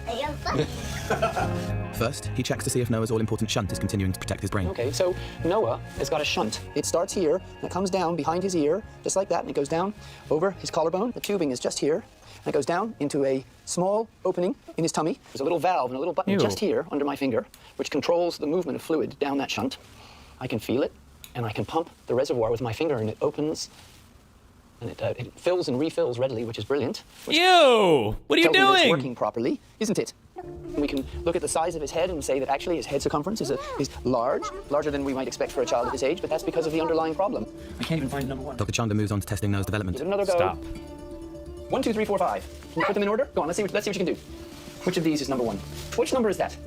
First, he checks to see if Noah's all-important shunt is continuing to protect his brain. Okay, so Noah has got a shunt. It starts here, and it comes down behind his ear, just like that, and it goes down over his collarbone. The tubing is just here, and it goes down into a small opening in his tummy. There's a little valve and a little button just here under my finger, which controls the movement of fluid down that shunt. I can feel it, and I can pump the reservoir with my finger, and it opens, and it fills and refills readily, which is brilliant. Ew! What are you tells me that it's doing? working properly, isn't it? We can look at the size of his head and say that actually his head circumference is larger than we might expect for a child of his age, but that's because of the underlying problem. I can't even find number 1. Dr. Chandler moves on to testing Noah's development. Give it another go. Stop. 1, 2, 3, 4, 5. Can you put them in order? Go on, let's see what you can do. Which of these is number 1? Which number is that?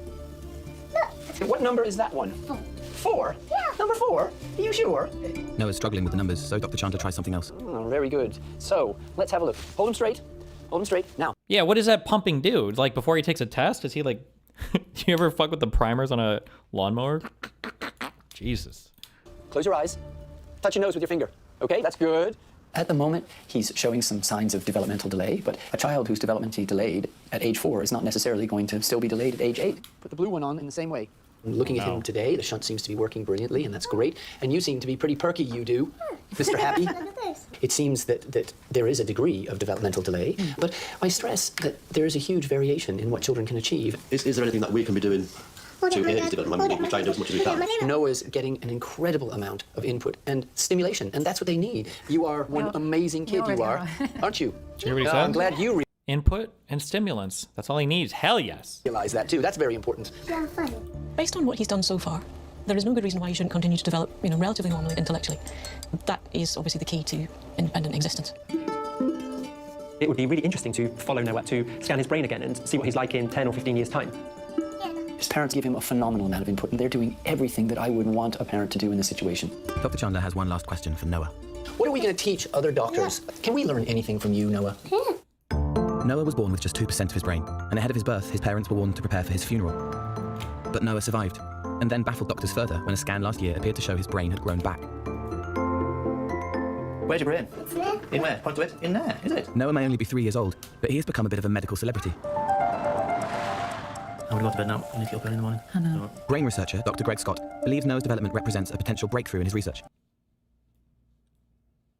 What number is that one? 4? Yeah. Number 4? Are you sure? Noah's struggling with the numbers, so Dr. Chandler tries something else. Oh, very good. So, let's have a look. Hold him straight. Hold him straight. Now. Yeah, what does that pumping do? Like, before he takes a test, is he like... Do you ever fuck with the primers on a lawnmower? Jesus. Close your eyes. Touch your nose with your finger. Okay, that's good. At the moment, he's showing some signs of developmental delay, but a child who's developmentally delayed at age 4 is not necessarily going to still be delayed at age 8. Put the blue one on in the same way. Looking at him today, the shunt seems to be working brilliantly, and that's great. And you seem to be pretty perky, you do, Mr. Happy. It seems that there is a degree of developmental delay, but I stress that there is a huge variation in what children can achieve. Is there anything that we can be doing to aid his development? We try and do as much as we can. Noah's getting an incredible amount of input and stimulation, and that's what they need. You are one amazing kid, you are, aren't you? Did you hear what he said? I'm glad you Input and stimulants. That's all he needs. Hell yes. realize that too. That's very important. Based on what he's done so far, there is no good reason why he shouldn't continue to develop, relatively normally intellectually. That is obviously the key to independent existence. It would be really interesting to follow Noah, to scan his brain again and see what he's like in 10 or 15 years' time. His parents give him a phenomenal amount of input, and they're doing everything that I would want a parent to do in this situation. Dr. Chandler has one last question for Noah. What are we going to teach other doctors? Can we learn anything from you, Noah? Noah was born with just 2% of his brain, and ahead of his birth, his parents were warned to prepare for his funeral. But Noah survived, and then baffled doctors further when a scan last year appeared to show his brain had grown back. Where's your brain? It's there. In where? Point to it. In there, is it? Noah may only be 3 years old, but he has become a bit of a medical celebrity. I'm gonna go to bed now. I need to get up early in the morning. I know. Brain researcher Dr. Greg Scott believes Noah's development represents a potential breakthrough in his research.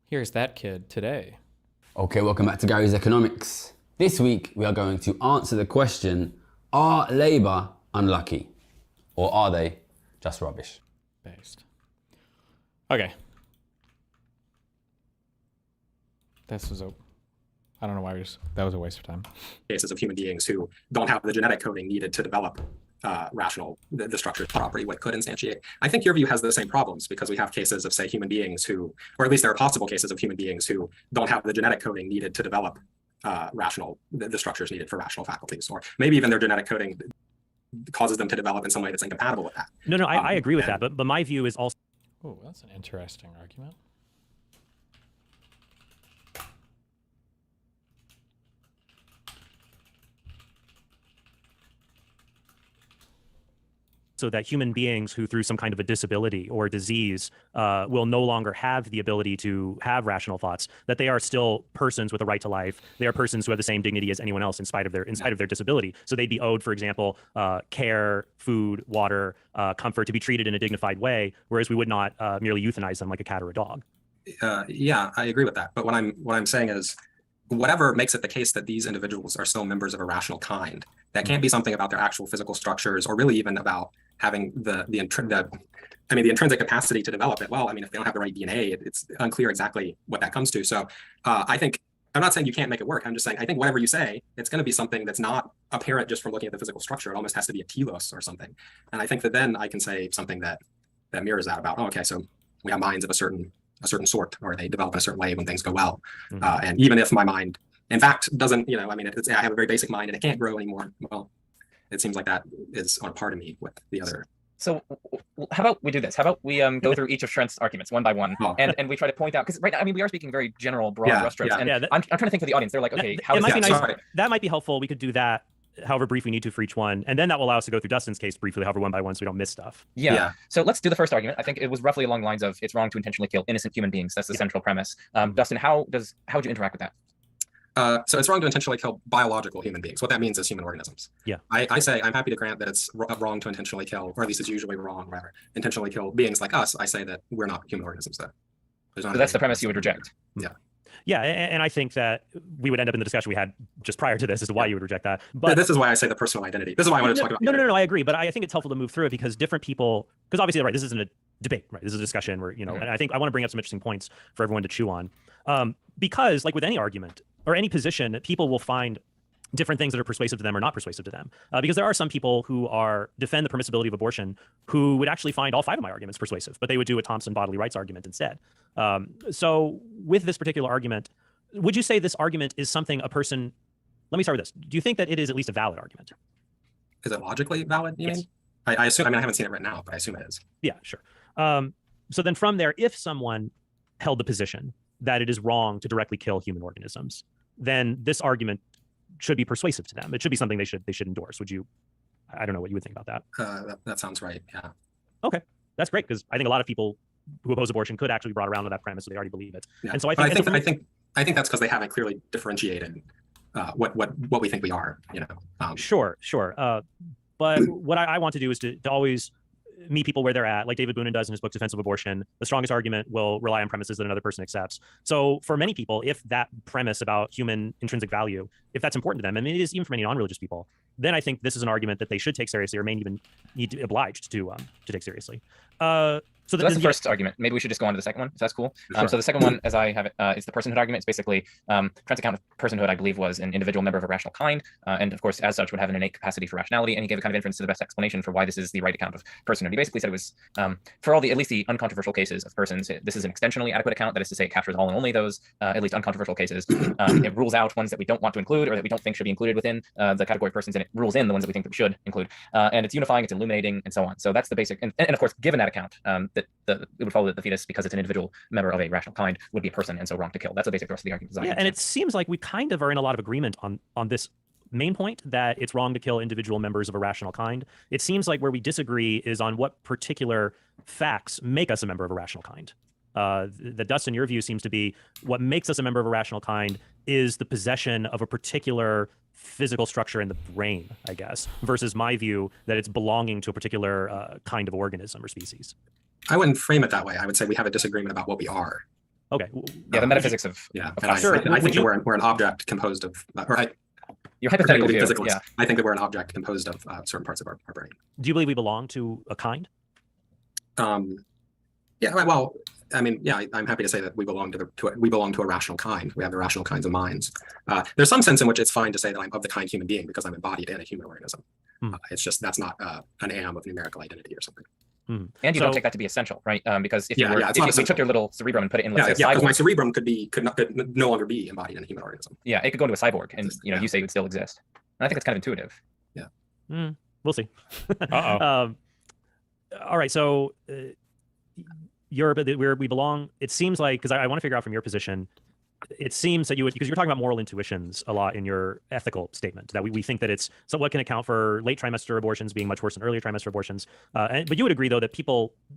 Here's that kid today. Okay, welcome back to Gary's Economics. This week we are going to answer the question, are Labour unlucky? Or are they just rubbish? Based. Okay. This was I don't know why that was a waste of time. Cases of human beings who don't have the genetic coding needed to develop rational, the structures property what could instantiate. I think your view has the same problems because we have cases of, say, human beings who, or at least there are possible cases of human beings who don't have the genetic coding needed to develop the structures needed for rational faculties, or maybe even their genetic coding causes them to develop in some way that's incompatible with that. No, I agree with that, but my view is also. Oh, that's an interesting argument. So that human beings who, through some kind of a disability or disease, will no longer have the ability to have rational thoughts, that they are still persons with a right to life. They are persons who have the same dignity as anyone else in spite of their disability. So they'd be owed, for example, care, food, water, comfort, to be treated in a dignified way, whereas we would not merely euthanize them like a cat or a dog. Yeah, I agree with that. But what I'm saying is, whatever makes it the case that these individuals are still members of a rational kind, that can't be something about their actual physical structures, or really even about having the intrinsic capacity to develop it. Well, I mean, if they don't have the right DNA, it's unclear exactly what that comes to. So I think, I'm not saying you can't make it work. I'm just saying, I think whatever you say, it's going to be something that's not apparent just from looking at the physical structure. It almost has to be a telos or something. And I think that then I can say something that mirrors that about, oh, okay, so we have minds of a certain sort, or they develop in a certain way when things go well. And even if my mind, in fact, doesn't, I have a very basic mind and it can't grow anymore. Well, it seems like that is on a par to me with the other. So how about we do this? How about we go through each of Trent's arguments one by one, and we try to point out, because right now, I mean, we are speaking very general, broad brushstrokes, and I'm trying to think for the audience. They're like, okay, how is that? That might be helpful. We could do that, however brief we need to for each one, and then that will allow us to go through Dustin's case briefly, however one by one, so we don't miss stuff. Yeah. So let's do the first argument. I think it was roughly along the lines of it's wrong to intentionally kill innocent human beings. That's the central premise. Dustin, how would you interact with that? So it's wrong to intentionally kill biological human beings. What that means is human organisms. Yeah. I say I'm happy to grant that it's wrong to intentionally kill, or at least it's usually wrong, rather, intentionally kill beings like us. I say that we're not human organisms, though. So that's the premise you would reject. Yeah. Yeah, and I think that we would end up in the discussion we had just prior to this as to why you would reject that. But this is why I say the personal identity. This is why I want to talk about. No, I agree. But I think it's helpful to move through it because different people, because obviously, right, this isn't a debate, right? This is a discussion where, and I think I want to bring up some interesting points for everyone to chew on. Because like with any argument or any position, people will find different things that are persuasive to them or not persuasive to them. Because there are some people who defend the permissibility of abortion who would actually find all 5 of my arguments persuasive, but they would do a Thompson bodily rights argument instead. So with this particular argument, would you say this argument is something a person, let me start with this. Do you think that it is at least a valid argument? Is it logically valid, you Yes. mean? I assume, I haven't seen it right now, but I assume it is. Yeah, sure. So then from there, if someone held the position that it is wrong to directly kill human organisms, then this argument should be persuasive to them. It should be something they should endorse. Would you? I don't know what you would think about that. That sounds right. Yeah. Okay, that's great because I think a lot of people who oppose abortion could actually be brought around to that premise, so they already believe it. Yeah. And so I think that's because they haven't clearly differentiated what we think we are. Sure. But what I want to do is to always meet people where they're at, like David Boonin does in his book Defense of Abortion. The strongest argument will rely on premises that another person accepts. So for many people, if that premise about human intrinsic value, if that's important to them, and it is even for many non-religious people, then I think this is an argument that they should take seriously or may even need to be obliged to take seriously. So So that's the first argument. Maybe we should just go on to the second one, if that's cool. Sure. So the second one, as I have it, is the personhood argument. It's basically Trent's account of personhood, I believe, was an individual member of a rational kind, and of course, as such, would have an innate capacity for rationality. And he gave a kind of inference to the best explanation for why this is the right account of personhood. He basically said it was for all the at least the uncontroversial cases of persons. This is an extensionally adequate account. That is to say, it captures all and only those at least uncontroversial cases. It rules out ones that we don't want to include or that we don't think should be included within the category of persons, and it rules in the ones that we think that we should include. And it's unifying, it's illuminating, and so on. So that's the basic. And of course, given that account, it would follow that the fetus, because it's an individual member of a rational kind, would be a person, and so wrong to kill. That's the basic thrust of the argument. Yeah, and it seems like we kind of are in a lot of agreement on this main point, that it's wrong to kill individual members of a rational kind. It seems like where we disagree is on what particular facts make us a member of a rational kind. The Dustin, your view seems to be what makes us a member of a rational kind is the possession of a particular physical structure in the brain, I guess, versus my view that it's belonging to a particular kind of organism or species. I wouldn't frame it that way. I would say we have a disagreement about what we are. Okay. Yeah, the metaphysics of I think that we're an object composed of, your hypothetical view, physicalist. I think that we're an object composed of certain parts of our brain. Do you believe we belong to a kind? Yeah. Well, I mean, yeah, I'm happy to say that we belong to a rational kind. We have the rational kinds of minds. There's some sense in which it's fine to say that I'm of the kind human being because I'm embodied in a human organism. It's just that's not an am of numerical identity or something. And you don't take that to be essential, right? Because if we took your little cerebrum and put it in, let's say, because my cerebrum could no longer be embodied in a human organism. Yeah, it could go into a cyborg, and you say it would still exist. And I think it's kind of intuitive. Yeah. We'll see. All right, so we belong. It seems like, because I want to figure out from your position, it seems that because you're talking about moral intuitions a lot in your ethical statement, that we think that it's what can account for late trimester abortions being much worse than earlier trimester abortions. But you would agree, though, that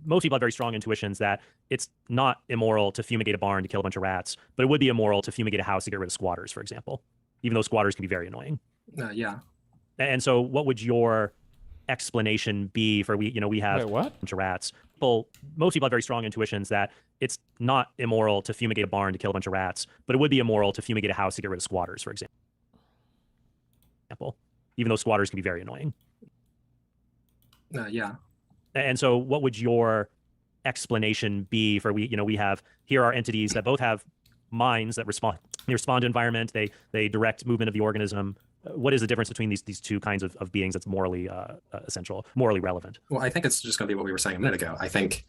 most people have very strong intuitions that it's not immoral to fumigate a barn to kill a bunch of rats, but it would be immoral to fumigate a house to get rid of squatters, for example, even though squatters can be very annoying. Yeah. And so what would your explanation be for we have a bunch of rats? Most people have very strong intuitions that it's not immoral to fumigate a barn to kill a bunch of rats, but it would be immoral to fumigate a house to get rid of squatters, for example, even though squatters can be very annoying. Yeah. And so what would your explanation be for here are entities that both have minds that respond to environment, they direct movement of the organism. What is the difference between these two kinds of beings that's morally essential, morally relevant? Well, I think it's just going to be what we were saying a minute ago. I think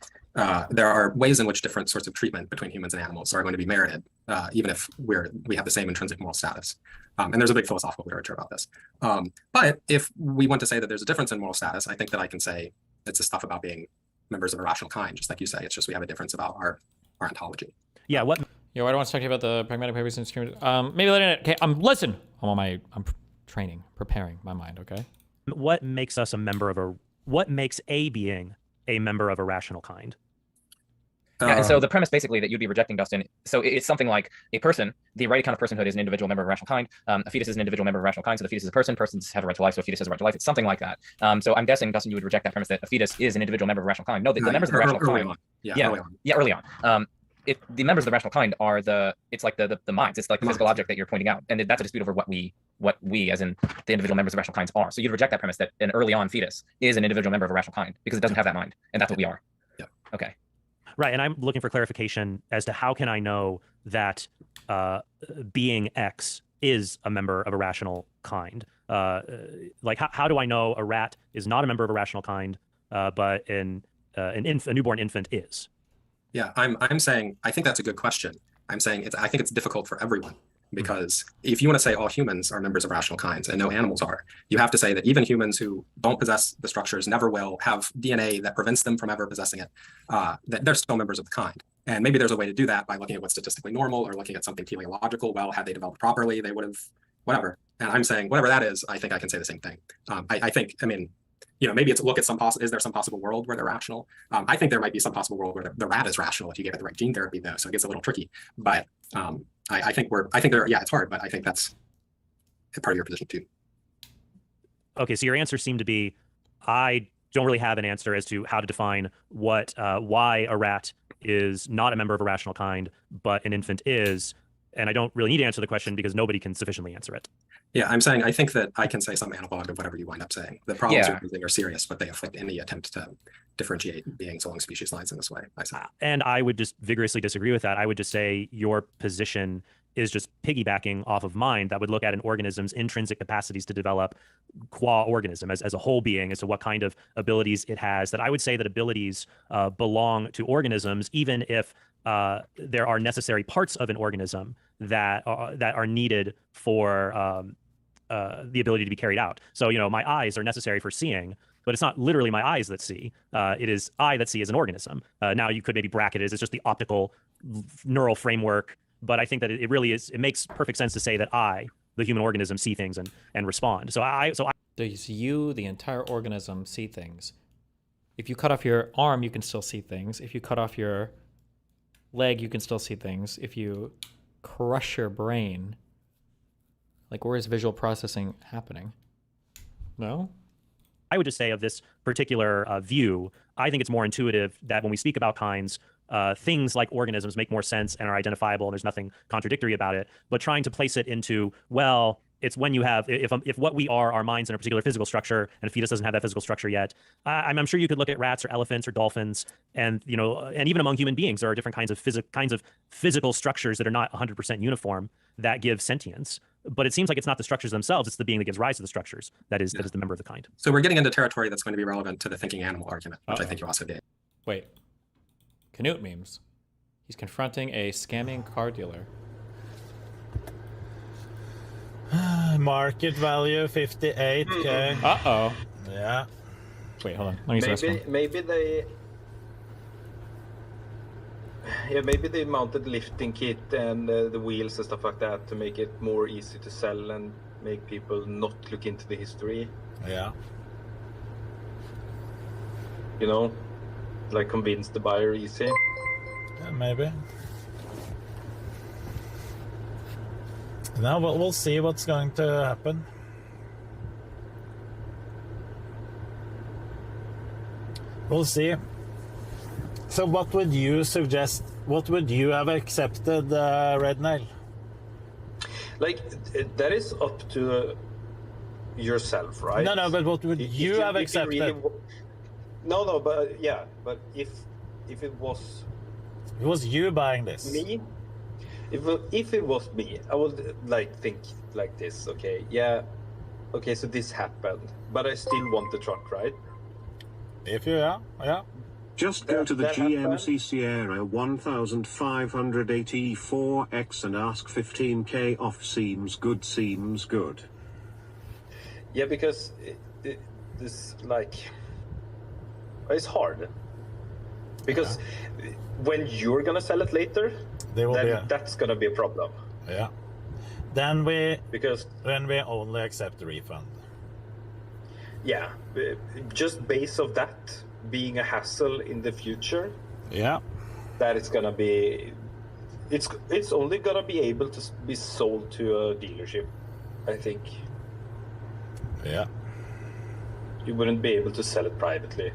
there are ways in which different sorts of treatment between humans and animals are going to be merited, even if we have the same intrinsic moral status. And there's a big philosophical literature about this. But if we want to say that there's a difference in moral status, I think that I can say it's the stuff about being members of a rational kind, just like you say. It's just we have a difference about our ontology. Yeah. What? Yeah. I don't want to talk to you about the pragmatic purpose and maybe later. Okay. Listen. I'm training, preparing my mind. Okay. What makes us a member of what makes a being a member of a rational kind? Yeah, and so the premise basically that you'd be rejecting, Dustin, so it's something like a person, the right account of personhood is an individual member of a rational kind. A fetus is an individual member of a rational kind, so the fetus is a person, persons have a right to life, so a fetus has a right to life. It's something like that. So I'm guessing, Dustin, you would reject that premise that a fetus is an individual member of a rational kind. No, the members of the rational kind. Early on. The members of the rational kind are the minds. It's like the physical object that you're pointing out, and that's a dispute over what we, as in the individual members of rational kinds, are. So you'd reject that premise that an early on fetus is an individual member of a rational kind because it doesn't have that mind, and that's what we are. Yeah. Okay. Right, and I'm looking for clarification as to how can I know that being X is a member of a rational kind? How do I know a rat is not a member of a rational kind, but a newborn infant is? Yeah, I'm saying I think that's a good question. I'm saying I think it's difficult for everyone because if you want to say all humans are members of rational kinds and no animals are, you have to say that even humans who don't possess the structures never will have DNA that prevents them from ever possessing it, that they're still members of the kind. And maybe there's a way to do that by looking at what's statistically normal or looking at something teleological. Well, had they developed properly, they would have whatever. And I'm saying whatever that is, I think I can say the same thing. Maybe it's look at is there some possible world where they're rational? I think there might be some possible world where the rat is rational if you give it the right gene therapy, though. So it gets a little tricky. But I think it's hard, but I think that's part of your position too. Okay, so your answer seemed to be, I don't really have an answer as to how to define why a rat is not a member of a rational kind, but an infant is. And I don't really need to answer the question because nobody can sufficiently answer it. Yeah, I'm saying I think that I can say some analog of whatever you wind up saying. The problems Yeah. you're raising are serious, but they afflict any attempt to differentiate beings along species lines in this way. I say. And I would just vigorously disagree with that. I would just say your position is just piggybacking off of mine that would look at an organism's intrinsic capacities to develop qua organism as a whole being, as to what kind of abilities it has. That I would say that abilities belong to organisms, even if there are necessary parts of an organism that are needed for the ability to be carried out. So, my eyes are necessary for seeing, but it's not literally my eyes that see. It is I that see as an organism. Now you could maybe bracket it as it's just the optical neural framework, but I think that it really is, it makes perfect sense to say that I, the human organism, see things and respond. So you, the entire organism, see things. If you cut off your arm, you can still see things. If you cut off your leg, you can still see things. If you crush your brain, like, where is visual processing happening? No? I would just say of this particular view, I think it's more intuitive that when we speak about kinds, things like organisms make more sense and are identifiable, and there's nothing contradictory about it. But trying to place it into, well, it's when you have, if what we are, our minds in a particular physical structure, and a fetus doesn't have that physical structure yet, I'm sure you could look at rats or elephants or dolphins, and and even among human beings, there are different kinds of physical structures that are not 100% uniform that give sentience. But it seems like it's not the structures themselves; it's the being that gives rise to the structures that is the member of the kind. So we're getting into territory that's going to be relevant to the thinking animal argument, which I think you also did. Wait. Canute memes. He's confronting a scamming car dealer. Market value 58k. Uh-oh. Yeah. Wait, hold on. Let me see this one. Maybe they mounted lifting kit and the wheels and stuff like that to make it more easy to sell and make people not look into the history. Yeah. Like convince the buyer easy. Yeah, maybe. Now we'll see what's going to happen. We'll see. So what would you suggest? What would you have accepted, Red Nail? Like, that is up to yourself, right? No, but what would you have accepted? No, but yeah, but if it was... It was you buying this. Me? If it was me, I would think like this, okay, yeah, okay, so this happened, but I still want the truck, right? If you, yeah. Just go to the GMC Sierra 1584X and ask 15k off. Seems good. Yeah, because this, it's hard. Because when you're gonna sell it later, that's gonna be a problem. Yeah. Then we only accept the refund. Yeah, just based of that being a hassle in the future. Yeah. That it's gonna be, it's only gonna be able to be sold to a dealership, I think. Yeah. You wouldn't be able to sell it privately.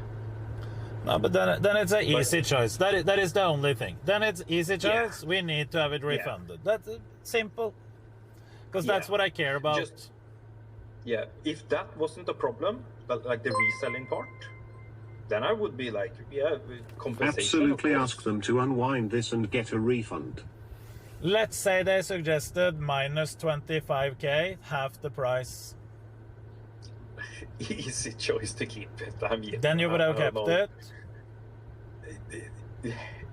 No, but then it's an easy choice. That is the only thing. Then it's easy choice. Yeah. We need to have it refunded. That's simple. Because that's what I care about. If that wasn't a problem, like the reselling part, then I would be like, compensation. Absolutely, ask them to unwind this and get a refund. Let's say they suggested minus 25k, half the price. Easy choice to keep it. Then you would have kept it.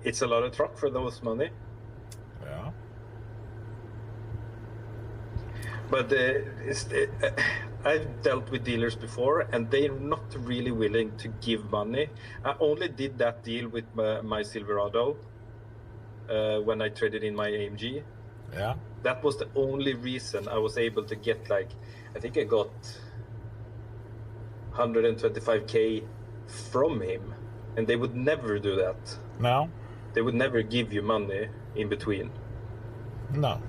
It's a lot of truck for those money. Yeah. But I've dealt with dealers before, and they're not really willing to give money. I only did that deal with my Silverado when I traded in my AMG. Yeah. That was the only reason I was able to get, I think I got 125k from him, and they would never do that. No. They would never give you money in between. No.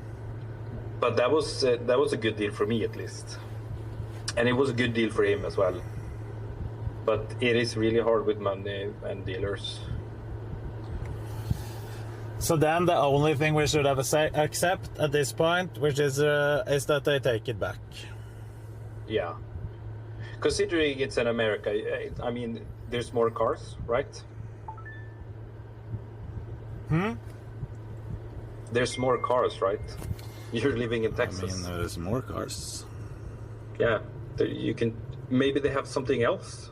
But that was a good deal for me, at least, and it was a good deal for him as well. But it is really hard with money and dealers. So then the only thing we should have accept at this point, which is that they take it back. Yeah. Considering it's in America, I mean, there's more cars, right? There's more cars, right? You're living in Texas. I mean, there's more cars. Yeah, you can. Maybe they have something else.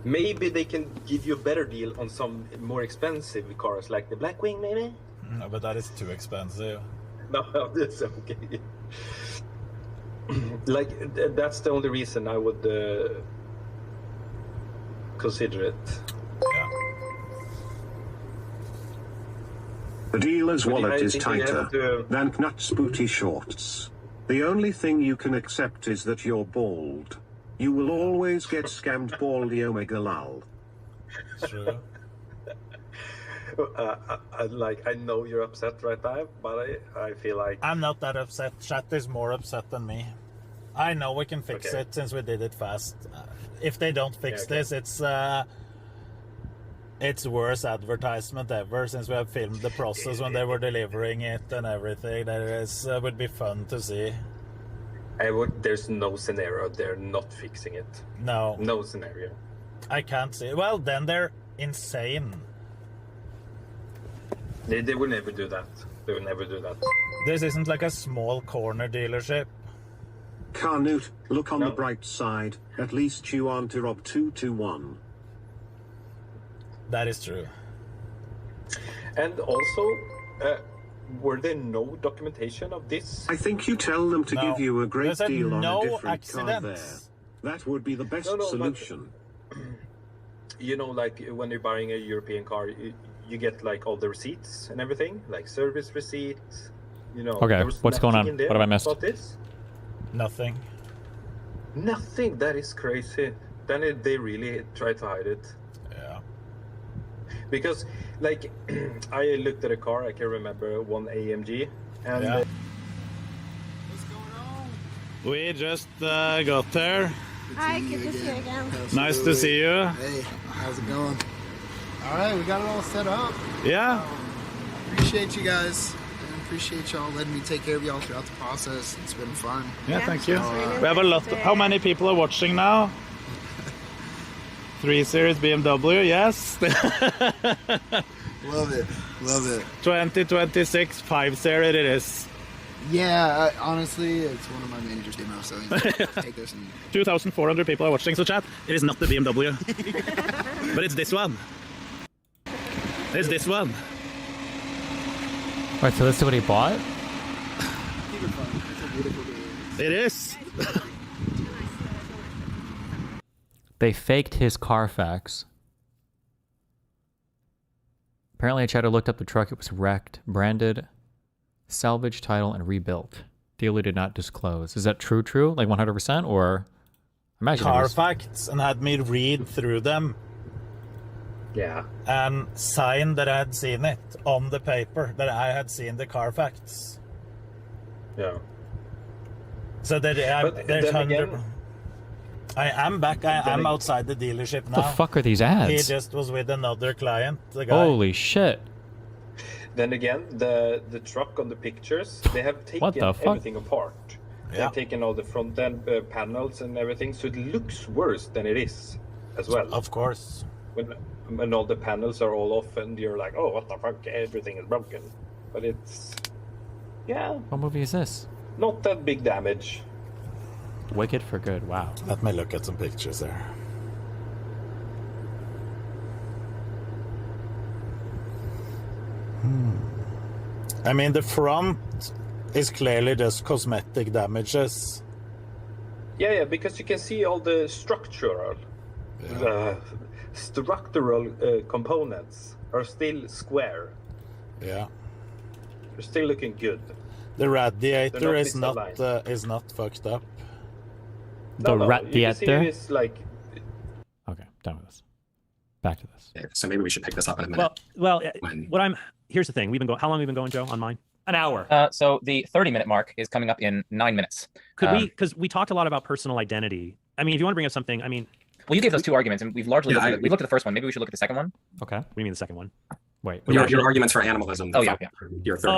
Maybe they can give you a better deal on some more expensive cars, like the Blackwing, maybe. No, but that is too expensive. No, that's okay. Like that's the only reason I would consider it. Yeah. The dealer's But wallet I is think we tighter have to- than Knut's booty shorts. The only thing you can accept is that you're bald. You will always get scammed baldy omega lol. True. I know you're upset right now, but I feel like I'm not that upset. Chat is more upset than me. I know we can fix it since we did it fast. If they don't fix this, it's worse advertisement ever since we have filmed the process when they were delivering it and everything. That would be fun to see. There's no scenario they're not fixing it. No. No scenario. I can't see. Well, then they're insane. They will never do that. They will never do that. This isn't like a small corner dealership. Carnute, look on the bright side. At least you aren't a Rob 221. That is true. And also, were there no documentation of this? I think you tell them to give you a great There's deal on no a different car there. accidents. That would be the best solution. You know, like when you're buying a European car, you get like all the receipts and everything, like service receipts. You know. Okay, there was what's going nothing on? in there What have I missed? about this? Nothing. Nothing. That is crazy. Then they really try to hide it. Yeah. Because, like, I looked at a car. I can remember one AMG, and Yeah. We just got there. Hi, good to see you again. Nice to see you. Hey, how's it going? All right, we got it all set up. Yeah. Appreciate you guys. And appreciate y'all letting me take care of y'all throughout the process. It's been fun. Yeah, thank you. We have a lot. How many people are watching now? 3 Series BMW, yes. Love it. Love it. 2026 5 Series it is. Yeah, honestly, it's one of my major demos. So take this and 2,400 people are watching, so chat, it is not the BMW. But it's this one. It's this one. Right, so this is what he bought? keep it fun. It's a beautiful day. It is. They faked his Carfax. Apparently, a chatter looked up the truck. It was wrecked, branded, salvage title, and rebuilt. Dealer did not disclose. Is that true? Like 100%? Or imagine Carfax, and had me read through them. Yeah. And sign that I had seen it on the paper, that I had seen the Carfax. Yeah. So that But there's then 100. again- I am back. I'm outside the dealership now. What the fuck are these ads? He just was with another client. The guy. Holy shit. Then again, the truck on the pictures, they have taken the fuck? everything apart. Yeah. They've taken all the front end panels and everything, so it looks worse than it is as well. Of course. When all the panels are all off and you're like, oh, what the fuck, everything is broken. But it's, yeah, What movie is this? not that big damage. Wicked for Good. Wow. Let me look at some pictures there. I mean, the front is clearly just cosmetic damages. Yeah, because you can see all the structural components are still square. Yeah. They're still looking good. The radiator They're is misaligned. is not fucked up. The You can see radiator? it's like, Okay, done with this. Back to this. Yeah, so maybe we should pick this up in a minute. Well, here's the thing. How long have we been going, Joe, on mine? An hour. So the 30-minute mark is coming up in 9 minutes. Could we, because we talked a lot about personal identity. I mean, if you want to bring up something, I mean. Well, you gave those two arguments, and we've largely we looked at the first one. Maybe we should look at the second one. Okay. What do you mean the second one? Wait. Your arguments for animalism. Oh, yeah. Your third.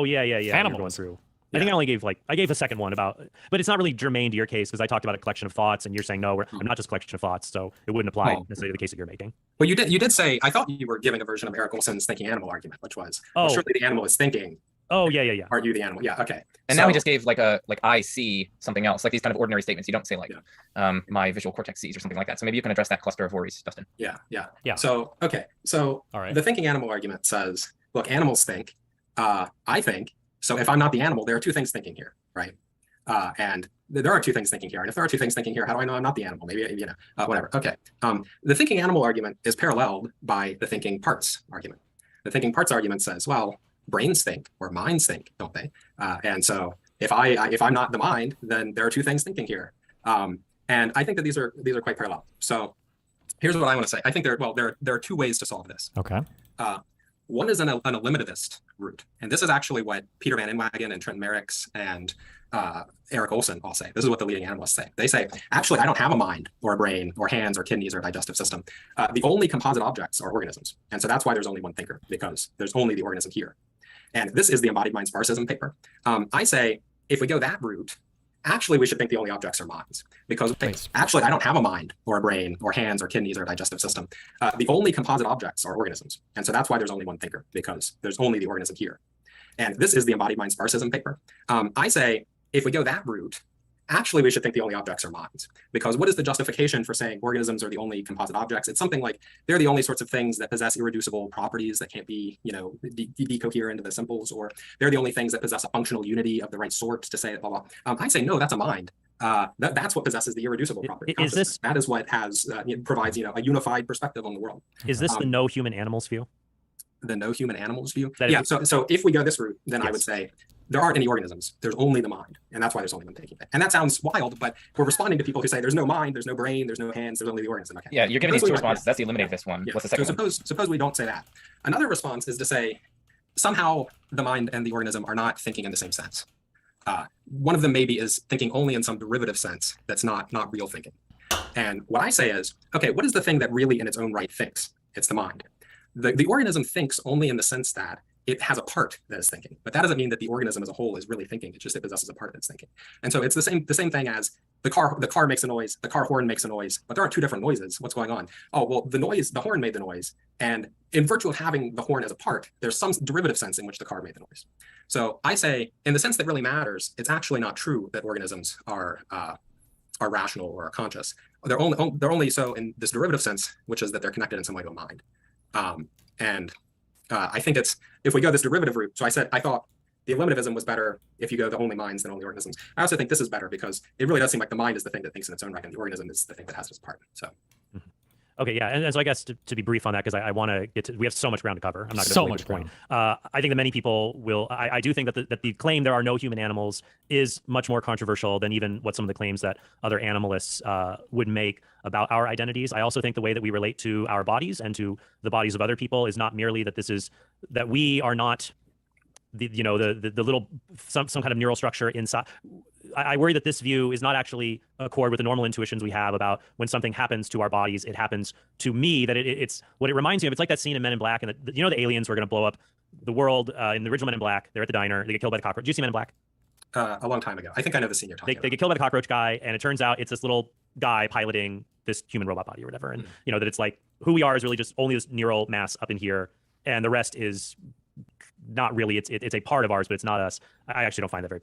Yeah. You're going Animals. through. I think I only gave I gave a second one about, but it's not really germane to your case because I talked about a collection of thoughts, and you're saying no, I'm not just a collection of thoughts, so it wouldn't apply necessarily to the case that you're making. Well, you did say, I thought you were giving a version of Eric Olson's thinking animal argument, which was, well, surely the animal is thinking. Oh, yeah. Aren't you the animal? Yeah, okay. And now he just gave like I see something else, like these kind of ordinary statements. You don't say like my visual cortex sees or something like that. So maybe you can address that cluster of worries, Dustin. Yeah. So, okay. So the thinking animal argument says, look, animals think, I think, so if I'm not the animal, there are two things thinking here, right? And there are two things thinking here. And if there are two things thinking here, how do I know I'm not the animal? Maybe, whatever. Okay. The thinking animal argument is paralleled by the thinking parts argument. The thinking parts argument says, well, brains think or minds think, don't they? And so if I'm not the mind, then there are two things thinking here. And I think that these are quite parallel. So here's what I want to say. I think there are two ways to solve this. Okay. One is an eliminativist route. And this is actually what Peter Van Inwagen and Trent Merricks and Eric Olson all say. This is what the leading animalists say. They say, actually, I don't have a mind or a brain or hands or kidneys or a digestive system. The only composite objects are organisms. And so that's why there's only one thinker, because there's only the organism here. And this is the embodied mind sparsism paper. I say, if we go that route, actually, we should think the only objects are minds, because actually, I don't have a mind or a brain or hands or kidneys or a digestive system. The only composite objects are organisms. And so that's why there's only one thinker, because there's only the organism here. And this is the embodied mind sparsism paper. I say, if we go that route, actually, we should think the only objects are minds, because what is the justification for saying organisms are the only composite objects? It's something like they're the only sorts of things that possess irreducible properties that can't be, decoherent into the simples, or they're the only things that possess a functional unity of the right sort to say blah, blah. I say, no, that's a mind. That's what possesses the irreducible property. That is what has provides, a unified perspective on the world. Is this the no human animals view? The no human animals view? So if we go this route, then I would say, there aren't any organisms. There's only the mind. And that's why there's only one thinking. And that sounds wild, but we're responding to people who say there's no mind, there's no brain, there's no hands, there's only the organism. Okay. Yeah, you're giving these two responses. That's the eliminativist one. Yeah. What's the second one? Suppose we don't say that. Another response is to say, somehow the mind and the organism are not thinking in the same sense. One of them maybe is thinking only in some derivative sense that's not real thinking. And what I say is, okay, what is the thing that really in its own right thinks? It's the mind. The organism thinks only in the sense that it has a part that is thinking, but that doesn't mean that the organism as a whole is really thinking. It's just it possesses a part that's thinking. And so it's the same thing as the car makes a noise, the car horn makes a noise, but there aren't two different noises. What's going on? Oh, well, the horn made the noise. And in virtue of having the horn as a part, there's some derivative sense in which the car made the noise. So I say, in the sense that really matters, it's actually not true that organisms are rational or are conscious. They're only so in this derivative sense, which is that they're connected in some way to a mind. I think if we go this derivative route, so I thought the eliminativism was better if you go the only minds than only organisms. I also think this is better because it really does seem like the mind is the thing that thinks in its own right, and the organism is the thing that has its part. So. Okay, yeah, and so I guess to be brief on that, because I want to get to, we have so much ground to cover. I'm not going to so much point. I think that many people will. I do think that the claim there are no human animals is much more controversial than even what some of the claims that other animalists would make about our identities. I also think the way that we relate to our bodies and to the bodies of other people is not merely that we are not the little some kind of neural structure inside. I worry that this view is not actually accord with the normal intuitions we have about when something happens to our bodies, it happens to me. That it's what it reminds me of. It's like that scene in Men in Black, and the aliens were going to blow up the world in the original Men in Black. They're at the diner. They get killed by the cockroach. Did you see Men in Black? A long time ago. I think I know the scene you're talking about. They get killed by the cockroach guy, and it turns out it's this little guy piloting this human robot body or whatever. And that it's like who we are is really just only this neural mass up in here, and the rest is not really. It's a part of ours, but it's not us. I actually don't find that very.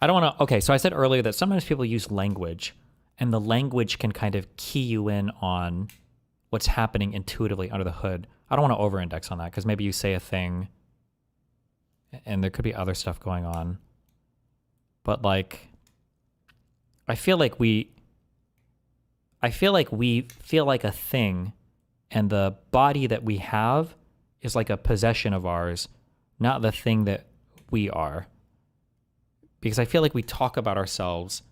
I don't want to. Okay, so I said earlier that sometimes people use language, and the language can kind of key you in on what's happening intuitively under the hood. I don't want to over-index on that because maybe you say a thing, and there could be other stuff going on. But I feel like we feel like a thing, and the body that we have is like a possession of ours, not the thing that we are. Because I feel like we talk about ourselves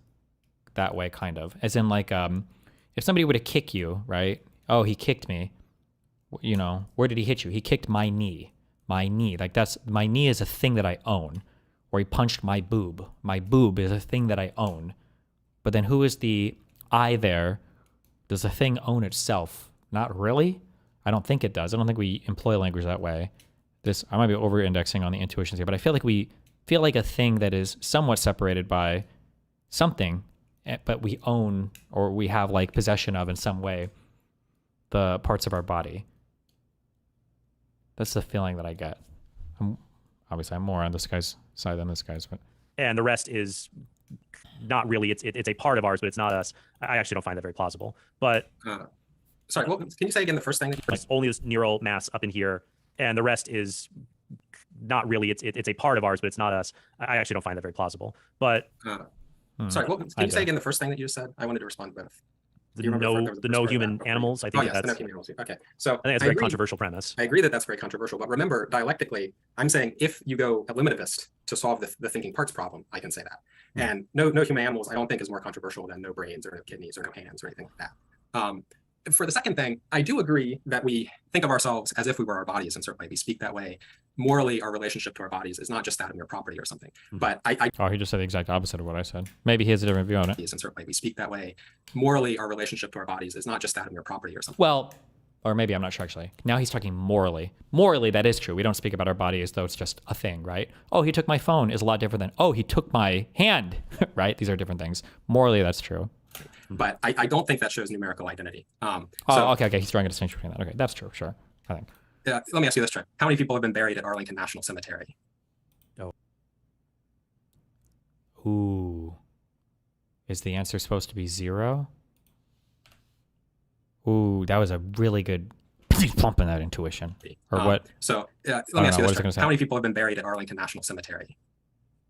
that way, kind of. As in, if somebody were to kick you, right? Oh, he kicked me. Where did he hit you? He kicked my knee. My knee. My knee is a thing that I own. Or he punched my boob. My boob is a thing that I own. But then who is the I there? Does the thing own itself? Not really. I don't think it does. I don't think we employ language that way. I might be over-indexing on the intuitions here, but I feel like we feel like a thing that is somewhat separated by something, but we own or we have like possession of in some way the parts of our body. That's the feeling that I get. Obviously, I'm more on this guy's side than this guy's, but and the rest is not really. It's a part of ours, but it's not us. I actually don't find that very plausible. But sorry, well, can you say again the first thing that you like only this neural mass up in here, and the rest is not really. It's a part of ours, but it's not us. I actually don't find that very plausible. But sorry, well, can you say again the first thing that you just said? I wanted to respond with. The no human animals. I think yes, the no human animals. Okay, so I think that's a very controversial premise. I agree that that's very controversial, but remember, dialectically, I'm saying if you go eliminativist to solve the thinking parts problem, I can say that. And no human animals, I don't think is more controversial than no brains or no kidneys or no hands or anything like that. For the second thing, I do agree that we think of ourselves as if we were our bodies, and certainly we speak that way. Morally, our relationship to our bodies is not just that of mere property or something. But he just said the exact opposite of what I said. Maybe he has a different view on it. And certainly we speak that way. Morally, our relationship to our bodies is not just that of mere property or something. Well, or maybe I'm not sure actually. Now he's talking morally. Morally, that is true. We don't speak about our body as though it's just a thing, right? Oh, he took my phone is a lot different than, oh, he took my hand, right? These are different things. Morally, that's true. But I don't think that shows numerical identity. Okay. He's drawing a distinction between that. Okay, that's true, sure. I think. Let me ask you this, Trent. How many people have been buried at Arlington National Cemetery? Ooh. Is the answer supposed to be 0? Ooh, that was a really good pump in that intuition. Or what? So let me ask you this, Trent. How many people have been buried at Arlington National Cemetery?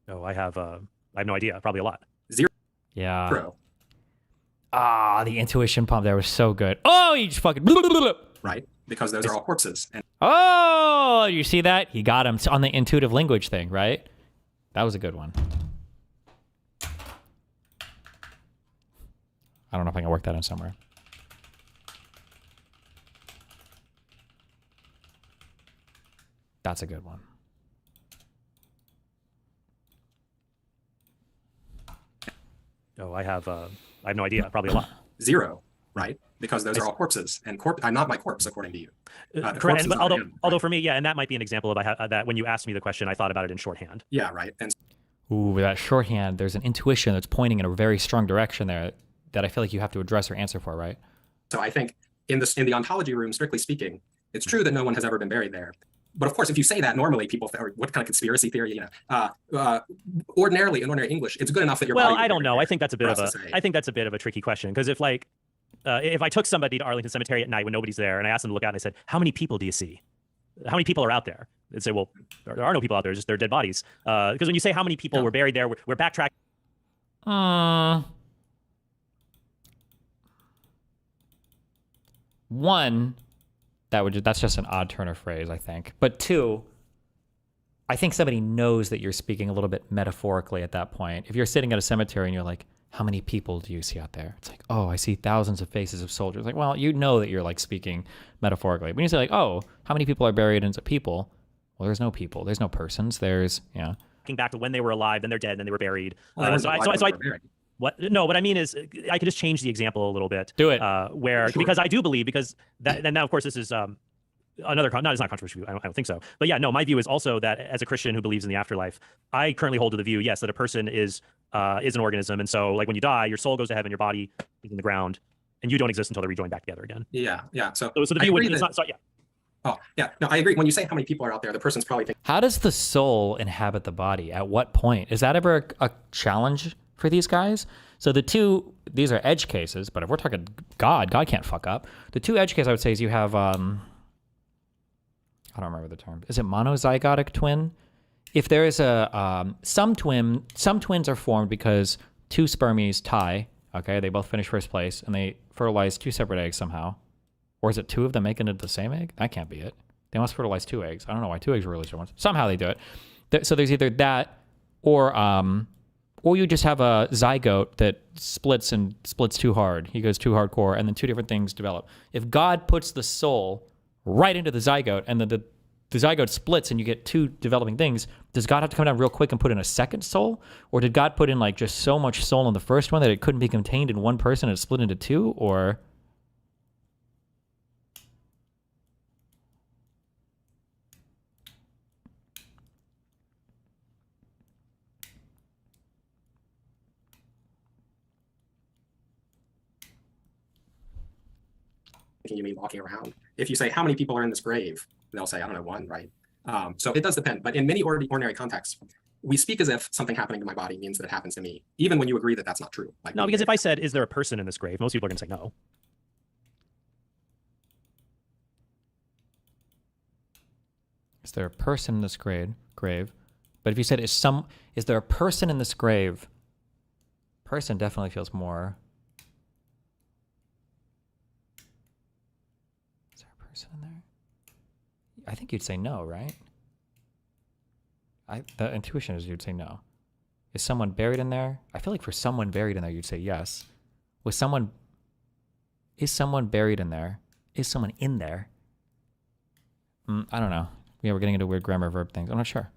Oh, I have no idea. Probably a lot. 0. Yeah. 0. The intuition pump there was so good. Oh, he just fucking... Right, because those are all corpses. And oh, you see that? He got him on the intuitive language thing, right? That was a good one. I don't know if I can work that in somewhere. That's a good one. Oh, I have no idea. Probably a lot. 0, right? Because those are all corpses, and I'm not my corpse, according to you. Correct. But although for me, yeah, and that might be an example of that when you asked me the question, I thought about it in shorthand. Yeah, right. And ooh, with that shorthand, there's an intuition that's pointing in a very strong direction there that I feel like you have to address or answer for, right? So I think in the ontology room, strictly speaking, it's true that no one has ever been buried there. But of course, if you say that normally, people think, what kind of conspiracy theory, ordinarily in ordinary English, it's good enough that your body. Well, I don't know. I think that's a bit of a tricky question, because if I took somebody to Arlington Cemetery at night when nobody's there and I asked them to look out and I said, how many people do you see? How many people are out there? They'd say, well, there are no people out there, just they're dead bodies. Because when you say how many people were buried there, we're backtracking. One, that's just an odd turn of phrase, I think. But 2, I think somebody knows that you're speaking a little bit metaphorically at that point. If you're sitting at a cemetery and you're like, how many people do you see out there? It's like, oh, I see thousands of faces of soldiers. Like, well, you know that you're like speaking metaphorically. When you say like, oh, how many people are buried into people? Well, there's no people. There's no persons. There's, yeah. Looking back to when they were alive, then they're dead, then they were buried. Well, what? No, what I mean is, I could just change the example a little bit. Do it. Because I do believe, because that, and now of course this is another, it's not controversial. I don't think so. But yeah, no, my view is also that as a Christian who believes in the afterlife, I currently hold to the view, yes, that a person is an organism, and so like when you die, your soul goes to heaven, your body is in the ground, and you don't exist until they rejoin back together again. Yeah. So the view is not. So yeah. Oh, yeah. No, I agree. When you say how many people are out there, the person's probably thinking. How does the soul inhabit the body? At what point? Is that ever a challenge for these guys? So these are edge cases, but if we're talking God can't fuck up. The 2 edge cases I would say is you have, I don't remember the term. Is it monozygotic twin? If there is some twins are formed because 2 spermies tie, okay, they both finish first place, and they fertilize 2 separate eggs somehow. Or is it 2 of them making it the same egg? That can't be it. They must fertilize 2 eggs. I don't know why 2 eggs are really different. Somehow they do it. So there's either that, or you just have a zygote that splits too hard. He goes too hardcore, and then 2 different things develop. If God puts the soul right into the zygote, and the zygote splits and you get 2 developing things, does God have to come down real quick and put in a second soul? Or did God put in like just so much soul in the first one that it couldn't be contained in one person and it split into 2? Or thinking you mean walking around. If you say, how many people are in this grave? They'll say, I don't know, one, right? So it does depend. But in many ordinary contexts, we speak as if something happening to my body means that it happens to me, even when you agree that that's not true. Like no, because if I said, is there a person in this grave? Most people are going to say no. Is there a person in this grave? But if you said, is there a person in this grave? Person definitely feels more. Is there a person in there? I think you'd say no, right? The intuition is you'd say no. Is someone buried in there? I feel like for someone buried in there, you'd say yes. Is someone buried in there? Is someone in there? I don't know. Yeah, we're getting into weird grammar verb things. I'm not sure.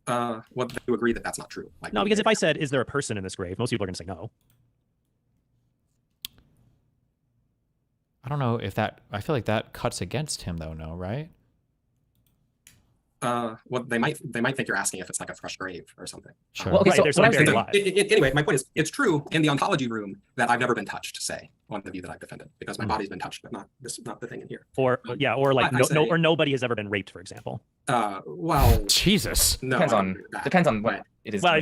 Well, you agree that that's not true. Like, no, because if I said, is there a person in this grave? Most people are going to say no. I don't know if that, I feel like that cuts against him though, no, right? Well, they might think you're asking if it's like a fresh grave or something. Sure. Well, okay, right, so there's what I'm something saying, buried alive. Anyway, my point is, it's true in the ontology room that I've never been touched, say, on the view that I've defended, because my body's been touched, but not the thing in here. Or like or nobody has ever been raped, for example. Well, Jesus. No, depends on what it is. Well,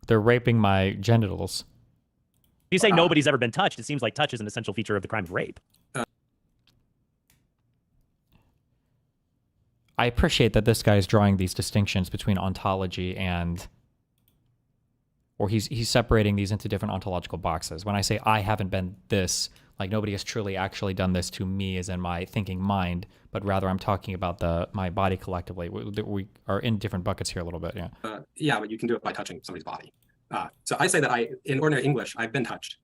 they're raping my genitals. If you say nobody's ever been touched, it seems like touch is an essential feature of the crime of rape. I appreciate that this guy is drawing these distinctions between ontology or he's separating these into different ontological boxes. When I say I haven't been this, like nobody has truly actually done this to me as in my thinking mind, but rather I'm talking about my body collectively. We are in different buckets here a little bit, yeah. Yeah, but you can do it by touching somebody's body. So I say that in ordinary English, I've been touched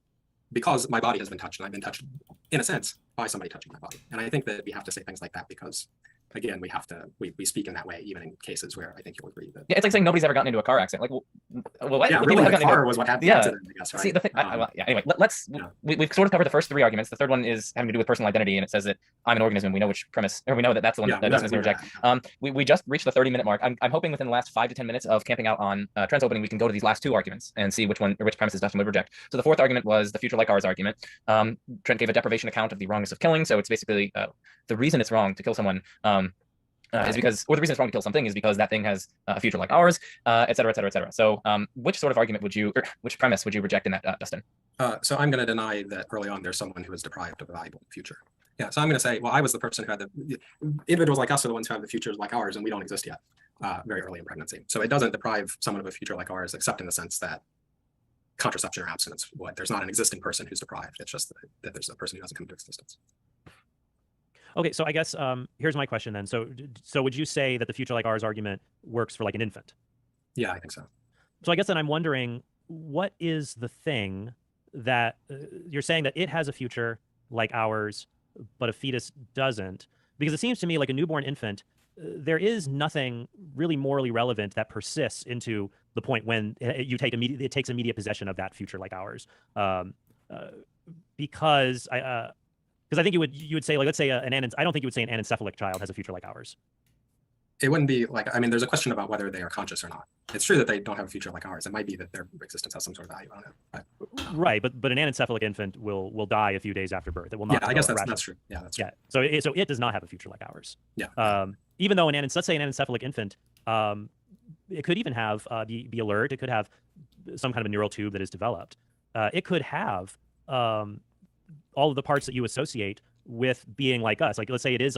because my body has been touched, and I've been touched, in a sense, by somebody touching my body. And I think that we have to say things like that because, again, we speak in that way, even in cases where I think you'll agree that. Yeah, it's like saying nobody's ever gotten into a car accident. Like, what? Yeah, People really, have the gotten car into, was what happened. Yeah. Accident, I guess, right? See, the thing. Anyway, we've sort of covered the first three arguments. The third one is having to do with personal identity, and it says that I'm an organism. We know which premise, or we know that that's the one that Dustin's going to reject. We just reached the 30-minute mark. I'm hoping within the last 5 to 10 minutes of camping out on Trent's opening, we can go to these last two arguments and see which premises Dustin would reject. So the fourth argument was the future like ours argument. Trent gave a deprivation account of the wrongness of killing. So it's basically the reason it's wrong to kill someone. Is because, or the reason it's wrong to kill something is because that thing has a future like ours, et cetera, et cetera, et cetera. So which sort of argument which premise would you reject in that, Dustin? So I'm going to deny that early on there's someone who is deprived of a valuable future. Yeah, so I'm going to say, well, I was the person who had the individuals like us are the ones who have the futures like ours, and we don't exist yet very early in pregnancy. So it doesn't deprive someone of a future like ours, except in the sense that contraception or abstinence, there's not an existing person who's deprived. It's just that there's a person who doesn't come into existence. Okay, so I guess here's my question then. So would you say that the future like ours argument works for like an infant? Yeah, I think so. So I guess then I'm wondering, what is the thing that you're saying that it has a future like ours, but a fetus doesn't? Because it seems to me like a newborn infant, there is nothing really morally relevant that persists into the point when it takes immediate possession of that future like ours. Because I think you would say, like, let's say I don't think you would say an anencephalic child has a future like ours. It wouldn't be like, I mean, there's a question about whether they are conscious or not. It's true that they don't have a future like ours. It might be that their existence has some sort of value. I don't know. Right, but an anencephalic infant will die a few days after birth. It will not. Yeah, I guess that's true. Yeah, that's true. Yeah, so it does not have a future like ours. Yeah. Even though let's say an anencephalic infant, it could even have be alert. It could have some kind of a neural tube that is developed. It could have all of the parts that you associate with being like us. Like, let's say it is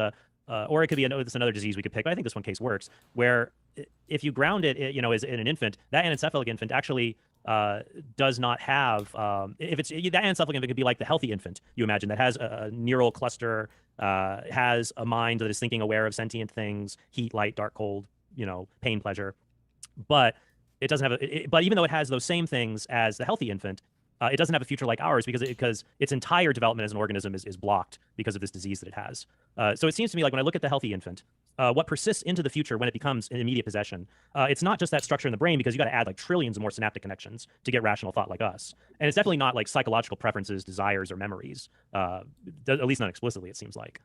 or it could be another disease we could pick, but I think this one case works, where if you ground it, is in an infant, that anencephalic infant actually does not have, that anencephalic infant could be like the healthy infant, you imagine, that has a neural cluster, has a mind that is thinking, aware of sentient things, heat, light, dark, cold, pain, pleasure. But it doesn't have but even though it has those same things as the healthy infant, it doesn't have a future like ours because its entire development as an organism is blocked because of this disease that it has. So it seems to me like when I look at the healthy infant, what persists into the future when it becomes an immediate possession, it's not just that structure in the brain, because you got to add like trillions of more synaptic connections to get rational thought like us. And it's definitely not like psychological preferences, desires, or memories, at least not explicitly, it seems like.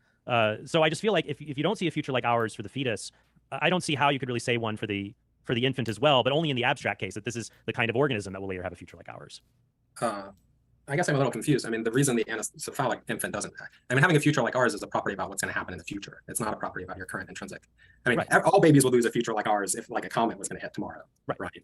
So I just feel like if you don't see a future like ours for the fetus, I don't see how you could really say one for the infant as well, but only in the abstract case that this is the kind of organism that will later have a future like ours. I I guess I'm a little confused. I mean, the reason the anencephalic infant doesn't, I mean, having a future like ours is a property about what's going to happen in the future. It's not a property about your current intrinsic. I mean, all babies will lose a future like ours if like a comet was going to hit tomorrow, right?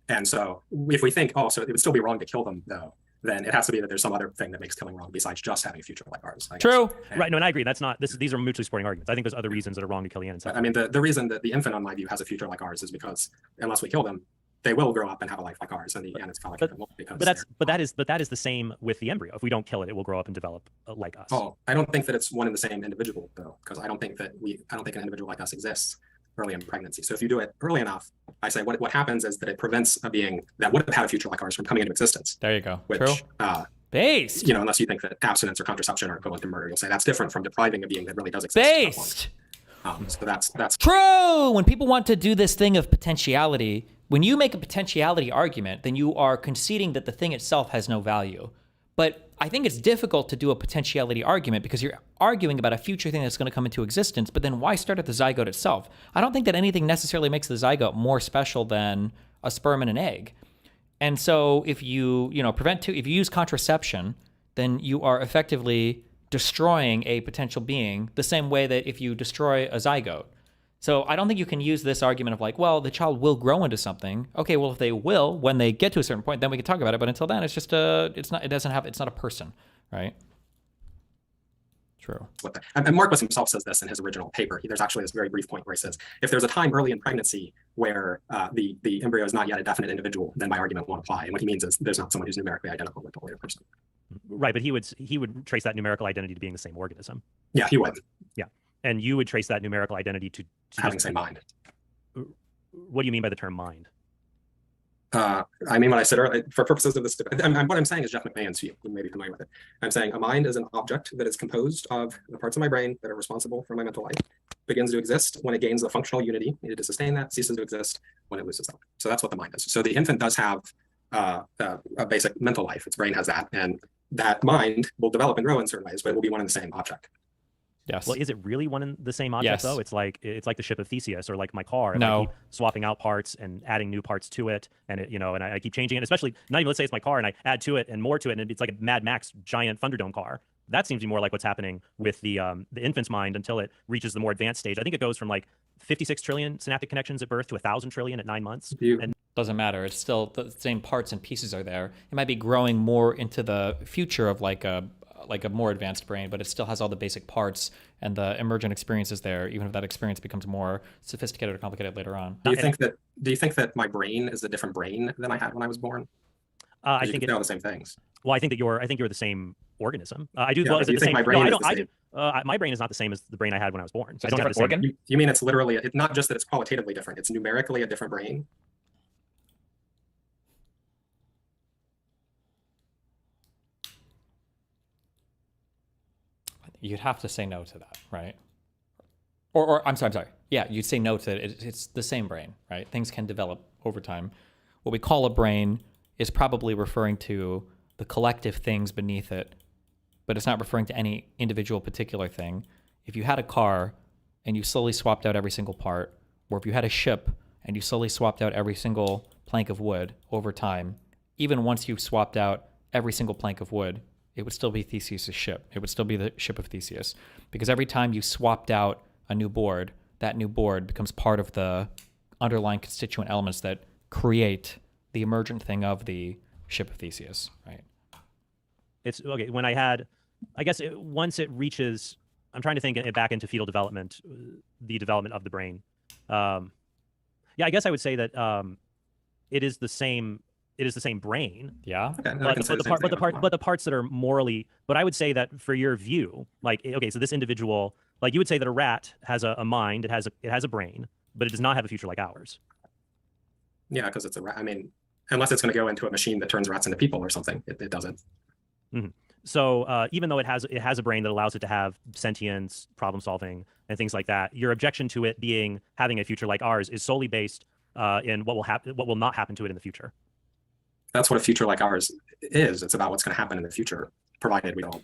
And so if we think, oh, so it would still be wrong to kill them though, then it has to be that there's some other thing that makes killing wrong besides just having a future like ours. True. Right. No, and I agree. That's not. These are mutually supporting arguments. I think there's other reasons that are wrong to kill the anencephalic. I mean, the reason that the infant, on my view, has a future like ours is because unless we kill them, they will grow up and have a life like ours, and the anencephalic infant won't. Because that is the same with the embryo. If we don't kill it, it will grow up and develop like us. Oh, I don't think that it's one and the same individual though, because I don't think an individual like us exists early in pregnancy. So if you do it early enough, I say what happens is that it prevents a being that would have had a future like ours from coming into existence. There you go. Which, True. Based. You know, unless you think that abstinence or contraception are equivalent to murder, you'll say that's different from depriving a being that really does exist. Based. So that's true. When people want to do this thing of potentiality, when you make a potentiality argument, then you are conceding that the thing itself has no value. But I think it's difficult to do a potentiality argument because you're arguing about a future thing that's going to come into existence, but then why start at the zygote itself? I don't think that anything necessarily makes the zygote more special than a sperm and an egg. And so if you if you use contraception, then you are effectively destroying a potential being the same way that if you destroy a zygote. So I don't think you can use this argument of like, well, the child will grow into something. Okay, well, if they will, when they get to a certain point, then we can talk about it. But until then, it's just it's not a person, right? True. And Marquis himself says this in his original paper. There's actually this very brief point where he says, if there's a time early in pregnancy where the embryo is not yet a definite individual, then my argument won't apply. And what he means is there's not someone who's numerically identical with the later person. Right, but he would trace that numerical identity to being the same organism. Yeah, he would. Yeah, and you would trace that numerical identity to having the same mind. What do you mean by the term mind? I mean, what I said earlier, for purposes of this, what I'm saying is Jeff McMahon's view. You may be familiar with it. I'm saying a mind is an object that is composed of the parts of my brain that are responsible for my mental life, begins to exist when it gains the functional unity needed to sustain that, ceases to exist when it loses that. So that's what the mind is. So the infant does have a basic mental life. Its brain has that, and that mind will develop and grow in certain ways, but it will be one and the same object. Yes. Well, is it really one and the same object though? It's like the ship of Theseus, or like my car. If I keep swapping out parts and adding new parts to it, and and I keep changing it. Especially not even, let's say it's my car, and I add to it and more to it, and it's like a Mad Max giant Thunderdome car. That seems to be more like what's happening with the infant's mind until it reaches the more advanced stage. I think it goes from like 56 trillion synaptic connections at birth to 1,000 trillion at 9 months. And doesn't matter. It's still the same parts and pieces are there. It might be growing more into the future of like a more advanced brain, but it still has all the basic parts and the emergent experiences there, even if that experience becomes more sophisticated or complicated later on. Do you think that my brain is a different brain than I had when I was born? I think it's all the same things. Well, I think you're the same organism. I do. Yeah, Well, is it you the think same? my brain No, I is don't. the I same? do. My brain is not the same as the brain I had when I was born. So I don't have the same organ. You mean it's literally? It's not just that it's qualitatively different. It's numerically a different brain. You'd have to say no to that, right? Or I'm sorry. Yeah, you'd say no to it. It's the same brain, right? Things can develop over time. What we call a brain is probably referring to the collective things beneath it, but it's not referring to any individual particular thing. If you had a car and you slowly swapped out every single part, or if you had a ship and you slowly swapped out every single plank of wood over time, even once you've swapped out every single plank of wood, it would still be Theseus's ship. It would still be the ship of Theseus. Because every time you swapped out a new board, that new board becomes part of the underlying constituent elements that create the emergent thing of the ship of Theseus, right? It's okay. When I guess once it reaches, I'm trying to think it back into fetal development, the development of the brain. Yeah, I guess I would say that it is the same. It is the same brain. Yeah. Okay, but the parts that are morally. But I would say that for your view, like, okay, so this individual, like, you would say that a rat has a mind. It has a brain, but it does not have a future like ours. Yeah, because it's a rat. I mean, unless it's going to go into a machine that turns rats into people or something, it doesn't. Mm-hmm. So even though it has a brain that allows it to have sentience, problem solving, and things like that, your objection to it having a future like ours is solely based in what will not happen to it in the future. That's what a future like ours is. It's about what's going to happen in the future, provided we don't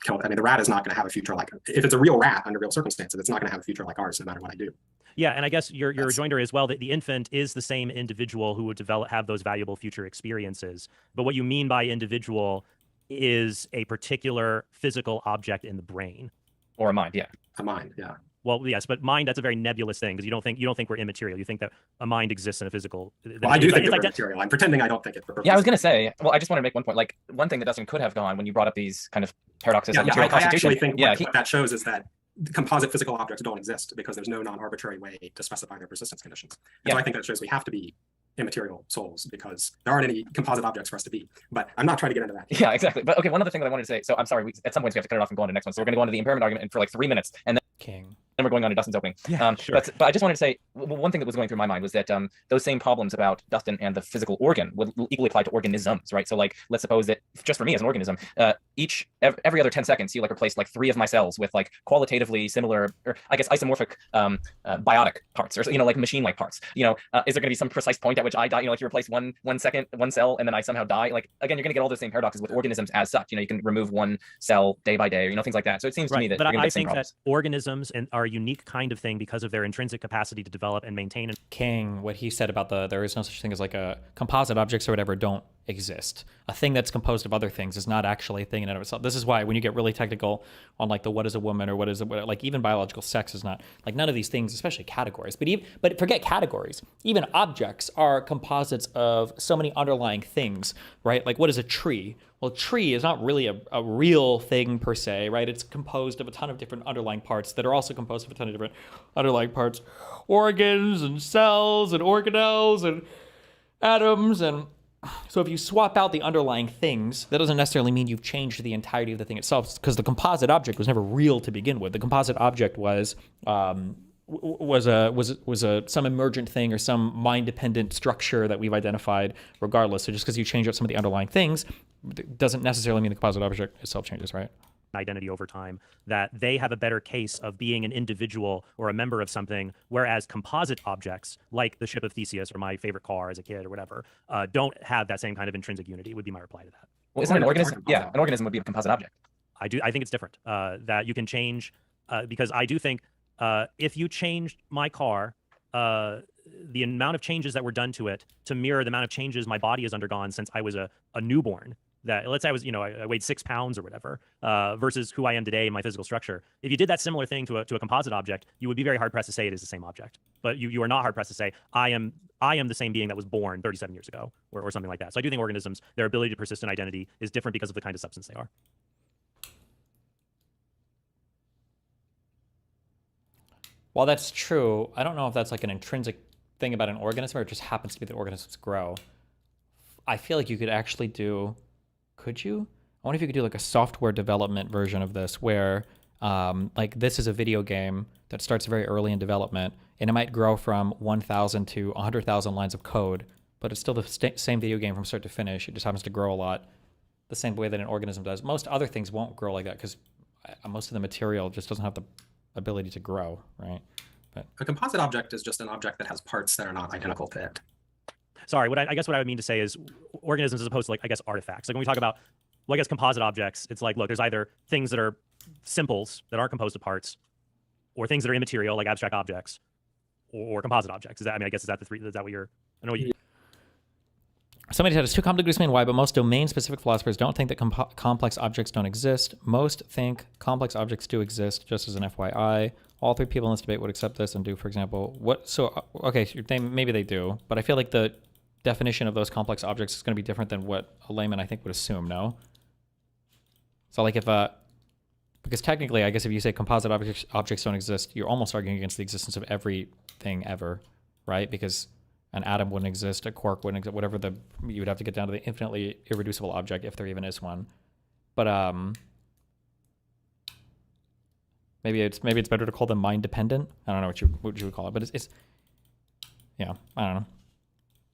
kill it. I mean, the rat is not going to have a future like, if it's a real rat under real circumstances, it's not going to have a future like ours no matter what I do. Yeah, and I guess your rejoinder is, well, that the infant is the same individual who would have those valuable future experiences. But what you mean by individual is a particular physical object in the brain. Or a mind, yeah. A mind, yeah. Well, yes, but mind, that's a very nebulous thing, because you don't think we're immaterial. You think that a mind exists in a physical. Well, I do think that we're immaterial. I'm pretending I don't think it. Yeah, I was going to say, well, I just want to make one point. Like, one thing that Dustin could have gone when you brought up these kind of paradoxes of material I constitution. actually think what that shows is that composite physical objects don't exist because there's no non-arbitrary way to specify their persistence conditions. And so I think that shows we have to be immaterial souls because there aren't any composite objects for us to be. But I'm not trying to get into that. Yeah, exactly. But okay, one other thing that I wanted to say. So I'm sorry, at some point we have to cut it off and go on to the next one. So we're going to go on to the impairment argument for like 3 minutes, and then we're going on to Dustin's opening. Yeah, sure. But I just wanted to say, one thing that was going through my mind was that those same problems about Dustin and the physical organ would equally apply to organisms, right? So like, let's suppose that just for me as an organism, every other 10 seconds, you like replace like 3 of my cells with like qualitatively similar, or I guess isomorphic biotic parts, or like machine-like parts. Is there going to be some precise point at which I die? Like you replace one cell and then I somehow die. Like again, you're going to get all those same paradoxes with organisms as such. You can remove one cell day by day, or things like that. So it seems to me that. But I think problems. that organisms are a unique kind of thing because of their intrinsic capacity to develop and maintain. King, what he said about there is no such thing as like a composite objects or whatever don't exist. A thing that's composed of other things is not actually a thing in and of itself. This is why when you get really technical on like the what is a woman or what is like even biological sex is not like none of these things, especially categories. But forget categories. Even objects are composites of so many underlying things, right? Like what is a tree? Well, a tree is not really a real thing per se, right? It's composed of a ton of different underlying parts that are also composed of a ton of different underlying parts, organs and cells and organelles and atoms. And so if you swap out the underlying things, that doesn't necessarily mean you've changed the entirety of the thing itself, because the composite object was never real to begin with. The composite object was some emergent thing or some mind-dependent structure that we've identified regardless. So just because you change out some of the underlying things doesn't necessarily mean the composite object itself changes, right? Identity over time, that they have a better case of being an individual or a member of something, whereas composite objects like the ship of Theseus or my favorite car as a kid or whatever don't have that same kind of intrinsic unity, would be my reply to that. Well, isn't an organism? Yeah, an organism would be a composite object. I think it's different, that you can change, because I do think if you changed my car, the amount of changes that were done to it to mirror the amount of changes my body has undergone since I was a newborn, that let's say I was, I weighed 6 pounds or whatever, versus who I am today in my physical structure. If you did that similar thing to a composite object, you would be very hard pressed to say it is the same object. But you are not hard pressed to say I am the same being that was born 37 years ago or something like that. So I do think organisms, their ability to persist in identity is different because of the kind of substance they are. While that's true, I don't know if that's like an intrinsic thing about an organism or it just happens to be that organisms grow. I feel like you could actually do. Could you? I wonder if you could do like a software development version of this where like this is a video game that starts very early in development and it might grow from 1,000 to 100,000 lines of code, but it's still the same video game from start to finish. It just happens to grow a lot the same way that an organism does. Most other things won't grow like that because most of the material just doesn't have the ability to grow, right? But a composite object is just an object that has parts that are not identical to it. Sorry, I guess what I would mean to say is organisms as opposed to artifacts. Like when we talk about, composite objects, it's like, look, there's either things that are simples that aren't composed of parts, or things that are immaterial like abstract objects, or composite objects. Is that what you're? I know you. Somebody said it's too complicated to explain why, but most domain-specific philosophers don't think that complex objects don't exist. Most think complex objects do exist, just as an FYI. All 3 people in this debate would accept this and do, for example, what? So, okay, maybe they do, but I feel like the definition of those complex objects is going to be different than what a layman, I think, would assume, no? So, like because technically, I guess if you say composite objects don't exist, you're almost arguing against the existence of everything ever, right? Because an atom wouldn't exist, a quark wouldn't exist, whatever you would have to get down to the infinitely irreducible object if there even is one. But maybe it's better to call them mind dependent. I don't know what you would call it, but it's yeah, I don't know.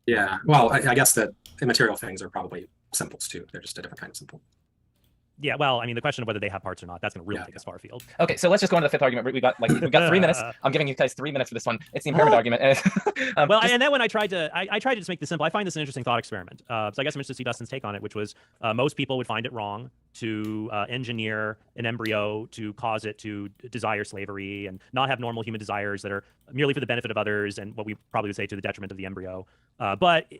Yeah, well, I guess that immaterial things are probably simples too. They're just a different kind of simple. Yeah, well, I mean, the question of whether they have parts or not, that's going to really take us far afield. Okay, so let's just go into the fifth argument. We got 3 minutes. I'm giving you guys 3 minutes for this one. It's the impairment argument. And then when I tried to just make this simple, I find this an interesting thought experiment. So I guess I'm interested to see Dustin's take on it, which was most people would find it wrong to engineer an embryo to cause it to desire slavery and not have normal human desires that are merely for the benefit of others and what we probably would say to the detriment of the embryo. But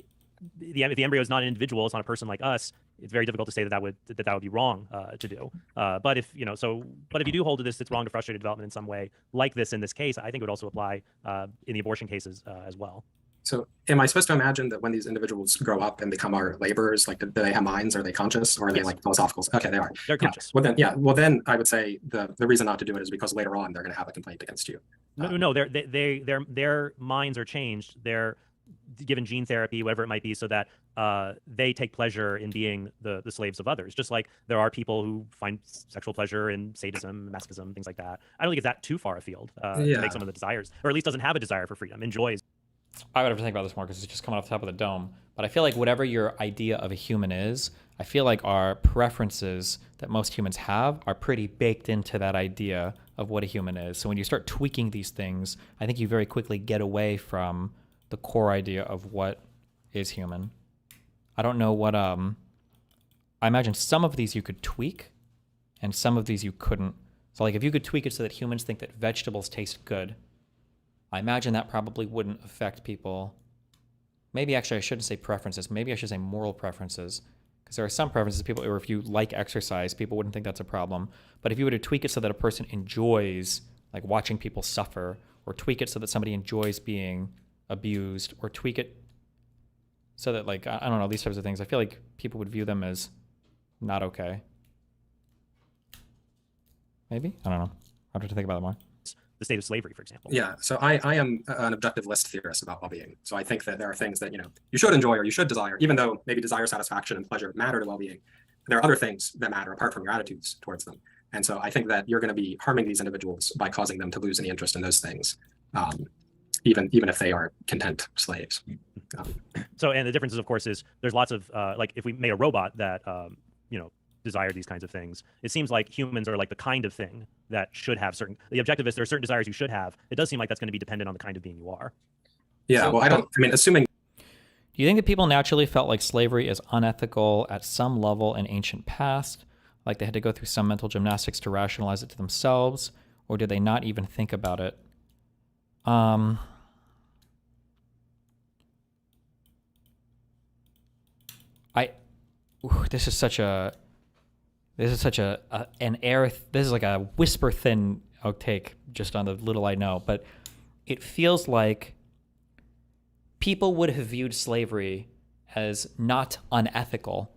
if the embryo is not an individual, it's not a person like us, it's very difficult to say that would be wrong to do. But if you do hold to this, it's wrong to frustrate development in some way, like this in this case. I think it would also apply in the abortion cases as well. So am I supposed to imagine that when these individuals grow up and become our laborers, like do they have minds? Are they conscious, or are they like philosophical? Okay, they are. They're conscious. Well then I would say the reason not to do it is because later on they're going to have a complaint against you. No, their minds are changed. They're given gene therapy, whatever it might be, so that they take pleasure in being the slaves of others. Just like there are people who find sexual pleasure in sadism, masochism, things like that. I don't think it's that too far afield to make some of the desires, or at least doesn't have a desire for freedom, enjoys. I would have to think about this more because it's just coming off the top of the dome. But I feel like whatever your idea of a human is, I feel like our preferences that most humans have are pretty baked into that idea of what a human is. So when you start tweaking these things, I think you very quickly get away from the core idea of what is human. I don't know what, I imagine some of these you could tweak and some of these you couldn't. So like if you could tweak it so that humans think that vegetables taste good, I imagine that probably wouldn't affect people. Maybe actually I shouldn't say preferences. Maybe I should say moral preferences, because there are some preferences people, or if you like exercise, people wouldn't think that's a problem. But if you were to tweak it so that a person enjoys like watching people suffer, or tweak it so that somebody enjoys being abused, or tweak it so that like, I don't know, these types of things, I feel like people would view them as not okay. Maybe? I don't know. I'll have to think about it more. The state of slavery, for example. Yeah, so I am an objective list theorist about well-being. So I think that there are things that you should enjoy or you should desire, even though maybe desire, satisfaction, and pleasure matter to well-being. There are other things that matter apart from your attitudes towards them. And so I think that you're going to be harming these individuals by causing them to lose any interest in those things, even if they are content slaves. So, and the difference is, of course, is there's lots of like if we made a robot that desire these kinds of things, it seems like humans are like the kind of thing that should have the objectivists, there are certain desires you should have. It does seem like that's going to be dependent on the kind of being you are. Yeah, well, assuming. Do you think that people naturally felt like slavery is unethical at some level in ancient past? Like they had to go through some mental gymnastics to rationalize it to themselves? Or did they not even think about it? This is like a whisper thin take just on the little I know, but it feels like people would have viewed slavery as not unethical.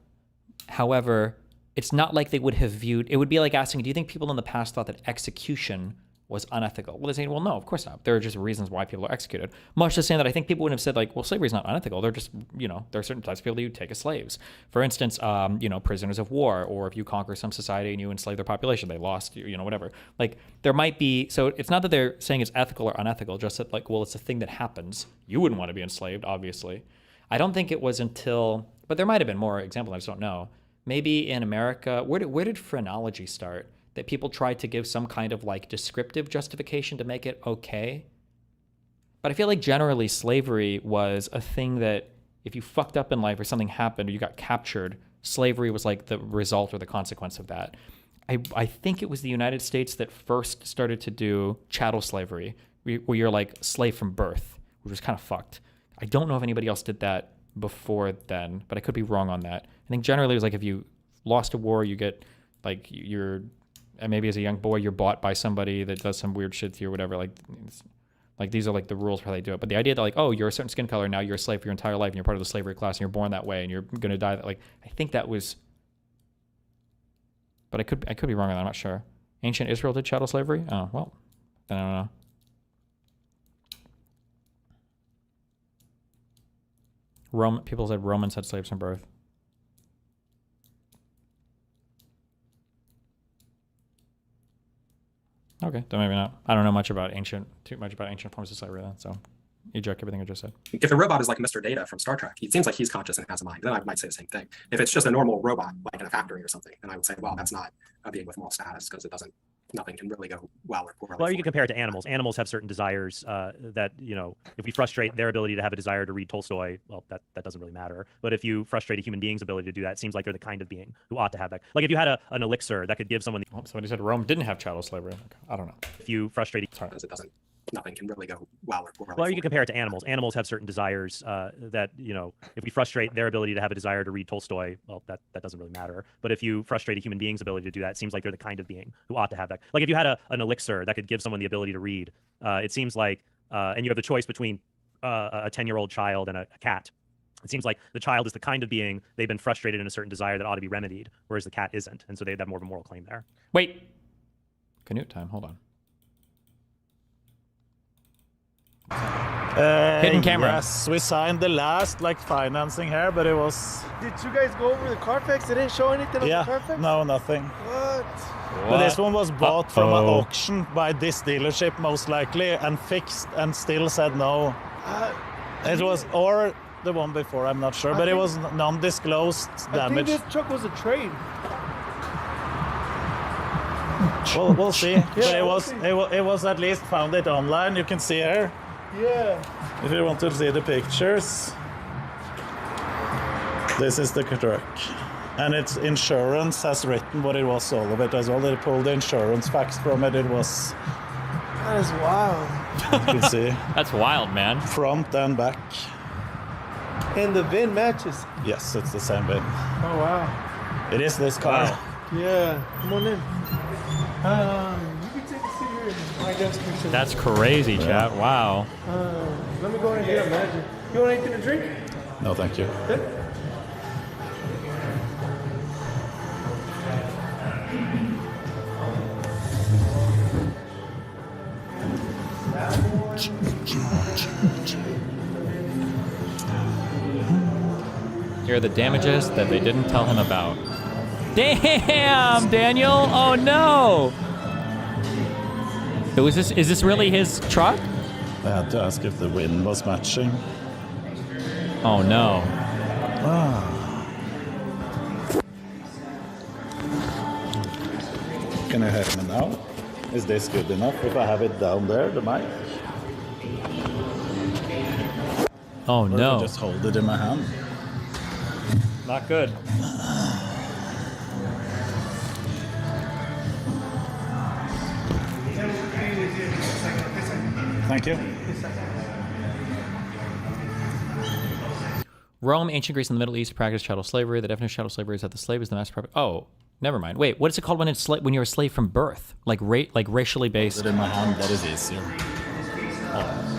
However, it's not like they would have viewed, it would be like asking, do you think people in the past thought that execution was unethical? Well, they're saying, well, no, of course not. There are just reasons why people are executed. Much the same that I think people wouldn't have said like, well, slavery is not unethical. They're just, there are certain types of people that you take as slaves. For instance, prisoners of war, or if you conquer some society and you enslave their population, they lost, whatever. Like there might be, so it's not that they're saying it's ethical or unethical, just that like, well, it's a thing that happens. You wouldn't want to be enslaved, obviously. I don't think it was until, but there might have been more examples, I just don't know. Maybe in America, where did phrenology start? That people tried to give some kind of like descriptive justification to make it okay. But I feel like generally slavery was a thing that if you fucked up in life or something happened or you got captured, slavery was like the result or the consequence of that. I think it was the United States that first started to do chattel slavery, where you're like slave from birth, which was kind of fucked. I don't know if anybody else did that before then, but I could be wrong on that. I think generally it was like if you lost a war, you get like and maybe as a young boy, you're bought by somebody that does some weird shit to you or whatever. Like these are like the rules for how they do it. But the idea that like, oh, you're a certain skin color, now you're a slave for your entire life and you're part of the slavery class and you're born that way and you're going to die. Like, I think that was, but I could be wrong on that. I'm not sure. Ancient Israel did chattel slavery? Oh, well, then I don't know. People said Romans had slaves from birth. Okay, then maybe not. I don't know too much about ancient forms of slavery then, so eject everything I just said. If the robot is like Mr. Data from Star Trek, it seems like he's conscious and has a mind, then I might say the same thing. If it's just a normal robot, like in a factory or something, then I would say, well, that's not a being with moral status because nothing can really go well or poorly. Well, you can compare it to animals. Animals have certain desires that, if we frustrate their ability to have a desire to read Tolstoy, well, that doesn't really matter. But if you frustrate a human being's ability to do that, it seems like they're the kind of being who ought to have that. Like if you had an elixir that could give someone... somebody said Rome didn't have chattel slavery. I don't know. If you frustrate... Nothing can really go well or poorly. Well, you can compare it to animals. Animals have certain desires that, if we frustrate their ability to have a desire to read Tolstoy, well, that doesn't really matter. But if you frustrate a human being's ability to do that, it seems like they're the kind of being who ought to have that. Like if you had an elixir that could give someone the ability to read, it seems like, and you have the choice between a 10-year-old child and a cat. It seems like the child is the kind of being they've been frustrated in a certain desire that ought to be remedied, whereas the cat isn't. And so they have more of a moral claim there. Wait. Canute time. Hold on. Hidden camera. Yes, we signed the last financing here, but it was... Did you guys go over the Carfax? They didn't show anything on the Carfax? No, nothing. What? But this one was bought from an auction by this dealership, most likely, and fixed and still said no. It was, or the one before, I'm not sure, but it was non-disclosed damage. I think this truck was a trade. We'll see. But it was at least found it online. You can see here. Yeah. If you want to see the pictures, this is the truck. And its insurance has written what it was, all of it as well. They pulled the insurance facts from it. It was... That is wild. You can see. That's wild, man. Front and back. And the VIN matches. Yes, it's the same VIN. Oh, wow. It is this car. Wow. Yeah. Come on in. You can take a seat here. I guess we should. That's crazy, chat. Wow. Let me go ahead and get a magic. You want anything to drink? No, thank you. Good. Here are the damages that they didn't tell him about. Damn, Daniel! Oh no! Is this really his truck? I had to ask if the wind was matching. Oh no. Can you hear me now? Is this good enough if I have it down there, the mic? Oh or no. If I just hold it in my hand. Not good. Thank you. Rome, ancient Greece, and the Middle East practiced chattel slavery. The definition of chattel slavery is that the slave is the master property. Oh, never mind. Wait, what is it called when when you're a slave from birth? Like racially based? Hold it in my hand, that is easier. Oh.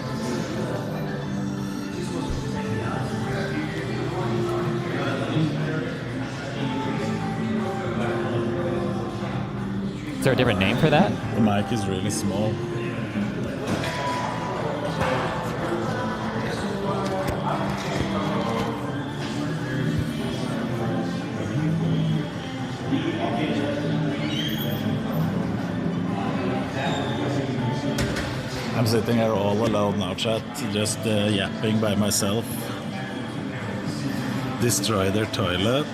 Is there a different name for that? The mic is really small. I'm sitting here all alone now, chat, just yapping by myself. Destroy their toilet.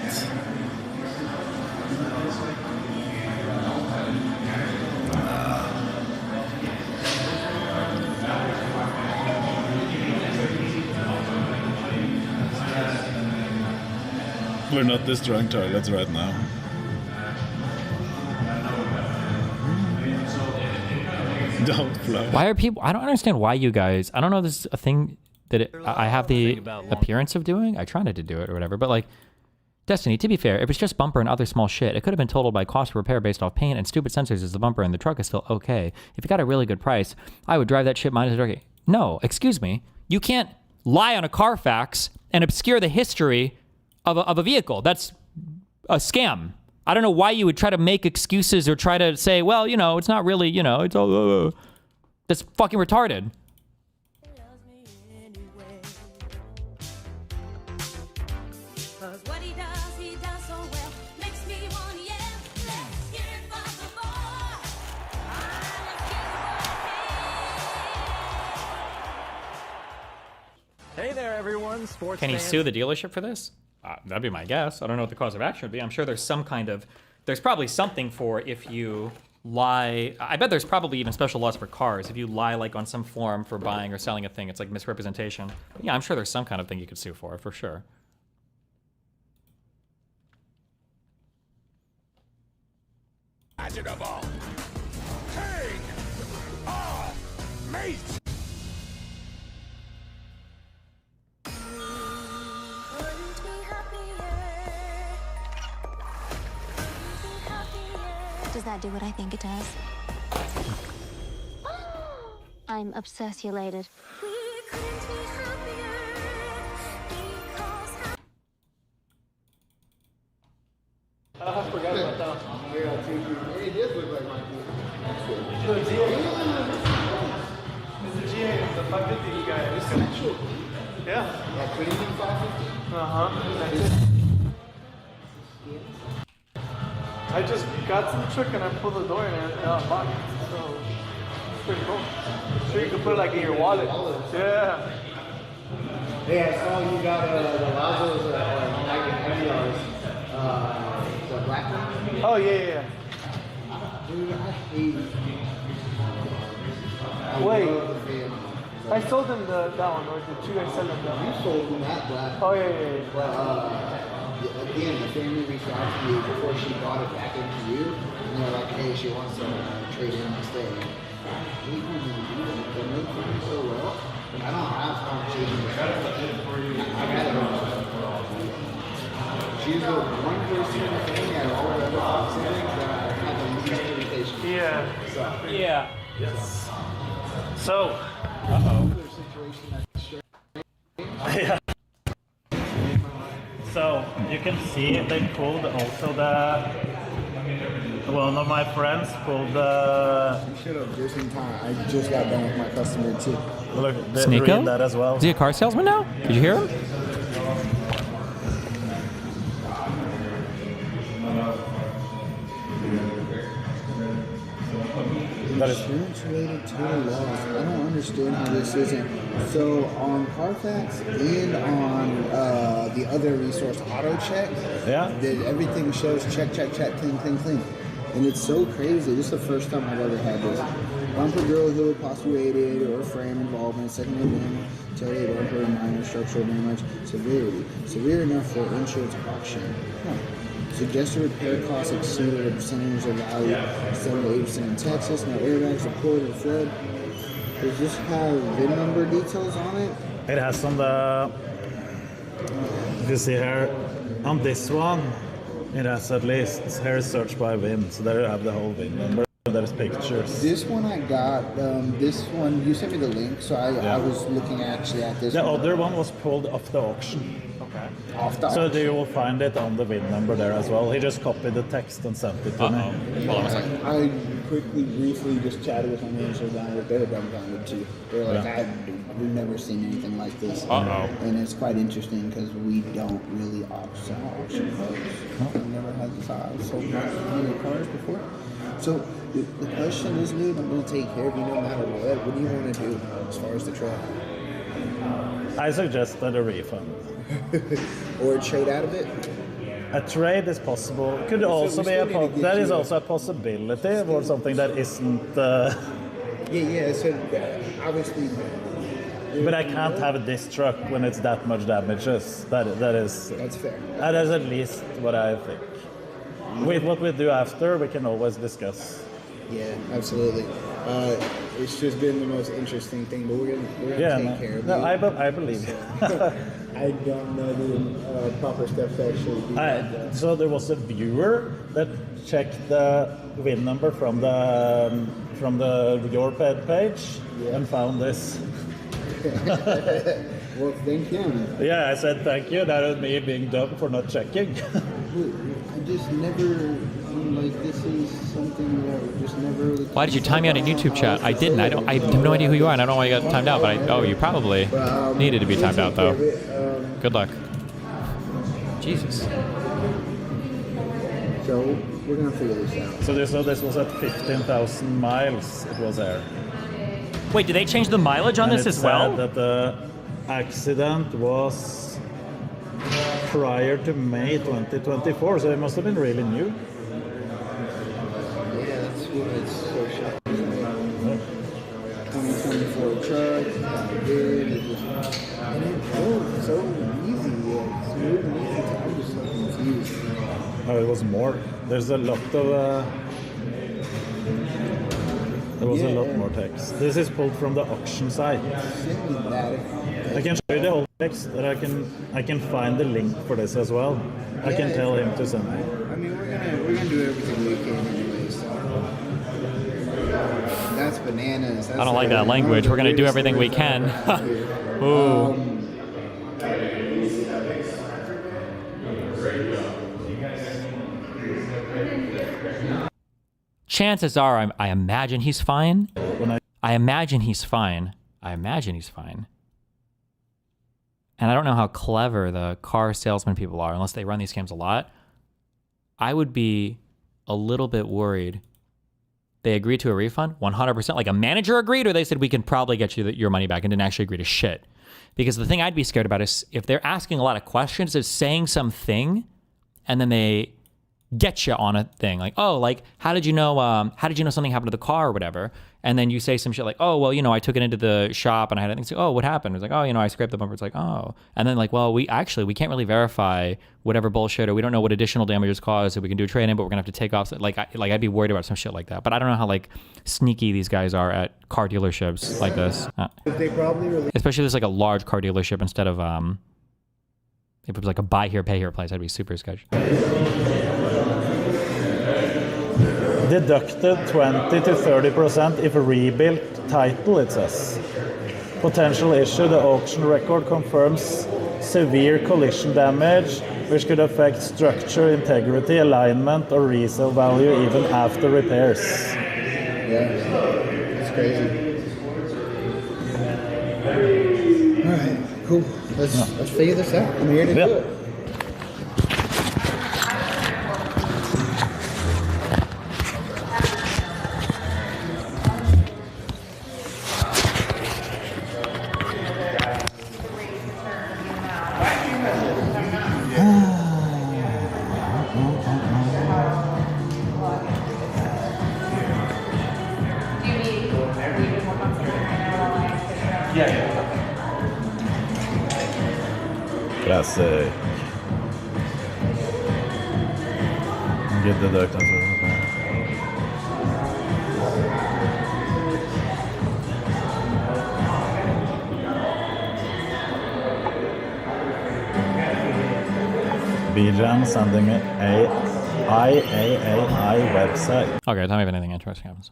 We're not destroying toilets right now. Don't flow. Why are people... I don't understand why you guys... I don't know if this is a thing that I have the appearance of doing. I try not to do it or whatever, but like... Destiny, to be fair, if it's just bumper and other small shit, it could have been totaled by cost of repair based off paint and stupid sensors as the bumper and the truck is still okay. If you got a really good price, I would drive that shit minus a truck. No, excuse me. You can't lie on a Carfax and obscure the history of a vehicle. That's a scam. I don't know why you would try to make excuses or try to say, well, you know, it's not really, you know, it's all... That's fucking retarded. Hey there, everyone. Sports Can he fans. sue the dealership for this? That'd be my guess. I don't know what the cause of action would be. I'm sure there's there's probably something for if you lie. I bet there's probably even special laws for cars. If you lie like on some form for buying or selling a thing, it's like misrepresentation. But yeah, I'm sure there's some kind of thing you could sue for sure. Imaginable. King of meat. Does that do what I think it does? I'm obsessulated. I forgot about that. It does look like my kid. The GA. It's the GA, the 550 guy. It's actual. Yeah. That pretty big 550? Uh-huh. That's it. I just got to the truck and I pulled the door and it unlocked. So it's pretty cool. Sure, you can put it like in your wallet. Yeah. Yeah, I saw you got the Lazos like MDRs. The black one? Oh, yeah. Dude, I hate Wait. I sold him that one, or did you guys sell him that one? You sold him that black. Oh, yeah. But again, the family reached out to me before she brought it back into you, and they're like, hey, she wants to trade in and stay. They make me so well, but I don't have conversations with her. I gotta she's the one person in the family out of all the other siblings that have the least communication. Yeah. So, yeah. Yes. So. Yeah. So you can see they pulled also one of my friends pulled You should have just in time. I just got done with my customer too. Look, Sneeko? read that as well. Is he a car salesman now? Did you hear him? Insurance-related total loss. I don't understand how this isn't. So on Carfax and on the other resource, Auto Check, everything shows check, clean. And it's so crazy. This is the first time I've ever had this. Bumper girl who possibly rated or frame involvement, secondary damage, tailgate bumper, minor structural damage, severity. Severe enough for insurance auction. Suggested repair costs exceeded a percentage of value, 7 to 8% in Texas. No airbags deployed or flood. Does this have VIN number details on it? It has on the, you see here, on this one, it has at least, here is search by VIN, so there you have the whole VIN number. There's pictures. This one I got, this one, you sent me the link, so I was looking actually at this The one. other one was pulled off the auction. Okay. Off the So auction. you will find it on the VIN number there as well. He just copied the text and sent it to me. Hold on a second. I briefly just chatted with my manager down with their dumbfounded too. They're like, we've never seen anything like this. And it's quite interesting because we don't really auction cars. We've never had this. I've sold many cars before. So the question is, dude, I'm going to take care of you no matter what. What do you want to do as far as the truck? I suggested a refund. Or a trade out of it? A trade is possible. Could also be that is also a possibility or something that isn't. Yeah. So obviously. But I can't have this truck when it's that much damages. That's fair. That is at least what I think. With what we do after, we can always discuss. Yeah, absolutely. It's just been the most interesting thing, but we're gonna take care of it. No, I believe you. I don't know the proper steps to actually do that. So there was a viewer that checked the VIN number from the your page and found this. Well, thank him. Yeah, I said thank you. That was me being dumb for not checking. I just never. This is something that just never really. Why did you time me out in YouTube chat? I didn't. I have no idea who you are, and I don't know why you got timed out. But you probably needed to be timed out, though. Good luck. Jesus. So we're gonna figure this out. So this was at 15,000 miles. It was there. Wait, did they change the mileage on And this it as well? said that accident was prior to May 2024, so it must have been really new. Yeah, that's it's so shocking. 2024 truck, good. And it drove so easy, smooth and easy. I'm just so confused. Oh, it was more. There's a lot of. There was a lot more text. This is pulled from the auction site. I can show you the whole text, and I can find the link for this as well. I can tell him to send me. I mean, we're gonna do everything we can anyway. So that's bananas. That's I don't like that language. We're gonna do everything we can. Ooh. Chances are, I imagine he's fine. I imagine he's fine. And I don't know how clever the car salesman people are, unless they run these scams a lot. I would be a little bit worried. They agreed to a refund, 100%. Like a manager agreed, or they said we can probably get you your money back and didn't actually agree to shit. Because the thing I'd be scared about is if they're asking a lot of questions, is saying something, and then they get you on a thing like, oh, like how did you know something happened to the car or whatever, and then you say some shit like, oh, well, I took it into the shop and I had it. Oh, what happened? It's like, oh, I scraped the bumper. It's like, oh, and then like, well, we can't really verify whatever bullshit, or we don't know what additional damages caused, so we can do a trade-in, but we're gonna have to take off. Like I'd be worried about some shit like that. But I don't know how like sneaky these guys are at car dealerships like this. They probably especially if it's like a large car dealership instead of if it was like a buy here pay here place, I'd be super sketchy. Deducted 20 to 30% if rebuilt title, it says. Potential issue, the auction record confirms severe collision damage, which could affect structure integrity, alignment, or resale value even after repairs. Yeah, it's crazy. All right, cool. Let's figure this out. I'm here to do it. Classic. Get deducted. BJAM sending me a IAAI website. Okay, tell me if anything interesting happens.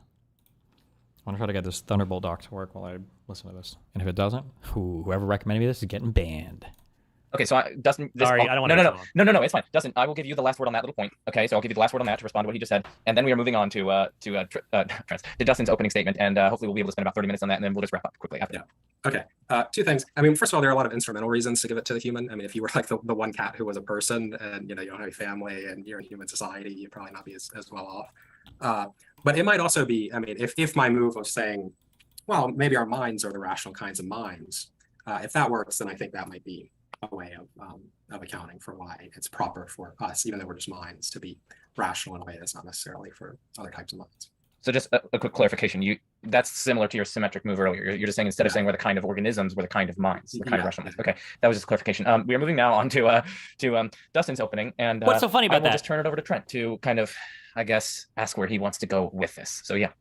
I want to try to get this Thunderbolt dock to work while I listen to this. And if it doesn't, whoever recommended me this is getting banned. Okay, so Dustin. Sorry, I don't want to. No, it's fine. Dustin, I will give you the last word on that little point. Okay, so I'll give you the last word on that to respond to what he just said, and then we are moving on to Dustin's opening statement, and hopefully we'll be able to spend about 30 minutes on that, and then we'll just wrap up quickly after that. Okay, two things. I mean, first of all, there are a lot of instrumental reasons to give it to the human. I mean, if you were like the one cat who was a person, and you don't have a family, and you're in human society, you'd probably not be as well off. But it might also be, I mean, if my move of saying, well, maybe our minds are the rational kinds of minds, if that works, then I think that might be a way of accounting for why it's proper for us, even though we're just minds, to be rational in a way that's not necessarily for other types of minds. So just a quick clarification. That's similar to your symmetric move earlier. You're just saying instead of saying we're the kind of organisms, we're the kind of minds, the kind of rational minds. Okay, that was just clarification. We are moving now on to Dustin's opening, and what's so funny about that? Just turn it over to Trent to kind of, I guess, ask where he wants to go with this. So yeah.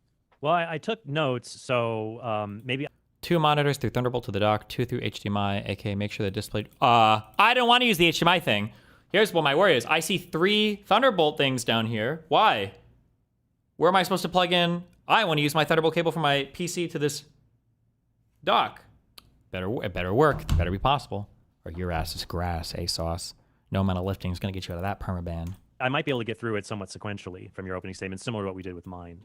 Well, I took notes, so maybe. 2 monitors through Thunderbolt to the dock, 2 through HDMI, aka make sure the display. I don't want to use the HDMI thing. Here's what my worry is. I see 3 Thunderbolt things down here. Why? Where am I supposed to plug in? I want to use my Thunderbolt cable from my PC to this dock. It better work. It better be possible. Or your ass is grass, ASOS. No amount of lifting is going to get you out of that permaban. I might be able to get through it somewhat sequentially from your opening statement, similar to what we did with mine.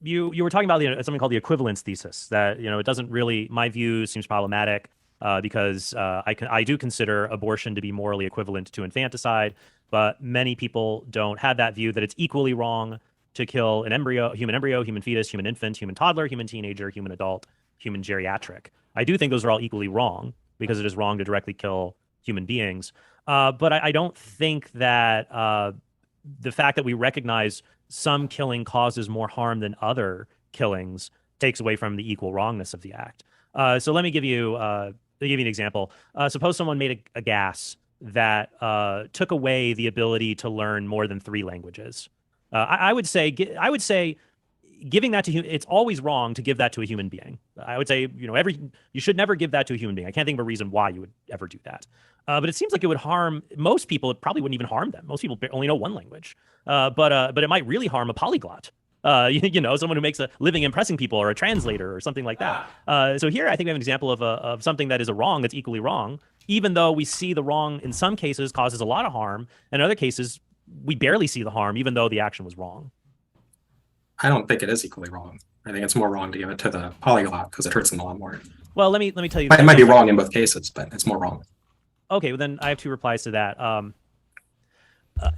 You were talking about something called the equivalence thesis, that it doesn't really, my view seems problematic because I do consider abortion to be morally equivalent to infanticide, but many people don't have that view, that it's equally wrong to kill an embryo, human fetus, human infant, human toddler, human teenager, human adult, human geriatric. I do think those are all equally wrong because it is wrong to directly kill human beings. But I don't think that the fact that we recognize some killing causes more harm than other killings takes away from the equal wrongness of the act. So let me give you an example. Suppose someone made a gas that took away the ability to learn more than 3 languages. I would say giving that to it's always wrong to give that to a human being. I would say, you should never give that to a human being. I can't think of a reason why you would ever do that. But it seems like it would harm most people. It probably wouldn't even harm them. Most people only know 1 language. But it might really harm a polyglot. Someone who makes a living impressing people, or a translator or something like that. So here I think we have an example of something that is a wrong that's equally wrong, even though we see the wrong in some cases causes a lot of harm, and in other cases we barely see the harm, even though the action was wrong. I don't think it is equally wrong. I think it's more wrong to give it to the polyglot because it hurts them a lot more. Well, let me tell you. It might be wrong in both cases, but it's more wrong. Okay, well then I have 2 replies to that.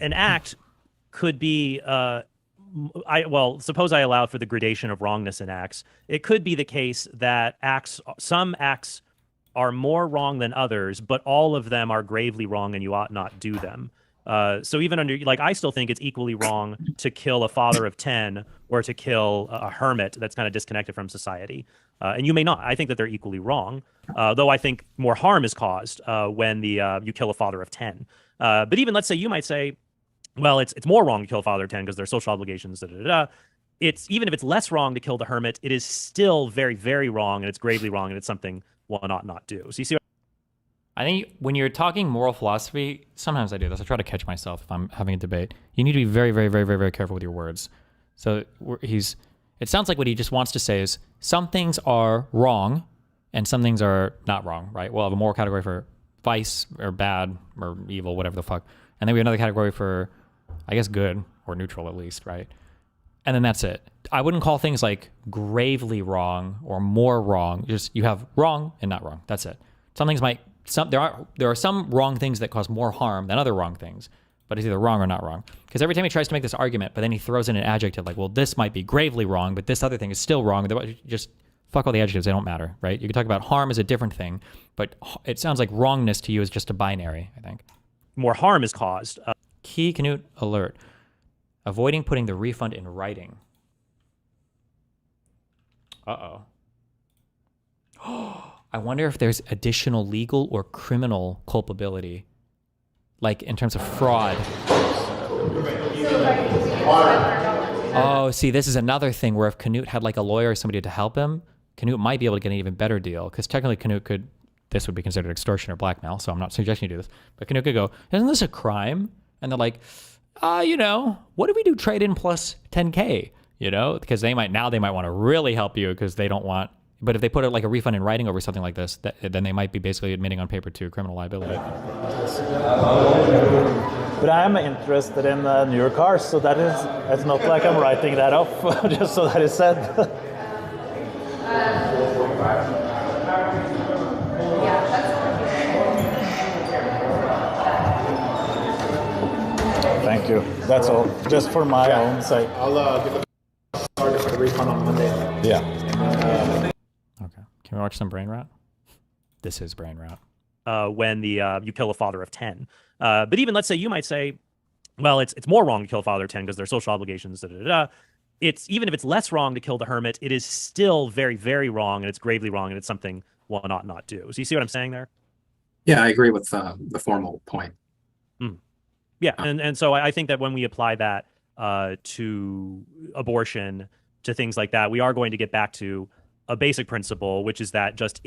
An act could be, suppose I allow for the gradation of wrongness in acts. It could be the case that some acts are more wrong than others, but all of them are gravely wrong and you ought not do them. So even I still think it's equally wrong to kill a father of 10 or to kill a hermit that's kind of disconnected from society. And you may not. I think that they're equally wrong, though I think more harm is caused when you kill a father of 10. But even, let's say, you might say, well, it's more wrong to kill a father of 10 because there's social obligations, even if it's less wrong to kill the hermit, it is still very, very wrong, and it's gravely wrong, and it's something one ought not do. So you see what I think when you're talking moral philosophy, sometimes I do this. I try to catch myself if I'm having a debate. You need to be very, very, very, very, very careful with your words. So it sounds like what he just wants to say is some things are wrong and some things are not wrong, right? We'll have a moral category for vice or bad or evil, whatever the fuck. And then we have another category for, I guess, good or neutral at least, right? And then that's it. I wouldn't call things like gravely wrong or more wrong. Just you have wrong and not wrong. That's it. Some things there are some wrong things that cause more harm than other wrong things, but it's either wrong or not wrong. Because every time he tries to make this argument, but then he throws in an adjective like, well, this might be gravely wrong, but this other thing is still wrong. Just fuck all the adjectives. They don't matter, right? You can talk about harm as a different thing, but it sounds like wrongness to you is just a binary, I think. more harm is caused. Key Canute alert. Avoiding putting the refund in writing. Uh-oh. I wonder if there's additional legal or criminal culpability, like in terms of fraud. Oh, see, this is another thing where if Canute had like a lawyer or somebody to help him, Canute might be able to get an even better deal, because technically Canute could, this would be considered extortion or blackmail, so I'm not suggesting you do this, but Canute could go, isn't this a crime? And they're like, you know, what if we do trade-in plus 10K? You know, because they might want to really help you because they don't want, but if they put it like a refund in writing over something like this, then they might be basically admitting on paper to criminal liability. But I am interested in newer cars, so that is, it's not like I'm writing that off, just so that is said. Thank you. That's all. Just for my own sake. I'll give a target for the refund on Monday. Yeah. Okay. Can we watch some Brain Rot? This is Brain Rot. When you kill a father of 10. But even, let's say, you might say, well, it's more wrong to kill a father of 10 because there's social obligations, It's, even if it's less wrong to kill the hermit, it is still very, very wrong, and it's gravely wrong, and it's something one ought not do. So you see what I'm saying there? Yeah, I agree with the formal point. Yeah, and so I think that when we apply that to abortion, to things like that, we are going to get back to a basic principle, which is that just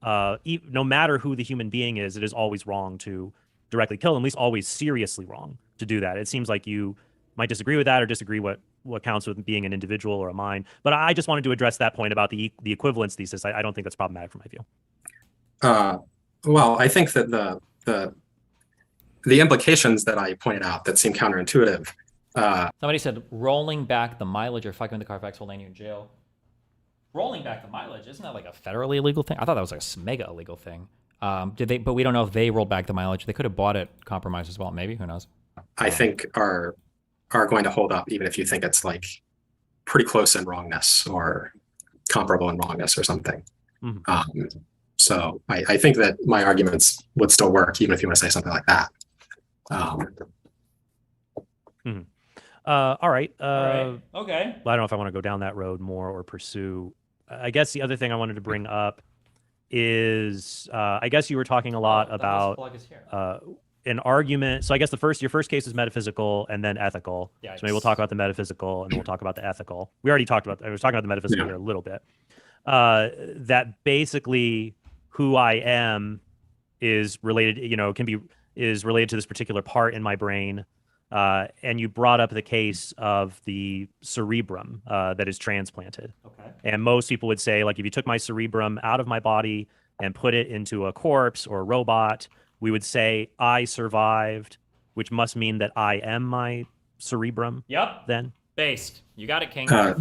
no matter who the human being is, it is always wrong to directly kill them, at least always seriously wrong to do that. It seems like you might disagree with that or disagree what counts with being an individual or a mind. But I just wanted to address that point about the equivalence thesis. I don't think that's problematic from my view. Well, I think that the implications that I pointed out that seem counterintuitive. Somebody said rolling back the mileage or fucking with the Carfax will land you in jail. Rolling back the mileage, isn't that like a federally illegal thing? I thought that was like a mega illegal thing. But we don't know if they rolled back the mileage. They could have bought it compromised as well. Maybe, who knows? I think our are going to hold up, even if you think it's like pretty close in wrongness or comparable in wrongness or something. So I think that my arguments would still work, even if you want to say something like that. All right. Okay. Well, I don't know if I want to go down that road more or pursue. I guess the other thing I wanted to bring up is I guess you were talking a lot about an argument. So I guess your first case is metaphysical and then ethical. Yeah, so maybe we'll talk about the metaphysical and then we'll talk about the ethical. We already talked about. I was talking about the metaphysical here a little bit. That basically who I am is related. Is related to this particular part in my brain. And you brought up the case of the cerebrum that is transplanted. Okay. And most people would say, like, if you took my cerebrum out of my body and put it into a corpse or a robot, we would say I survived, which must mean that I am my cerebrum. Yep. Then Based. You got it, King. Well, at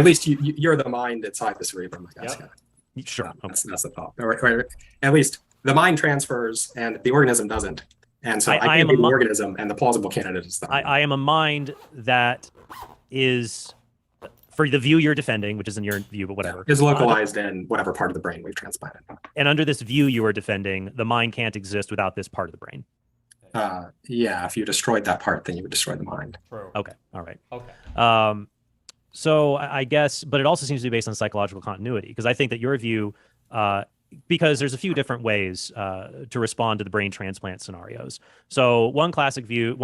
least you're the mind inside the cerebrum, I guess. Yep. Sure. That's the thought. Or at least the mind transfers and the organism doesn't. And so I can't be the organism, and the plausible candidate is the mind. I am a mind that is, for the view you're defending, which isn't your view, but whatever. Is localized in whatever part of the brain we've transplanted. And under this view you are defending, the mind can't exist without this part of the brain. Yeah, if you destroyed that part, then you would destroy the mind. True. Okay. All right. Okay. So I guess, but it also seems to be based on psychological continuity, because I think that your view, because there's a few different ways to respond to the brain transplant scenarios. So one classic view,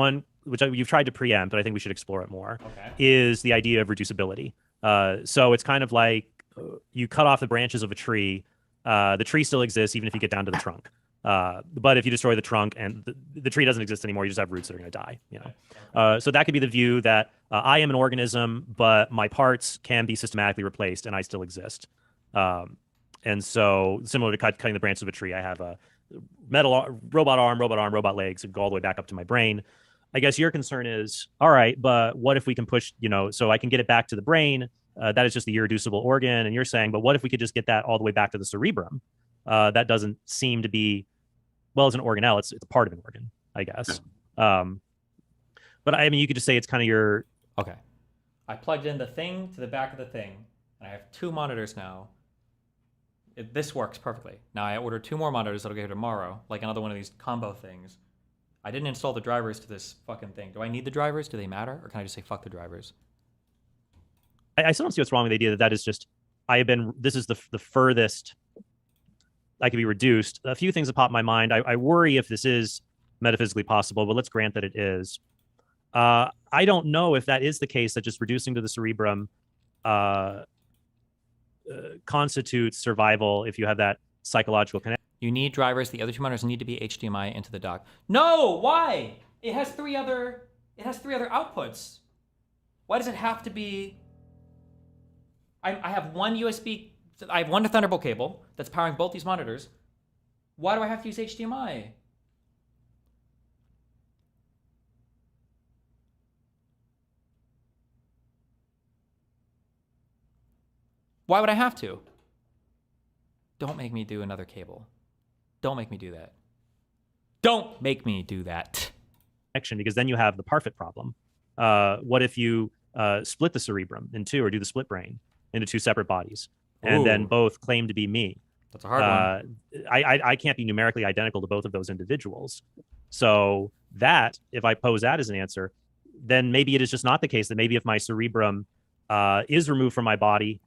which you've tried to preempt, but I think we should explore it more, is the idea of reducibility. So it's kind of like you cut off the branches of a tree, the tree still exists even if you get down to the trunk. But if you destroy the trunk and the tree doesn't exist anymore, you just have roots that are going to die. So that could be the view that I am an organism, but my parts can be systematically replaced and I still exist. And so similar to cutting the branches of a tree, I have a robot arm, robot legs that go all the way back up to my brain. I guess your concern is, all right, but what if we can push, so I can get it back to the brain? That is just the irreducible organ. And you're saying, but what if we could just get that all the way back to the cerebrum? That doesn't seem to be, well, as an organelle, it's a part of an organ, I guess. But I mean, you could just say it's kind of your... Okay. I plugged in the thing to the back of the thing, and I have 2 monitors now. This works perfectly. Now I ordered 2 more monitors that'll get here tomorrow, like another one of these combo things. I didn't install the drivers to this fucking thing. Do I need the drivers? Do they matter? Or can I just say fuck the drivers? I still don't see what's wrong with the idea that is just, this is the furthest I could be reduced. A few things that pop in my mind. I worry if this is metaphysically possible, but let's grant that it is. I don't know if that is the case, that just reducing to the cerebrum constitutes survival if you have that psychological connection. You need drivers. The other 2 monitors need to be HDMI into the dock. No, why? It has 3 other outputs. Why does it have to be? I have one USB. I have one Thunderbolt cable that's powering both these monitors. Why do I have to use HDMI? Why would I have to? Don't make me do another cable. Don't make me do that. Don't make me do that. Because then you have the parfit problem. What if you split the cerebrum in 2 or do the split brain into 2 separate bodies and then both claim to be me? That's a hard one. I can't be numerically identical to both of those individuals. So that, if I pose that as an answer, then maybe it is just not the case that maybe if my cerebrum is removed from my body,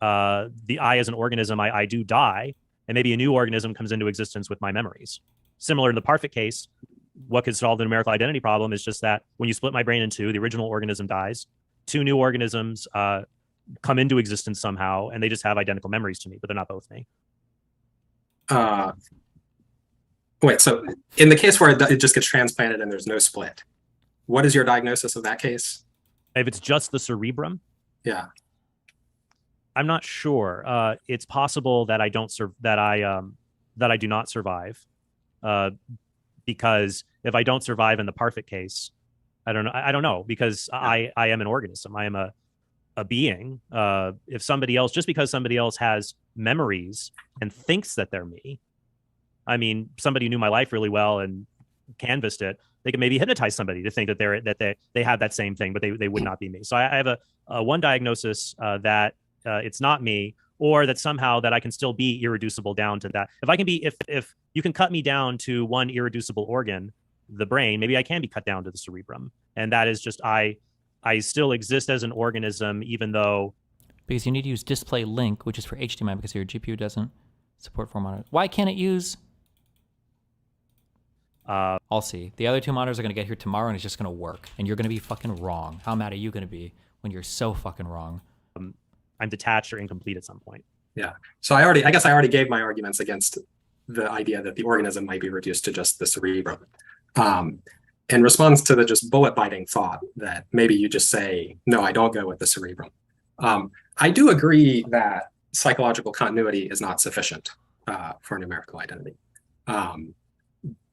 the I as an organism, I do die, and maybe a new organism comes into existence with my memories. Similar to the parfit case, what could solve the numerical identity problem is just that when you split my brain in 2, the original organism dies, 2 new organisms come into existence somehow, and they just have identical memories to me, but they're not both me. Wait, so in the case where it just gets transplanted and there's no split, what is your diagnosis of that case? If it's just the cerebrum? Yeah. I'm not sure. It's possible that I do not survive, because if I don't survive in the parfit case, I don't know, because I am an organism. I am a being. If somebody else, just because somebody else has memories and thinks that they're me, I mean, somebody who knew my life really well and canvassed it they could maybe hypnotize somebody to think that they have that same thing, but they would not be me. So I have a one diagnosis that it's not me, or that somehow that I can still be irreducible down to that. If you can cut me down to one irreducible organ, the brain, maybe I can be cut down to the cerebrum, and that is just I still exist as an organism, even though. Because you need to use display link, which is for HDMI, because your GPU doesn't support 4 monitors. Why can't it use? I'll see. The other 2 monitors are going to get here tomorrow, and it's just going to work. And you're going to be fucking wrong. How mad are you going to be when you're so fucking wrong? I'm detached or incomplete at some point. Yeah. So I guess I already gave my arguments against the idea that the organism might be reduced to just the cerebrum. In response to the just bullet biting thought that maybe you just say, no, I don't go with the cerebrum. I do agree that psychological continuity is not sufficient for numerical identity.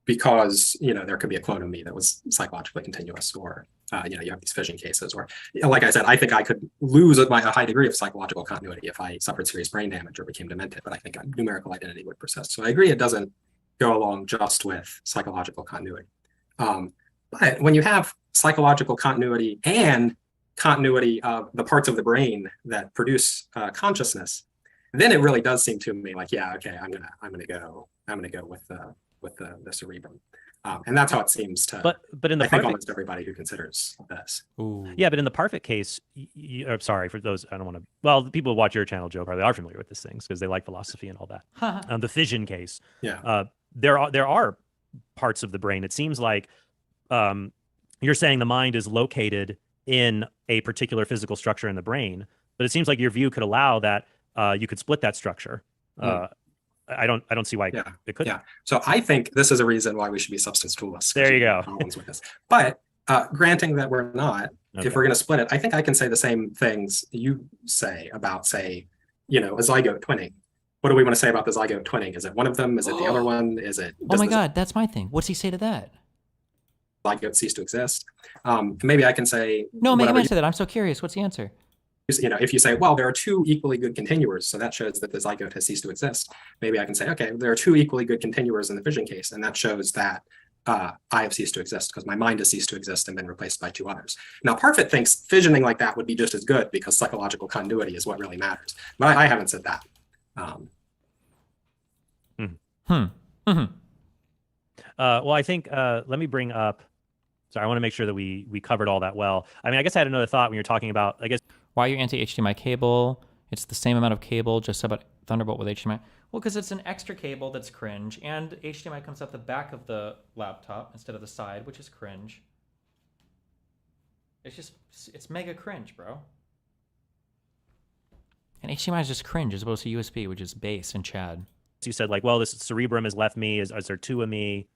Because, there could be a clone of me that was psychologically continuous, or, you have these fission cases, or, like I said, I think I could lose a high degree of psychological continuity if I suffered serious brain damage or became demented, but I think numerical identity would persist. So I agree it doesn't go along just with psychological continuity. But when you have psychological continuity and continuity of the parts of the brain that produce consciousness, then it really does seem to me like, yeah, okay, I'm gonna go with the cerebrum, and that's how it seems to. But in the I think almost everybody who considers this. Ooh. Yeah, but in the Parfit case, I'm sorry for those. I don't want to. Well, the people who watch your channel, Joe, probably are familiar with these things because they like philosophy and all that. The fission case. Yeah. There are parts of the brain. It seems like you're saying the mind is located in a particular physical structure in the brain, but it seems like your view could allow that you could split that structure. I don't see why it couldn't. Yeah. So I think this is a reason why we should be substance toolists. There you go. With this. But granting that we're not, if we're going to split it, I think I can say the same things you say about, say, a zygote twinning. What do we want to say about the zygote twinning? Is it one of them? Is it the other one? Is it? Oh my God, that's my thing. What's he say to that? Zygote cease to exist. Maybe I can say. No, make him answer that. I'm so curious. What's the answer? If you say, well, there are 2 equally good continuers, so that shows that the zygote has ceased to exist. Maybe I can say, okay, there are 2 equally good continuers in the fission case, and that shows that I have ceased to exist because my mind has ceased to exist and been replaced by 2 others. Now, Parfit thinks fissioning like that would be just as good because psychological continuity is what really matters. But I haven't said that. Well, I think let me bring up. Sorry, I want to make sure that we covered all that well. I mean, I guess I had another thought when you're talking about. I guess. Why are you anti-HDMI cable? It's the same amount of cable, just about Thunderbolt with HDMI. Well, because it's an extra cable that's cringe, and HDMI comes up the back of the laptop instead of the side, which is cringe. It's mega cringe, bro. And HDMI is just cringe as opposed to USB, which is base and Chad. You said like, well, this cerebrum has left me. Is there 2 of me?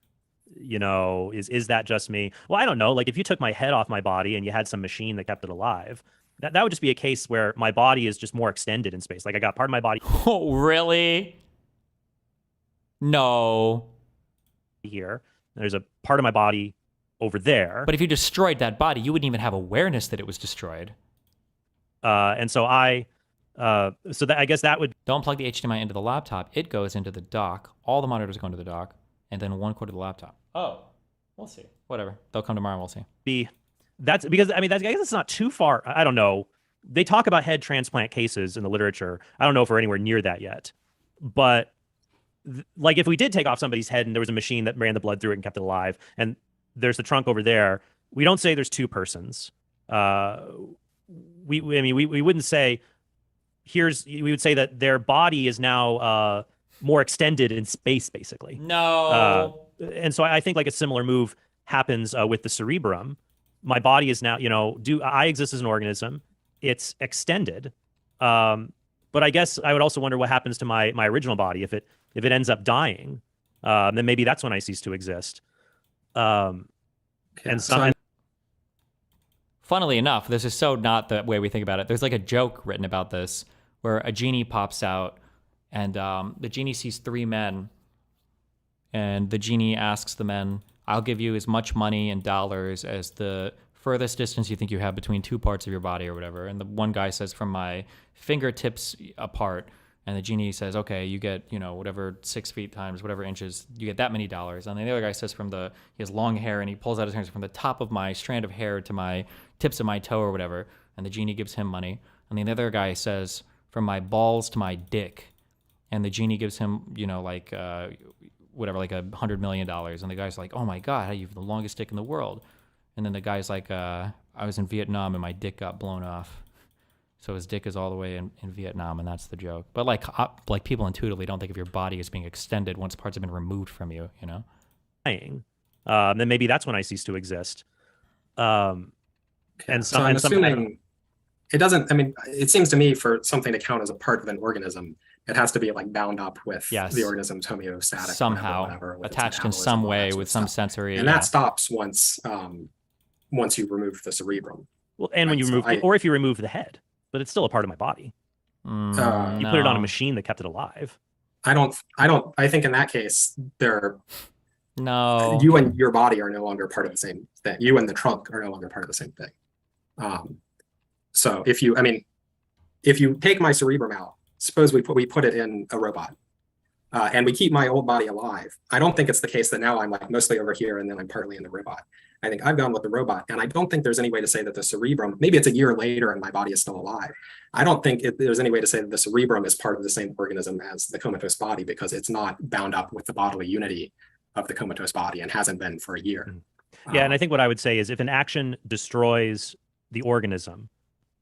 Is that just me? Well, I don't know. Like if you took my head off my body and you had some machine that kept it alive, that would just be a case where my body is just more extended in space. Like I got part of my body. Oh, really? No. Here, there's a part of my body over there. But if you destroyed that body, you wouldn't even have awareness that it was destroyed. And so I guess that would. Don't plug the HDMI into the laptop. It goes into the dock. All the monitors go into the dock, and then 1 cord of the laptop. Oh, we'll see. Whatever. They'll come tomorrow. We'll see. That's because I guess it's not too far. I don't know. They talk about head transplant cases in the literature. I don't know if we're anywhere near that yet. But like if we did take off somebody's head and there was a machine that ran the blood through it and kept it alive, and there's the trunk over there, we don't say there's 2 persons. We wouldn't say we would say that their body is now more extended in space, basically. No. And so I think like a similar move happens with the cerebrum. My body is now, I exist as an organism. It's extended. But I guess I would also wonder what happens to my original body if it ends up dying. Then maybe that's when I cease to exist. Funnily enough, this is so not the way we think about it. There's like a joke written about this where a genie pops out and the genie sees 3 men, and the genie asks the men, I'll give you as much money in dollars as the furthest distance you think you have between 2 parts of your body or whatever. And the one guy says, from my fingertips apart. And the genie says, okay, you get, whatever 6 feet times whatever inches, you get that many dollars. And then the other guy says he has long hair and he pulls out his hands from the top of my strand of hair to my tips of my toe or whatever. And the genie gives him money. And then the other guy says, from my balls to my dick. And the genie gives him, whatever, like $100 million. And the guy's like, oh my God, you have the longest dick in the world. And then the guy's like, I was in Vietnam and my dick got blown off. So his dick is all the way in Vietnam, and that's the joke. But like people intuitively don't think of your body as being extended once parts have been removed from you, Then maybe that's when I cease to exist. So I'm assuming it doesn't. I mean, it seems to me for something to count as a part of an organism, it has to be like bound up with the organism's homeostatic somehow, whatever, attached in some way with some sensory. And that stops once you remove the cerebrum. Well, and when you remove, or if you remove the head. But it's still a part of my body. You put it on a machine that kept it alive. I think in that case, No. You and your body are no longer part of the same thing. You and the trunk are no longer part of the same thing. So if you take my cerebrum out, suppose we put it in a robot, and we keep my old body alive. I don't think it's the case that now I'm like mostly over here and then I'm partly in the robot. I think I've gone with the robot, and I don't think there's any way to say that the cerebrum, maybe it's a year later and my body is still alive. I don't think there's any way to say that the cerebrum is part of the same organism as the comatose body, because it's not bound up with the bodily unity of the comatose body and hasn't been for a year. Yeah, and I think what I would say is if an action destroys the organism,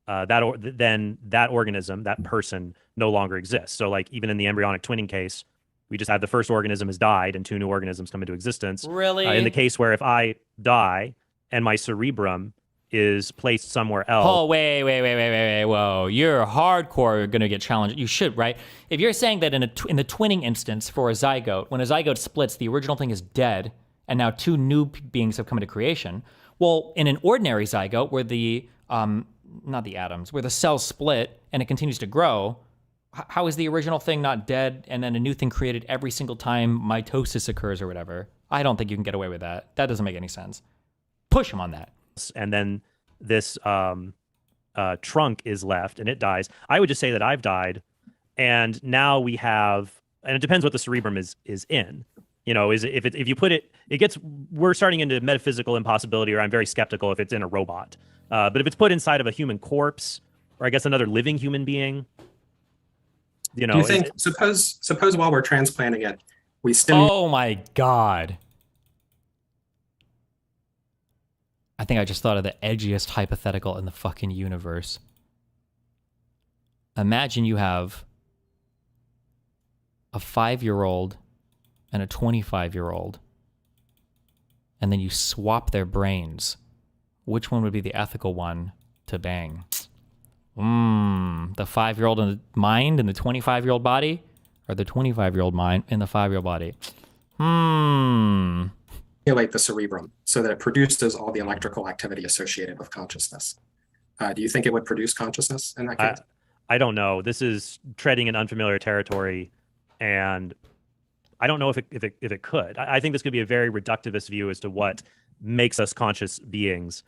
then that organism, that person, no longer exists. So like even in the embryonic twinning case, we just had the first organism has died and two new organisms come into existence. Really? In the case where if I die and my cerebrum is placed somewhere else. Oh, wait. Whoa. You're hardcore going to get challenged. You should, right? If you're saying that in the twinning instance for a zygote, when a zygote splits, the original thing is dead, and now two new beings have come into creation. Well, in an ordinary zygote where not the atoms, where the cells split and it continues to grow, how is the original thing not dead and then a new thing created every single time mitosis occurs or whatever? I don't think you can get away with that. That doesn't make any sense. Push him on that. And then this trunk is left and it dies. I would just say that I've died, and now we have, and it depends what the cerebrum is in. If you put it, we're starting into metaphysical impossibility, or I'm very skeptical if it's in a robot. But if it's put inside of a human corpse, or I guess another living human being, do you think? Suppose while we're transplanting it, we stimulate. Oh my God! I think I just thought of the edgiest hypothetical in the fucking universe. Imagine you have a 5-year-old and a 25-year-old, and then you swap their brains. Which one would be the ethical one to bang? The 5-year-old mind in the 25-year-old body, or the 25-year-old mind in the 5-year-old body? Stimulate the cerebrum so that it produces all the electrical activity associated with consciousness. Do you think it would produce consciousness in that case? I don't know. This is treading in unfamiliar territory, and I don't know if it could. I think this could be a very reductivist view as to what makes us conscious beings.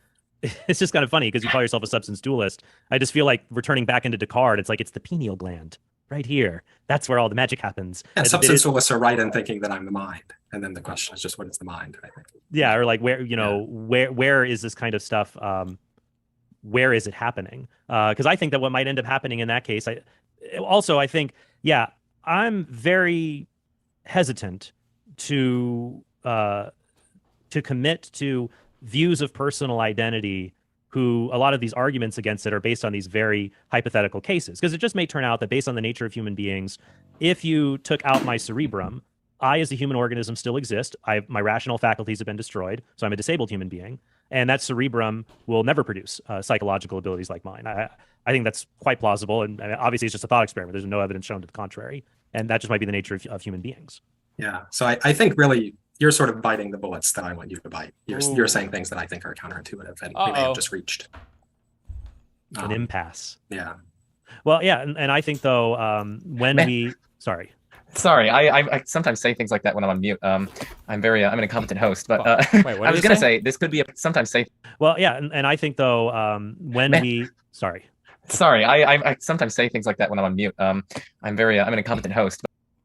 It's just kind of funny because you call yourself a substance dualist. I just feel like returning back into Descartes, it's like it's the pineal gland right here. That's where all the magic happens. Yeah, substance dualists are right in thinking that I'm the mind. And then the question is just, what is the mind, I think. Yeah, or like where is this kind of stuff, where is it happening? Because I think that what might end up happening in that case, I think, I'm very hesitant to commit to views of personal identity who a lot of these arguments against it are based on these very hypothetical cases. Because it just may turn out that based on the nature of human beings, if you took out my cerebrum, I as a human organism still exist. My rational faculties have been destroyed, so I'm a disabled human being. And that cerebrum will never produce psychological abilities like mine. I think that's quite plausible. And obviously it's just a thought experiment. There's no evidence shown to the contrary. And that just might be the nature of human beings. Yeah, so I think really you're sort of biting the bullets that I want you to bite. You're saying things that I think are counterintuitive, and we may have just reached an impasse. Yeah. Well, yeah, and I think though Sorry, I sometimes say things like that when I'm on mute. I'm an incompetent host, but I was gonna say this could be sometimes say. Well, yeah, and I think though Sorry. Sorry, I sometimes say things like that when I'm on mute. I'm an incompetent host.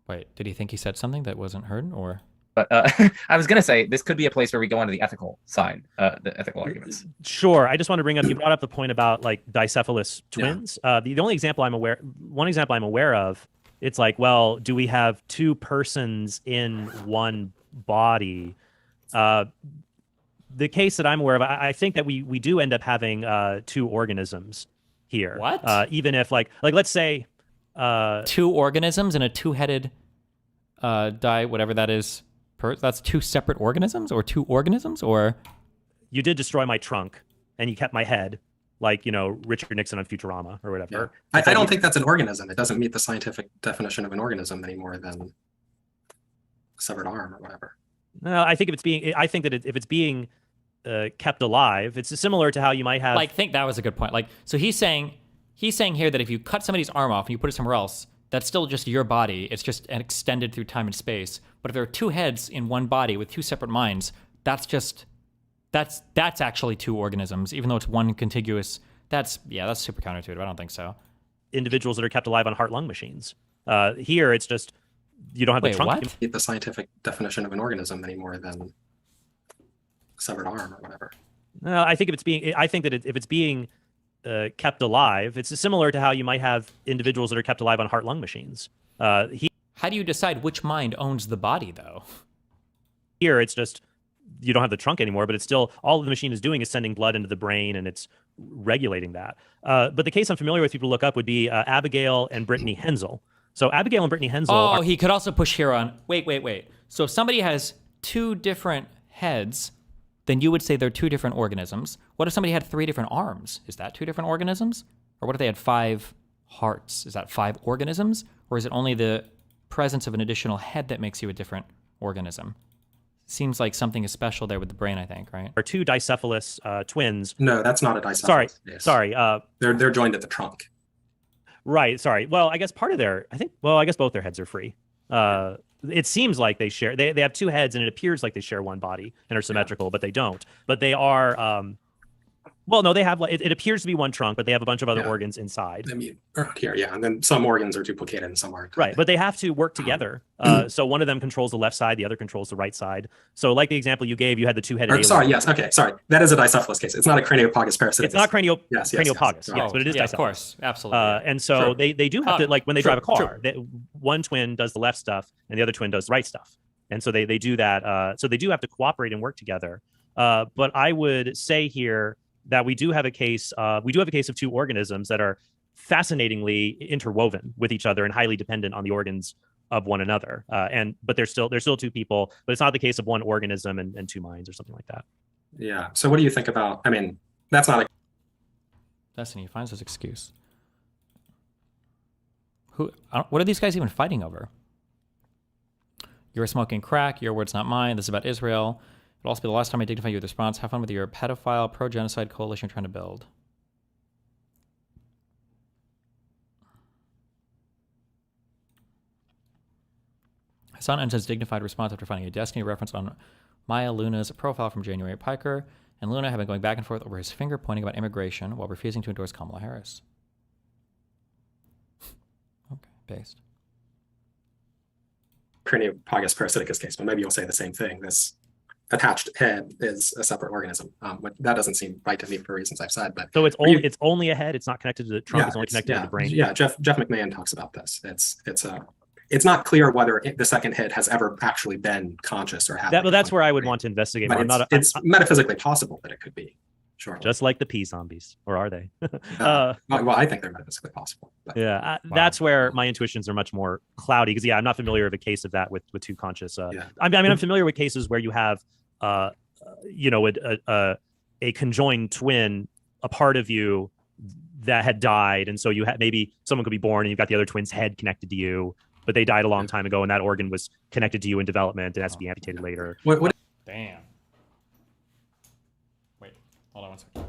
Wait, did he think he said something that wasn't heard, or? But I was gonna say this could be a place where we go onto the ethical side, the ethical arguments. Sure. I just want to bring up. You brought up the point about like dicephalous twins. The only example one example I'm aware of, it's like, well, do we have two persons in one body? The case that I'm aware of, I think that we do end up having two organisms here. What? Even if like let's say two organisms and a two-headed whatever that is. That's two separate organisms, or two organisms, or you did destroy my trunk and you kept my head, like, you know, Richard Nixon on Futurama or whatever. Yeah. I don't think that's an organism. It doesn't meet the scientific definition of an organism any more than a severed arm or whatever. No, I think if it's being kept alive, it's similar to how you might have. Like, think that was a good point. Like, so he's saying here that if you cut somebody's arm off and you put it somewhere else, that's still just your body. It's just extended through time and space. But if there are two heads in one body with two separate minds, that's actually two organisms, even though it's one contiguous. That's super counterintuitive. I don't think so. Individuals that are kept alive on heart-lung machines. Here, it's just you don't have the trunk. What? Meet the scientific definition of an organism any more than a severed arm or whatever. No, I think if it's being kept alive, it's similar to how you might have individuals that are kept alive on heart-lung machines. How do you decide which mind owns the body, though? Here, it's just you don't have the trunk anymore, but it's still all the machine is doing is sending blood into the brain, and it's regulating that. But the case I'm familiar with, people to look up, would be Abigail and Brittany Hensel. So Abigail and Brittany Hensel. He could also push here on. Wait. So if somebody has two different heads, then you would say they're two different organisms. What if somebody had three different arms? Is that two different organisms? Or what if they had five hearts? Is that five organisms? Or is it only the presence of an additional head that makes you a different organism? Seems like something is special there with the brain, I think, right? Or two dicephalous twins. No, that's not a dicephalous. Sorry. They're joined at the trunk. Right. Sorry. Well, I guess I guess both their heads are free. It seems like they share. They have two heads, and it appears like they share one body and are symmetrical, but they don't. But they are. Well, no, they have. It appears to be one trunk, but they have a bunch of other organs inside. I mean, here, and then some organs are duplicated and some aren't. Right, but they have to work together. So one of them controls the left side, the other controls the right side. So, like the example you gave, you had the two-headed. Sorry, yes, okay, sorry. That is a dicephalous case. It's not a craniopagus parasiticus. It's not craniopagus, yes, but it is dicephalous. Of course, absolutely. And so they do have to, like when they drive a car, one twin does the left stuff and the other twin does the right stuff. And so they do that. So they do have to cooperate and work together. But I would say here that we do have a case. We do have a case of two organisms that are fascinatingly interwoven with each other and highly dependent on the organs of one another. But they're still two people. But it's not the case of one organism and two minds or something like that. Yeah. So what do you think about? I mean, that's not a. Destiny finds his excuse. What are these guys even fighting over? You're smoking crack. Your word's not mine. This is about Israel. It'll also be the last time I dignify you with response. Have fun with your pedophile, pro-genocide coalition you're trying to build. Hassan ends his dignified response after finding a Destiny reference on Maya Luna's profile from January. Piker and Luna have been going back and forth over his finger pointing about immigration while refusing to endorse Kamala Harris. Okay, based. Craniopagus parasiticus case, but maybe you'll say the same thing. This attached head is a separate organism. But that doesn't seem right to me for reasons I've said. But so it's only a head. It's not connected to the trunk. It's only connected to the brain. Yeah, Jeff McMahon talks about this. It's not clear whether the second head has ever actually been conscious or had. That's where I would want to investigate. But it's metaphysically possible that it could be. Sure. Just like the pea zombies, or are they? Well, I think they're metaphysically possible. But. Yeah, that's where my intuitions are much more cloudy because I'm not familiar with a case of that with two conscious. I mean, I'm familiar with cases where you have, a conjoined twin, a part of you that had died, and so you had maybe someone could be born and you've got the other twin's head connected to you, but they died a long time ago, and that organ was connected to you in development and has to be amputated later. What? Damn. Wait, hold on one second.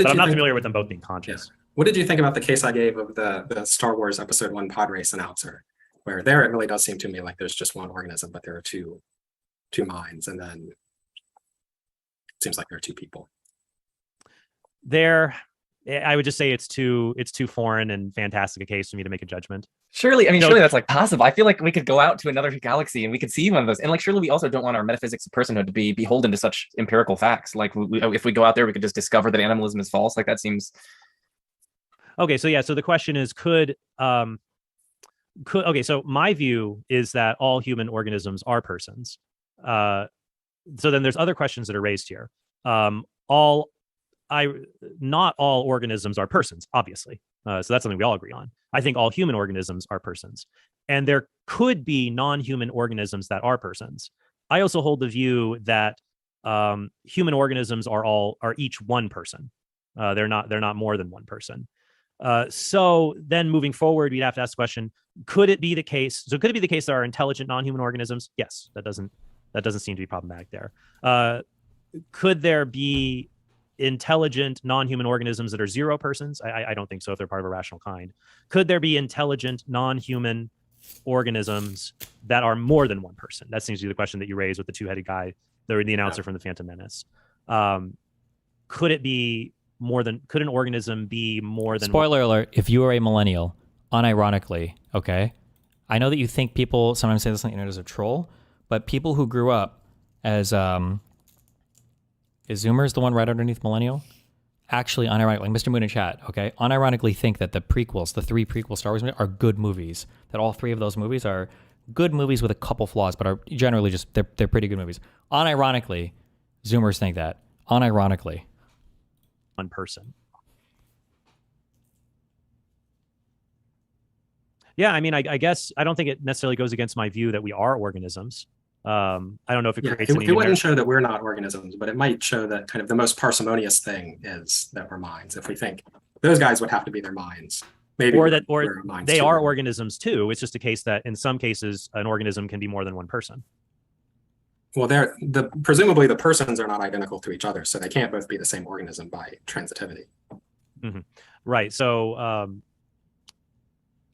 But I'm not familiar with them both being conscious. What did you think about the case I gave of the Star Wars Episode 1 pod race announcer, where there it really does seem to me like there's just one organism, but there are two minds, and then it seems like there are two people. I would just say it's too foreign and fantastic a case for me to make a judgment. Surely, I mean, surely that's like possible. I feel like we could go out to another galaxy and we could see one of those. And like, surely we also don't want our metaphysics of personhood to be beholden to such empirical facts. Like, if we go out there, we could just discover that animalism is false. Like, that seems. Okay, so yeah, so the question is, so my view is that all human organisms are persons. So then there's other questions that are raised here. Not all organisms are persons, obviously. So that's something we all agree on. I think all human organisms are persons, and there could be non-human organisms that are persons. I also hold the view that human organisms are each one person. They're not more than one person. So then moving forward, we'd have to ask the question: could it be the case? So could it be the case there are intelligent non-human organisms? Yes, that doesn't seem to be problematic there. Could there be intelligent non-human organisms that are zero persons? I don't think so if they're part of a rational kind. Could there be intelligent non-human organisms that are more than one person? That seems to be the question that you raised with the two-headed guy, the announcer from the Phantom Menace. Could an organism be more than Spoiler alert, if you are a millennial, unironically, okay? I know that you think people sometimes say this on the internet as a troll, but people who grew up as is Zoomers the one right underneath millennial? Actually, unironically, Mr. Moon in chat, okay? Unironically think that the prequels, the 3 prequel Star Wars movies, are good movies. That all 3 of those movies are good movies with a couple flaws, but are generally just, they're pretty good movies. Unironically, Zoomers think that. Unironically. One person. Yeah, I mean, I guess I don't think it necessarily goes against my view that we are organisms. I don't know if it creates any. It wouldn't show that we're not organisms, but it might show that kind of the most parsimonious thing is that we're minds. If we think those guys would have to be their minds, maybe, or they are organisms too. It's just a case that in some cases an organism can be more than one person. Well, presumably the persons are not identical to each other, so they can't both be the same organism by transitivity. Mm-hmm. Right. So,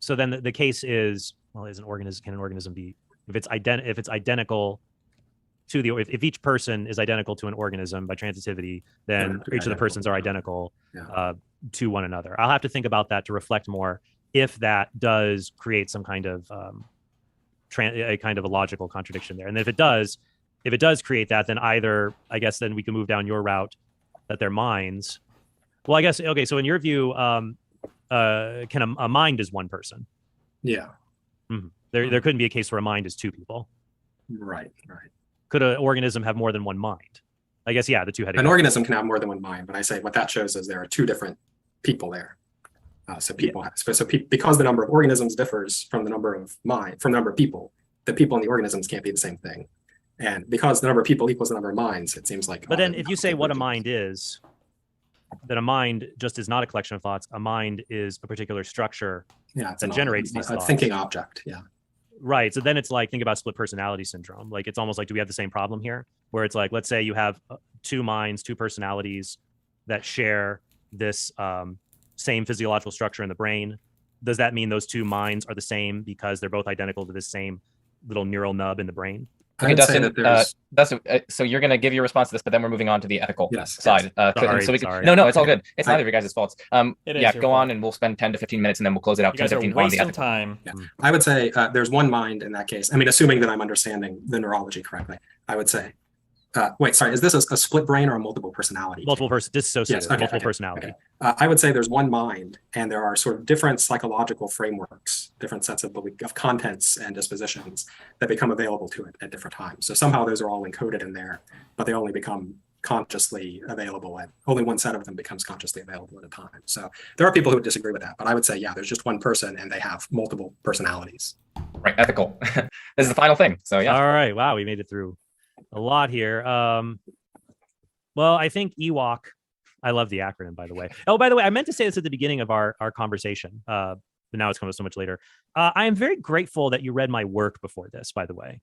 so then the case is, well, can an organism be? If it's identical to if each person is identical to an organism by transitivity, then each of the persons are identical to one another. I'll have to think about that to reflect more if that does create some kind of a logical contradiction there. And if it does create that, then I guess then we can move down your route that they're minds. Well, I guess, okay, so in your view, can a mind is one person? Yeah. Mm-hmm. There couldn't be a case where a mind is 2 people. Right. Could an organism have more than one mind? I guess, yeah, the two-headed. An organism can have more than one mind, but I say what that shows is there are 2 different people there. Because the number of organisms differs from the number of people, the people in the organisms can't be the same thing. And because the number of people equals the number of minds, it seems like. But then if you say what a mind is, then a mind just is not a collection of thoughts. A mind is a particular structure that generates these thoughts. A thinking object, yeah. Right. So then it's like, think about split personality syndrome. Like, it's almost like, do we have the same problem here? Where it's like, let's say you have 2 minds, 2 personalities that share this same physiological structure in the brain. Does that mean those 2 minds are the same because they're both identical to this same little neural nub in the brain? Okay, Dustin, so you're going to give your response to this, but then we're moving on to the ethical side. Sorry. No, it's all good. It's neither of your guys' faults. Go on, and we'll spend 10 to 15 minutes, and then we'll close it out. You guys are wasting time. Yeah. I would say there's one mind in that case. I mean, assuming that I'm understanding the neurology correctly, I would say. Is this a split brain or a multiple personality? Multiple dissociative, multiple personality. Okay. I would say there's one mind, and there are sort of different psychological frameworks, different sets of contents and dispositions that become available to it at different times. So somehow those are all encoded in there, but they only become consciously available, and only one set of them becomes consciously available at a time. So there are people who would disagree with that, but I would say, yeah, there's just one person, and they have multiple personalities. Right, ethical. This is the final thing. So yeah. All right. Wow, we made it through a lot here. Well, I think Ewok. I love the acronym, by the way. Oh, by the way, I meant to say this at the beginning of our conversation, but now it's coming so much later. I am very grateful that you read my work before this, by the way.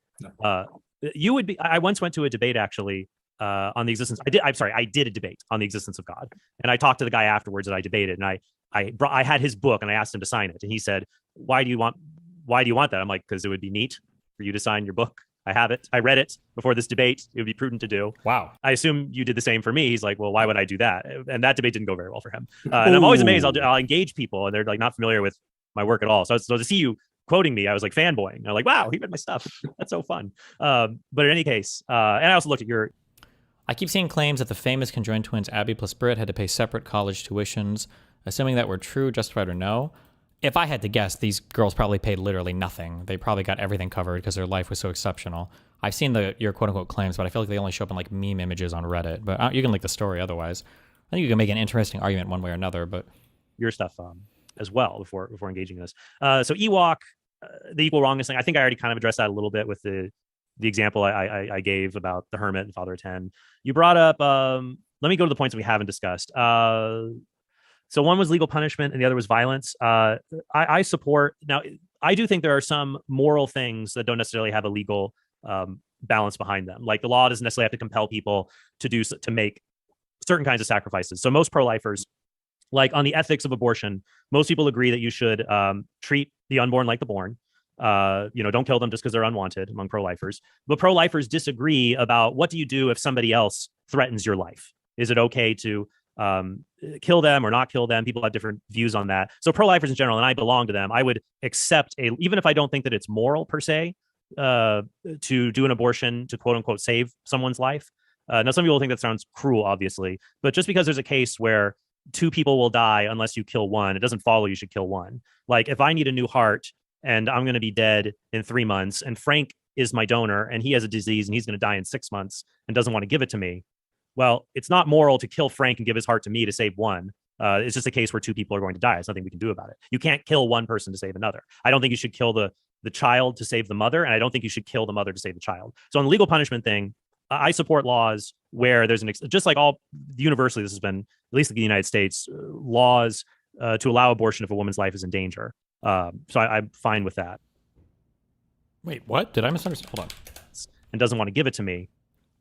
You would be. I once went to a debate, actually, on the existence. I did a debate on the existence of God, and I talked to the guy afterwards that I debated, and I had his book and I asked him to sign it, and he said, why do you want that? I'm like, because it would be neat for you to sign your book. I have it. I read it before this debate. It would be prudent to do. Wow. I assume you did the same for me. He's like, well, why would I do that? And that debate didn't go very well for him. And I'm always amazed. I'll engage people and they're like not familiar with my work at all. So to see you quoting me, I was like fanboying. I'm like, wow, he read my stuff. That's so fun. But in any case, and I also looked at your. I keep seeing claims that the famous conjoined twins Abby plus Britt had to pay separate college tuitions. Assuming that were true, justified or no. If I had to guess, these girls probably paid literally nothing. They probably got everything covered because their life was so exceptional. I've seen your quote-unquote claims, but I feel like they only show up in like meme images on Reddit. But you can link the story otherwise. I think you can make an interesting argument one way or another. But your stuff as well before engaging in this. So Ewok, the equal wrongness thing. I think I already kind of addressed that a little bit with the example I gave about the hermit and Father of 10. You brought up. Let me go to the points that we haven't discussed. So one was legal punishment and the other was violence. I support. Now, I do think there are some moral things that don't necessarily have a legal balance behind them. Like the law doesn't necessarily have to compel people to make certain kinds of sacrifices. So most pro-lifers, like on the ethics of abortion, most people agree that you should treat the unborn like the born. Don't kill them just because they're unwanted among pro-lifers. But pro-lifers disagree about what do you do if somebody else threatens your life? Is it okay to kill them or not kill them? People have different views on that. So pro-lifers in general, and I belong to them, I would accept even if I don't think that it's moral per se, to do an abortion to quote unquote save someone's life. Now, some people think that sounds cruel, obviously, but just because there's a case where 2 people will die unless you kill one, it doesn't follow you should kill one. Like if I need a new heart and I'm going to be dead in 3 months and Frank is my donor and he has a disease and he's going to die in 6 months and doesn't want to give it to me. Well, it's not moral to kill Frank and give his heart to me to save one. It's just a case where 2 people are going to die. There's nothing we can do about it. You can't kill one person to save another. I don't think you should kill the child to save the mother, and I don't think you should kill the mother to save the child. So on the legal punishment thing, I support laws where there's just like all universally, this has been, at least in the United States, laws to allow abortion if a woman's life is in danger. So I'm fine with that. Wait, what? Did I misunderstand? Hold on. And doesn't want to give it to me.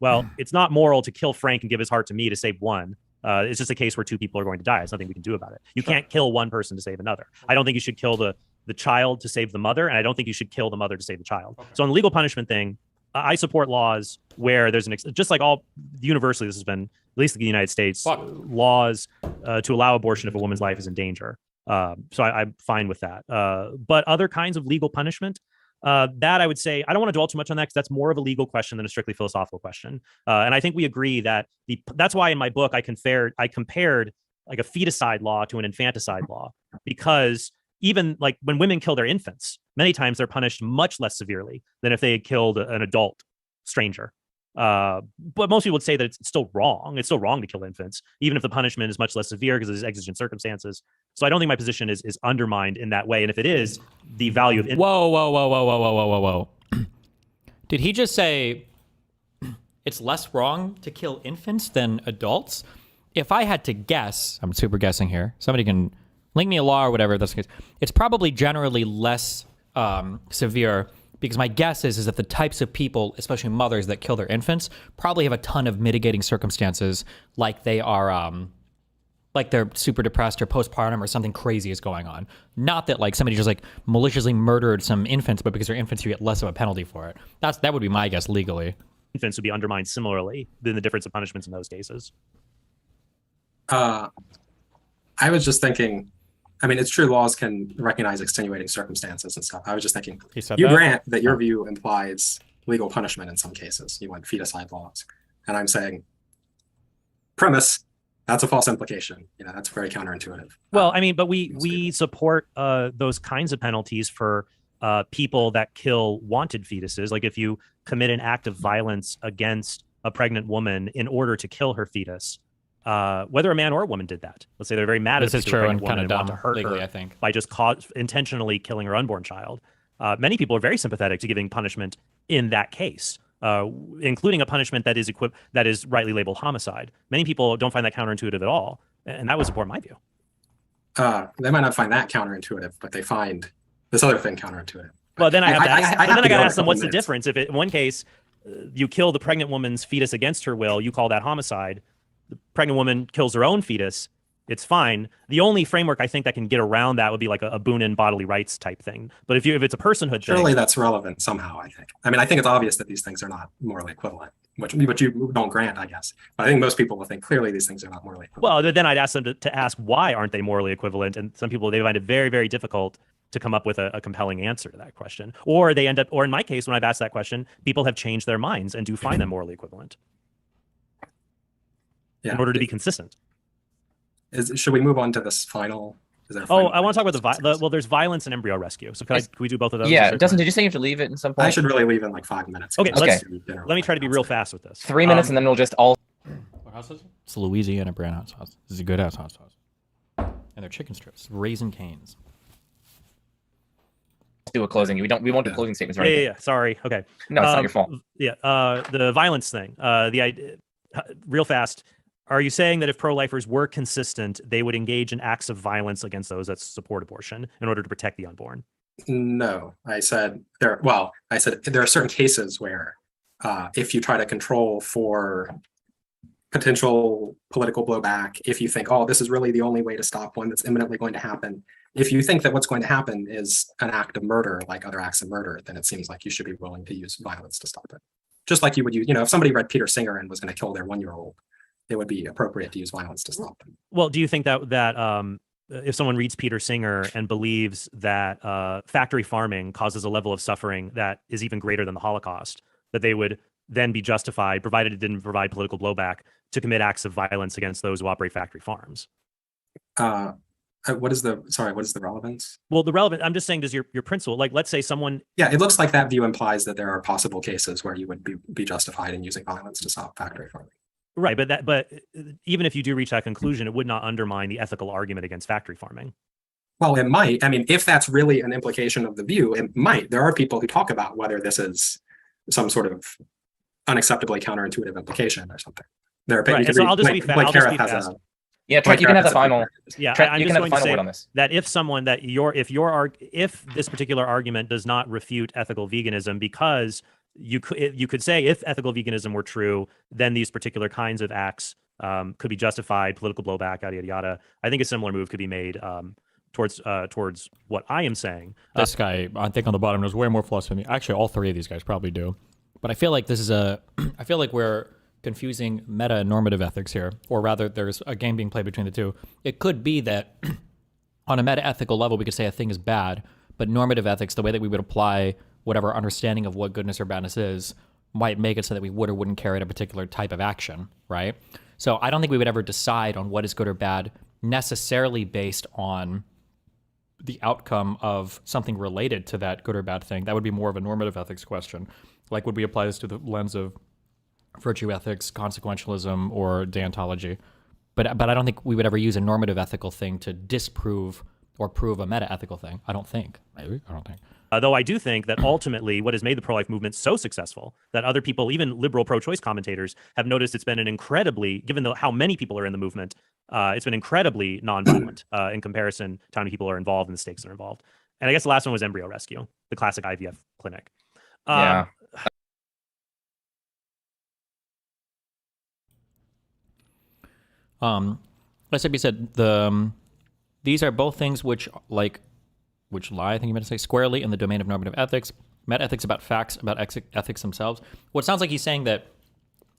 Well, it's not moral to kill Frank and give his heart to me to save one. It's just a case where 2 people are going to die. There's nothing we can do about it. You can't kill one person to save another. I don't think you should kill the child to save the mother, and I don't think you should kill the mother to save the child. So on the legal punishment thing, I support laws where there's just like all universally, this has been, at least in the United States, laws to allow abortion if a woman's life is in danger. So I'm fine with that. But other kinds of legal punishment, that I would say, I don't want to dwell too much on that because that's more of a legal question than a strictly philosophical question. And I think we agree that that's why in my book I compared like a feticide law to an infanticide law, because even like when women kill their infants, many times they're punished much less severely than if they had killed an adult stranger. But most people would say that it's still wrong. It's still wrong to kill infants, even if the punishment is much less severe because there's exigent circumstances. So I don't think my position is undermined in that way. And if it is, the value of Whoa. Did he just say it's less wrong to kill infants than adults? If I had to guess, I'm super guessing here. Somebody can link me a law or whatever. That's the case. It's probably generally less severe. Because my guess is that the types of people, especially mothers that kill their infants, probably have a ton of mitigating circumstances, like they are, like they're super depressed or postpartum or something crazy is going on. Not that like somebody just like maliciously murdered some infants, but because they're infants, you get less of a penalty for it. That would be my guess legally. Infants would be undermined similarly than the difference of punishments in those cases. I was just thinking, I mean, it's true laws can recognize extenuating circumstances and stuff. I was just thinking, you grant that your view implies legal punishment in some cases. You want feticide laws. And I'm saying, premise, that's a false implication. That's very counterintuitive. Well, I mean, but we support those kinds of penalties for people that kill wanted fetuses. Like if you commit an act of violence against a pregnant woman in order to kill her fetus, whether a man or a woman did that. Let's say they're very mad at this is true and kind of dumb to hurt legally, her I think, by just intentionally killing her unborn child. Many people are very sympathetic to giving punishment in that case, including a punishment that is rightly labeled homicide. Many people don't find that counterintuitive at all, and that would support my view. They might not find that counterintuitive, but they find this other thing counterintuitive. Well, then I got to ask them, what's the difference? If in one case you kill the pregnant woman's fetus against her will, you call that homicide. The pregnant woman kills her own fetus, it's fine. The only framework I think that can get around that would be like a boon in bodily rights type thing. But if it's a personhood Surely thing, that's relevant somehow, I think. I mean, I think it's obvious that these things are not morally equivalent, which you don't grant, I guess. But I think most people will think clearly these things are not morally equivalent. well, then I'd ask them to ask why aren't they morally equivalent? And some people, they find it very, very difficult to come up with a compelling answer to that question. Or they end up, or in my case, when I've asked that question, people have changed their minds and do find them morally equivalent in order to be consistent. Should we move on to this final? I want to talk about well, there's violence and embryo rescue. So can we do both of those? Yeah, Dustin, did you say you have to leave it in some point? I should really leave in like 5 minutes. Okay, let me try to be real fast with this. 3 minutes and then we'll just all... What house is it? It's Louisiana brand hot sauce. This is a good hot sauce. And they're chicken strips, Raisin Canes. Let's do a closing. We won't do closing statements or anything. Yeah. Sorry. Okay. No, it's not your fault. Yeah. The violence thing. The idea, real fast. Are you saying that if pro-lifers were consistent, they would engage in acts of violence against those that support abortion in order to protect the unborn? No, I said there are certain cases where if you try to control for potential political blowback, if you think, oh, this is really the only way to stop one that's imminently going to happen, if you think that what's going to happen is an act of murder, like other acts of murder, then it seems like you should be willing to use violence to stop it. Just like you would use, if somebody read Peter Singer and was going to kill their 1-year-old, it would be appropriate to use violence to stop them. Well, do you think that if someone reads Peter Singer and believes that factory farming causes a level of suffering that is even greater than the Holocaust, that they would then be justified, provided it didn't provide political blowback, to commit acts of violence against those who operate factory farms? What is the relevance? Well, I'm just saying, does your principle, like, let's say someone... Yeah, it looks like that view implies that there are possible cases where you would be justified in using violence to stop factory farming. Right, but even if you do reach that conclusion, it would not undermine the ethical argument against factory farming. Well, it might. I mean, if that's really an implication of the view, it might. There are people who talk about whether this is some sort of unacceptably counterintuitive implication or something. Right, so I'll just be fast. Yeah, Trent, you can have the final. Yeah, Trent, I'm you just can have going the final to say word on this. that if this particular argument does not refute ethical veganism, because you could say if ethical veganism were true, then these particular kinds of acts could be justified, political blowback, yada yada yada. I think a similar move could be made towards what I am saying. This guy, I think on the bottom, knows way more flaws than me. Actually, all three of these guys probably do. But I feel like I feel like we're confusing meta and normative ethics here, or rather there's a game being played between the two. It could be that on a meta ethical level, we could say a thing is bad, but normative ethics, the way that we would apply whatever understanding of what goodness or badness is, might make it so that we would or wouldn't carry out a particular type of action, right? So I don't think we would ever decide on what is good or bad necessarily based on the outcome of something related to that good or bad thing. That would be more of a normative ethics question. Like, would we apply this to the lens of virtue ethics, consequentialism, or deontology? But I don't think we would ever use a normative ethical thing to disprove or prove a meta-ethical thing. I don't think. Maybe. I don't think. Though I do think that ultimately what has made the pro-life movement so successful that other people, even liberal pro-choice commentators, have noticed it's been an incredibly, given how many people are in the movement, it's been incredibly nonviolent in comparison to how many people are involved and the stakes that are involved. And I guess the last one was embryo rescue, the classic IVF clinic. Yeah. As I said, these are both things which lie, I think you meant to say, squarely in the domain of normative ethics. Meta-ethics about facts, about ethics themselves. Well, it sounds like he's saying that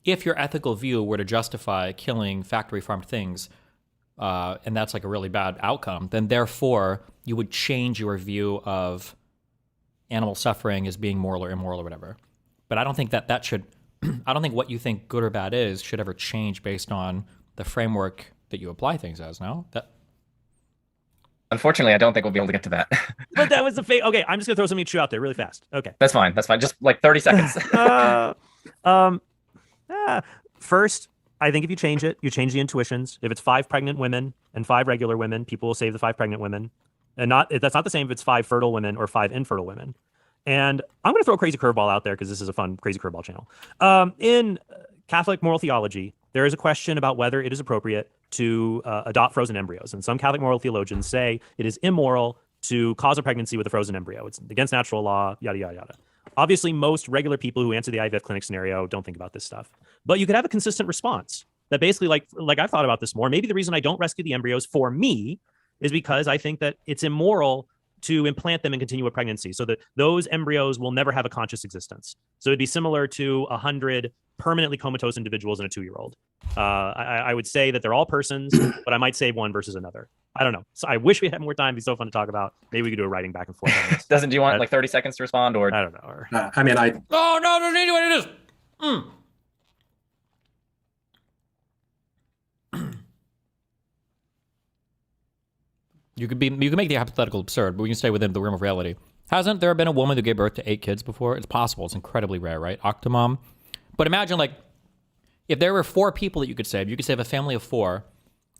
if your ethical view were to justify killing factory farmed things, and that's like a really bad outcome, then therefore you would change your view of animal suffering as being moral or immoral or whatever. But I don't think that should, I don't think what you think good or bad is should ever change based on the framework that you apply things as, no? Unfortunately, I don't think we'll be able to get to that. But that was the fate. Okay, I'm just gonna throw something true out there really fast. Okay. That's fine. Just like 30 seconds. First, I think if you change it, you change the intuitions. If it's 5 pregnant women and 5 regular women, people will save the 5 pregnant women. And that's not the same if it's 5 fertile women or 5 infertile women. And I'm going to throw a crazy curveball out there because this is a fun crazy curveball channel. In Catholic moral theology, there is a question about whether it is appropriate to adopt frozen embryos. And some Catholic moral theologians say it is immoral to cause a pregnancy with a frozen embryo. It's against natural law, yada, yada, yada. Obviously, most regular people who answer the IVF clinic scenario don't think about this stuff. But you could have a consistent response that basically, like I've thought about this more. Maybe the reason I don't rescue the embryos for me is because I think that it's immoral to implant them and continue a pregnancy, so that those embryos will never have a conscious existence. So it'd be similar to 100 permanently comatose individuals and a 2-year-old. I would say that they're all persons, but I might save one versus another. I don't know. So I wish we had more time. It'd be so fun to talk about. Maybe we could do a writing back and forth on this. Do you want like 30 seconds to respond, or I don't know? Or... I mean, I. Oh no! There's anyway it is. You could make the hypothetical absurd, but we can stay within the realm of reality. Hasn't there been a woman who gave birth to 8 kids before? It's possible. It's incredibly rare, right? Octomom. But imagine, like, if there were 4 people that you could save a family of 4,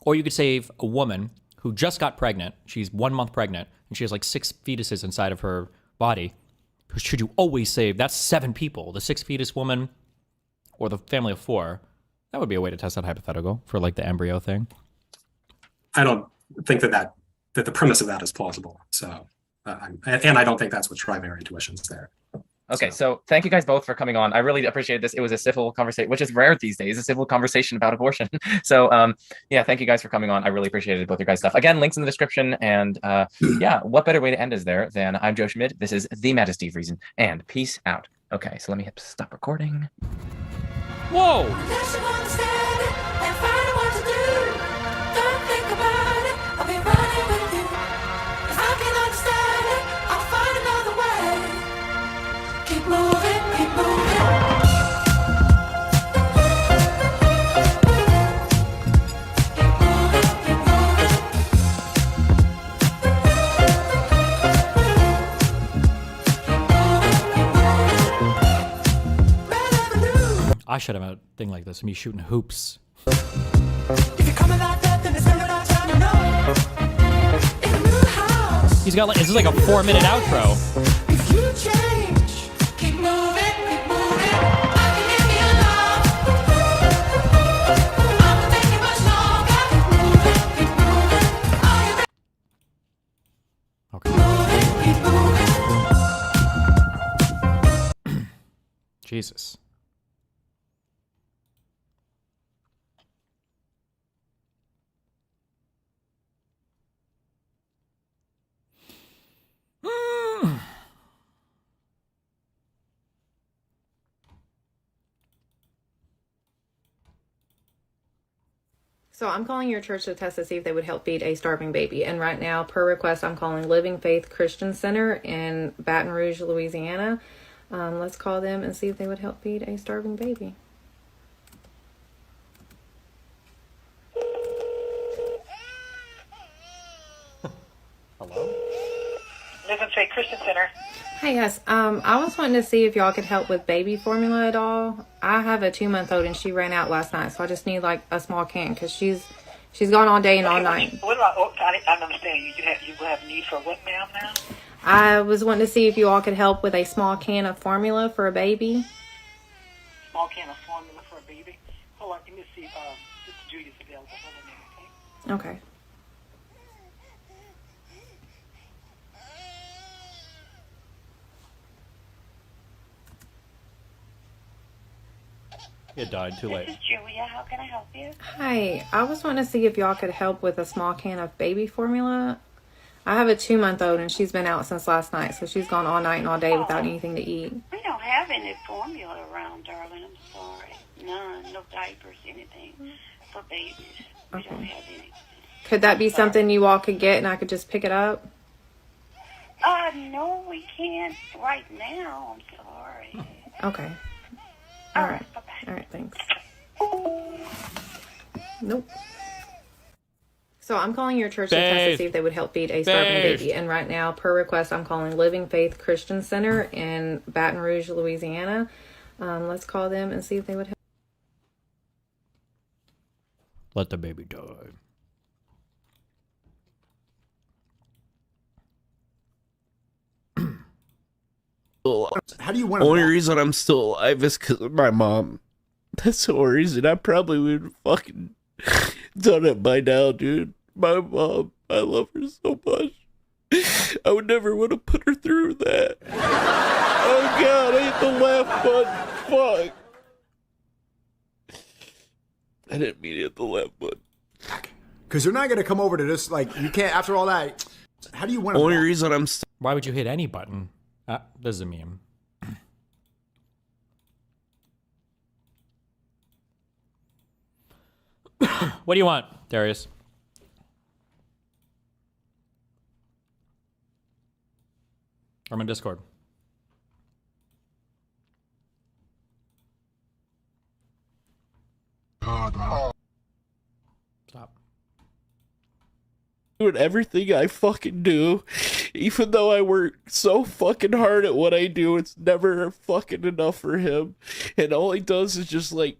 or you could save a woman who just got pregnant. She's 1 month pregnant, and she has like 6 fetuses inside of her body. Should you always save? That's 7 people. The 6 fetus woman, or the family of 4. That would be a way to test that hypothetical for like the embryo thing. I don't think that the premise of that is plausible. So, and I don't think that's what drives our intuitions there. Okay, so thank you guys both for coming on. I really appreciate this. It was a civil conversation, which is rare these days, a civil conversation about abortion. So yeah, thank you guys for coming on. I really appreciated both your guys' stuff. Again, links in the description. And yeah, what better way to end is there than I'm Joe Schmidt. This is the Maddest Steve Reason, and peace out. Okay, so let me hit stop recording. Whoa! I should have a thing like this, me shooting hoops. He's got like, this is like a 4-minute outro. Okay. Jesus. So I'm calling your church to test to see if they would help feed a starving baby. And right now, per request, I'm calling Living Faith Christian Center in Baton Rouge, Louisiana. Let's call them and see if they would help feed a starving baby. Hello? Living Faith Christian Center. Hey, yes. I was wanting to see if y'all could help with baby formula at all. I have a 2-month-old and she ran out last night, so I just need like a small can because she's gone all day and all night. What about? I don't understand. You have need for what, ma'am? Now. I was wanting to see if you all could help with a small can of formula for a baby. Small can of formula for a baby. Hold on, let me see. Sister Judy's available. Hold on a minute, okay? Okay. It died too late. This is Julia. How can I help you? Hi, I was wanting to see if y'all could help with a small can of baby formula. I have a 2-month-old and she's been out since last night, so she's gone all night and all day without anything to eat. We don't have any formula around, darling. I'm sorry. None. No diapers, anything for babies. We don't have anything. Could that be something you all could get and I could just pick it up? No, we can't right now. I'm sorry. Okay. All right. All right, thanks. Nope. So I'm calling your church to test to see if they would help feed a starving baby. And right now, per request, I'm calling Living Faith Christian Center in Baton Rouge, Louisiana. Let's call them and see if they would help. Let the baby die. How do you want to? Only reason I'm still alive is because of my mom. That's the only reason. I probably would have fucking done it by now, dude. My mom, I love her so much. I would never want to put her through that. Oh god, I hit the left button. Fuck. I didn't mean to hit the left button. Because they're not going to come over to this, like, you can't, after all that, how do you win? Only reason I'm Why would you hit any button? This is a meme. What do you want, Darius? I'm in Discord. Stop. Doing everything I fucking do, even though I work so fucking hard at what I do, it's never fucking enough for him. And all he does is just like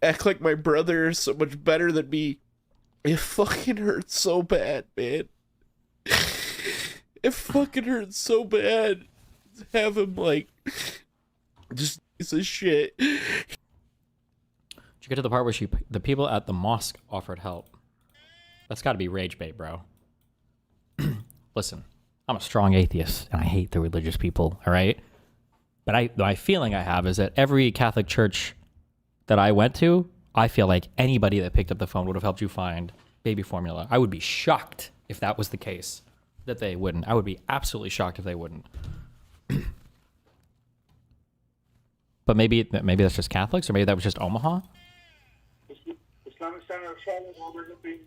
act like my brother is so much better than me. It fucking hurts so bad, man. It fucking hurts so bad to have him like just piece of shit. Did you get to the part where the people at the mosque offered help? That's got to be rage bait, bro. Listen, I'm a strong atheist and I hate the religious people, all right? But my feeling I have is that every Catholic church that I went to, I feel like anybody that picked up the phone would have helped you find baby formula. I would be shocked if that was the case, that they wouldn't. I would be absolutely shocked if they wouldn't. But maybe that's just Catholics, or maybe that was just Omaha. Islamic Center of Charlotte, overlooking.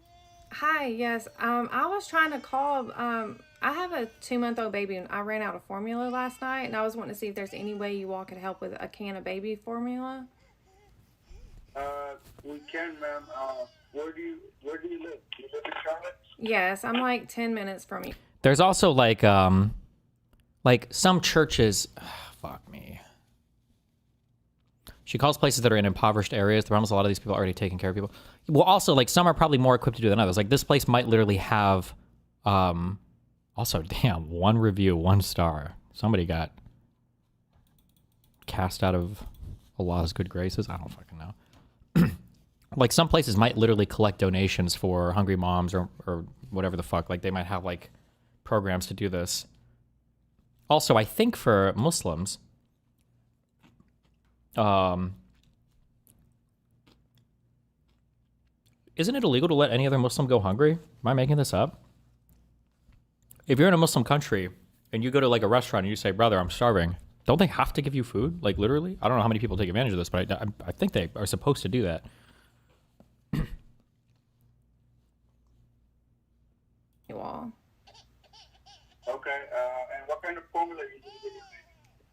Hi, yes. I was trying to call. I have a 2-month-old baby, and I ran out of formula last night, and I was wanting to see if there's any way you all could help with a can of baby formula. We can, ma'am. Where do you live? You live in Charlotte? Yes, I'm like 10 minutes from you. There's also like some churches. Fuck me. She calls places that are in impoverished areas. The problem is a lot of these people are already taking care of people. Well, also, like, some are probably more equipped to do than others. Like, this place might literally have, also, damn, 1 review, 1 star. Somebody got cast out of Allah's good graces. I don't fucking know. Like, some places might literally collect donations for hungry moms or whatever the fuck. Like, they might have, like, programs to do this. Also, I think for Muslims, isn't it illegal to let any other Muslim go hungry? Am I making this up? If you're in a Muslim country and you go to like a restaurant and you say, brother, I'm starving, don't they have to give you food? Like literally? I don't know how many people take advantage of this, but I think they are supposed to do that. You all. Okay, and what kind of formula are you using?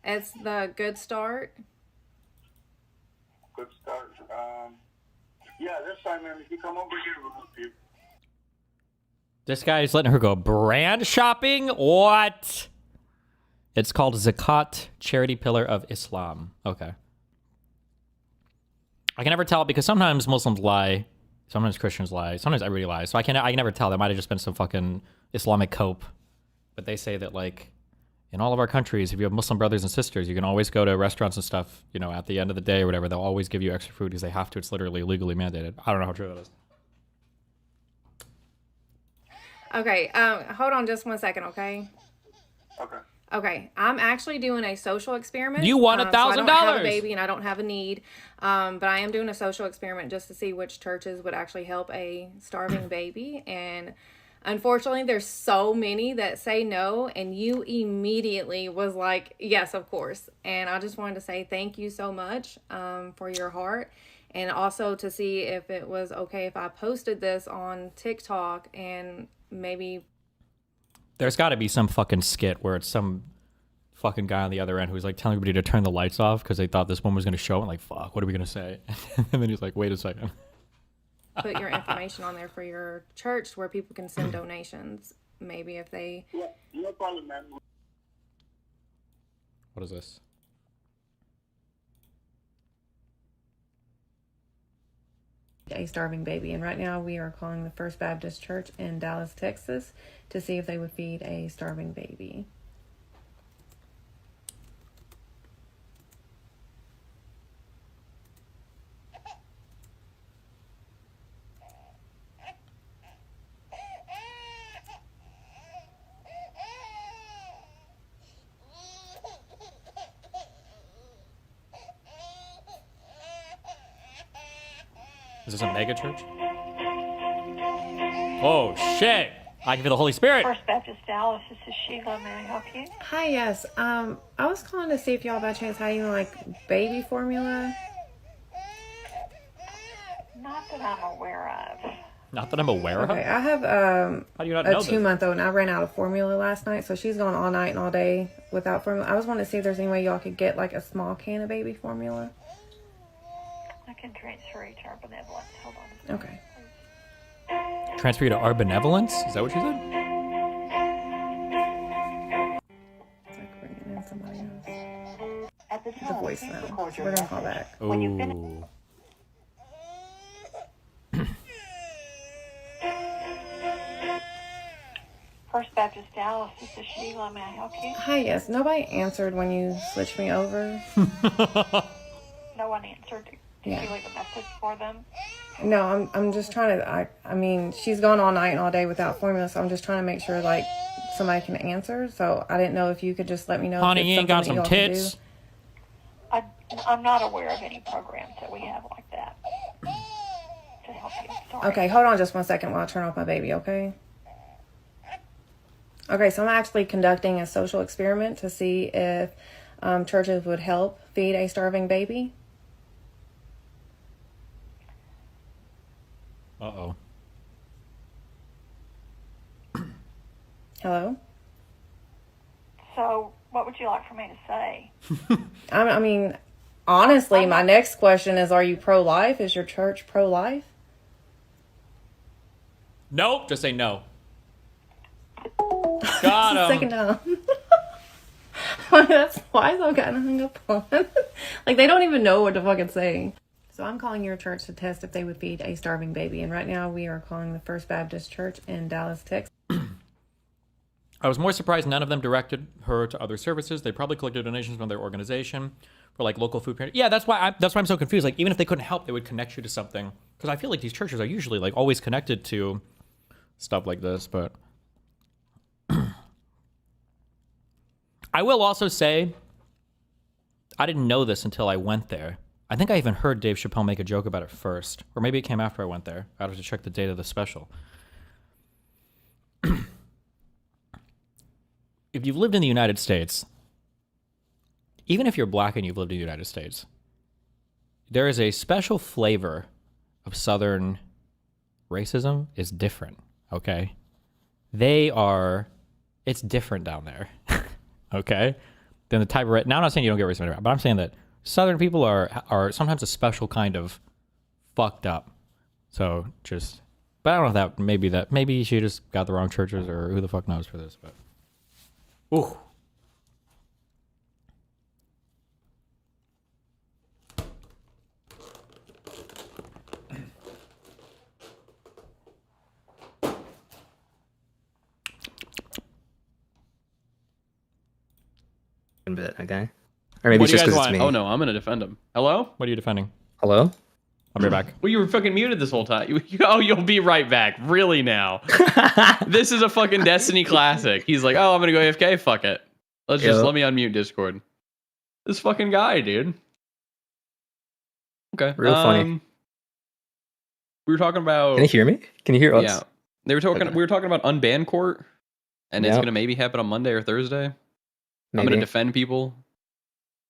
It's the Good Start. Good Start. Yeah, this time, man, if you come over here, we'll help you. This guy is letting her go brand shopping? What? It's called Zakat, Charity Pillar of Islam. Okay. I can never tell because sometimes Muslims lie, sometimes Christians lie, sometimes everybody lies. So I can never tell. That might have just been some fucking Islamic cope. But they say that like in all of our countries, if you have Muslim brothers and sisters, you can always go to restaurants and stuff, you know, at the end of the day or whatever. They'll always give you extra food because they have to. It's literally legally mandated. I don't know how true that is. Okay, hold on just 1 second, okay? Okay. Okay, I'm actually doing a social experiment. You won $1,000. So I don't have a baby and I don't have a need, but I am doing a social experiment just to see which churches would actually help a starving baby. And unfortunately, there's so many that say no, and you immediately was like, yes, of course. And I just wanted to say thank you so much for your heart, and also to see if it was okay if I posted this on TikTok and maybe... There's got to be some fucking skit where it's some fucking guy on the other end who's like telling everybody to turn the lights off because they thought this one was going to show. And like, fuck, what are we going to say? And then he's like, wait a second. Put your information on there for your church where people can send donations. Maybe if they... Yeah, no problem, man. What is this? A starving baby, and right now we are calling the First Baptist Church in Dallas, Texas to see if they would feed a starving baby. Is this a mega church? Oh shit! I can feel the Holy Spirit. First Baptist Dallas, this is Sheila. May I help you? Hi, yes. I was calling to see if y'all by chance had any like baby formula. Not that I'm aware of. Not that I'm aware Okay, of. I have How do you not know a this? 2-month-old, and I ran out of formula last night, so she's gone all night and all day without formula. I was wanting to see if there's any way y'all could get like a small can of baby formula. I can transfer you to our benevolence. Hold on. Okay. Transfer you to our benevolence? Is that what you said? It's like bringing in somebody else. At the The voicemail. So we're gonna call back. Ooh. First Baptist Dallas, this is Sheila. May I help you? Hi, yes. Nobody answered when you switched me over. No one answered. Did Yeah. you leave a message for them? No, I'm just trying to. I mean, she's gone all night and all day without formula, so I'm just trying to make sure like somebody can answer. So I didn't know if you could just let me know. Honey, if it's you ain't got something some that y'all can tits. do. I'm not aware of any programs that we have like that to help you. Sorry. Okay, hold on just 1 second while I turn off my baby, okay? Okay, so I'm actually conducting a social experiment to see if churches would help feed a starving baby. Uh-oh. Hello? So, what would you like for me to say? I mean, honestly, my next question is, are you pro-life? Is your church pro-life? Nope. Just say no. Got him. Second time. That's why I'm kind of hung up on. Like, they don't even know what to fucking say. So I'm calling your church to test if they would feed a starving baby. And right now we are calling the First Baptist Church in Dallas, Texas. I was more surprised none of them directed her to other services. They probably collected donations from their organization for like local food pantry. Yeah, that's why I'm so confused. Like, even if they couldn't help, they would connect you to something. Because I feel like these churches are usually like always connected to stuff like this. But I will also say, I didn't know this until I went there. I think I even heard Dave Chappelle make a joke about it first. Or maybe it came after I went there. I'd have to check the date of the special. If you've lived in the United States, even if you're black and you've lived in the United States, there is a special flavor of Southern racism is different, okay? It's different down there, okay? Than the type of, now I'm not saying you don't get racism, but I'm saying that Southern people are sometimes a special kind of fucked up. So just, but I don't know if maybe she just got the wrong churches or who the fuck knows for this, but. Ooh. Bit, okay? Or maybe it's just because it's me. Oh no, I'm gonna defend him. Hello? What are you defending? Hello? I'll be back. Well, you were fucking muted this whole time. You'll be right back. Really now? This is a fucking Destiny classic. He's like, oh, I'm gonna go AFK. Fuck it. Let me unmute Discord. This fucking guy, dude. Okay. Real funny. We were talking about. Can you hear me? Can you hear us? Yeah. We were talking about unbanned court, and it's gonna maybe happen on Monday or Thursday. Maybe. I'm gonna defend people,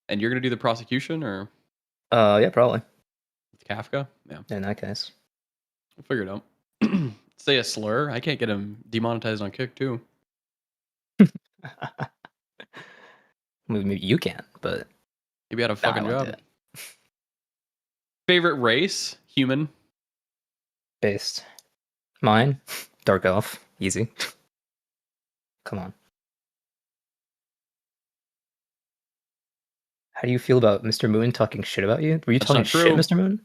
and you're gonna do the prosecution, or? Yeah, probably. It's Kafka. Yeah. In that case, we'll figure it out. Say a slur. I can't get him demonetized on Kick too. Maybe you can, but maybe I had a fucking job. Favorite race? Human. Based. Mine? Dark Elf. Easy. Come on. How do you feel about Mr. Moon talking shit about you? Were you talking shit, Mr. Moon?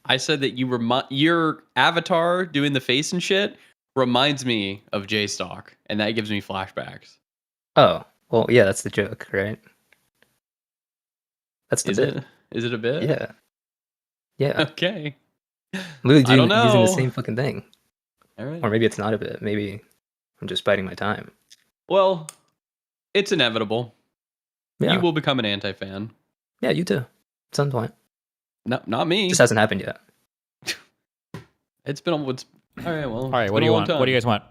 I said that your avatar doing the face and shit reminds me of J-Stock, and that gives me flashbacks. Oh, well, yeah, that's the joke, right? That's the bit. Is it a bit? Yeah. Yeah. Okay. Literally I don't know. using the same fucking thing. All right. Or maybe it's not a bit. Maybe I'm just biding my time. Well, it's inevitable. Yeah. You will become an anti-fan. Yeah, you too. At some point. No, not me. Just hasn't happened yet. It's been all right. Well, All right, what do you want? What do you guys want?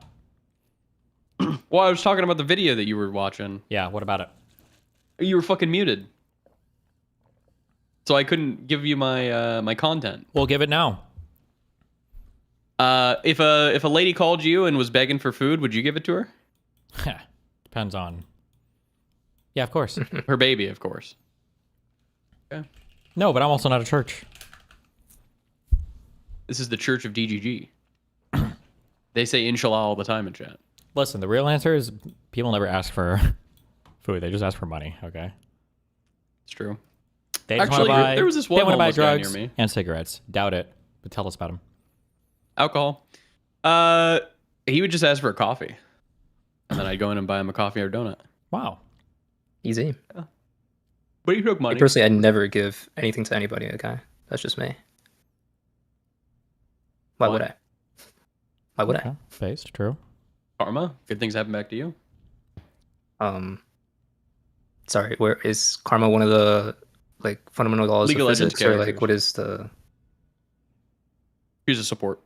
Well, I was talking about the video that you were watching. Yeah, what about it? You were fucking muted, so I couldn't give you my my content. We'll give it now. If a lady called you and was begging for food, would you give it to her? Depends on. Yeah, of course. Her baby, of course. Okay. No, but I'm also not a church. This is the Church of DGG. They say inshallah all the time in chat. Listen, the real answer is people never ask for food. They just ask for money, okay? It's true. They just Actually, want to buy, there was this one they want to buy homeless guy drugs near me. and cigarettes. Doubt it, but tell us about them. Alcohol. He would just ask for a coffee. And then I'd go in and buy him a coffee or a donut. Wow. Easy. Yeah. But he took money. Me personally, I'd never give anything to anybody, okay? That's just me. Why would I? Why would I? Based, true. Karma. Good things happen back to you. Sorry, where is karma one of the like fundamental laws League of of Legends physics, or like characters. what is the? Here's a support.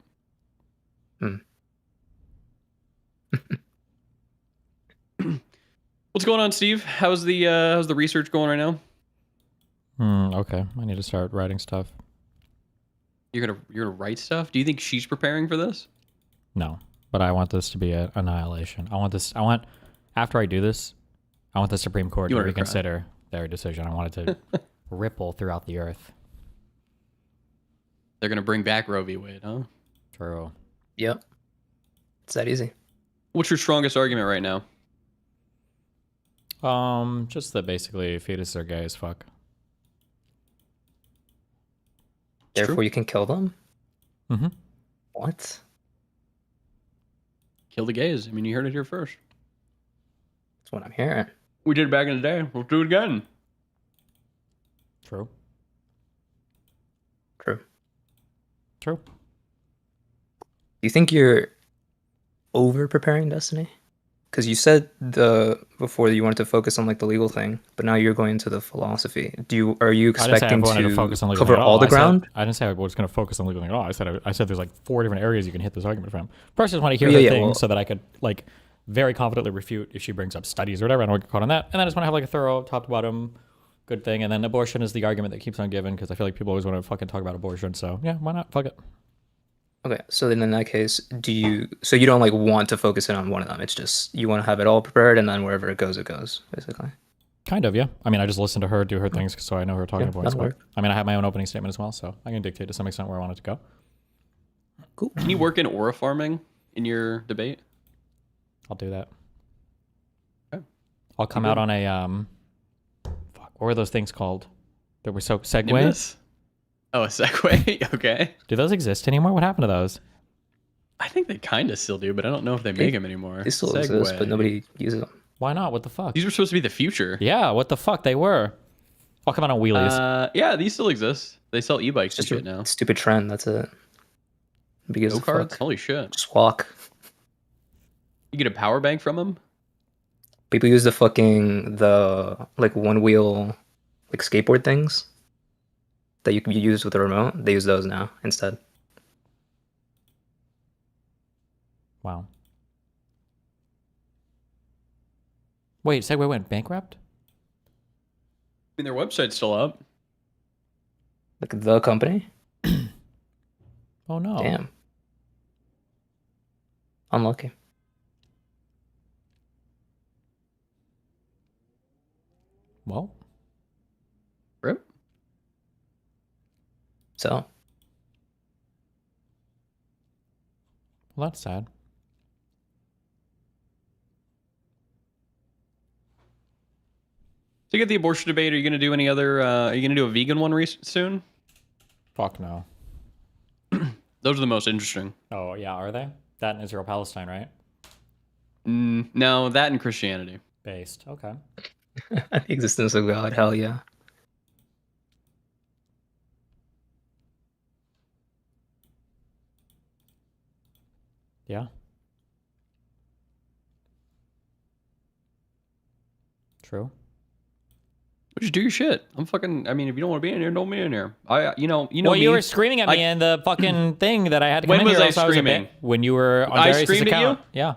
What's going on, Steve? How's the research going right now? Okay, I need to start writing stuff. You're gonna write stuff? Do you think she's preparing for this? No, but I want this to be an annihilation. I want after I do this, I want the Supreme Court You to want her to cry. reconsider their decision. I want it to ripple throughout the earth. They're gonna bring back Roe v. Wade, huh? True. Yep. It's that easy. What's your strongest argument right now? Just that basically fetuses are gay as fuck. Therefore, you can kill them. Mm-hmm. What? Kill the gays. I mean, you heard it here first. That's what I'm hearing. We did it back in the day. We'll do it again. True. True. True. Do you think you're over preparing Destiny? Because you said before that you wanted to focus on like the legal thing, but now you're going to the philosophy. Are you expecting to cover all the ground? I didn't say I was going to focus on legal thing at all. I said there's like 4 different areas you can hit this argument from. First, I just want to hear her thing so that I could like very confidently refute if she brings up studies or whatever. I don't get caught on that. And then I just want to have like a thorough top to bottom good thing. And then abortion is the argument that keeps on giving because I feel like people always want to fucking talk about abortion. So yeah, why not? Fuck it. Okay, so then in that case, so you don't like want to focus in on one of them. It's just you want to have it all prepared, and then wherever it goes, basically. Kind of, yeah. I mean, I just listen to her do her things, so I know her talking points. that'll But, work. I mean, I have my own opening statement as well, so I can dictate to some extent where I want it to go. Cool. Can you work in aura farming in your debate? I'll do that. Okay. I'll come out on a fuck. What were those things called? That were so segways. Nimbus? Oh, a Segway? Okay. Do those exist anymore? What happened to those? I think they kind of still do, but I don't know if they make them anymore. They still exist, but nobody uses them. Why not? What the fuck? These were supposed to be the future. Yeah, what the fuck? They were. I'll come out on wheelies. Yeah, these still exist. They sell e-bikes and Just a shit now. stupid trend. That's it. Because Go cards? Holy shit. Just walk. You get a power bank from them? People use the like one wheel like skateboard things that you can use with the remote. They use those now instead. Wow. Wait, Segway went bankrupt? I mean, their website's still up. Like the company? Oh no. Damn. Unlucky. Well. Rip. So. Well, that's sad. To get the abortion debate, are you going to do any other, are you going to do a vegan one soon? Fuck no. Those are the most interesting. Oh, yeah, are they? That in Israel-Palestine, right? No, that and Christianity. Based, okay. The existence of God, hell yeah. Yeah. True. Just do your shit. I'm fucking. I mean, if you don't want to be in here, don't be in here. You know Well, me. you were screaming at me in the fucking thing that I had to come When in was here. I else screaming? When you were on I Darius's screamed at account. you? Yeah.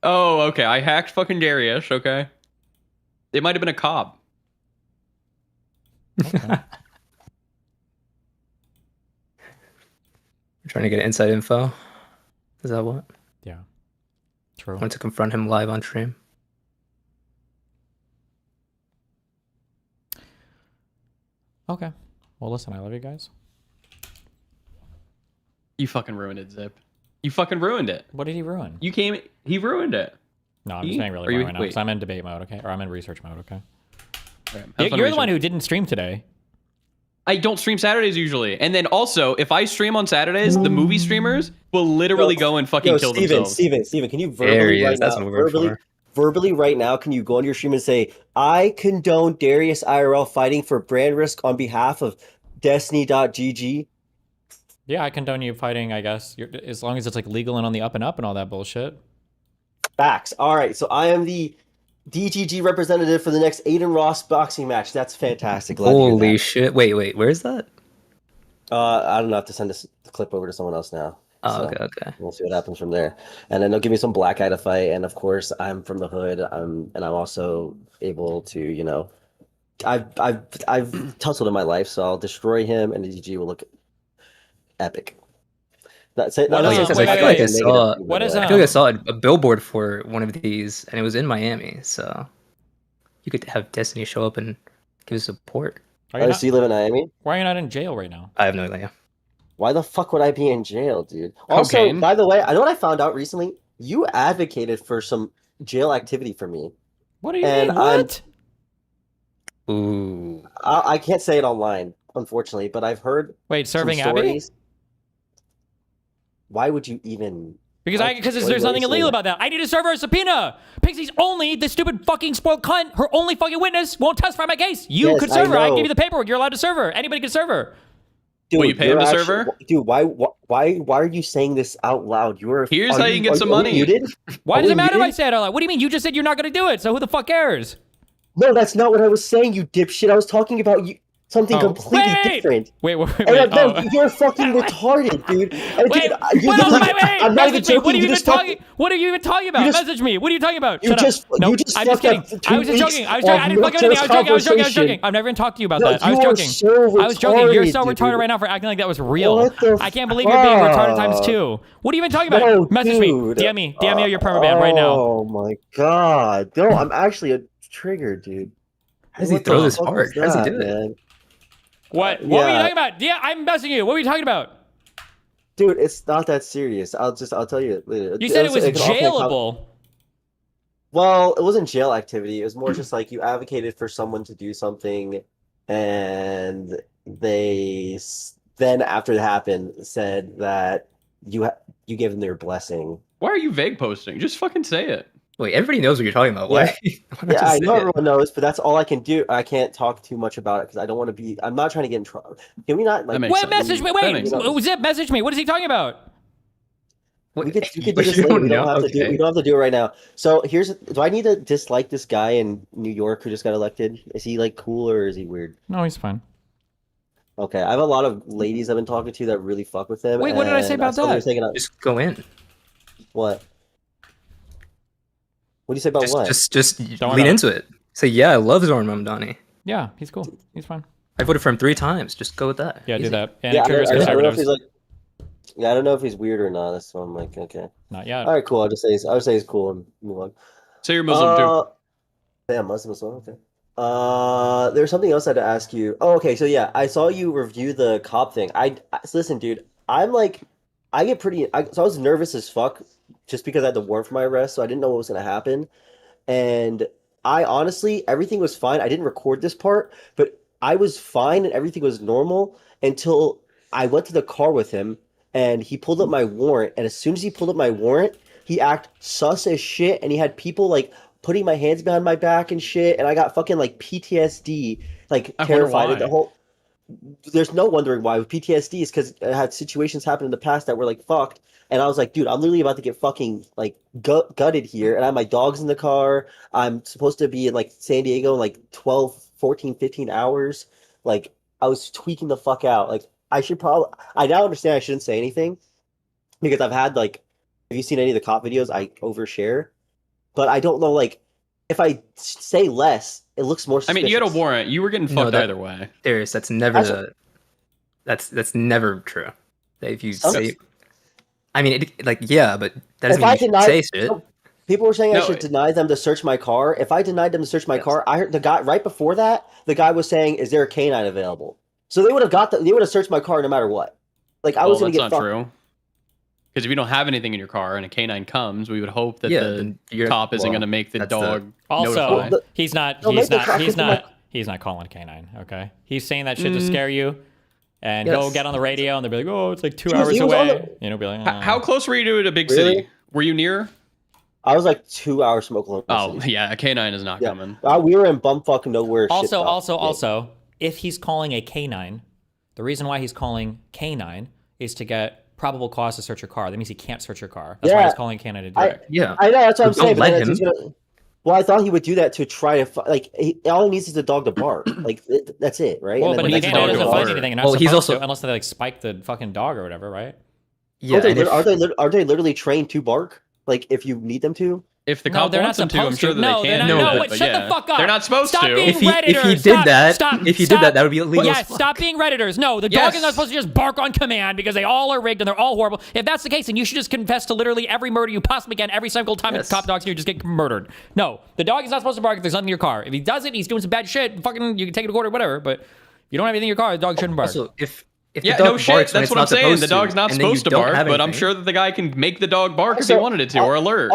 Oh, okay. I hacked fucking Darius. Okay. It might have been a cop. We're trying to get inside info. Is that what? Yeah. True. Want to confront him live on stream. Okay. Well, listen, I love you guys. You fucking ruined it, Zip. You fucking ruined it. What did he ruin? You came. He ruined it. No, I'm just being really wrong right now because I'm in debate mode, okay? Or I'm in research mode, okay? You're the one who didn't stream today. I don't stream Saturdays usually. And then also, if I stream on Saturdays, the movie streamers will literally go and fucking kill themselves. Steven, can you verbally verbally right now, can you go on your stream and say, I condone Darius IRL fighting for brand risk on behalf of Destiny.gg? Yeah, I condone you fighting, I guess, as long as it's like legal and on the up and up and all that bullshit. Facts. All right, so I am the DGG representative for the next Aiden Ross boxing match. That's fantastic. Holy shit. Wait, where is that? I don't know. I have to send this clip over to someone else now. Oh, okay. We'll see what happens from there. And then they'll give me some black eye to fight. And of course, I'm from the hood. And I'm also able to, you know, I've tussled in my life, so I'll destroy him, and the DG will look epic. That's it. I feel like I saw a billboard for one of these, and it was in Miami. So you could have Destiny show up and give support. So you live in Miami? Why are you not in jail right now? I have no idea. Why the fuck would I be in jail, dude? Also, Cocaine. by the way, I know what I found out recently. You advocated for some jail activity for me. What do you mean? What? Ooh. I can't say it online, unfortunately, but I've heard. Wait, some serving Abby? stories. Why would you even? Because there's nothing illegal about that. I need to serve her a subpoena. Pixie's only the stupid fucking spoiled cunt. Her only fucking witness won't testify my case. You could serve her. I give you the paperwork. You're allowed to serve her. Anybody can serve her. Dude, Will you pay him to serve her? Dude, why are you saying this out loud? Here's how you can get some money. Muted? Why does it matter if I say it out loud? What do you mean? You just said you're not going to do it. So who the fuck cares? No, that's not what I was saying, you dipshit. I was talking about something completely different. Wait. You're fucking retarded, dude. I'm not even joking. What are you even talking? What are you even talking about? Message me. What are you talking about? Shut up. No, I'm just kidding. I was just joking. I didn't fuck anything. I was joking. I've never even talked to you about that. I was joking. I was joking. You're so retarded right now for acting like that was real. I can't believe you're being retarded times 2. What are you even talking about? No, Message me. DM me your permaband right now. Oh my god. No, I'm actually triggered, dude. How does he throw this hard? How does he do it? What were you talking about? Yeah, I'm messing you. What were you talking about? Dude, it's not that serious. I'll tell you later. You said it was jailable. Well, it wasn't jail activity. It was more just like you advocated for someone to do something, and they then after it happened said that you gave them their blessing. Why are you vague posting? Just fucking say it. Wait, everybody knows what you're talking about. Why? Yeah, I know everyone knows, but that's all I can do. I can't talk too much about it because I don't want to be. I'm not trying to get in trouble. Can we not? Like, Wait, message me. Wait, Zip, message me. What is he talking about? We could do this later. We don't have to do. We don't have to do it right now. So here's. Do I need to dislike this guy in New York who just got elected? Is he like cool or is he weird? No, he's fine. Okay, I have a lot of ladies I've been talking to that really fuck with him. Wait, what did I say about that? Just go in. What? What do you say about what? Just lean into it. Say, yeah, I love Zoran Mamdani. Yeah, he's cool. He's fine. I voted for him 3 times. Just go with that. Yeah, Easy. do that. And Yeah, triggers I don't know if conservatives. he's like. Yeah, I don't know if he's weird or not. That's why I'm like, okay. Not yet. All right, cool. I'll just say he's cool and move on. Say you're Muslim too. Yeah, Muslim as well. Okay. There's something else I had to ask you. Oh, okay. So yeah, I saw you review the cop thing. So listen, dude. I'm like, I get pretty. So I was nervous as fuck, just because I had the warrant for my arrest, so I didn't know what was gonna happen. And I honestly, everything was fine. I didn't record this part, but I was fine and everything was normal until I went to the car with him and he pulled up my warrant. And as soon as he pulled up my warrant, he acted sus as shit. And he had people like putting my hands behind my back and shit. And I got fucking like PTSD, like terrified of the whole. There's no wondering why with PTSD is because I had situations happen in the past that were like fucked. And I was like, dude, I'm literally about to get fucking like gutted here. And I have my dogs in the car. I'm supposed to be in like San Diego in like 12 14, 15 hours. Like, I was tweaking the fuck out. Like, I now understand I shouldn't say anything because I've had, like, have you seen any of the cop videos? I overshare. But I don't know, like, if I say less, it looks more I suspicious. mean, you had a warrant. You were getting fucked either way. Darius, that's never that's never true. If you say, I mean, yeah, but that doesn't mean you should say shit. People were saying I should deny them to search my car. If I denied them to search my car, I heard the guy right before that. The guy was saying, "Is there a canine available?" So they would have searched my car no matter what. Like I was going to get that's not true. Because if you don't have anything in your car and a canine comes, we would hope that the cop isn't going to make the dog notify. Also, he's not calling a canine. Okay, he's saying that shit to scare you, and he'll get on the radio and they'll be like, "Oh, it's like 2 hours away." You know, be like, How close were you to a big city? Were you near? I was like 2 hours from Oklahoma City. Yeah, a canine is not coming. We were in bumfuck nowhere. Also, if he's calling a canine, the reason why he's calling canine is to get probable cause to search your car. That means he can't search your car. That's why he's calling canine to do it. I know, that's what I'm saying. Let him. Well, I thought he would do that to try to all he needs is a dog to bark. Like that's it, right? Well, but if the canine doesn't find anything, and he's also unless they like spike the fucking dog or whatever, right? Yeah. Are they literally trained to bark? Like if you need them to? If the cop wants them to, I'm sure that they can. Shut the fuck up. They're not supposed Stop to. Being Redditors. If he did that, that would be illegal. Yeah, stop being Redditors. No, the dog is not supposed to just bark on command because they all are rigged and they're all horrible. If that's the case, then you should just confess to literally every murder you possibly can every single time a cop dogs you just get murdered. No, the dog is not supposed to bark if there's nothing in your car. If he does it, he's doing some bad shit. Fucking, you can take it to court or whatever. But if you don't have anything in your car, the dog shouldn't bark. Also, if yeah, no shit. That's what I'm saying. The dog's not supposed to bark, but I'm sure that the guy can make the dog bark if he wanted it to, or alert.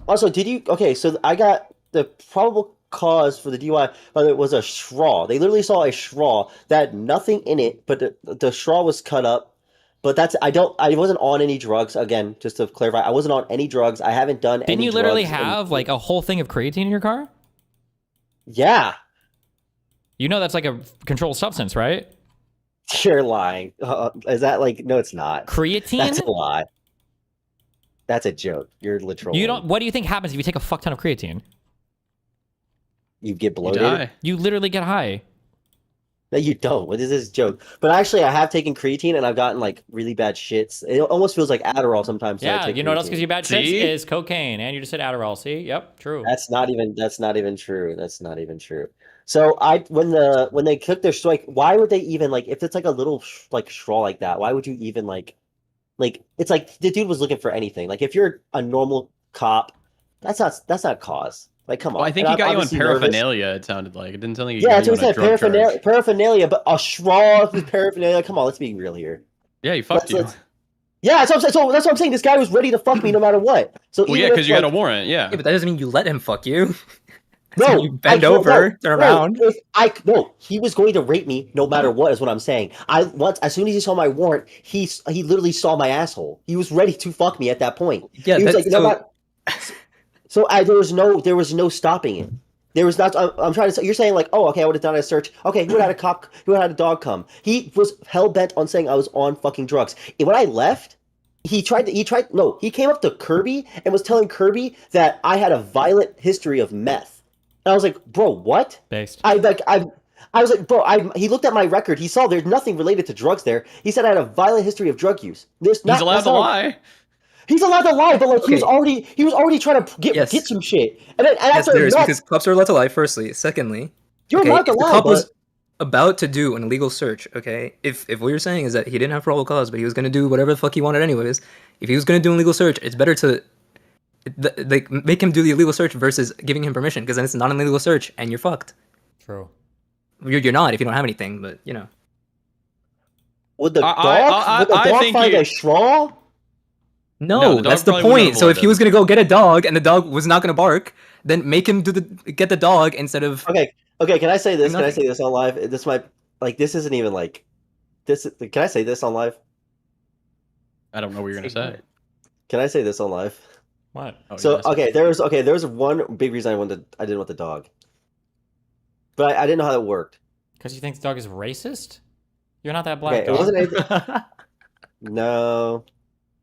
Also, did you? Okay, so I got the probable cause for the DUI, but it was a straw. They literally saw a straw that had nothing in it, but the straw was cut up. But I wasn't on any drugs. Again, just to clarify, I wasn't on any drugs. I haven't done any drugs. Didn't you literally have like a whole thing of creatine in your car? Yeah. You know that's like a controlled substance, right? You're lying. Is that like? No, it's not. Creatine? That's a lie. That's a joke. You're literal. You don't. What do you think happens if you take a fuck ton of creatine? You get bloated. You die. You literally get high. No, you don't. What is this joke? But actually, I have taken creatine and I've gotten like really bad shits. It almost feels like Adderall sometimes. Yeah, you know what else gives you bad shits is cocaine, and you just said Adderall. See, yep, true. That's not even true. That's not even true. So when they cook their strike, why would they even like if it's like a little like straw like that? Why would you even like it's like the dude was looking for anything. Like if you're a normal cop, that's not cause. Like come on. Well, I think he got you on paraphernalia. Nervous. It sounded like it didn't sound like yeah, that's what I said. Paraphernalia, but a straw with paraphernalia. Come on, let's be real here. Yeah, he fucked you. Yeah, that's what I'm saying. So that's what I'm saying. This guy was ready to fuck me no matter what. So well, yeah, because you had a warrant. Yeah, but that doesn't mean you let him fuck you. No, you bend over, turn around. He was going to rape me no matter what. Is what I'm saying. As soon as he saw my warrant, he literally saw my asshole. He was ready to fuck me at that point. Yeah, he was like, you know what? So there was no stopping it. There was not. I'm trying to say. You're saying like, oh, okay, I would have done a search. Okay, who had a dog come? He was hell bent on saying I was on fucking drugs. And when I left, he came up to Kirby and was telling Kirby that I had a violent history of meth. And I was like, bro, what? Based. I was like, bro, he looked at my record. He saw there's nothing related to drugs there. He said I had a violent history of drug use. He's allowed to lie. He's allowed to lie, but like he was already trying to get some shit. And then because cops are allowed to lie. Firstly, secondly, you're allowed to lie. The cop was about to do an illegal search. Okay, if what you're saying is that he didn't have probable cause, but he was going to do whatever the fuck he wanted anyways. If he was going to do an illegal search, it's better to like make him do the illegal search versus giving him permission, because then it's not an illegal search and you're fucked. True. You're not if you don't have anything, but you know. Would the dog find a straw? No, that's the point. So if he was gonna go get a dog and the dog was not gonna bark, then make him get the dog instead of. Okay. Can I say this? Can I say this on live? This might this isn't even like this. Can I say this on live? I don't know what you're gonna say. Can I say this on live? What? Oh, so there was one big reason I didn't want the dog, but I didn't know how that worked. Because you think the dog is racist? You're not that black. Okay, it wasn't anything. No,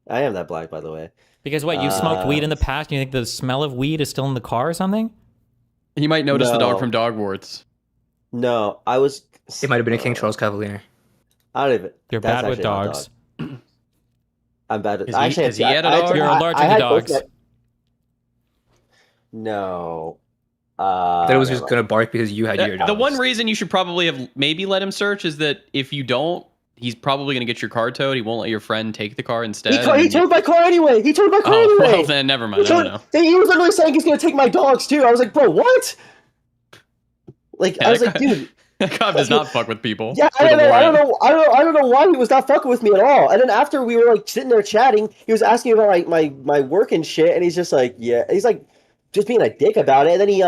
I am that black, by the way. Because what, you smoked weed in the past? And you think the smell of weed is still in the car or something? He might notice the dog from dog warts. No, I was. It might have been a King Charles Cavalier. I don't even. You're that's bad with actually not a dogs. dog. I'm bad. Is I he- actually is he had a dog? You're allergic to had both dogs. No. I thought it was never just mind. gonna bark because you had your The dogs. one reason you should probably have maybe let him search is that if you don't, he's probably going to get your car towed. He won't let your friend take the car instead. He towed my car anyway. He towed my car Oh, anyway. well then, never mind. I don't know. He was literally saying he's gonna take my dogs too. I was like, bro, what? Like, Yeah, I was that like, guy- dude. That cop does not fuck with people. Yeah, I with don't a know. warrant. I don't know why he was not fucking with me at all. And then after we were like sitting there chatting, he was asking about my work and shit, and he's just like, yeah, he's like, just being a dick about it. And then he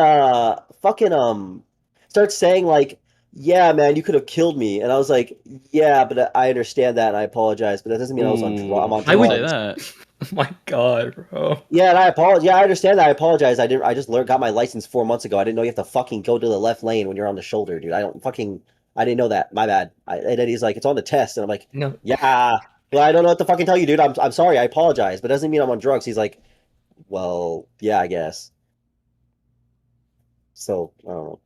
fucking starts saying like, yeah, man, you could have killed me. And I was like, yeah, but I understand that, and I apologize, but that doesn't mean I'm on drugs. I would say that. Oh my god, bro. Yeah, and I apologize. Yeah, I understand that. I apologize. I just got my license 4 months ago. I didn't know you have to fucking go to the left lane when you're on the shoulder, dude. I didn't know that. My bad. And then he's like, it's on the test, and I'm like, no. Yeah. Well, I don't know what to fucking tell you, dude. I'm sorry. I apologize, but it doesn't mean I'm on drugs. He's like, well, yeah, I guess. So I don't know.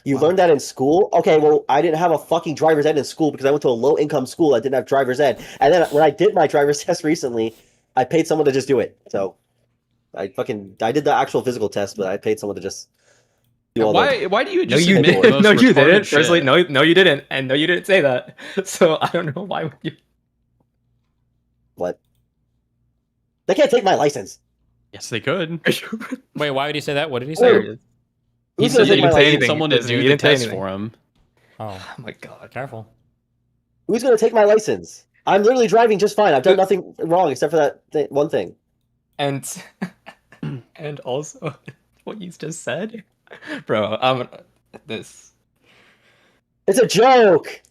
You learned that in school? Okay, well, I didn't have a fucking driver's ed in school because I went to a low-income school that didn't have driver's ed. And then when I did my driver's test recently, I paid someone to just do it. So I did the actual physical test, but I paid someone to just do all Why do you No, just you admit the didn't. most No, you retarded didn't. shit? Firstly, no, you didn't, and no, you didn't say that. So I don't know why would you. What? They can't take my license. Yes, they could. Wait, why would he say that? What did he say? He Who's said gonna take he my paid license? someone to Listen, do you the didn't say test anything. for him. Oh my god. Careful. Who's gonna take my license? I'm literally driving just fine. I've done nothing wrong except for that one thing. And and also what you just said, bro. This. It's a joke.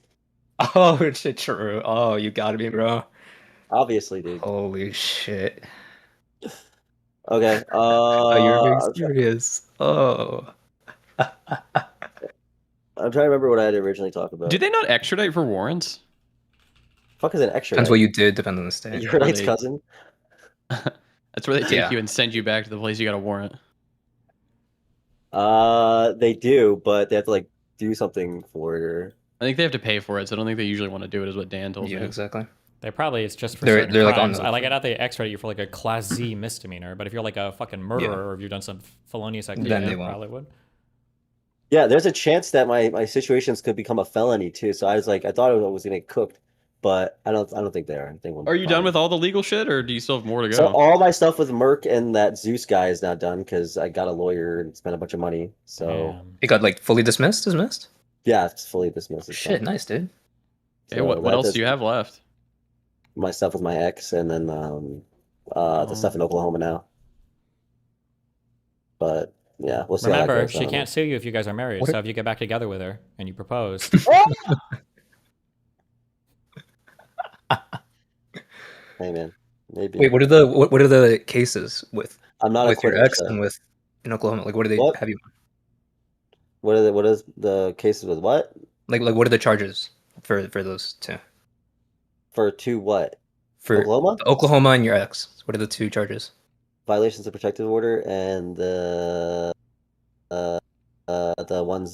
Oh shit, true. Oh, you gotta be, bro. Obviously, dude. Holy shit. Okay. Oh, you're being Okay. serious. Oh. I'm trying to remember what I had originally talked about. Do they not extradite for warrants? Fuck is an extra? Depends what you did. Depends on the state. Your nice they- cousin. That's where they take Yeah. you and send you back to the place you got a warrant. They do, but they have to like do something for it. Or... I think they have to pay for it, so I don't think they usually want to do it, is what Dan told Yeah, me. exactly. They probably it's just for They're- certain they're, like, on crimes. the- I doubt they extradite you for like a class Z misdemeanor, but if you're like a fucking murderer or if you've done some felonious activity, Then they they won't. probably would. Yeah, there's a chance that my situations could become a felony too. So I was like, I thought it was gonna get cooked, but I don't think they are. They won't Are you done probably. with all the legal shit, or do you still have more to go? So all my stuff with Merc and that Zeus guy is now done because I got a lawyer and spent a bunch of money. So It got like fully dismissed. yeah, it's fully dismissed. It's Shit, done. nice, dude. Okay, So what that else does- do you have left? My stuff with my ex, and then the stuff in Oklahoma now. But yeah, we'll see. how that Remember, goes. I she don't know. can't sue you if you guys are married. What So if you get back together with her and you propose, Hey man, maybe. Wait, what are the cases with? I'm not a with your quitter, ex so- and with in Oklahoma. Like, what do they What? have you? What is the cases with what? Like what are the charges for those two? For two what? For Oklahoma? Oklahoma and your ex. What are the two charges? Violations of protective order and the ones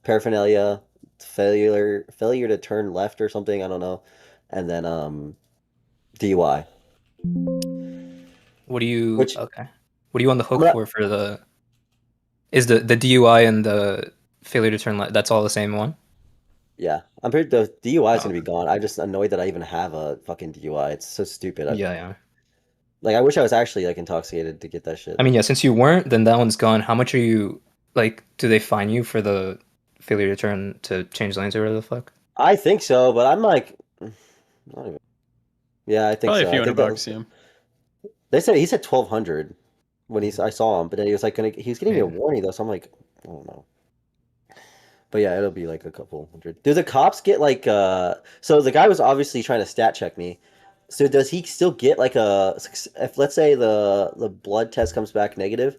paraphernalia, failure to turn left or something, I don't know. And then DUI. What do you Which- okay? What are you on the hook I'm not- for the? Is the DUI and the failure to turn left? That's all the same one. Yeah, I'm pretty. The DUI is Oh. gonna be gone. I'm just annoyed that I even have a fucking DUI. It's so stupid. Yeah. Like I wish I was actually like intoxicated to get that shit. I mean, yeah. Since you weren't, then that one's gone. How much are you like? Do they fine you for the failure to turn to change lanes or whatever the fuck? I think so, but I'm like, not even. Yeah, I think Probably so. a few I hundred think bucks, yeah. They said he said 1,200 when I saw him, but then he was like he was getting me a warning though, so I'm like, I don't know. But yeah, it'll be like a couple hundred. Do the cops get like so the guy was obviously trying to stat check me. So does he still get like if let's say the blood test comes back negative,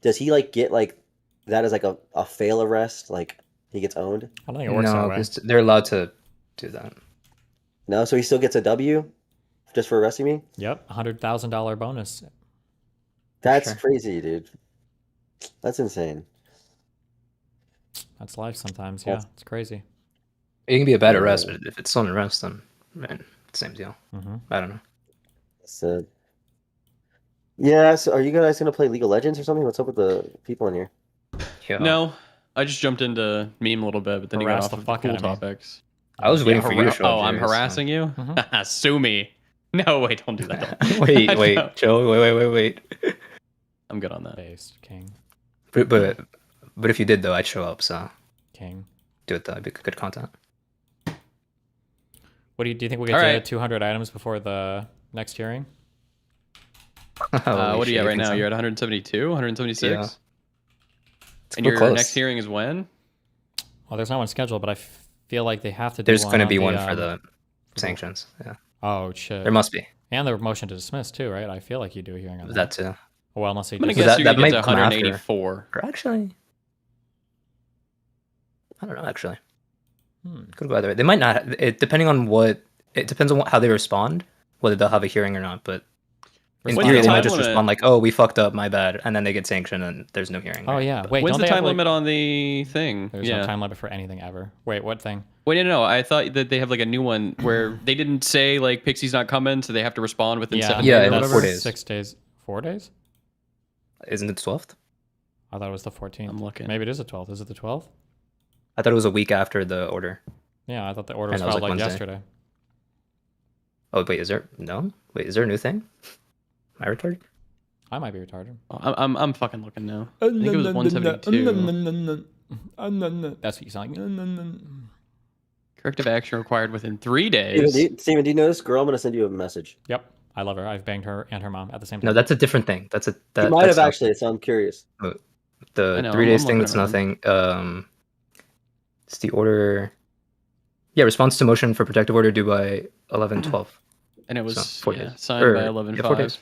does he like get like that as like a fail arrest? Like he gets owned? I don't think it works that No, way. 'cause they're allowed to do that. No, so he still gets a W just for arresting me? Yep, $100,000 bonus. That's Sure. crazy, dude. That's insane. That's life sometimes. Yeah, Well, it's crazy. it can be a bad arrest, but if it's still an arrest, then man, same deal. Mm-hmm. I don't know. So, yeah. So, are you guys gonna play League of Legends or something? What's up with the people in here? Yeah. No, I just jumped into meme a little bit, but then you got Harass off the of the fuck cool out of me. topics. I was waiting for you to show up. Oh, I'm Darius, so- harassing you? Mm-hmm. Sue me. No, wait, don't do that. wait, No. Joe, wait. I'm good on that. Based king. But if you did though, I'd show up. So King. do it though. It'd be good content. What do you think we'll get All to right. 200 items before the next hearing? What are you at right now? You're at 172, 176? Yeah. And We're your close. next hearing is when? Well, there's not one scheduled, but I feel like they have to do There's one going to on be the, one for the sanctions. Yeah. Oh, shit. There must be. And the motion to dismiss, too, right? I feel like you do a hearing on That too. Well, unless they I'm gonna just... guess you're that gonna get might to come after. 184. Or actually, I don't know. Actually, could go either way. They might not. It depending on what. It depends on how they respond, whether they'll have a hearing or not. But in When's theory, the they might time just limit? respond like, "Oh, we fucked up, my bad," and then they get sanctioned, and there's no hearing. Oh, right? yeah. But- Wait, When's don't the they have, time like- limit on the thing? There's no time limit for anything ever. Wait, what thing? Wait, no. I thought that they have like a new one where they didn't say like Pixie's not coming, so they have to respond within 7 days. Yeah, or in whatever. 4 days. 6 days. 4 days? Isn't it 12th? I thought it was the 14th. I'm looking. Maybe it is the 12th. Is it the 12th? I thought it was a week after the order. Yeah, I thought the order was And that was, filed like Wednesday. yesterday. Oh wait, is there no? Wait, is there a new thing? Am I retarded? I might be retarded. I'm fucking looking now. I think it was 172. That's what you sound like. Corrective action required within 3 days. Steven, do you know this girl? I'm gonna send you a message. Yep, I love her. I've banged her and her mom at the same time. No, that's a different thing. That's a You that. might have that's actually, so I'm curious. The I know, 3 days I'm thing. looking That's at them. nothing. It's the order. Yeah, response to motion for protective order due by 11/12. And it was So, 4 yeah, days. signed Or- by yeah, 11/5. 4 days.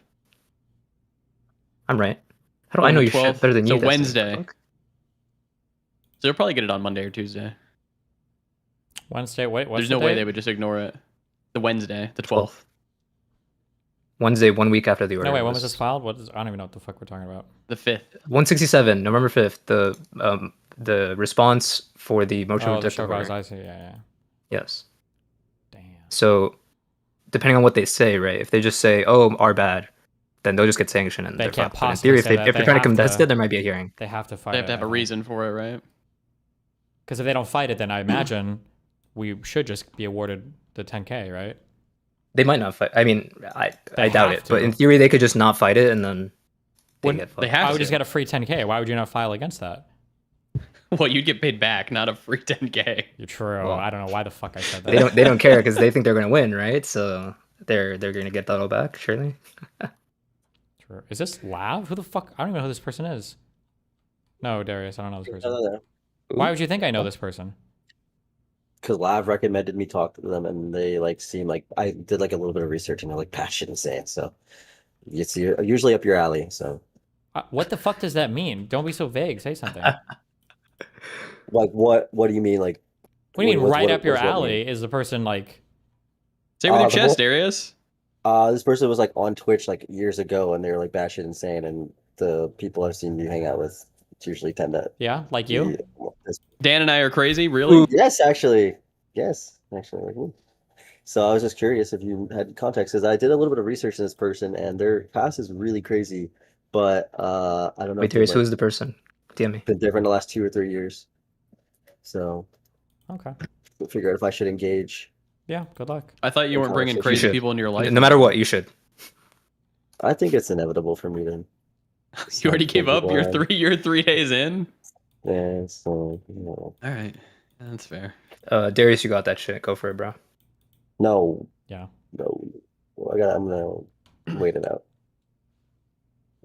I'm right. How do I know your shit 12th, better than you? So Destiny? Wednesday. So they'll probably get it on Monday or Tuesday. Wednesday. Wait, what's There's the no way date? they would just ignore it. The Wednesday, the 12th. Wednesday, 1 week after the order. No, wait, when was this filed? I don't even know what the fuck we're talking about. The 5th. 167, November 5th. The response for the motion Oh, of the show protective cause, order. I see, yeah. Yes. Damn. So, depending on what they say, right? If they just say, "Oh, our bad," then they'll just get sanctioned and They they're can't fucked. But in possibly theory, if, say they, that. if they're They trying to have contest to- it, there might be a hearing. They have to fight They have to it, have a I think. reason for it, right? Because if they don't fight it, then I imagine we should just be awarded the 10K, right? They might not fight. I mean, I They doubt have it. But to. in theory, they could just not fight it and then they get fucked. I would just get a free 10K. Why would you not file against that? Well, you'd get paid back, not a free 10K. You're true. Well, I don't know why the fuck I said that. They don't care because they think they're going to win, right? So they're going to get that all back, surely. True. Is this Lav? Who the fuck? I don't even know who this person is. No, Darius, I don't know this person. No. Why would you think I know this person? Because Lav recommended me talk to them, and they like seem like I did like a little bit of research, and they're like passionate and saying so. It's usually up your alley. So, What the fuck does that mean? Don't be so vague. Say something. like, what do you mean? Like, What do you mean, right up your what does that mean? alley? Is the person like? Say with your the chest, whole- Darius. This person was like on Twitch like years ago, and they were like batshit insane, and the people I've seen you hang out with usually tend to. Yeah, like you. Dan and I are crazy, really? Yes, actually. Yes, actually. Like me. So I was just curious if you had context, because I did a little bit of research on this person, and their past is really crazy. But I don't know. Wait, if they've, Darius, like, who's the person? DM me. been different the last 2 or 3 years. So Okay. we'll figure out if I should engage. Yeah. Good luck. I thought you weren't bringing You crazy should. people into your life. No matter what, you should. I think it's inevitable for me to. You already gave up. You're People, 3 days in. Yeah, so All right, that's fair. Darius, you got that shit. Go for it, bro. no, Yeah. no. Well, I'm gonna wait it out.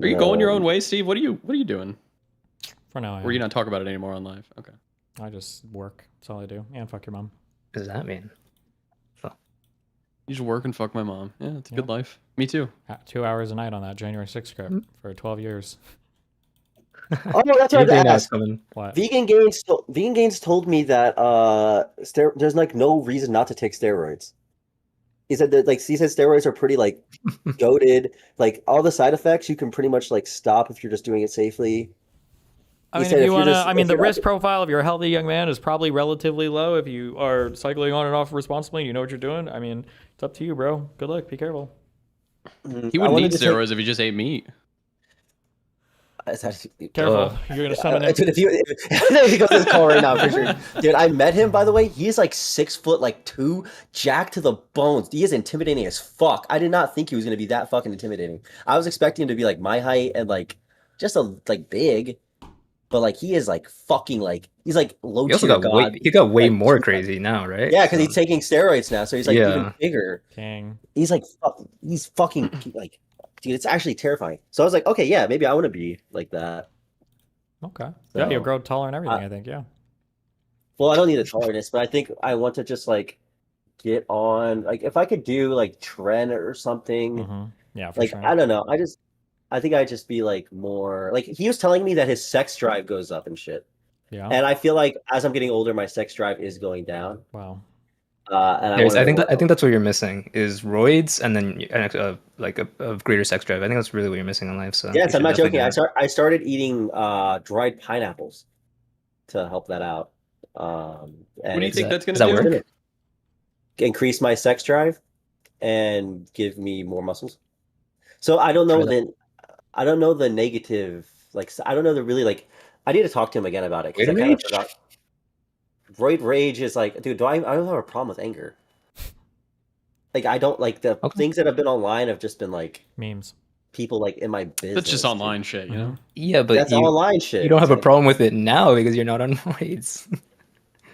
Are you going your own way, Steve? What are you doing? For now, I Or you am. not talk about it anymore on live? Okay. I just work. That's all I do. And fuck your mom. What does that mean? You just work and fuck my mom. Yeah, it's a good Yeah. life. Me too. 2 hours a night on that January 6th script for 12 years. Oh no, that's what I had to ask. What? Vegan Gains told me that there's like no reason not to take steroids. He said that he said steroids are pretty like goated. Like all the side effects you can pretty much like stop if you're just doing it safely. I He mean, said if if you you're want to, just- I mean, if the you're not- risk profile of your healthy young man is probably relatively low if you are cycling on and off responsibly and you know what you're doing. I mean, it's up to you, bro. Good luck. Be careful. He wouldn't need steroids if he just ate meat. Careful. You're going to summon him. Dude, if he goes to this call right now, for sure. Dude, I met him, by the way. He's like 6'2", jacked to the bones. He is intimidating as fuck. I did not think he was gonna be that fucking intimidating. I was expecting him to be like my height and like just like big, but like he is like fucking like he's like low He also tier got way, god. he got way like, more crazy now, right? Yeah, because So- he's taking steroids now, so he's like even Yeah. bigger. Dang. He's like he's fucking like, dude, it's actually terrifying. So I was like, okay, yeah, maybe I want to be like that. Okay. So, Yeah, you'll grow taller and everything, I think. Yeah. Well, I don't need a tallerness, but I think I want to just like get on. Like, if I could do like trend or something. Yeah, for Like, sure. I don't know. I think I'd just be like more like he was telling me that his sex drive goes up and shit. Yeah. And I feel like as I'm getting older, my sex drive is going down. Wow. And There's- I wanna- think that's what you're missing is roids and then like a greater sex drive. I think that's really what you're missing in life. So Yes, you I'm should not definitely joking. do that. I started eating dried pineapples to help that out. What do you think that's does gonna do? work? Increase my sex drive and give me more muscles. So I don't know I don't know the negative. Like I don't know the really like. I need to talk to him again about it because I Roid kind of rage? forgot. Roid rage is like, dude. I don't have a problem with anger. Like I don't like the things that have been online have just been like memes. People like in my business. That's just online shit, you know? Yeah, but That's online shit. You don't have a It's like- problem with it now because you're not on roids.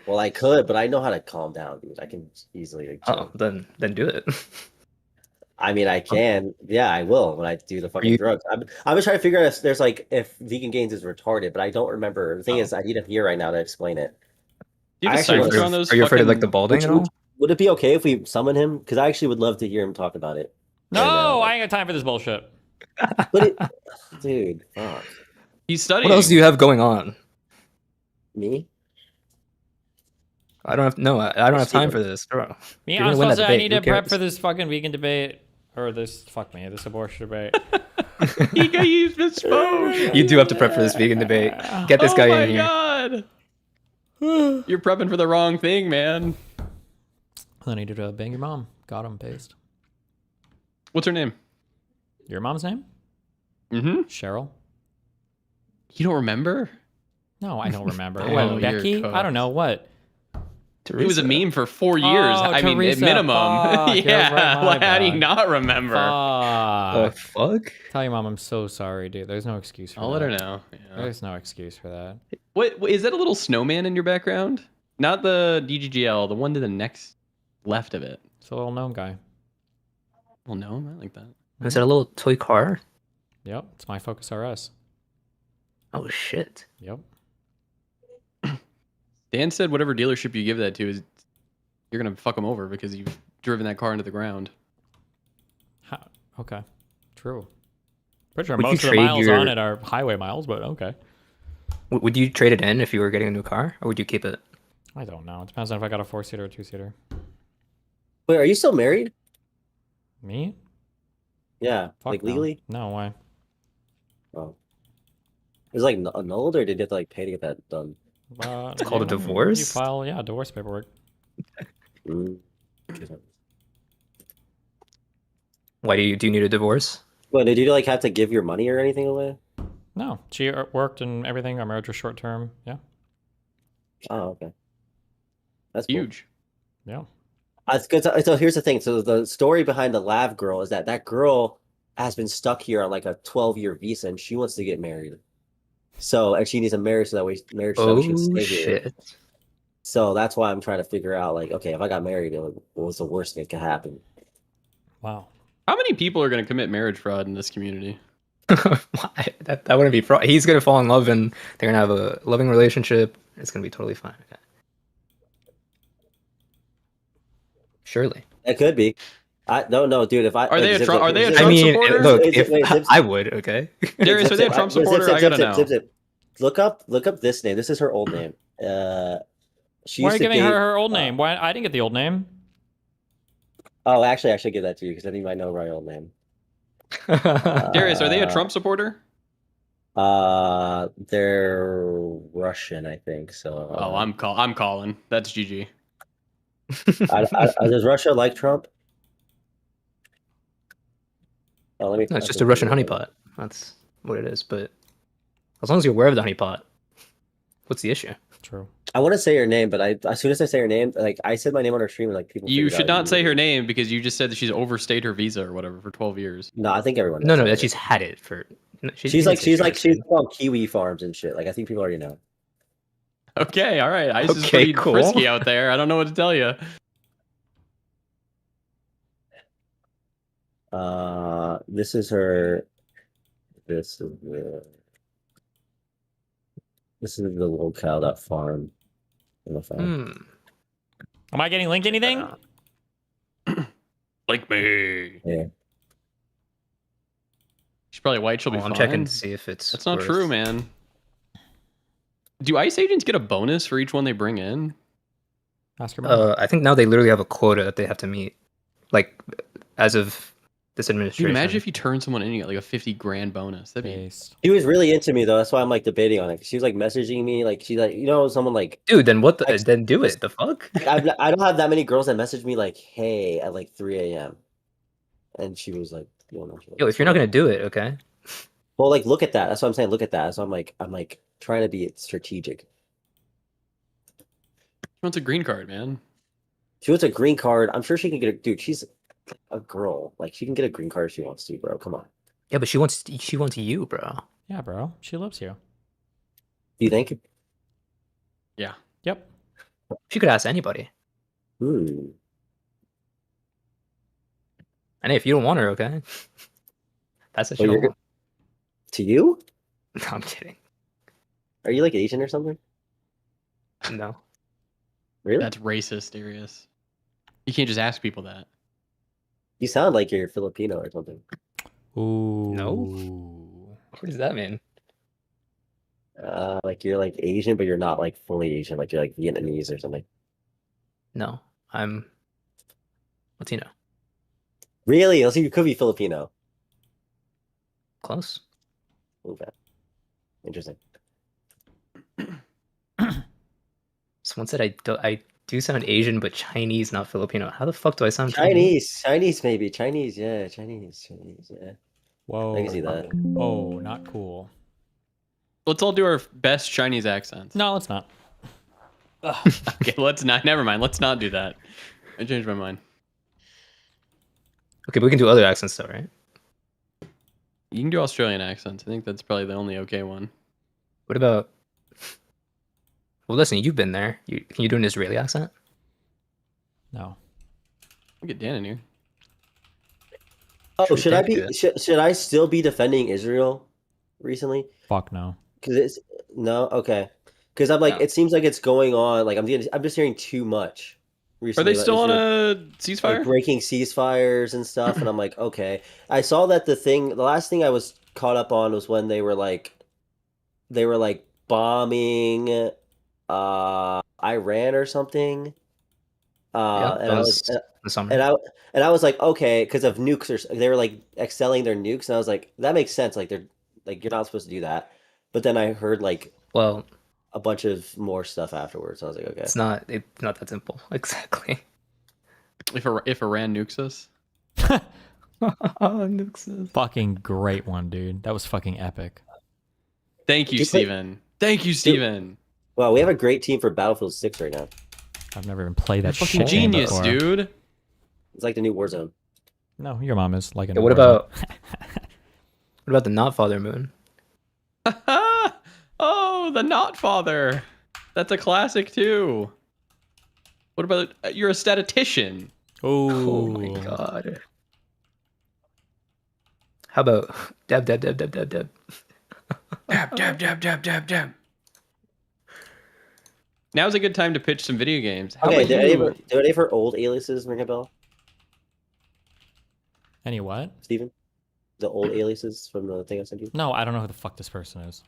Well, I could, but I know how to calm down, dude. I can easily. Like, Oh, then do it. I mean, I can. Yeah, I will when I do the fucking you- drugs. I'm just trying to figure out if there's like if vegan gains is retarded, but I don't remember. The thing is, I need him here right now to explain it. Do you have I a actually cipher would- on those? Are you afraid of like the fucking- balding at all? Would it be okay if we summon him? Because I actually would love to hear him talk about it. No, I ain't got time for this bullshit. But it, dude, fuck. He's studying. What else do you have going on? Me? I don't have I don't have time for this, bro. Me, You're I'm gonna win supposed that to. I debate. need Who to prep cares? for this fucking vegan debate or this this abortion debate. He misspoke. You do have to prep for this vegan debate. Get this guy in here. God. You're prepping for the wrong thing, man. I needed to bang your mom. Got him. Paste. What's her name? Your mom's name? Mm-hmm. Cheryl. You don't remember? No, I don't remember. Oh, What, you're Becky? cooked. I don't know. What? It was a meme for 4 years. Oh, I mean, at Teresa, minimum. fuck, you're Yeah. right, my Like, how do you bad. not remember? Fuck. Fuck? Tell your mom I'm so sorry, dude. There's no excuse for I'll that. let her know. Yeah. There's no excuse for that. What is that? A little snowman in your background? Not the DGGL, the one to the next left of it. It's a little gnome guy. Well, no, I like that. Is that a little toy car? Yep, it's my Focus RS. Oh shit. Yep. Dan said whatever dealership you give that to is you're gonna fuck them over because you've driven that car into the ground. Okay. True. Pretty sure Would you most of the trade miles your- on it are highway miles, but okay. Would you trade it in if you were getting a new car, or would you keep it? I don't know. It depends on if I got a 4-seater or 2-seater. Wait, are you still married? Me? Yeah, Fuck like no. legally. No, why? Oh, it was like annulled, or did you have to like pay to get that done? It's called a divorce? You file, yeah, divorce paperwork. Why do you need a divorce? Well, did you like have to give your money or anything away? No, she worked and everything. Our marriage was short term. Yeah. Oh, okay. That's cool. Huge. Yeah. That's good. So here's the thing. So the story behind the Lav girl is that girl has been stuck here on like a 12-year visa, and she wants to get married. So, and she needs a marriage so that way she can stay here. Shit. So that's why I'm trying to figure out, like, okay, if I got married, what was the worst that could happen? Wow. How many people are gonna commit marriage fraud in this community? Why? That wouldn't be fraud. He's gonna fall in love and they're gonna have a loving relationship. It's gonna be totally fine. Okay. Surely. It could be. I don't know, dude. If I Are they a Zip, Trump- Zip, are they a Zip, Trump I mean, supporter? look, Wait, if wait, Zip, I would, okay. Darius, are they a Trump supporter? I gotta know. Zip. Look up this name. This is her old name. She Why are used you to giving date, her old name? Why I didn't get the old name? Oh, actually, I should give that to you because then you might know my old name. Darius, are they a Uh, Trump supporter? They're Russian, I think. So. Oh, I'm calling. That's GG. Does Russia like Trump? Oh, let me. No, it's just a Russian honeypot. That's what it is. But as long as you're aware of the honeypot, what's the issue? True. I want to say her name, but as soon as I say her name, like I said my name on her stream, and like people. You figured should out not say her name because you just said that she's overstayed her visa or whatever for 12 years. No, I think everyone. No, that she's had it for. No, She's on kiwi farms and shit. Like I think people already know. Okay, all right. Ice is Okay, pretty cool. frisky out there. I don't know what to tell you. This is her. This is the locale that farm. In the farm. Am I getting linked anything? Like me. Yeah. She's probably white. She'll be I'm fine. checking to see if it's. That's not worth- true, man. Do ICE agents get a bonus for each one they bring in? Ask her mom. I think now they literally have a quota that they have to meet, like as of this Dude, administration. imagine if you turn someone in and you get like a 50 grand bonus. That'd be. She was really into me though. That's why I'm like debating on it. She was like messaging me, like she's like, someone like. Dude, then what? Then do it. The fuck? I don't have that many girls that message me like, "Hey," at like 3 a.m. And she was like, Yo, if you're not gonna do it, okay. Well, like, look at that. That's what I'm saying. Look at that. So I'm like trying to be strategic. She wants a green card, man. She wants a green card. I'm sure she can get a dude. She's a girl. Like she can get a green card if she wants to, bro. Come on. Yeah, but she wants you, bro. Yeah, bro. She loves you. Do you think? Yeah. Yep. She could ask anybody. Hmm. And hey, if you don't want her, okay. That's what Well, you you're don't want. To you? No, I'm kidding. Are you like Asian or something? No. Really? That's racist, Darius. You can't just ask people that. You sound like you're Filipino or something. Ooh. No. What does that mean? Like you're like Asian, but you're not like fully Asian. Like you're like Vietnamese or something. No, I'm Latino. Really? You could be Filipino. Close. Okay. Interesting. Someone said I do sound Asian, but Chinese, not Filipino. How the fuck do I sound Chinese? Chinese maybe. Chinese, yeah. Chinese, yeah. Whoa. I can see that. Oh, not cool. Let's all do our best Chinese accents. No, let's not. Okay, let's not. Never mind. Let's not do that. I changed my mind. Okay, but we can do other accents though, right? You can do Australian accents. I think that's probably the only okay one. What about? Well, listen, you've been there. Can you do an Israeli accent? No. We'll get Dan in here. Oh, should I Dan can be? do it. Should I still be defending Israel recently? Fuck no. Because it's no, okay. Because I'm like, it seems like it's going on. Like I'm just hearing too much. Are Recently they about still on Israel, a ceasefire? like breaking ceasefires and stuff? And I'm like, okay. I saw that the last thing I was caught up on was when they were like bombing, Iran or something. Yeah, And that I was was the summer. and I was like, okay, because of nukes, they were like excelling their nukes, and I was like, that makes sense. Like they're like you're not supposed to do that. But then I heard like a bunch of more stuff afterwards. I was like, okay, It's not that simple. Exactly. If Iran nukes us, nukes us. Fucking great one, dude. That was fucking epic. Thank you, Just like- Steven. Thank you, Steven. Wow, we have a great team for Battlefield 6 right now. I've never even played that Fucking shit game genius, before. dude. It's like the new Warzone. No, your mom is like. Yeah, what about the Not Father Moon? Oh, the Not Father. That's a classic too. What about you're a statistician? Oh my god. How about dab. Dab, dab, dab, dab, dab, dab. Now's a good time to pitch some video games. How Okay, about do you? any of her old aliases ring a bell, Any what? Steven? The old aliases from the thing I sent you? No, I don't know who the fuck this person is.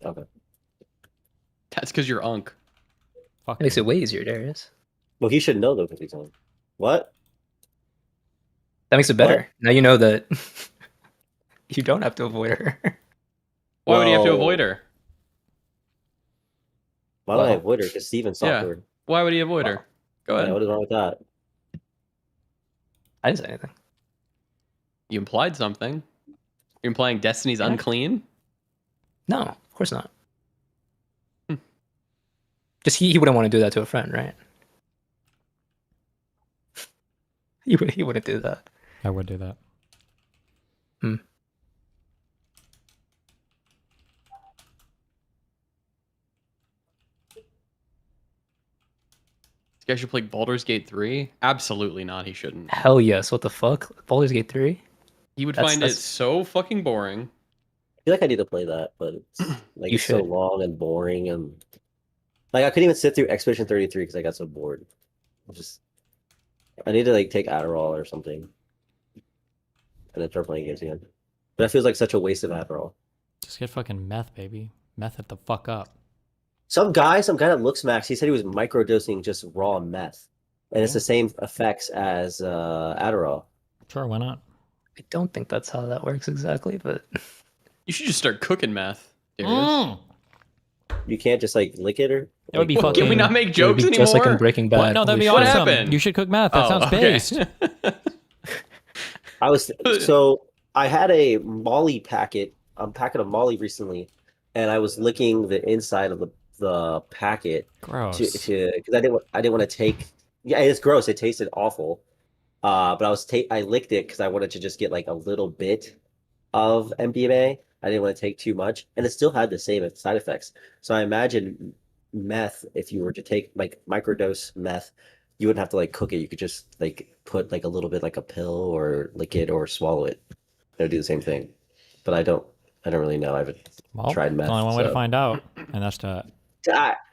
Okay. That's because you're Unk. Fuck. That makes it way easier, Darius. Well, he should know though because he's on. What? That makes it better. Now you know that you don't have to avoid her. Why would you have to Well, avoid her? Why would I avoid her? Because Steven's Yeah. awkward. Why would he avoid her? Go Yeah, ahead. what is wrong with that? I didn't say anything. You implied something. You're implying Destiny's unclean? No, of course not. Just he wouldn't want to do that to a friend, right? He wouldn't do that. I would do that. Hmm. This guy should play Baldur's Gate 3? Absolutely not. He shouldn't. Hell yes. What the fuck? Baldur's Gate 3? He would find it so fucking boring. I feel like I need to play that, but it's like You it's so should. long and boring, and like I couldn't even sit through Expedition 33 because I got so bored. I need to like take Adderall or something, and then start playing games again. But that feels like such a waste of Adderall. Just get fucking meth, baby. Meth it the fuck up. Some guy that looks Max, he said he was microdosing just raw meth, and it's the same effects as Adderall. Sure, why not? I don't think that's how that works exactly, but You should just start cooking meth, Darius. You can't just like lick it, or That would be like, fucking. Can we not make jokes anymore? just like in Breaking Bad. What? No, that'd be Holy awesome. shit. What happened? You should cook meth. That sounds okay. based. I was so I had a Molly packet, packet of Molly recently, and I was licking the inside of the packet Gross. to because I didn't want to take. Yeah, it's gross. It tasted awful. But I licked it because I wanted to just get like a little bit of MDMA. I didn't want to take too much, and it still had the same side effects. So I imagine meth, if you were to take like microdose meth, you wouldn't have to like cook it. You could just like put like a little bit like a pill or lick it or swallow it. It would do the same thing. But I don't really know. I haven't tried meth. There's only one way to so- find out, and that's to.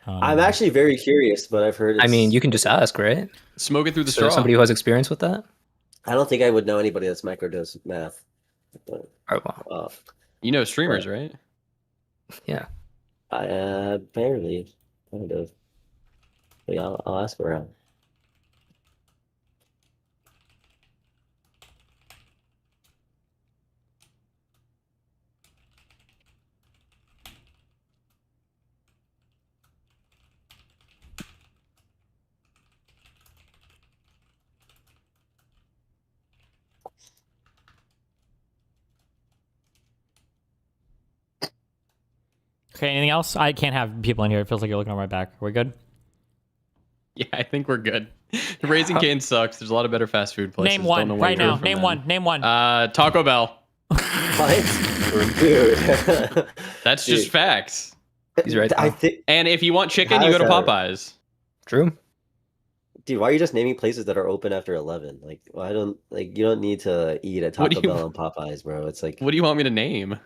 I'm actually very curious, but I've heard. I mean, you can just ask, right? Smoke it through the So straw. somebody who has experience with that? I don't think I would know anybody that's microdose meth. But, You know streamers, right? Yeah. I barely, kind of. But yeah, I'll ask around. Okay, anything else? I can't have people in here. It feels like you're looking on my back. Are we good? Yeah, I think we're good. Raising Cane sucks. There's a lot of better fast food places. Name Don't one know where right you heard now. from Name them. one. Name one. Taco Bell. Dude. That's just facts. He's right. I think. And if you want chicken, How you go is to that? Popeyes. True. Dude, why are you just naming places that are open after 11? Like, I don't like. You don't need to eat at What do Taco you- Bell and Popeyes, bro. It's like What do you want me to name?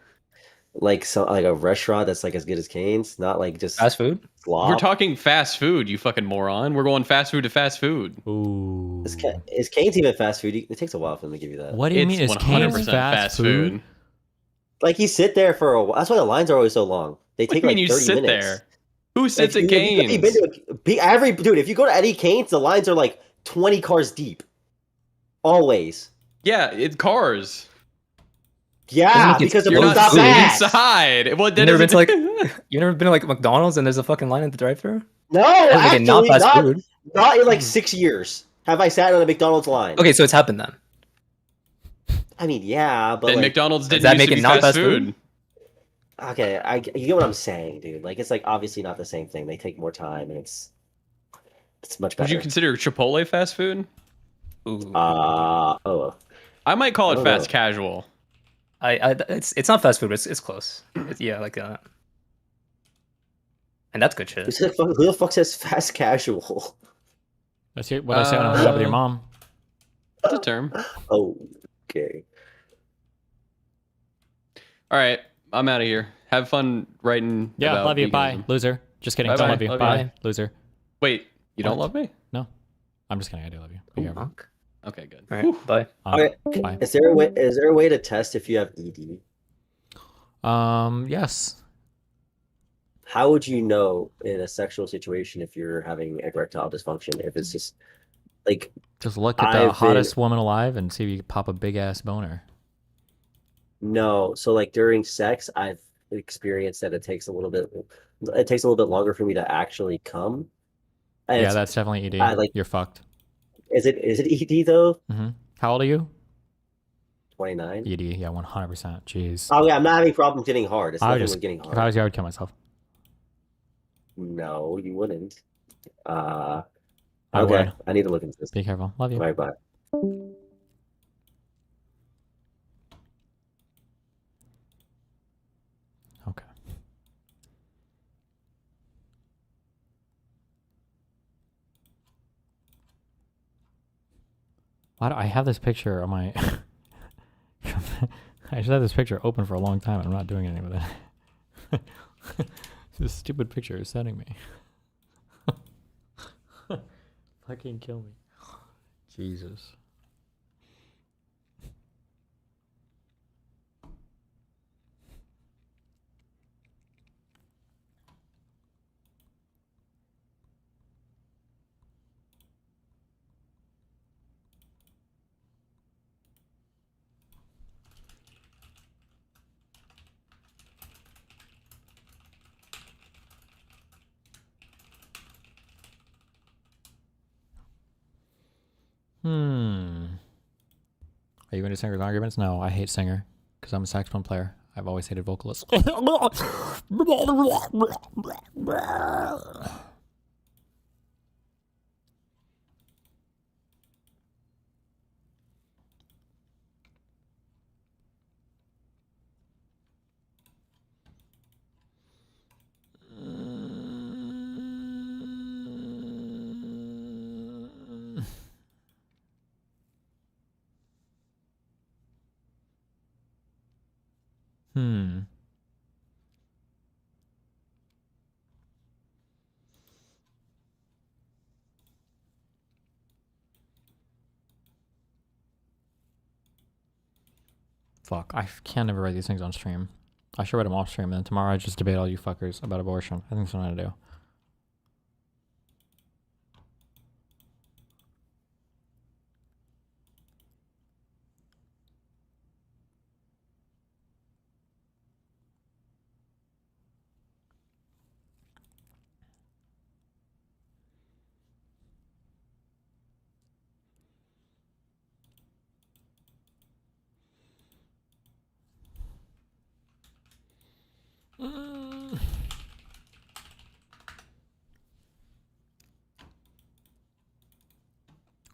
like a restaurant that's like as good as Cane's, not like just fast food. Slop. We're talking fast food, you fucking moron. We're going fast food to fast food. Ooh. Is Cane's even fast food? It takes a while for them to give you that. What do you mean? Is Cane's fast food? Like you sit there for a while. That's why the lines are always so long. They What take do you like mean you 30 sit minutes. there? Who sits Like, at have you Cane's? been to every dude? If you go to any Cane's, the lines are like 20 cars deep. Always. Yeah, it's cars. Yeah, because the You're food's not not sitting fast. inside. Well, You never been to like you never been to like McDonald's and there's a fucking line at the drive-thru? No, That's like actually, not fast food. not in like 6 years have I sat on a McDonald's line. Okay, so it's happened then. I mean, yeah, but Then like, McDonald's Does didn't that used make to it be not fast fast food. food? okay, you get what I'm saying, dude. Like, it's like obviously not the same thing. They take more time, and it's much better. Would you consider Chipotle fast food? Ooh. Oh, I might call I it don't fast know. casual. It's not fast food, but it's close. Yeah, like that. And that's good shit. who the fuck says fast casual? That's what I say when I'm hooking up with your mom. That's a term. Oh, okay. All right, I'm out of here. Have fun writing. Yeah, about love you. Bye, veganism. loser. Just kidding. Bye-bye. Don't love you. Love Bye, you. loser. Wait, you don't What? love me? No, I'm just kidding. I do love you. Be careful. Okay, good. All right, bye. Okay. Bye. Is there a way to test if you have ED? Yes. How would you know in a sexual situation if you're having erectile dysfunction? If it's just like Just look at the hottest woman alive and see if you can pop a big ass boner. No, so like during sex, I've experienced that it takes a little bit longer for me to actually come. And Yeah, that's definitely ED. like, You're fucked. is it ED though? How old are you? 29. ED, yeah, 100%. Jeez. Oh yeah, I'm not having problems getting hard. It's I would nothing just, with getting if I hard. was you, I would kill myself. No, you wouldn't. I Okay, would. I need to look into this. Be careful. Love you. All right, bye. Okay. Why do I have this picture on my... I should have this picture open for a long time and I'm not doing anything with it. This stupid picture is sending me. Fucking kill me. Jesus. Are you into Singer's arguments? No, I hate Singer because I'm a saxophone player. I've always hated vocalists. Fuck, I can never write these things on stream. I should write them off stream, and then tomorrow I just debate all you fuckers about abortion. I think that's what I'm gonna do.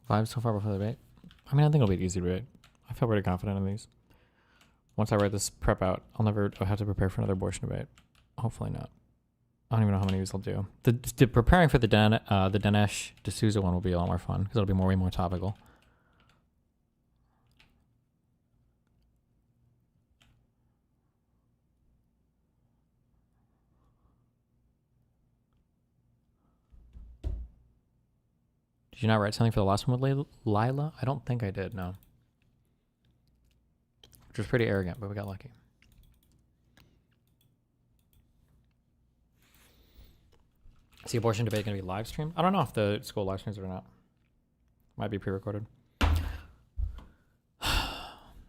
Vibes so far before the debate? I mean, I think it'll be an easy debate. I feel pretty confident in these. Once I write this prep out, I'll never have to prepare for another abortion debate. Hopefully not. I don't even know how many of these I'll do. The preparing for the Dinesh D'Souza one will be a lot more fun because it'll be way more topical. Did you not write something for the last one with Lila? I don't think I did, no. Which was pretty arrogant, but we got lucky. Is the abortion debate going to be live streamed? I don't know if the school live streams it or not. Might be pre-recorded. Let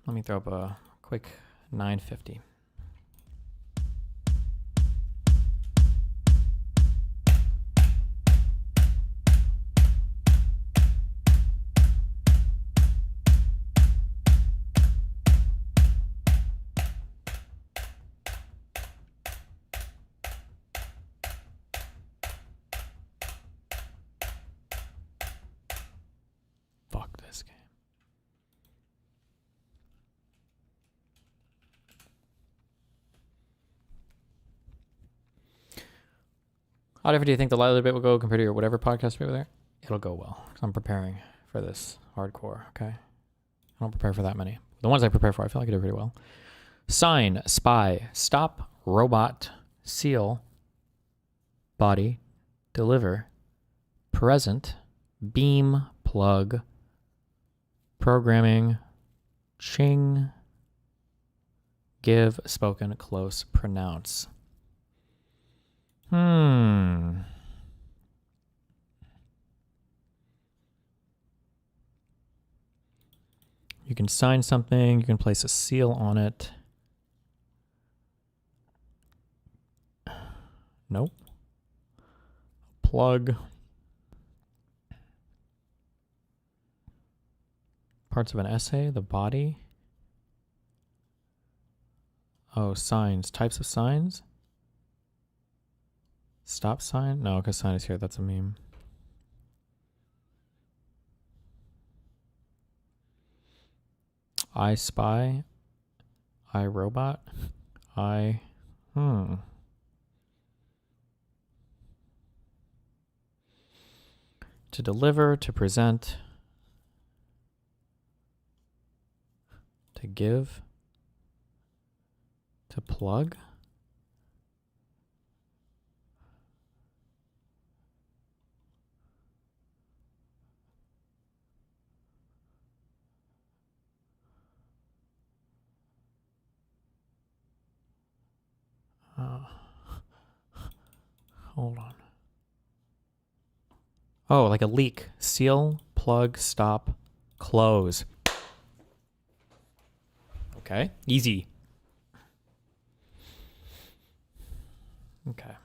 me throw up a quick 950. Fuck this game. How different do you think the Lila debate will go compared to your whatever podcast over there? It'll go well. 'Cause I'm preparing for this hardcore, okay? I don't prepare for that many. The ones I prepare for, I feel like I do pretty well. Sign, spy, stop, robot, seal, body, deliver, present, beam, plug, programming, ching, give, spoken, close, pronounce. You can sign something, you can place a seal on it. Nope. Plug. Parts of an essay, the body. Oh, signs. Types of signs? Stop sign? No, because sign is here. That's a meme. I spy. I robot. I. To deliver, to present, to give, to plug. Hold on. Oh, like a leak. Seal, plug, stop, close. Okay, easy. Okay.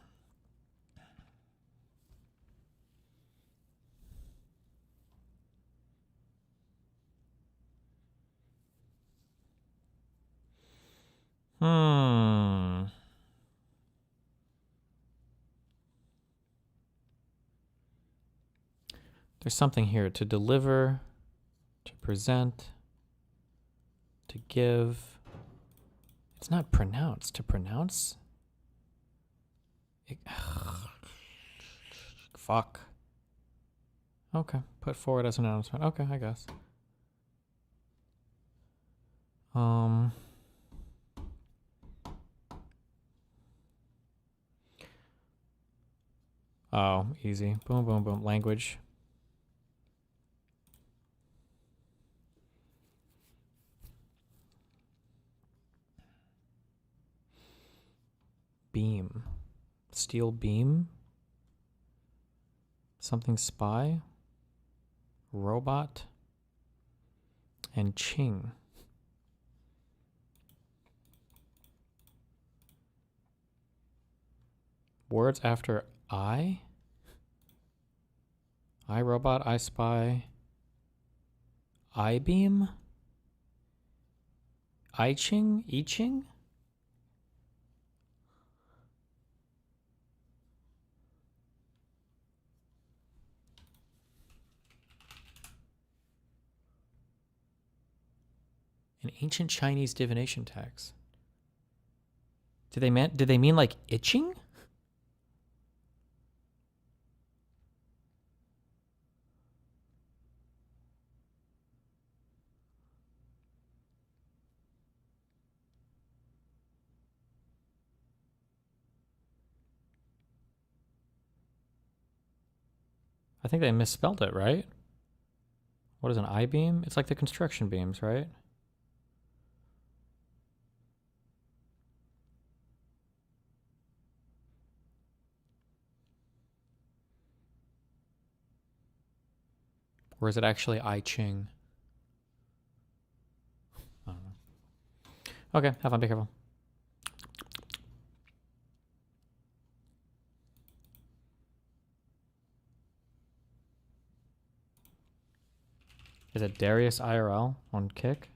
There's something here. To deliver, to present, to give. It's not pronounced. To pronounce? Fuck. Okay. Put forward as an announcement. Okay, I guess. Oh, easy. Boom, boom, boom. Language. Beam. Steel beam. Something spy. Robot. And Ching. Words after I? I robot, I spy. I beam? I Ching? I Ching? An ancient Chinese divination text. Did they mean like itching? I think they misspelled it, right? What is an I-beam? It's like the construction beams, right? Or is it actually I Ching? I don't know. Okay, have fun, be careful. Is it Darius IRL on Kick?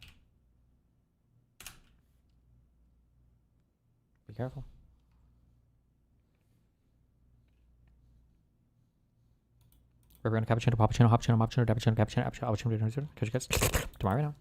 Be careful. We're going to cappuccino, cappuccino, cappuccino, cappuccino, cappuccino, cappuccino, cappuccino, catch you guys tomorrow right now.